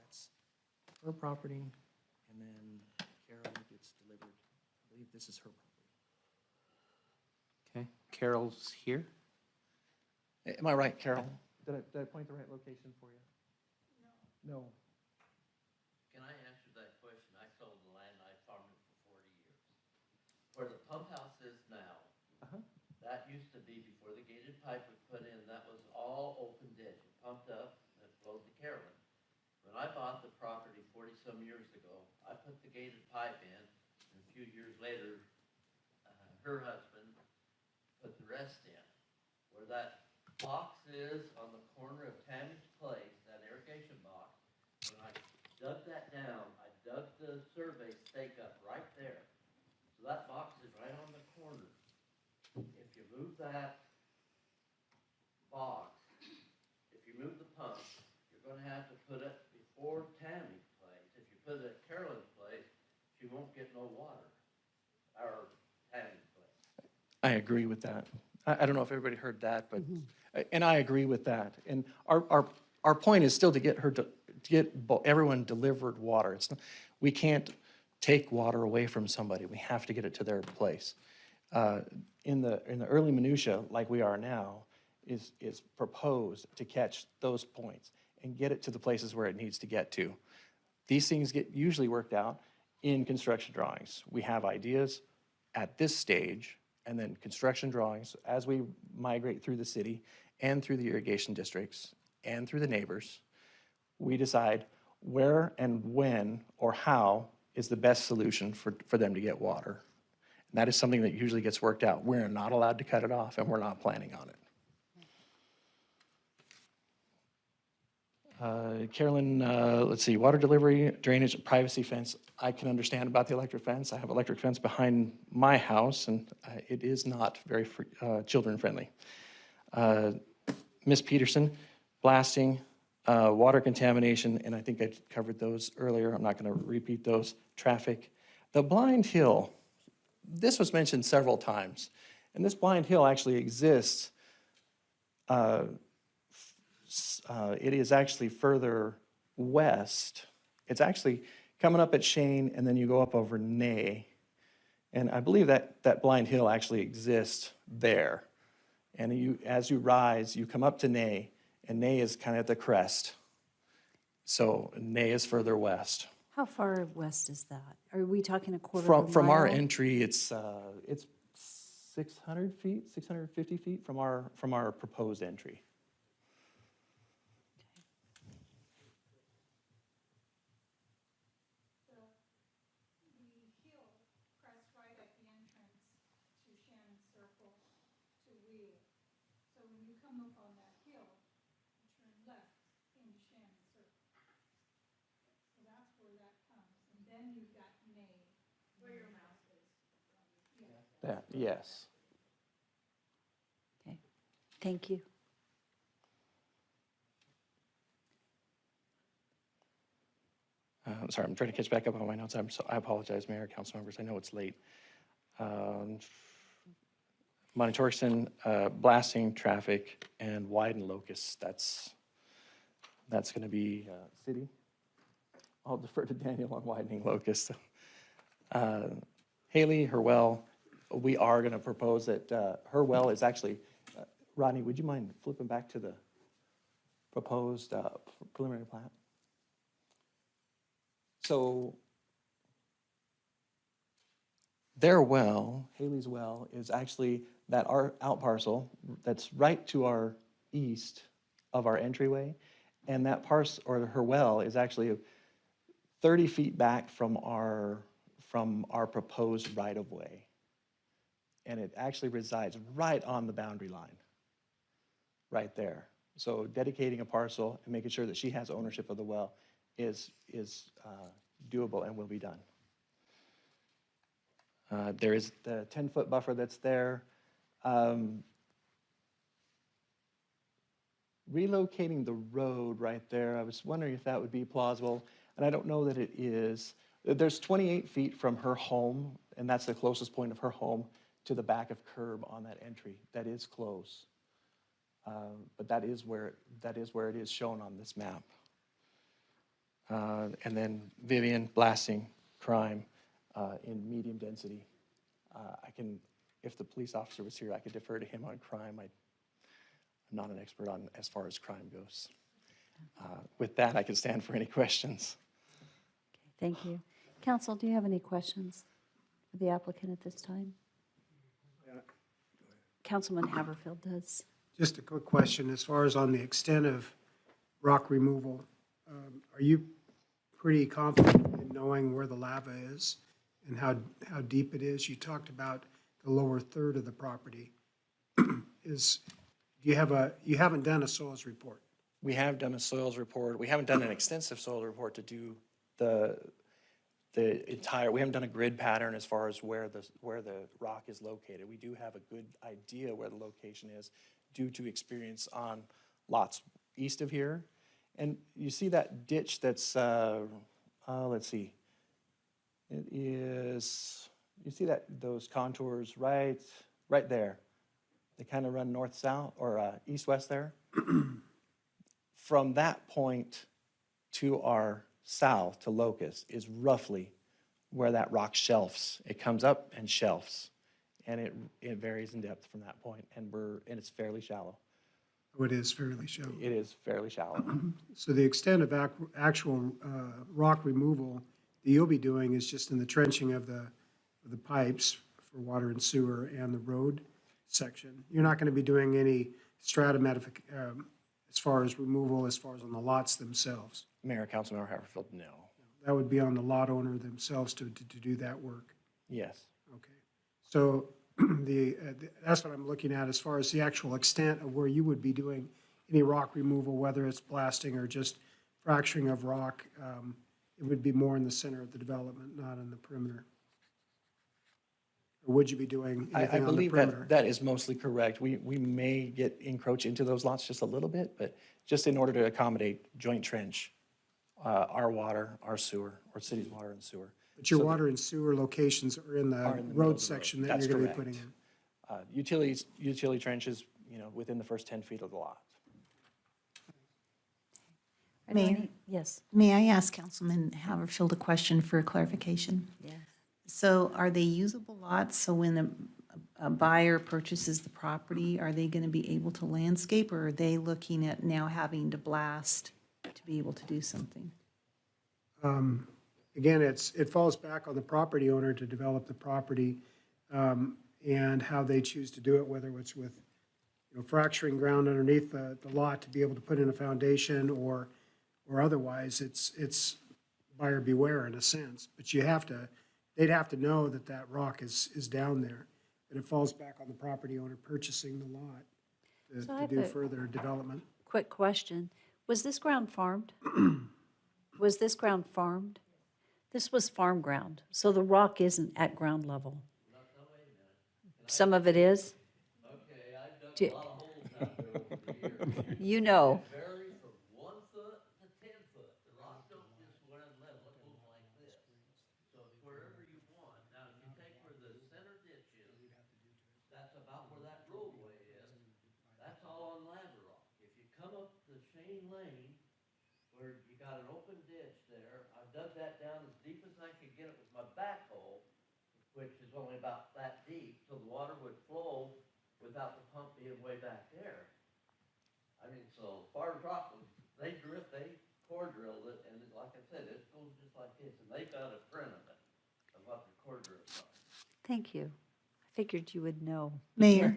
that's her property, and then Carol gets delivered. I believe this is her property. Okay, Carol's here. Am I right, Carol? Did I point the right location for you? No. Can I answer that question? I sold the land, I farmed it for 40 years. Where the pump house is now, that used to be, before the gated pipe was put in, that was all open ditch. It pumped up and it flowed to Carolyn. When I bought the property 40-some years ago, I put the gated pipe in, and a few years later, her husband put the rest in. Where that box is on the corner of Tammy's Place, that irrigation box, when I dug that down, I dug the survey stake up right there. So that box is right on the corner. If you move that box, if you move the pump, you're gonna have to put it before Tammy's Place. If you put it at Carolyn's Place, she won't get no water, or Tammy's Place. I agree with that. I don't know if everybody heard that, but, and I agree with that. And our point is still to get her to get everyone delivered water. We can't take water away from somebody. We have to get it to their place. in the early minutia, like we are now, is proposed to catch those points and get it to the places where it needs to get to. These things get usually worked out in construction drawings. We have ideas at this stage, and then construction drawings as we migrate through the city and through the irrigation districts and through the neighbors. We decide where and when or how is the best solution for them to get water. And that is something that usually gets worked out. We're not allowed to cut it off, and we're not planning on it. Carolyn, let's see, water delivery, drainage, privacy fence. I can understand about the electric fence. I have electric fence behind my house, and it is not very children friendly. Ms. Peterson, blasting, water contamination, and I think I covered those earlier. I'm not going to repeat those. Traffic. The Blind Hill, this was mentioned several times, and this Blind Hill actually exists. It is actually further west. It's actually coming up at Shane, and then you go up over Nay. And I believe that Blind Hill actually exists there. And as you rise, you come up to Nay, and Nay is kind of at the crest. So Nay is further west. How far west is that? Are we talking a quarter of a mile? From our entry, it's 600 feet, 650 feet from our proposed entry. That, yes. Okay, thank you. Sorry, I'm trying to catch back up on my notes. I apologize, Mayor, council members. I know it's late. Monty Torgerson, blasting, traffic, and widen locust. That's going to be city. I'll defer to Daniel on widening locust. Haley, her well, we are going to propose that her well is actually, Rodney, would you mind flipping back to the proposed preliminary plat? So their well, Haley's well, is actually that out parcel that's right to our east of our entryway. And that parcel, or her well, is actually 30 feet back from our proposed right-of-way. And it actually resides right on the boundary line, right there. So dedicating a parcel and making sure that she has ownership of the well is doable and will be done. There is the 10-foot buffer that's there. Relocating the road right there, I was wondering if that would be plausible, and I don't know that it is. There's 28 feet from her home, and that's the closest point of her home to the back of curb on that entry. That is close, but that is where it is shown on this map. And then Vivian, blasting, crime in medium density. If the police officer was here, I could defer to him on crime. I'm not an expert on as far as crime goes. With that, I can stand for any questions. Okay, thank you. Council, do you have any questions for the applicant at this time? Councilman Haverfield does. Just a quick question, as far as on the extent of rock removal, are you pretty confident in knowing where the lava is and how deep it is? You talked about the lower third of the property. You haven't done a soils report? We have done a soils report. We haven't done an extensive soil report to do the entire, we haven't done a grid pattern as far as where the rock is located. We do have a good idea where the location is due to experience on lots east of here. And you see that ditch that's, let's see, it is, you see those contours right there. They kind of run north-south or east-west there. From that point to our south to Locust is roughly where that rock shelves. It comes up and shelves and it varies in depth from that point, and it's fairly shallow. Oh, it is fairly shallow. It is fairly shallow. So the extent of actual rock removal that you'll be doing is just in the trenching of the pipes for water and sewer and the road section. You're not going to be doing any as far as removal, as far as on the lots themselves. Mayor, Councilmember Haverfield, no. That would be on the lot owner themselves to do that work. Yes. Okay. So that's what I'm looking at as far as the actual extent of where you would be doing any rock removal, whether it's blasting or just fracturing of rock. It would be more in the center of the development, not in the perimeter. Or would you be doing I anything on the believe perimeter? that is mostly correct. We may encroach into those lots just a little bit, but just in order to accommodate joint trench, our water, our sewer, or city's water and sewer. But your So water and sewer locations are in the middle of road the section that That's you're going to be correct. putting in. Utility trenches, within the first 10 feet of the lot. Are there Mayor? any- Yes. May I ask Councilman Haverfield a question for clarification? Yes. So are they usable lots? So when a buyer purchases the property, are they going to be able to landscape, or are they looking at now having to blast to be able to do something? Again, it falls back on the property owner to develop the property and how they choose to do it, whether it's with fracturing ground underneath the lot to be able to put in a foundation or otherwise. It's buyer beware in a sense. But they'd have to know that rock is down there. But it falls back on the property owner purchasing the lot So I to have do a further development. quick question. Was this ground farmed? Was this ground farmed? This was farm ground, so the rock isn't at ground level. Some of it is? Okay, I've dug Do- a lot of holes out there over the years. You know. It varies from 1 foot to 10 foot. The rock don't just run level, it goes like this. So it's wherever you want. Now, if you take where the center ditch is, that's about where that roadway is. That's all on ladder rock. If you come up the Shane Lane, where you got an open ditch there, I dug that down as deep as I could get it with my backhoe, which is only about that deep, so the water would flow without the pump being way back there. I mean, so Farms Rock, they core drilled it, and like I said, it goes just like this, and they got a print of it, of what the core drills are. Thank you. I figured you would know. Mayor?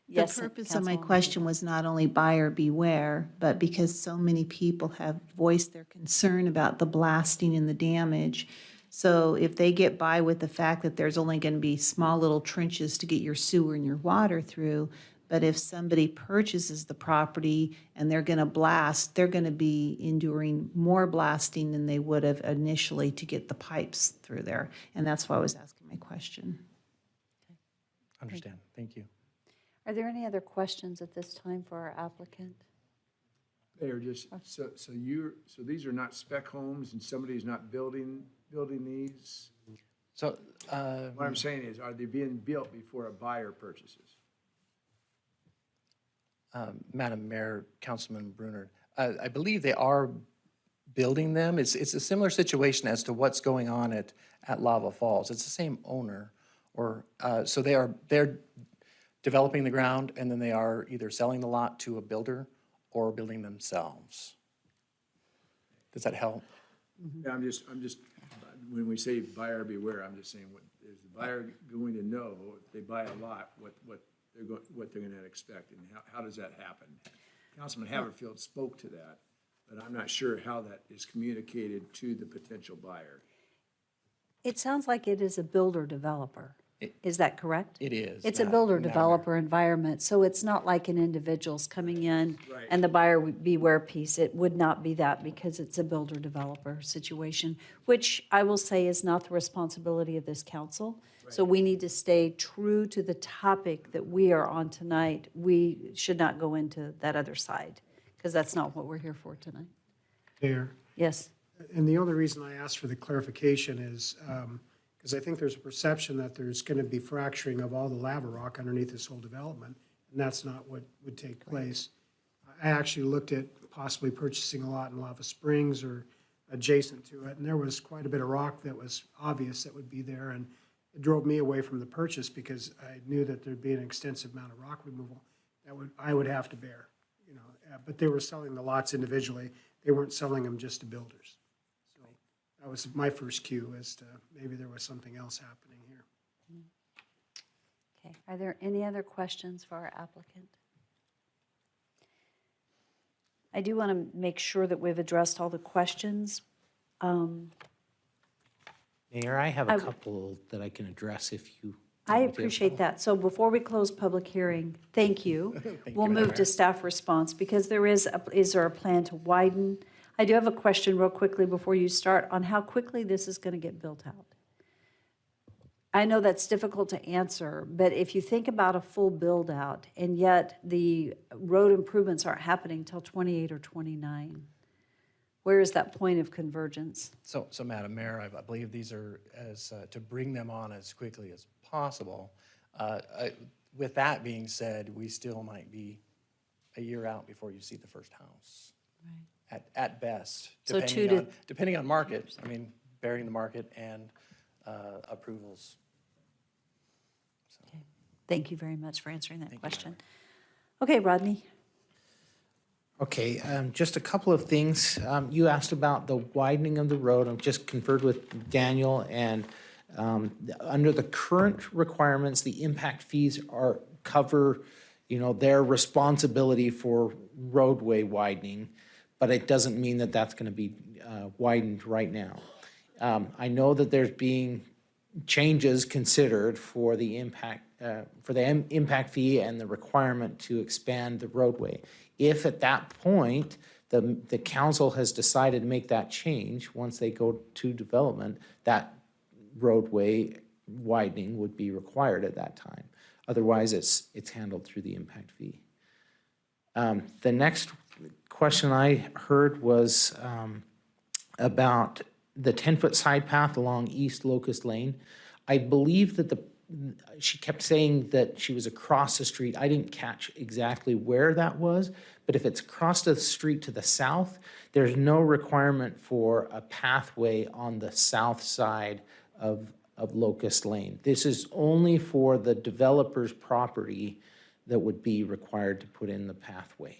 Yes, The purpose of my Councilwoman. question was not only buyer beware, but because so many people have voiced their concern about the blasting and the damage. So if they get by with the fact that there's only going to be small little trenches to get your sewer and your water through, but if somebody purchases the property and they're going to blast, they're going to be enduring more blasting than they would have initially to get the pipes through there. And that's why I was asking my question. Understand. Thank you. Are there any other questions at this time for our applicant? They are just, so these are not spec homes and somebody's not building these? So, What I'm saying is, are they being built before a buyer purchases? Madam Mayor, Councilman Brunner, I believe they are building them. It's a similar situation as to what's going on at Lava Falls. It's the same owner, so they're developing the ground, and then they are either selling the lot to a builder or building themselves. Does that help? Yeah, I'm just, when we say buyer beware, I'm just saying, is the buyer going to know if they buy a lot, what they're gonna expect, and how does that happen? Councilman Haverfield spoke to that, but I'm not sure how that is communicated to the potential buyer. It sounds like it is a builder-developer. Is that correct? It is. It's a builder-developer environment, so it's not like an individual's coming in Right. and the buyer beware piece. It would not be that because it's a builder-developer situation, which I will say is not the responsibility of this council. So we need to stay true to the topic that we are on tonight. We should not go into that other side, because that's not what we're here for tonight. Mayor? Yes. And the only reason I asked for the clarification is because I think there's a perception that there's going to be fracturing of all the lava rock underneath this whole development, and that's not what would take place. I actually looked at possibly purchasing a lot in Lava Springs or adjacent to it, and there was quite a bit of rock that was obvious that would be there, and it drove me away from the purchase because I knew that there'd be an extensive amount of rock removal that I would have to bear, you know. But they were selling the lots individually. They weren't selling them just to builders. So that was my first cue as to maybe there was something else happening here. Okay, are there any other questions for our applicant? I do want to make sure that we've addressed all the questions. Mayor, I have a couple that I can address if you. I appreciate that. So before we close public hearing, thank you. We'll move to staff response because is there a plan to widen? I do have a question real quickly before you start on how quickly this is going to get built out. I know that's difficult to answer, but if you think about a full build out and yet the road improvements aren't happening till 28 or 29, where is that point of convergence? So Madam Mayor, I believe these are to bring them on as quickly as possible. With that being said, we still might be a year out before you see the first house. Right. At best, So depending on market. I mean, bearing the market and approvals. Okay. Thank you very much for answering that question. Okay, Rodney. Okay, just a couple of things. You asked about the widening of the road. I've just conferred with Daniel, and under the current requirements, the impact fees cover, their responsibility for roadway widening, but it doesn't mean that that's going to be widened right now. I know that there's being changes considered for the impact fee and the requirement to expand the roadway. If at that point the council has decided to make that change, once they go to development, that roadway widening would be required at that time. Otherwise, it's handled through the impact fee. The next question I heard was about the 10-foot side path along East Locust Lane. I believe that she kept saying that she was across the street. I didn't catch exactly where that was, but if it's across the street to the south, there's no requirement for a pathway on the south side of Locust Lane. This is only for the developer's property that would be required to put in the pathway.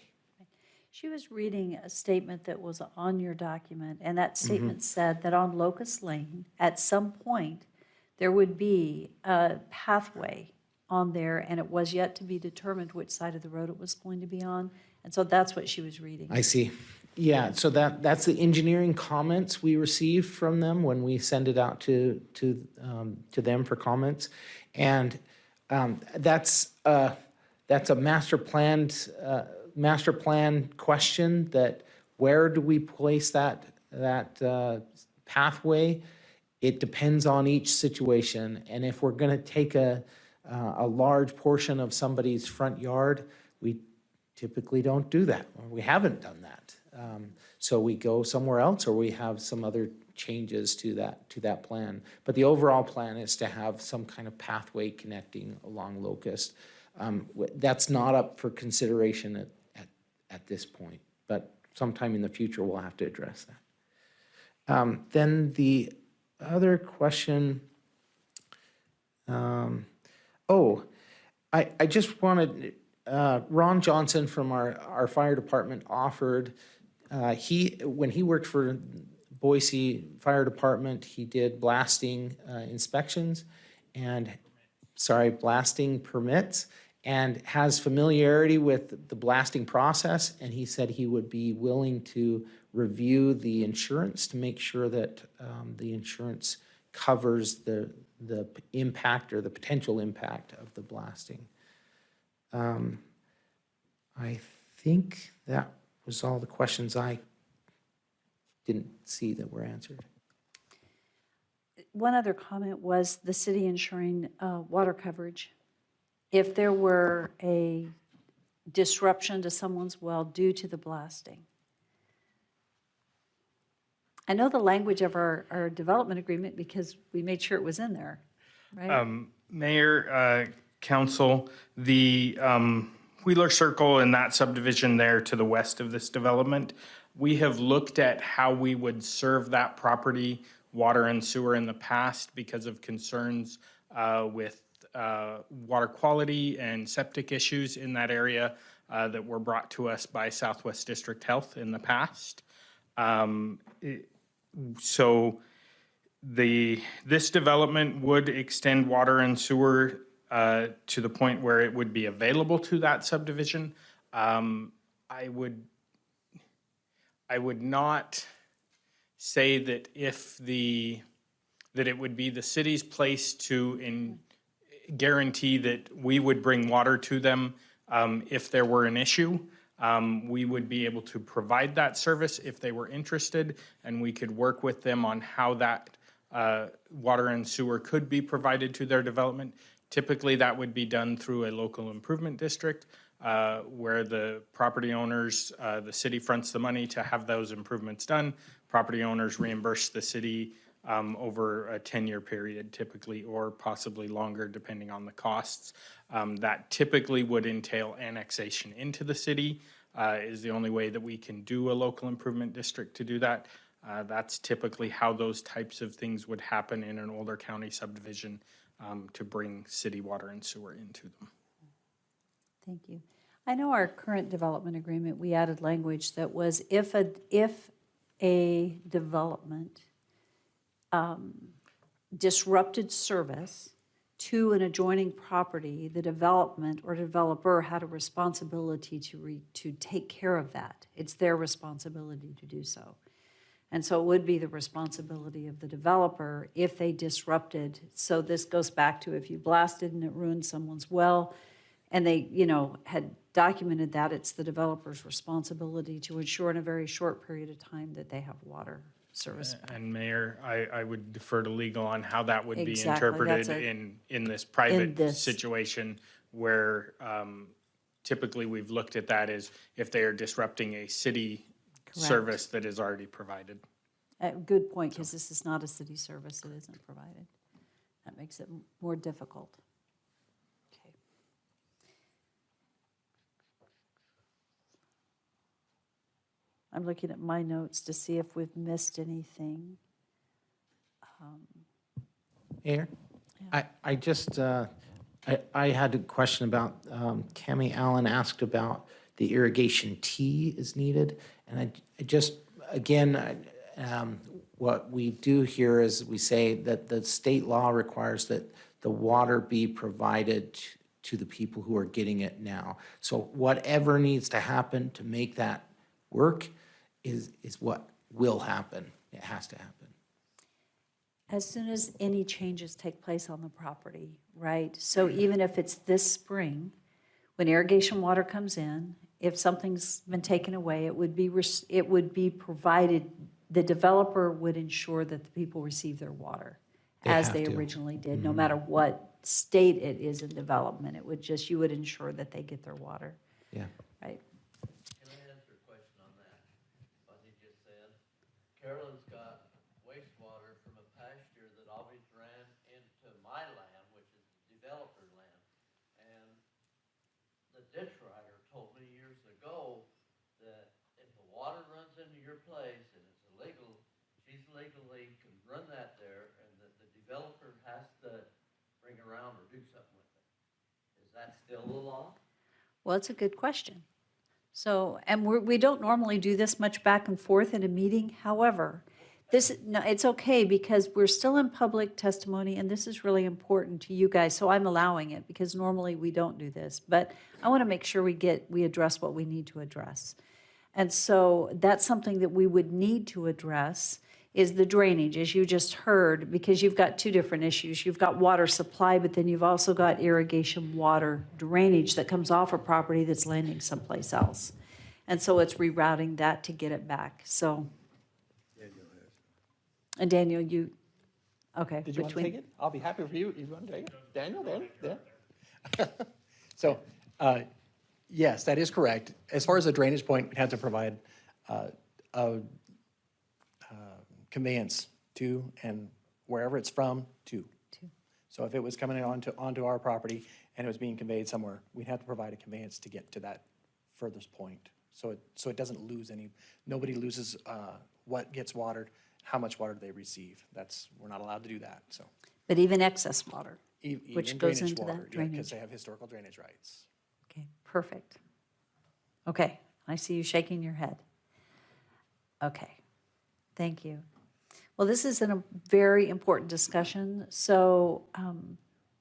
She was reading a statement that was on your document, and that statement said that on Locust Lane, at some point, there would be a pathway on there, and it was yet to be determined which side of the road it was going to be on. And so that's what she was reading. I see. Yeah, so that's the engineering comments we received from them when we send it out to them for comments. And that's a master plan question, that where do we place that pathway? It depends on each situation. And if we're going to take a large portion of somebody's front yard, we typically don't do that. We haven't done that. So we go somewhere else, or we have some other changes to that plan. But the overall plan is to have some kind of pathway connecting along Locust. That's not up for consideration at this point, but sometime in the future we'll have to address that. Then the other question, I just wanted, Ron Johnson from our fire department offered, when he worked for Boise Fire Department, he did blasting inspections and, blasting permits, and has familiarity with the blasting process, and he said he would be willing to review the insurance to make sure that the insurance covers the impact or the potential impact of the blasting. I think that was all the questions I didn't see that were answered. One other comment was the city ensuring water coverage. If there were a disruption to someone's well due to the blasting. I know the language of our development agreement because we made sure it was in there, right? Mayor, council, the Wheeler Circle and that subdivision there to the west of this development, we have looked at how we would serve that property, water and sewer, in the past because of concerns with water quality and septic issues in that area that were brought to us by Southwest District Health in the past. So this development would extend water and sewer to the point where it would be available to that subdivision. I would not say that that it would be the city's place to guarantee that we would bring water to them if there were an issue. We would be able to provide that service if they were interested, and we could work with them on how that water and sewer could be provided to their development. Typically, that would be done through a local improvement district where the property owners, the city fronts the money to have those improvements done. Property owners reimburse the city over a 10-year period typically, or possibly longer depending on the costs. That typically would entail annexation into the city is the only way that we can do a local improvement district to do that. That's typically how those types of things would happen in an older county subdivision to bring city water and sewer into them. Thank you. I know our current development agreement, we added language that was if a development disrupted service to an adjoining property, the development or developer had a responsibility to take care of that. It's their responsibility to do so. And so it would be the responsibility of the developer if they disrupted. So this goes back to if you blasted and it ruined someone's well, and they, had documented that, it's the developer's responsibility to ensure in a very short period of time that they have water service. And Mayor, I would defer to legal on how that would be Exactly, interpreted that's in this private this. situation where typically we've looked at that as if they are disrupting a city Correct. service that is already provided. Good point, because this is not a city service, it isn't provided. That makes it more difficult. Okay. I'm looking at my notes to see if we've missed anything. Mayor, I just, I had a question about, Cammie Allen asked about the irrigation T is needed. And I just, again, what we do here is we say that the state law requires that the water be provided to the people who are getting it now. So whatever needs to happen to make that work is what will happen. It has to happen. As soon as any changes take place on the property, right? So even if it's this spring, when irrigation water comes in, if something's been taken away, it would be provided, the developer would ensure that the people receive their water as they originally did, no matter what state it is in development. It would just, you would ensure that they get their water. Yeah. Right. Can I answer a question on that? What he just said. Carolyn's got wastewater from a pasture that always ran into my land, which is the developer land. And the ditch rider told me years ago that if the water runs into your place and it's illegal, she's legally can run that there, and that the developer has to bring around or do something with it. Is that still the law? Well, it's a good question. So, and we don't normally do this much back and forth in a meeting. However, it's okay because we're still in public testimony, and this is really important to you guys. So I'm allowing it because normally we don't do this. But I want to make sure we address what we need to address. And so that's something that we would need to address is the drainage, as you just heard, because you've got two different issues. You've got water supply, but then you've also got irrigation water drainage that comes off a property that's landing someplace else. And so it's rerouting that to get it back. So, and Daniel, okay. Did you want to take it? I'll be happy for you if you want to take it. Daniel, yeah. So, yes, that is correct. As far as the drainage point, we'd have to provide a conveyance to, and wherever it's from, to. So if it was coming onto our property and it was being conveyed somewhere, we'd have to provide a conveyance to get to that furthest point. So it doesn't lose nobody loses what gets watered, how much water they receive. We're not allowed to do that, so. But even excess water, which Even goes drainage into water, that yeah, drainage. because they have historical drainage rights. Okay, perfect. Okay, I see you shaking your head. Okay, thank you. Well, this is a very important discussion, so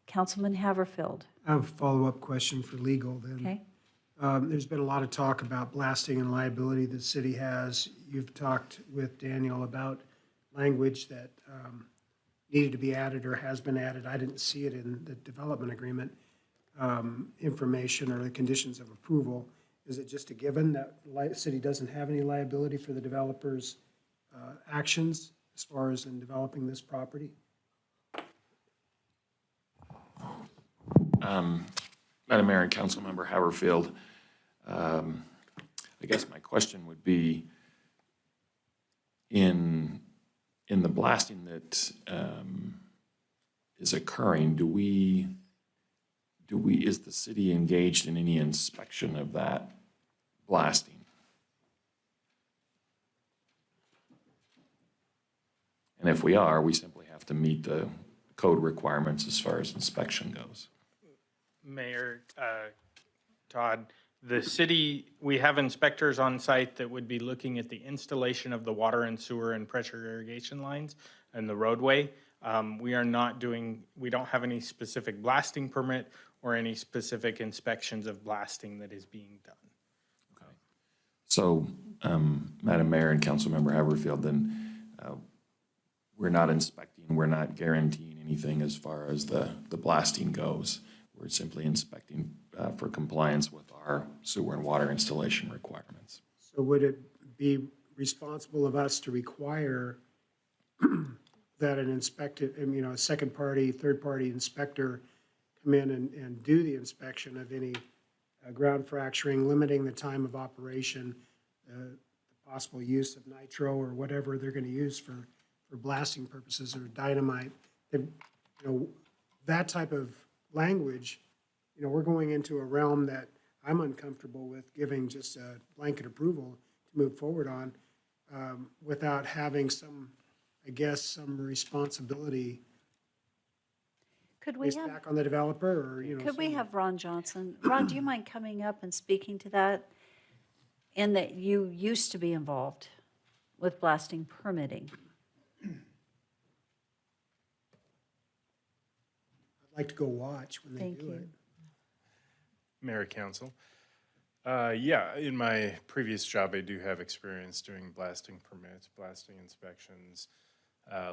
Councilman Haverfield, I have a follow-up question for legal then. okay? There's been a lot of talk about blasting and liability the city has. You've talked with Daniel about language that needed to be added or has been added. I didn't see it in the development agreement information or the conditions of approval. Is it just a given that the city doesn't have any liability for the developer's actions as far as in developing this property? Madam Mayor and Councilmember Haverfield, I guess my question would be, in the blasting that is occurring, is the city engaged in any inspection of that blasting? And if we are, we simply have to meet the code requirements as far as inspection goes. Mayor Todd, the city, we have inspectors on site that would be looking at the installation of the water and sewer and pressure irrigation lines and the roadway. We don't have any specific blasting permit or any specific inspections of blasting that is being done. Okay. So, Madam Mayor and Councilmember Haverfield, then we're not inspecting, we're not guaranteeing anything as far as the blasting goes. We're simply inspecting for compliance with our sewer and water installation requirements. So would it be responsible of us to require that an inspected, a second party, third party inspector come in and do the inspection of any ground fracturing, limiting the time of operation, the possible use of nitro or whatever they're going to use for blasting purposes or dynamite? That type of language, we're going into a realm that I'm uncomfortable with giving just a blanket approval to move forward on without having some responsibility Could we placed have, back on the developer or, could we have Ron Johnson? Ron, do you mind coming up and speaking to that? In that you used to be involved with blasting permitting. I'd like to go watch when they Thank do you. it. Mayor, Council. Yeah, in my previous job, I do have experience doing blasting permits, blasting inspections,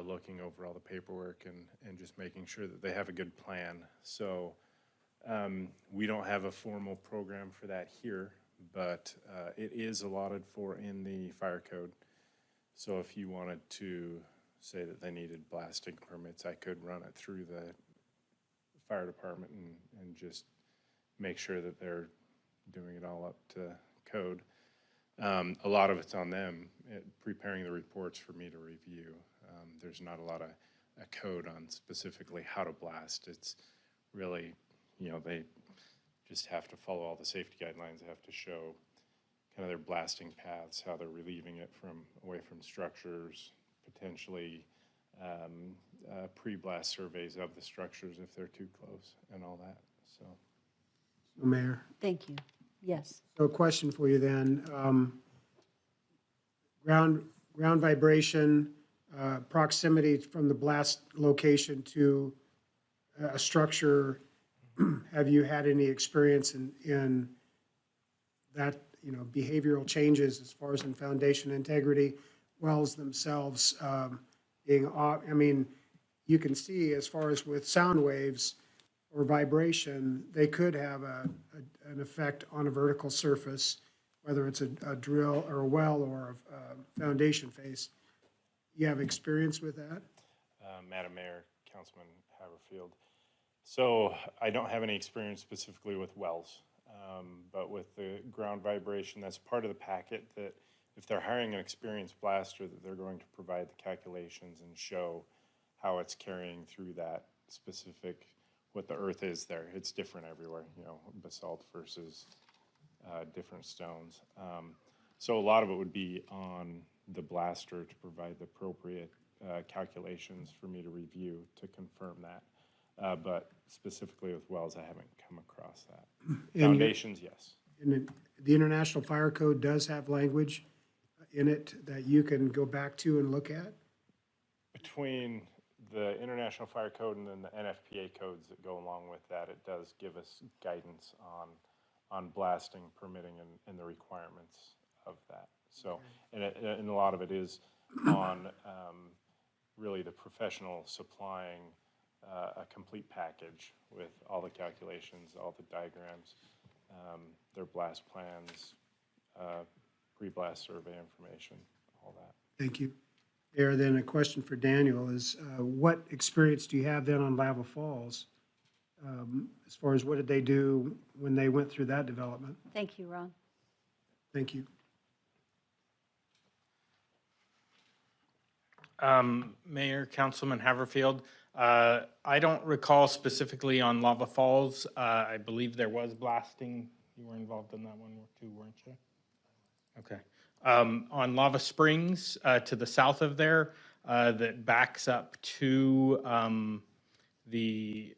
looking over all the paperwork and just making sure that they have a good plan. So we don't have a formal program for that here, but it is allotted for in the fire code. So if you wanted to say that they needed blasting permits, I could run it through the fire department and just make sure that they're doing it all up to code. A lot of it's on them, preparing the reports for me to review. There's not a lot of a code on specifically how to blast. It's really, they just have to follow all the safety guidelines. They have to show kind of their blasting paths, how they're relieving it away from structures, potentially pre-blast surveys of the structures if they're too close and all that, so. Mayor. Thank you. Yes. So a question for you then. Ground vibration, proximity from the blast location to a structure. Have you had any experience in that, behavioral changes as far as in foundation integrity, wells themselves being off? You can see as far as with sound waves or vibration, they could have an effect on a vertical surface, whether it's a drill or a well or a foundation face. You have experience with that? Madam Mayor, Councilman Haverfield. So I don't have any experience specifically with wells, but with the ground vibration, that's part of the packet that if they're hiring an experienced blaster, that they're going to provide the calculations and show how it's carrying through that specific, what the earth is there. It's different everywhere, basalt versus different stones. So a lot of it would be on the blaster to provide the appropriate calculations for me to review to confirm that. but specifically with wells, I haven't come across that. And Foundations, yes. And the International Fire Code does have language in it that you can go back to and look at? Between the International Fire Code and then the NFPA codes that go along with that, it does give us guidance on blasting, permitting, and the requirements of that. So, and a lot of it is on really the professional supplying a complete package with all the calculations, all the diagrams, their blast plans, pre-blast survey information, all that. Thank you. Mayor, then a question for Daniel is, what experience do you have then on Lava Falls? As far as what did they do when they went through that development? Thank you, Ron. Thank you. Mayor, Councilman Haverfield, I don't recall specifically on Lava Falls. I believe there was blasting. You were involved in that one too, weren't you? Okay. On Lava Springs, to the south of there, that backs up to the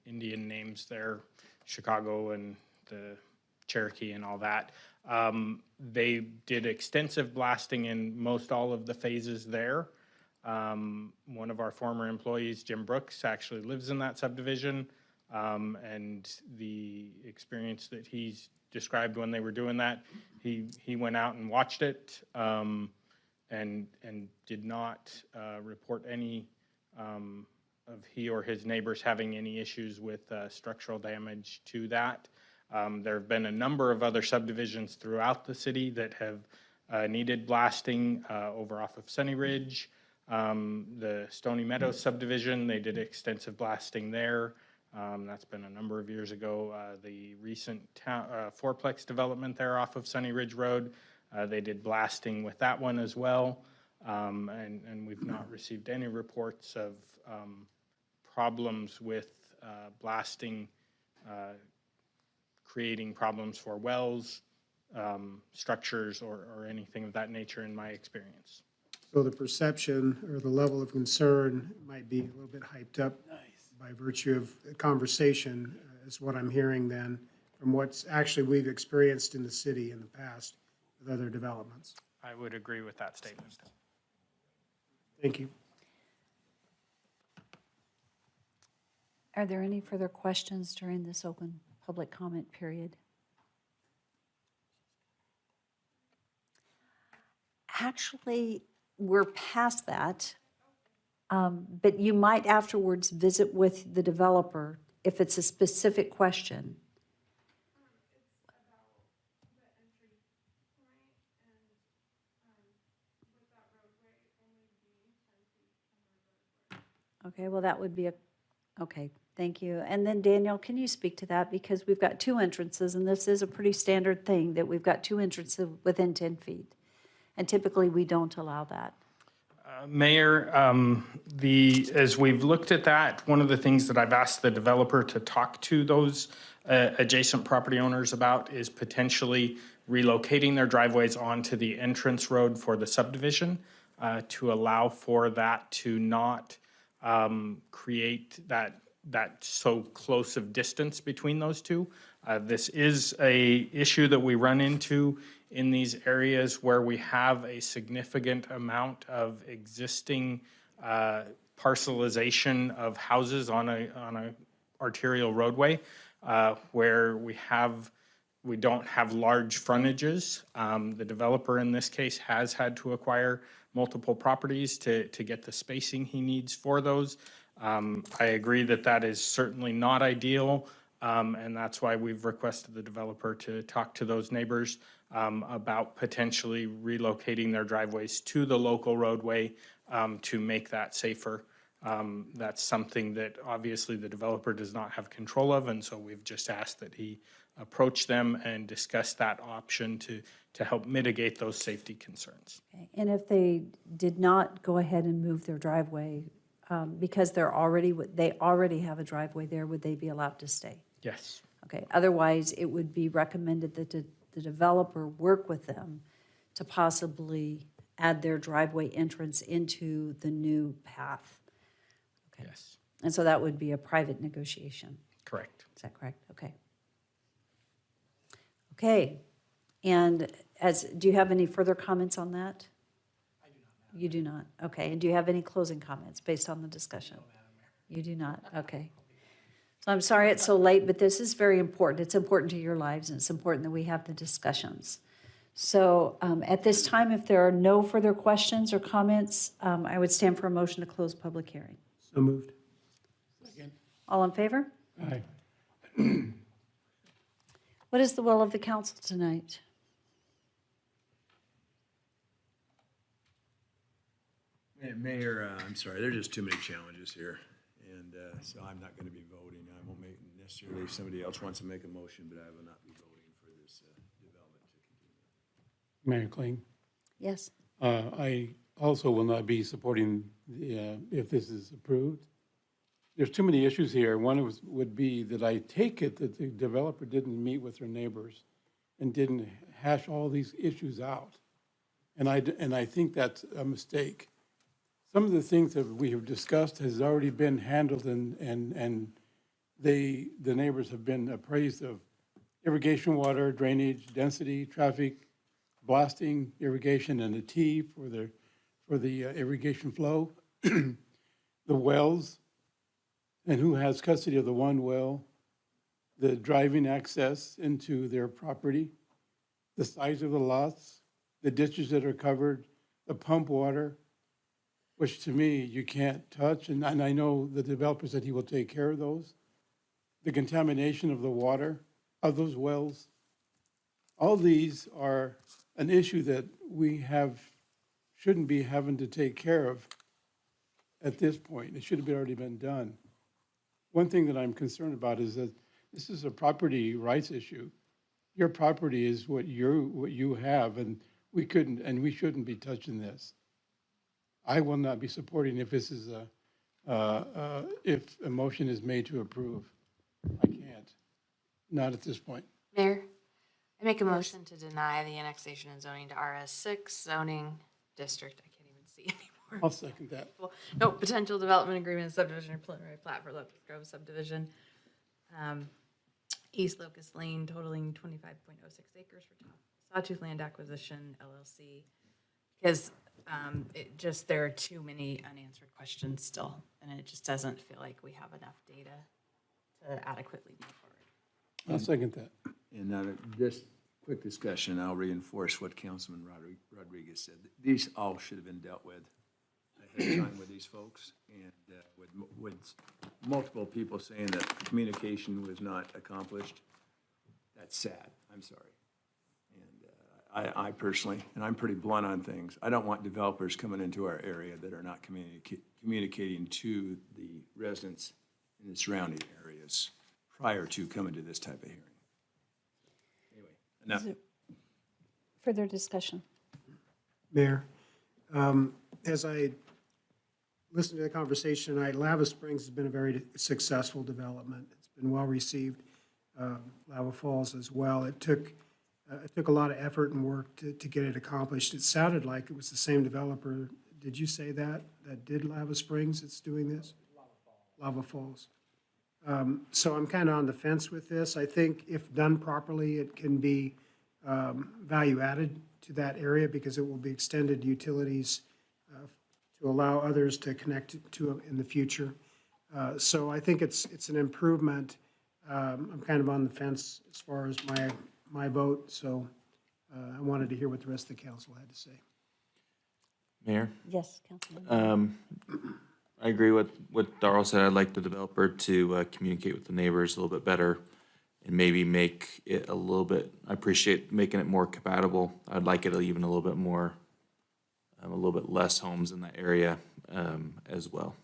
Indian names there, Chicago and the Cherokee and all that. They did extensive blasting in most all of the phases there. One of our former employees, Jim Brooks, actually lives in that subdivision. And the experience that he's described when they were doing that, he went out and watched it and did not report any of he or his neighbors having any issues with structural damage to that. There have been a number of other subdivisions throughout the city that have needed blasting over off of Sunny Ridge. The Stony Meadows subdivision, they did extensive blasting there. That's been a number of years ago. The recent fourplex development there off of Sunny Ridge Road, they did blasting with that one as well. And we've not received any reports of problems with blasting creating problems for wells, structures, or anything of that nature in my experience. So the perception or the level of concern might be a little bit hyped up by virtue of the conversation, is what I'm hearing then, from what's actually we've experienced in the city in the past with other developments. I would agree with that statement. Thank you. Are there any further questions during this open public comment period? Actually, we're past that, but you might afterwards visit with the developer if it's a specific question. Okay, well, that would be okay, thank you. And then Daniel, can you speak to that? Because we've got two entrances, and this is a pretty standard thing that we've got two entrances within 10 feet. And typically, we don't allow that. Mayor, as we've looked at that, one of the things that I've asked the developer to talk to those adjacent property owners about is potentially relocating their driveways onto the entrance road for the subdivision to allow for that to not create that so close of distance between those two. This is a issue that we run into in these areas where we have a significant amount of existing parcelization of houses on a arterial roadway, where we don't have large frontages. The developer in this case has had to acquire multiple properties to get the spacing he needs for those. I agree that that is certainly not ideal, and that's why we've requested the developer to talk to those neighbors about potentially relocating their driveways to the local roadway to make that safer. That's something that obviously the developer does not have control of, and so we've just asked that he approach them and discuss that option to help mitigate those safety concerns. Okay. And if they did not go ahead and move their driveway, because they already have a driveway there, would they be allowed to stay? Yes. Okay, otherwise it would be recommended that the developer work with them to possibly add their driveway entrance into the new path. Okay. Yes. And so that would be a private negotiation. Correct. Is that correct? Okay. Okay. And do you have any further comments on that? I do not. You do not? Okay. And do you have any closing comments based on the discussion? No, Madam Mayor. You do not? Okay. So I'm sorry it's so late, but this is very important. It's important to your lives, and it's important that we have the discussions. So at this time, if there are no further questions or comments, I would stand for a motion to close public hearing. So moved. All in favor? Aye. What is the will of the council tonight? Mayor, I'm sorry, there are just too many challenges here, and so I'm not going to be voting. I won't make necessarily if somebody else wants to make a motion, but I will not be voting for this development to continue. Mayor Kling, Yes. I also will not be supporting if this is approved. There's too many issues here. One would be that I take it that the developer didn't meet with their neighbors and didn't hash all these issues out. And I think that's a mistake. Some of the things that we have discussed has already been handled, and the neighbors have been appraised of irrigation water, drainage, density, traffic, blasting, irrigation, and a T for the irrigation flow, the wells, and who has custody of the one well, the driving access into their property, the size of the lots, the ditches that are covered, the pump water, which to me you can't touch, and I know the developer said he will take care of those, the contamination of the water of those wells. All these are an issue that we shouldn't be having to take care of at this point. It should have already been done. One thing that I'm concerned about is that this is a property rights issue. Your property is what you have, and we shouldn't be touching this. I will not be supporting if this is if a motion is made to approve. I can't, not at this point. Mayor, I make a motion to deny the annexation and zoning to RS6 zoning district. I can't even see anymore. I'll second that. No potential development agreement and subdivision or preliminary plat for Locust Grove subdivision. East Locust Lane totaling 25.06 acres for Sawtooth Land Acquisition LLC. Because there are too many unanswered questions still, and it just doesn't feel like we have enough data to adequately move forward. I'll second that. And now, just quick discussion, I'll reinforce what Councilman Rodriguez said. These all should have been dealt with ahead of time with these folks, and with multiple people saying that communication was not accomplished. That's sad. I'm sorry. I personally, and I'm pretty blunt on things, I don't want developers coming into our area that are not communicating to the residents in the surrounding areas prior to coming to this type of hearing. Anyway, enough. Is there further discussion? Mayor, as I listened to the conversation tonight, Lava Springs has been a very successful development. It's been well received. Lava Falls as well. It took a lot of effort and work to get it accomplished. It sounded like it was the same developer. Did you say that did Lava Springs that's doing this? Lava Falls. So I'm kind of on the fence with this. I think if done properly, it can be value added to that area because it will be extended utilities to allow others to connect to it in the future. So I think it's an improvement. I'm kind of on the fence as far as my vote, so I wanted to hear what the rest of the council had to say. Mayor? Yes, Councilman. I agree with what Darrell said. I'd like the developer to communicate with the neighbors a little bit better and maybe make it a little bit, I appreciate making it more compatible. I'd like it even a little bit more, a little bit less homes in that area as well.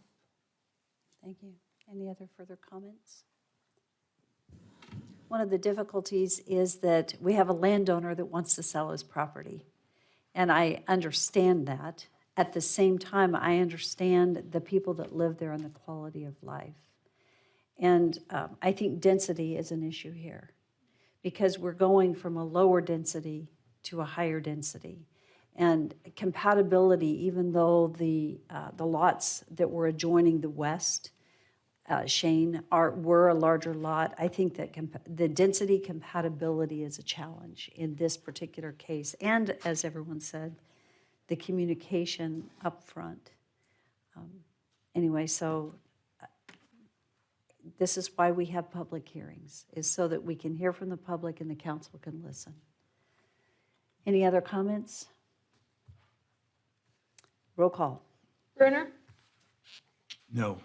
Thank you. Any other further comments? One of the difficulties is that we have a landowner that wants to sell his property. And I understand that. At the same time, I understand the people that live there and the quality of life. And I think density is an issue here because we're going from a lower density to a higher density. And compatibility, even though the lots that were adjoining the west Shane, were a larger lot. I think that the density compatibility is a challenge in this particular case. And as everyone said, the communication up front. Anyway, so this is why we have public hearings, is so that we can hear from the public and the council can listen. Any other comments? Roll call. Brunner? No.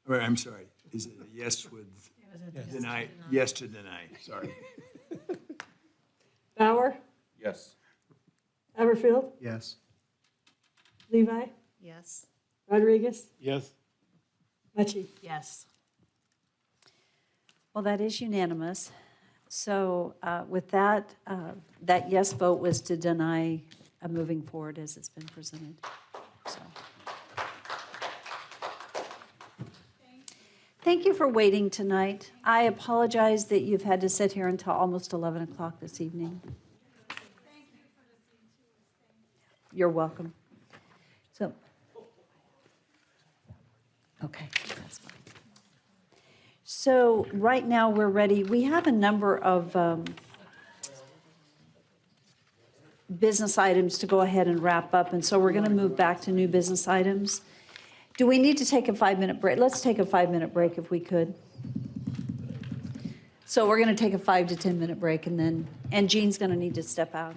Or, I'm sorry, is it a yes with deny? Yes to deny, sorry. Bauer? Yes. Everfield? Yes. Levi? Yes. Rodriguez? Yes. Mucci? Yes. Well, that is unanimous. So with that, that yes vote was to deny moving forward as it's been presented. So. Thank you for waiting tonight. I apologize that you've had to sit here until almost 11 o'clock this evening. You're welcome. So, okay, that's fine. So right now we're ready. We have a number of business items to go ahead and wrap up, and so we're going to move back to new business items. Do we need to take a 5-minute break? Let's take a 5-minute break if we could. So we're going to take a 5 to 10 minute break, and Jean's going to need to step out.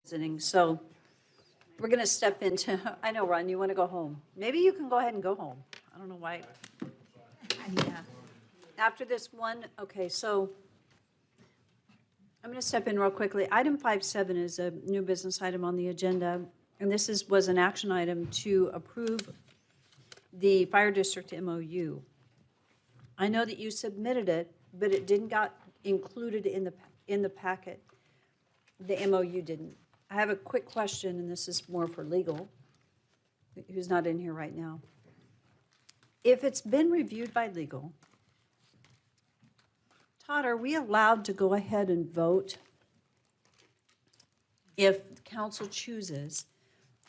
visiting. So we're going to step into, I know, Ron, you want to go home. Maybe you can go ahead and go home. I don't know why. Yeah. After this one, okay, so I'm going to step in real quickly. Item 5.7 is a new business item on the agenda, and this was an action item to approve the Fire District MOU. I know that you submitted it, but it didn't got included in the packet. The MOU didn't. I have a quick question, and this is more for legal, who's not in here right now. If it's been reviewed by legal, Todd, are we allowed to go ahead and vote if council chooses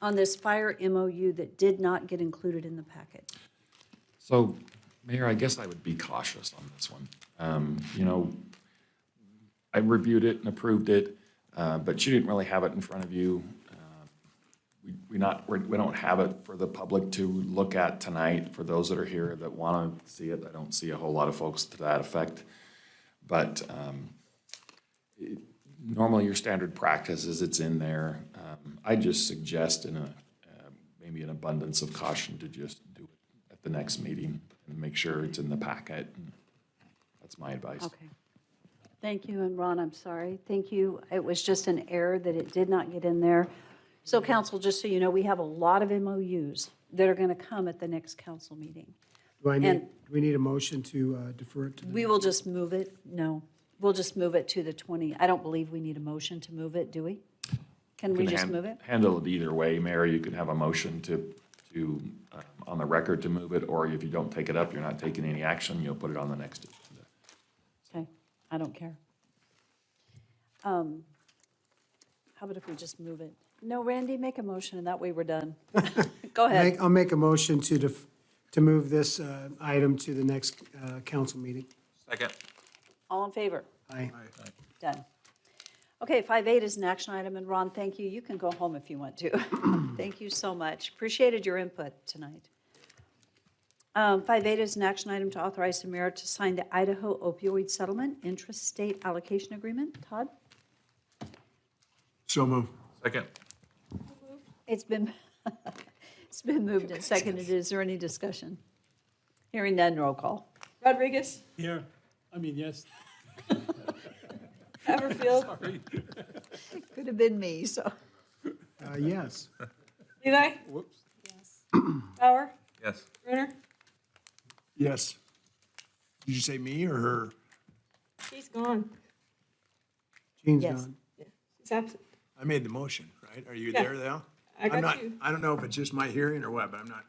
on this fire MOU that did not get included in the packet? So, Mayor, I guess I would be cautious on this one. You know, I reviewed it and approved it, but you didn't really have it in front of you. We don't have it for the public to look at tonight. For those that are here that want to see it, I don't see a whole lot of folks to that effect. But normally your standard practice is it's in there. I just suggest in maybe an abundance of caution to just do it at the next meeting and make sure it's in the packet. And that's my advice. Okay. Thank you, and Ron, I'm sorry. Thank you. It was just an error that it did not get in there. So council, just so you know, we have a lot of MOUs that are going to come at the next council meeting. Do we need a motion to defer it to the? We will just move it. No, we'll just move it to the 20. I don't believe we need a motion to move it, do we? Can we just move it? Handle it either way, Mayor. You can have a motion to on the record to move it, or if you don't take it up, you're not taking any action, you'll put it on the next agenda. Okay, I don't care. How about if we just move it? No, Randy, make a motion, and that way we're done. Go ahead. I'll make a motion to move this item to the next council meeting. Second. All in favor? Aye. Done. Okay, 5.8 is an action item, and Ron, thank you. You can go home if you want to. Thank you so much. Appreciated your input tonight. 5.8 is an action item to authorize the mayor to sign the Idaho opioid settlement intrastate allocation agreement. Todd? So move. Second. It's been moved and seconded. Is there any discussion? Hearing none, roll call. Rodriguez? Here, I mean, yes. Haverfield? Could have been me, so. Yes. Levi? Whoops. Bauer? Yes. Brunner? Yes. Did you say me or her? She's gone. Jean's Yes. gone. She's absent. I made the motion, right? Are you Yeah. there now? I got I'm not, you. I don't know if it's just my hearing or what, but I'm not,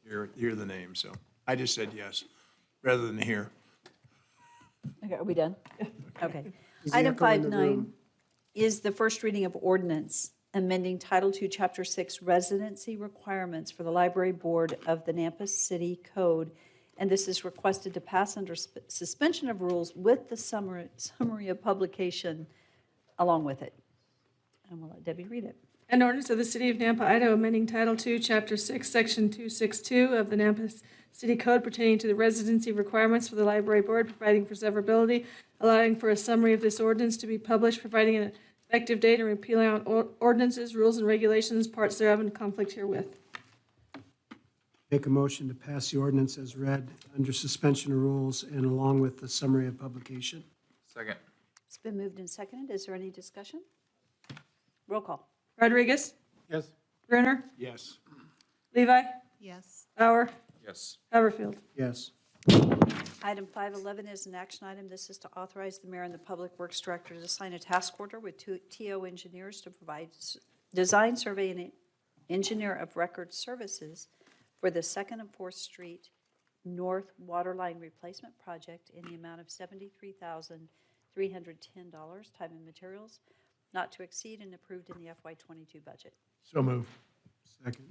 hear the name, so I just said yes, rather than hear. Okay, are we done? Okay. Is the Item echo in the 5.9 room? is the first reading of ordinance amending Title II, Chapter 6 residency requirements for the Library Board of the Nampa City Code. And this is requested to pass under suspension of rules with the summary of publication along with it. And we'll let Debbie read it. An ordinance of the City of Nampa, Idaho, amending Title II, Chapter 6, Section 262 of the Nampa City Code pertaining to the residency requirements for the library board, providing for severability, allowing for a summary of this ordinance to be published, providing an effective date, and repealing out ordinances, rules, and regulations, parts thereof in conflict herewith. Make a motion to pass the ordinance as read under suspension of rules and along with the summary of publication. Second. It's been moved and seconded. Is there any discussion? Roll call. Rodriguez? Yes. Brunner? Yes. Levi? Yes. Bauer? Yes. Haverfield? Yes. Item 5.11 is an action item. This is to authorize the mayor and the public works director to sign a task order with TO Engineers to provide design, survey, and engineer of record services for the 2nd and 4th Street North Waterline Replacement Project in the amount of $73,310, time and materials, not to exceed and approved in the FY22 budget. So move. Second.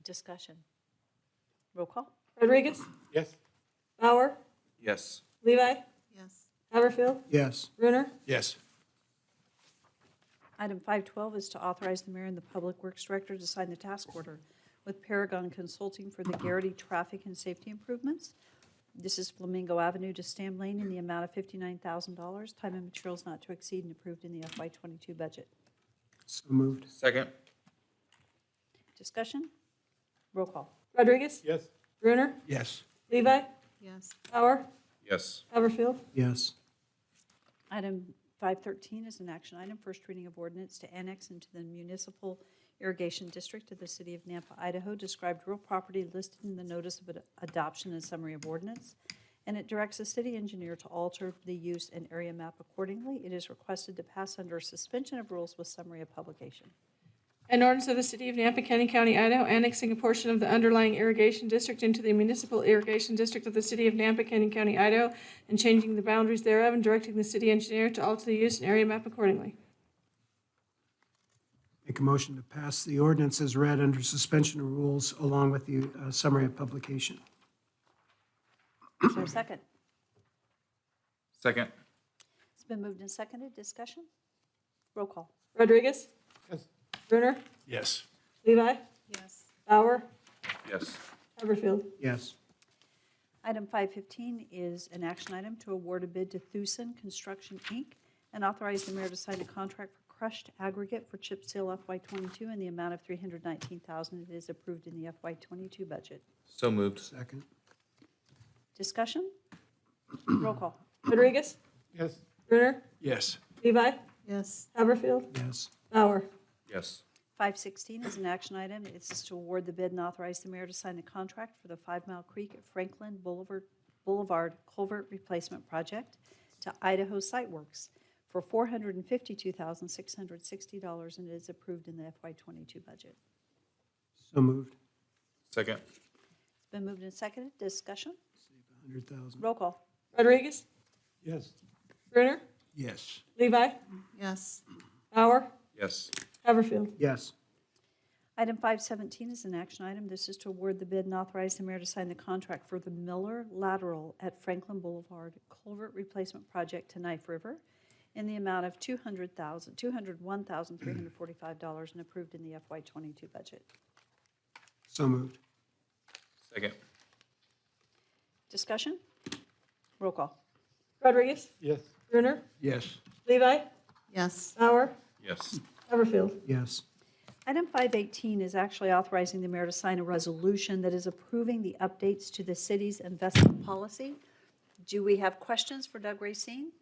Discussion. Roll call. Rodriguez? Yes. Bauer? Yes. Levi? Yes. Haverfield? Yes. Brunner? Yes. Item 5.12 is to authorize the mayor and the public works director to sign the task order with Paragon Consulting for the Garrity traffic and safety improvements, This is Flamingo Avenue to Stam Lane in the amount of $59,000. Time and materials not to exceed and approved in the FY22 budget. So moved. Second. Discussion? Roll call. Rodriguez? Yes. Brunner? Yes. Levi? Yes. Bauer? Yes. Haverfield? Yes. Item 513 is an action item, first reading of ordinance to annex into the municipal irrigation district of the city of Nampa, Idaho, described real property listed in the notice of adoption and summary of ordinance, and it directs the city engineer to alter the use and area map accordingly. It is requested to pass under suspension of rules with summary of publication. An ordinance of the City of Nampa, County, Idaho, annexing a portion of the underlying irrigation district into the municipal irrigation district of the City of Nampa, County, Idaho, and changing the boundaries thereof, and directing the city engineer to alter the use and area map accordingly. Make a motion to pass the ordinance as read under suspension of rules along with the summary of publication. Is there a second? Second. It's been moved and seconded. Discussion? Roll call. Rodriguez? Yes. Brunner? Yes. Levi? Yes. Bauer? Yes. Haverfield? Yes. Item 515 is an action item to award a bid to Thusen Construction, Inc., and authorize the mayor to sign a contract for crushed aggregate for chip seal FY22 in the amount of $319,000. It is approved in the FY22 budget. So moved. Second. Discussion? Roll call. Rodriguez? Yes. Brunner? Yes. Levi? Yes. Haverfield? Yes. Bauer? Yes. 516 is an action item. It's just to award the bid and authorize the mayor to sign the contract for the 5 Mile Creek at Franklin Boulevard Culvert Replacement Project to Idaho Site Works for $452,660, and it is approved in the FY22 budget. So moved. Second. It's been moved and seconded. Discussion? 100,000. Roll call. Rodriguez? Yes. Brunner? Yes. Levi? Yes. Bauer? Yes. Haverfield? Yes. Item 517 is an action item. This is to award the bid and authorize the mayor to sign the contract for the Miller Lateral at Franklin Boulevard Culvert Replacement Project to Knife River in the amount of $201,345 and approved in the FY22 budget. So moved. Second. Discussion? Roll call. Rodriguez? Yes. Brunner? Yes. Levi? Yes. Bauer? Yes. Haverfield? Yes. Item 518 is actually authorizing the mayor to sign a resolution that is approving the updates to the city's investment policy. Do we have questions for Doug Racine?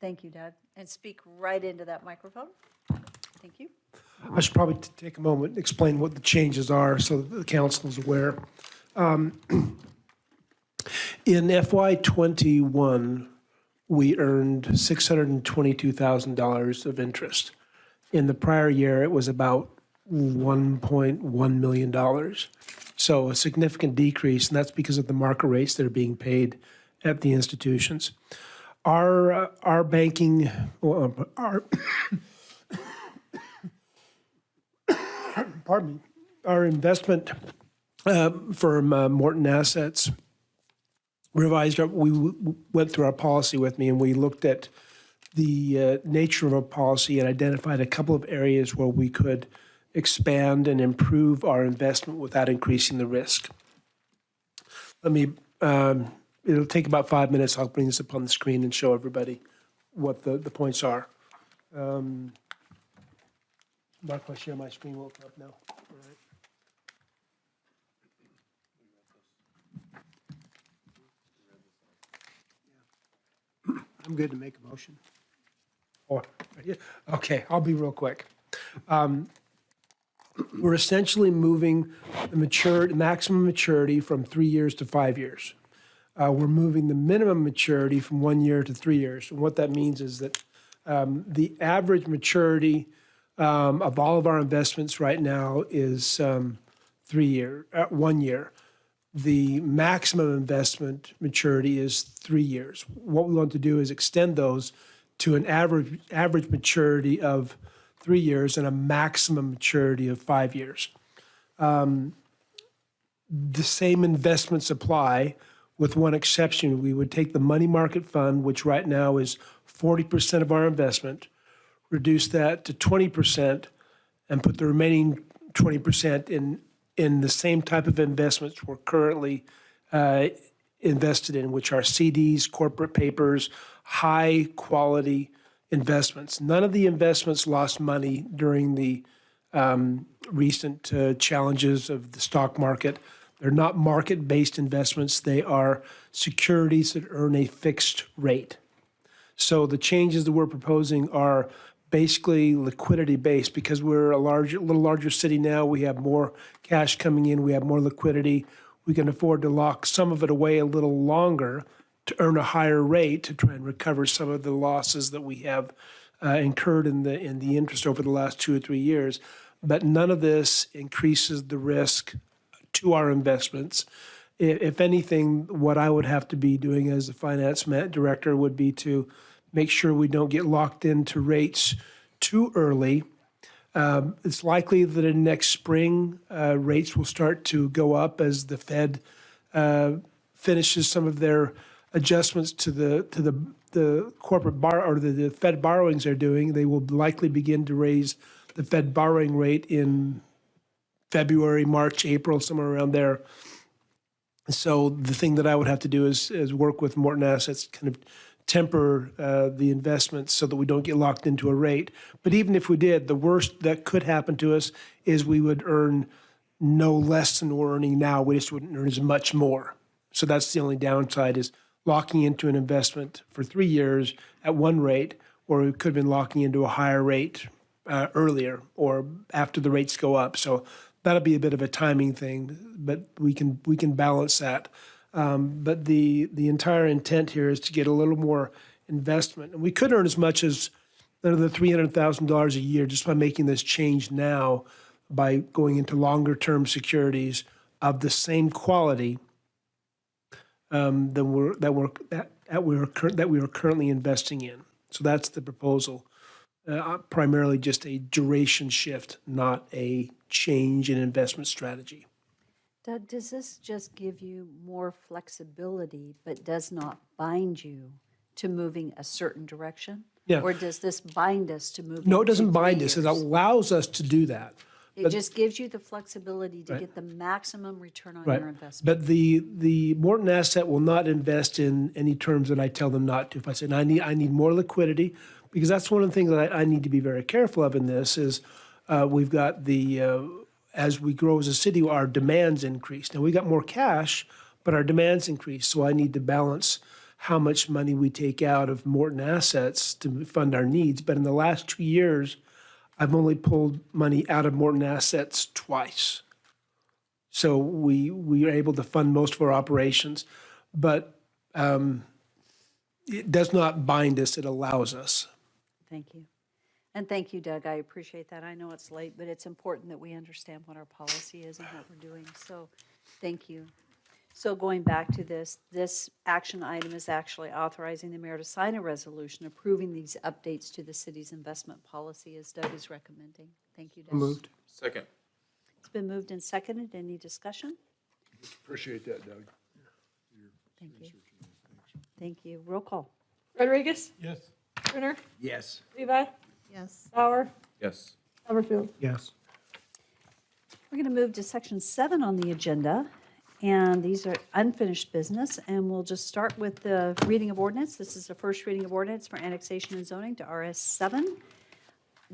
Thank you, Doug. And speak right into that microphone. Thank you. I should probably take a moment and explain what the changes are so that the council is aware. In FY21, we earned $622,000 of interest. In the prior year, it was about $1.1 million. So a significant decrease, and that's because of the market rates that are being paid at the institutions. Our banking, our pardon me, our investment firm, Morton Assets, revised our, we went through our policy with me and we looked at the nature of our policy and identified a couple of areas where we could expand and improve our investment without increasing the risk. Let me, it'll take about 5 minutes. I'll bring this up on the screen and show everybody what the points are. Mark, if I share my screen, will it come up now? All right. I'm good to make a motion. Or, okay, I'll be real quick. We're essentially moving the maximum maturity from 3 years to 5 years. We're moving the minimum maturity from 1 year to 3 years. And what that means is that the average maturity of all of our investments right now is 1 year. The maximum investment maturity is 3 years. What we want to do is extend those to an average maturity of 3 years and a maximum maturity of 5 years. The same investments apply, with one exception. We would take the money market fund, which right now is 40% of our investment, reduce that to 20%, and put the remaining 20% in in the same type of investments we're currently invested in, which are CDs, corporate papers, high-quality investments. None of the investments lost money during the recent challenges of the stock market. They're not market-based investments. They are securities that earn a fixed rate. So the changes that we're proposing are basically liquidity-based because we're a little larger city now. We have more cash coming in. We have more liquidity. We can afford to lock some of it away a little longer to earn a higher rate to try and recover some of the losses that we have incurred in the interest over the last 2 or 3 years. But none of this increases the risk to our investments. If anything, what I would have to be doing as the finance director would be to make sure we don't get locked into rates too early. It's likely that in next spring, rates will start to go up as the Fed finishes some of their adjustments to the corporate or the Fed borrowings they're doing. They will likely begin to raise the Fed borrowing rate in February, March, April, somewhere around there. So the thing that I would have to do is work with Morton Assets, kind of temper the investments so that we don't get locked into a rate. But even if we did, the worst that could happen to us is we would earn no less than we're earning now. We just wouldn't earn as much more. So that's the only downside, is locking into an investment for 3 years at one rate, or we could have been locking into a higher rate earlier or after the rates go up. So that'll be a bit of a timing thing, but we can balance that. But the entire intent here is to get a little more investment. And we could earn as much as another $300,000 a year just by making this change now, by going into longer-term securities of the same quality that we are currently investing in. So that's the proposal. Primarily just a duration shift, not a change in investment strategy. Doug, does this just give you more flexibility but does not bind you to moving a certain direction? Yeah. Or does this bind us to moving? No, it doesn't to bind 3 us. It years? allows us to do that. It just gives you the flexibility to Right. get the maximum return on Right. your investment. But the Morton Asset will not invest in any terms that I tell them not to. If I say, I need more liquidity, because that's one of the things that I need to be very careful of in this is we've got as we grow as a city, our demands increase. Now, we got more cash, but our demands increase. So I need to balance how much money we take out of Morton Assets to fund our needs. But in the last 2 years, I've only pulled money out of Morton Assets twice. So we are able to fund most of our operations. But it does not bind us, it allows us. Thank you. And thank you, Doug. I appreciate that. I know it's late, but it's important that we understand what our policy is and what we're doing. So thank you. So going back to this action item is actually authorizing the mayor to sign a resolution approving these updates to the city's investment policy as Doug is recommending. Thank you, Doug. Moved. Second. It's been moved and seconded. Any discussion? Appreciate that, Doug. Thank you. Thank you. Roll call. Rodriguez? Yes. Turner? Yes. Levi? Yes. Bauer? Yes. Summerfield? Yes. We're going to move to section 7 on the agenda, and these are unfinished business, and we'll just start with the reading of ordinance. This is the first reading of ordinance for annexation and zoning to RS7,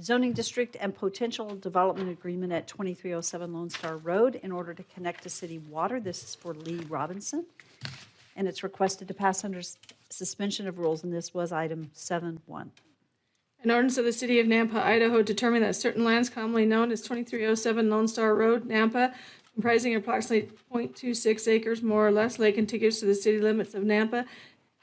zoning district and potential development agreement at 2307 Lone Star Road in order to connect to city water. This is for Lee Robinson, and it's requested to pass under suspension of rules, and this was item 7.1. An ordinance of the City of Nampa, Idaho, determining that certain lands commonly known as 2307 Lone Star Road, Nampa, comprising approximately 0.26 acres more or less, lay contiguous to the city limits of Nampa,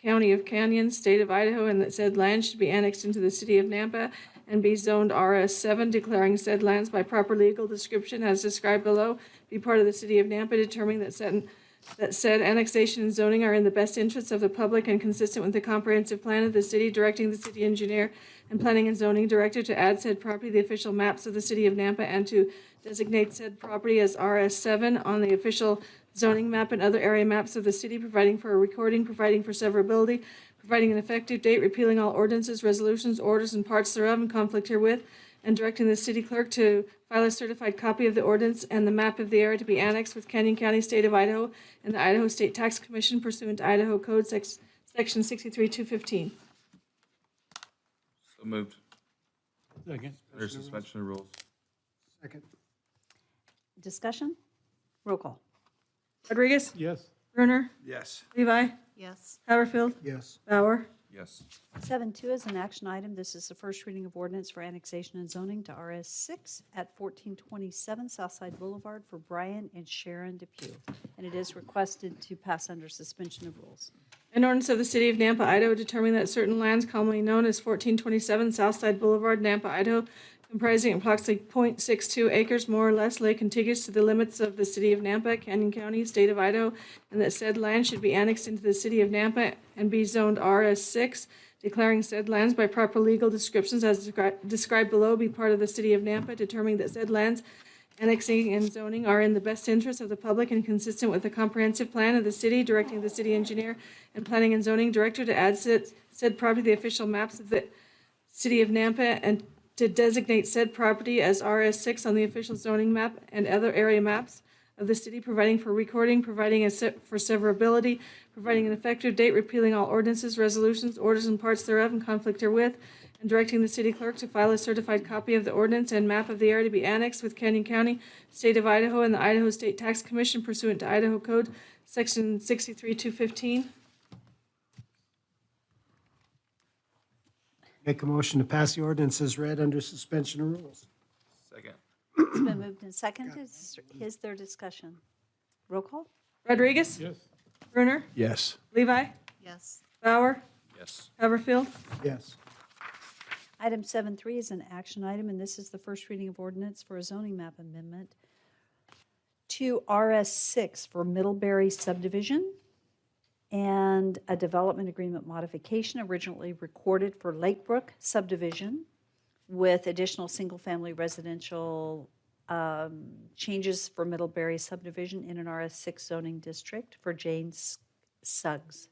County of Canyon, State of Idaho, and that said land should be annexed into the City of Nampa and be zoned RS7, declaring said lands by proper legal description as described below, be part of the City of Nampa, determining that said annexation and zoning are in the best interests of the public and consistent with the comprehensive plan of the city, directing the city engineer and planning and zoning director to add said property, the official maps of the City of Nampa, and to designate said property as RS7 on the official zoning map and other area maps of the city, providing for a recording, providing for severability, providing an effective date, repealing all ordinances, resolutions, orders, and parts thereof in conflict herewith, and directing the city clerk to file a certified copy of the ordinance and the map of the area to be annexed with Canyon County, State of Idaho, and the Idaho State Tax Commission pursuant to Idaho Code Section 63-215. So moved. Second. Under suspension of rules. Second. Discussion? Roll call. Rodriguez? Yes. Brunner? Yes. Levi? Yes. Haverfield? Yes. Bauer? Yes. 7.2 is an action item. This is the first reading of ordinance for annexation and zoning to RS6 at 1427 Southside Boulevard for Brian and Sharon Depew. And it is requested to pass under suspension of rules. An ordinance of the City of Nampa, Idaho, determining that certain lands commonly known as 1427 Southside Boulevard, Nampa, Idaho, comprising approximately .62 acres, more or less, lay contiguous to the limits of the City of Nampa, Canyon County, State of Idaho, and that said land should be annexed into the City of Nampa and be zoned RS6, declaring said lands by proper legal descriptions as described below be part of the City of Nampa, determining that said lands annexing and zoning are in the best interest of the public and consistent with the comprehensive plan of the city, directing the city engineer and planning and zoning director to add said property to the official maps of the City of Nampa and to designate said property as RS6 on the official zoning map and other area maps of the city, providing for recording, providing for severability, providing an effective date, repealing all ordinances, resolutions, orders, and parts thereof in conflict herewith, and directing the city clerk to file a certified copy of the ordinance and map of the area to be annexed with Canyon County, State of Idaho, and the Idaho State Tax Commission pursuant to Idaho Code Section 63-215. Make a motion to pass the ordinance as read under suspension of rules. Second. It's been moved and seconded. Is there discussion? Roll call? Rodriguez? Yes. Brunner? Yes. Levi? Yes. Bauer? Yes. Haverfield? Yes. Item 7.3 is an action item, and this is the first reading of ordinance for a zoning map amendment to RS6 for Middlebury subdivision and a development agreement modification originally recorded for Lakebrook subdivision with additional single-family residential changes for Middlebury subdivision in an RS6 zoning district for Jane Suggs.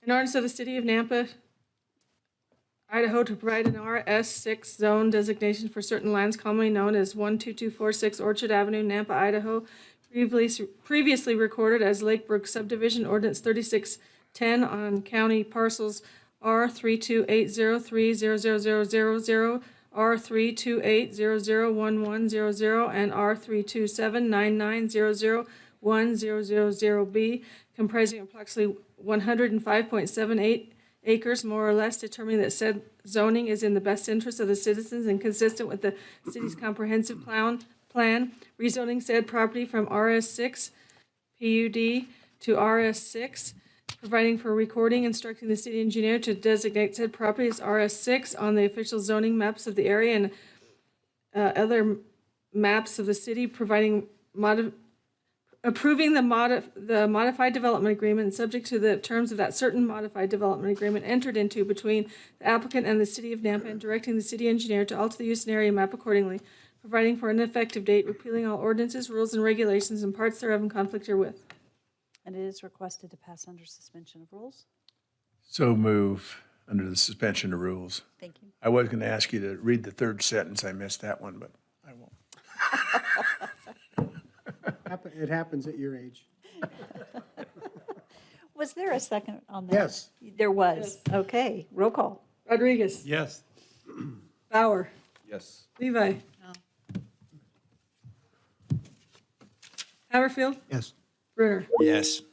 An ordinance of the City of Nampa, Idaho, to provide an RS6 zone designation for certain lands commonly known as 12246 Orchard Avenue, Nampa, Idaho, previously recorded as Lakebrook subdivision, ordinance 3610 on county parcels R3280300000, R3280011000, and R32799001000B, comprising approximately 105.78 acres, more or less, determining that said zoning is in the best interest of the citizens and consistent with the city's comprehensive plan, rezoning said property from RS6 PUD to RS6, providing for recording, instructing the city engineer to designate said property as RS6 on the official zoning maps of the area and other maps of the city, providing approving the modified development agreement subject to the terms of that certain modified development agreement entered into between the applicant and the City of Nampa, and directing the city engineer to alter the use and area map accordingly, providing for an effective date, repealing all ordinances, rules, and regulations and parts thereof in conflict herewith. And it is requested to pass under suspension of rules. So move under the suspension of rules. Thank you. I was going to ask you to read the third sentence. I missed that one, but I won't. It happens at your age. Was there a second on that? Yes. There was. Okay, roll call. Rodriguez? Yes. Bauer? Yes. Levi? No. Haverfield? Yes. Brunner? Yes.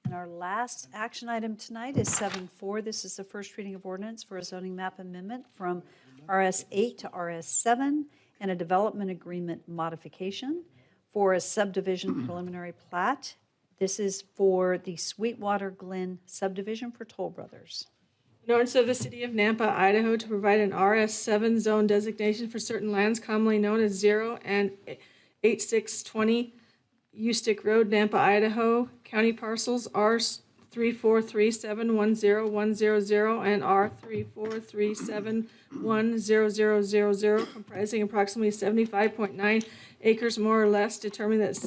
And our last action item tonight is 7.4. This is the first reading of ordinance for a zoning map amendment from RS8 to RS7 and a development agreement modification for a subdivision preliminary plat. This is for the Sweetwater Glen subdivision for Toll Brothers. An ordinance of the City of Nampa, Idaho, to provide an RS7 zone designation for certain lands commonly known as 0 and 8620 Ustick Road, Nampa, Idaho, county parcels R3437101000 and R34371000, comprising approximately 75.9 acres, more or less, determining that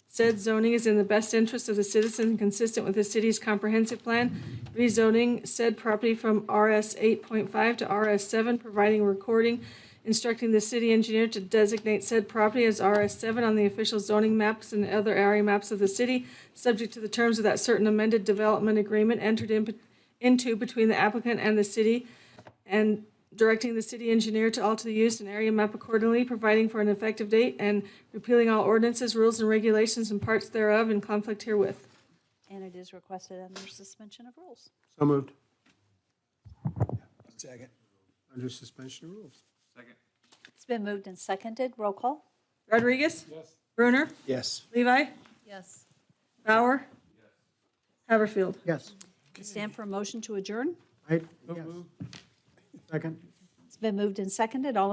said zoning is in the best interest of the citizens and consistent with the city's comprehensive plan, rezoning said property from RS 8.5 to RS 7, providing recording, instructing the city engineer to designate said property as RS7 on the official zoning maps and other area maps of the city, subject to the terms of that certain amended development agreement entered into between the applicant and the city, and directing the city engineer to alter the use and area map accordingly, providing for an effective date, and repealing all ordinances, rules, and regulations and parts thereof in conflict herewith. And it is requested under suspension of rules. So moved. Second. Under suspension of rules. It's been moved and seconded. Roll call? Rodriguez? Yes. Brunner? Yes. Levi? Yes. Bauer? Haverfield? Yes. Stand for a motion to adjourn. Yes. Second. It's been moved and seconded. All in